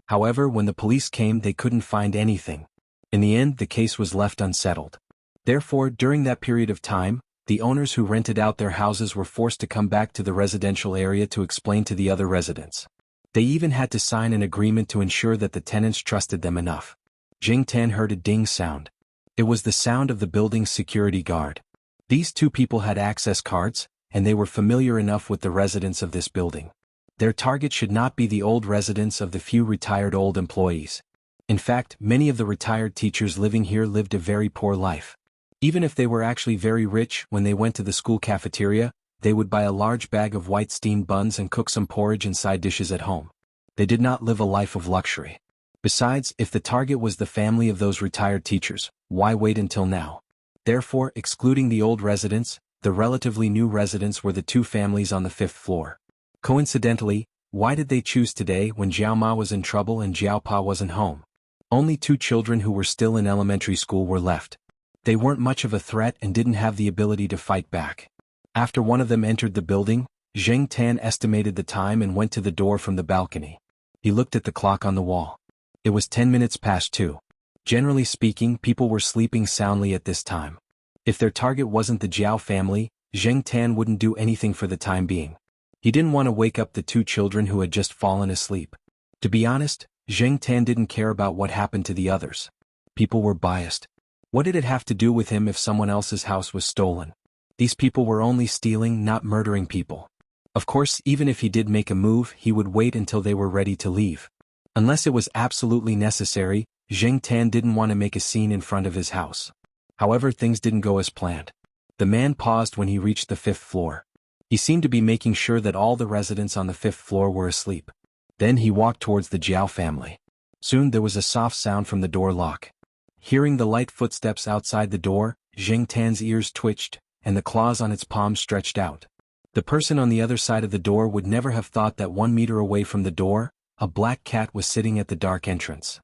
However, when the police came, they couldn't find anything. In the end, the case was left unsettled. Therefore, during that period of time, the owners who rented out their houses were forced to come back to the residential area to explain to the other residents. They even had to sign an agreement to ensure that the tenants trusted them enough. Jing Tan heard a ding sound. It was the sound of the building's security guard. These 2 people had access cards, and they were familiar enough with the residents of this building. Their target should not be the old residents of the few retired old employees. In fact, many of the retired teachers living here lived a very poor life. Even if they were actually very rich, when they went to the school cafeteria, they would buy a large bag of white steamed buns and cook some porridge and side dishes at home. They did not live a life of luxury. Besides, if the target was the family of those retired teachers, why wait until now? Therefore, excluding the old residents, the relatively new residents were the two families on the 5th floor. Coincidentally, why did they choose today when Jiao Ma was in trouble and Jiao Pa wasn't home? Only 2 children who were still in elementary school were left. They weren't much of a threat and didn't have the ability to fight back. After one of them entered the building, Zheng Tan estimated the time and went to the door from the balcony. He looked at the clock on the wall. It was 10 minutes past 2. Generally speaking, people were sleeping soundly at this time. If their target wasn't the Jiao family, Zheng Tan wouldn't do anything for the time being. He didn't want to wake up the 2 children who had just fallen asleep. To be honest, Zheng Tan didn't care about what happened to the others. People were biased. What did it have to do with him if someone else's house was stolen? These people were only stealing, not murdering people. Of course, even if he did make a move, he would wait until they were ready to leave. Unless it was absolutely necessary, Zheng Tan didn't want to make a scene in front of his house. However, things didn't go as planned. The man paused when he reached the 5th floor. He seemed to be making sure that all the residents on the 5th floor were asleep. Then he walked towards the Jiao family. Soon there was a soft sound from the door lock. Hearing the light footsteps outside the door, Zheng Tan's ears twitched, and the claws on its palms stretched out. The person on the other side of the door would never have thought that 1 meter away from the door, a black cat was sitting at the dark entrance.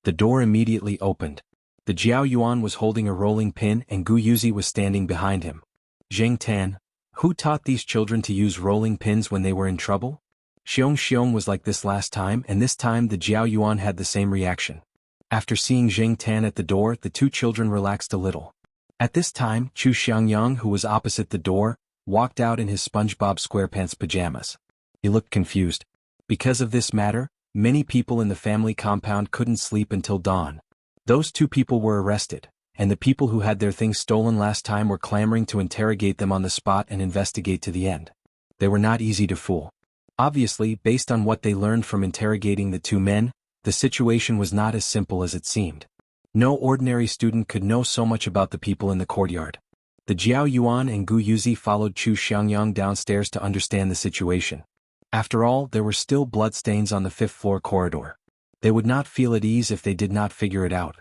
The door immediately opened. The Jiao Yuan was holding a rolling pin and Gu Yuzi was standing behind him. Zheng Tan, who taught these children to use rolling pins when they were in trouble? Xiong was like this last time, and this time the Jiao Yuan had the same reaction. After seeing Zheng Tan at the door, the 2 children relaxed a little. At this time, Chu Xiangyang, who was opposite the door, walked out in his SpongeBob SquarePants pajamas. He looked confused. Because of this matter, many people in the family compound couldn't sleep until dawn. Those 2 people were arrested, and the people who had their things stolen last time were clamoring to interrogate them on the spot and investigate to the end. They were not easy to fool. Obviously, based on what they learned from interrogating the 2 men, the situation was not as simple as it seemed. No ordinary student could know so much about the people in the courtyard. The Jiao Yuan and Gu Yuzi followed Chu Xiangyang downstairs to understand the situation. After all, there were still bloodstains on the 5th floor corridor. They would not feel at ease if they did not figure it out.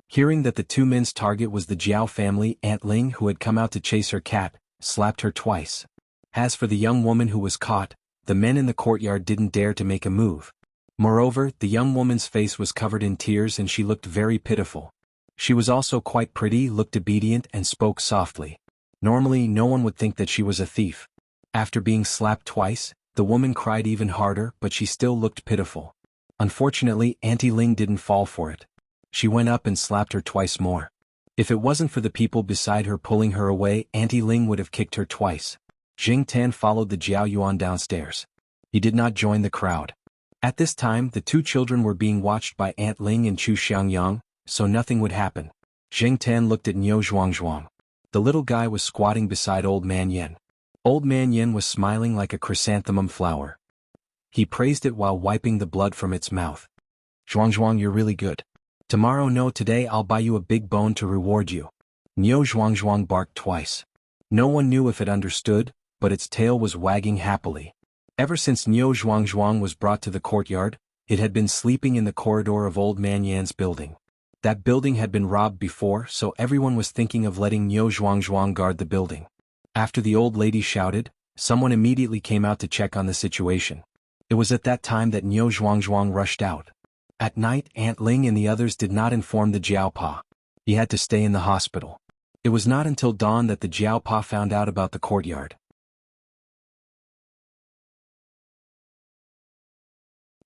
Hearing that the 2 men's target was the Jiao family, Aunt Ling, who had come out to chase her cat, slapped her twice. As for the young woman who was caught, the men in the courtyard didn't dare to make a move. Moreover, the young woman's face was covered in tears and she looked very pitiful. She was also quite pretty, looked obedient, and spoke softly. Normally, no one would think that she was a thief. After being slapped twice, the woman cried even harder, but she still looked pitiful. Unfortunately, Auntie Ling didn't fall for it. She went up and slapped her twice more. If it wasn't for the people beside her pulling her away, Auntie Ling would have kicked her twice. Zheng Tan followed the Jiao Yuan downstairs. He did not join the crowd. At this time, the 2 children were being watched by Aunt Ling and Chu Xiangyang, so nothing would happen. Zheng Tan looked at Niu Zhuangzhuang. The little guy was squatting beside Old Man Yen. Old Man Yen was smiling like a chrysanthemum flower. He praised it while wiping the blood from its mouth. Zhuangzhuang, you're really good. Tomorrow, no, today I'll buy you a big bone to reward you. Niu Zhuangzhuang barked twice. No one knew if it understood, but its tail was wagging happily. Ever since Niu Zhuangzhuang was brought to the courtyard, it had been sleeping in the corridor of Old Man Yan's building. That building had been robbed before, so everyone was thinking of letting Niu Zhuangzhuang guard the building. After the old lady shouted, someone immediately came out to check on the situation. It was at that time that Niu Zhuangzhuang rushed out. At night, Aunt Ling and the others did not inform the Jiao Pa. He had to stay in the hospital. It was not until dawn that the Jiao Pa found out about the courtyard.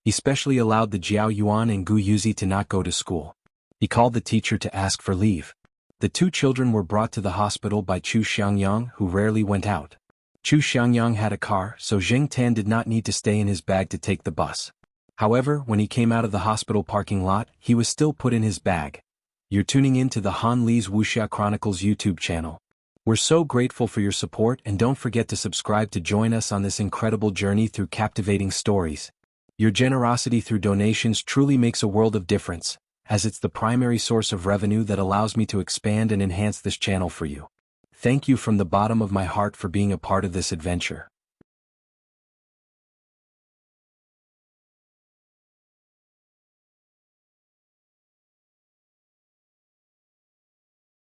He specially allowed the Jiao Yuan and Gu Yuzi to not go to school. He called the teacher to ask for leave. The 2 children were brought to the hospital by Chu Xiangyang, who rarely went out. Chu Xiangyang had a car, so Zheng Tan did not need to stay in his bag to take the bus. However, when he came out of the hospital parking lot, he was still put in his bag. You're tuning in to the Han Lee's Wuxia Chronicles YouTube channel. We're so grateful for your support, and don't forget to subscribe to join us on this incredible journey through captivating stories. Your generosity through donations truly makes a world of difference, as it's the primary source of revenue that allows me to expand and enhance this channel for you. Thank you from the bottom of my heart for being a part of this adventure.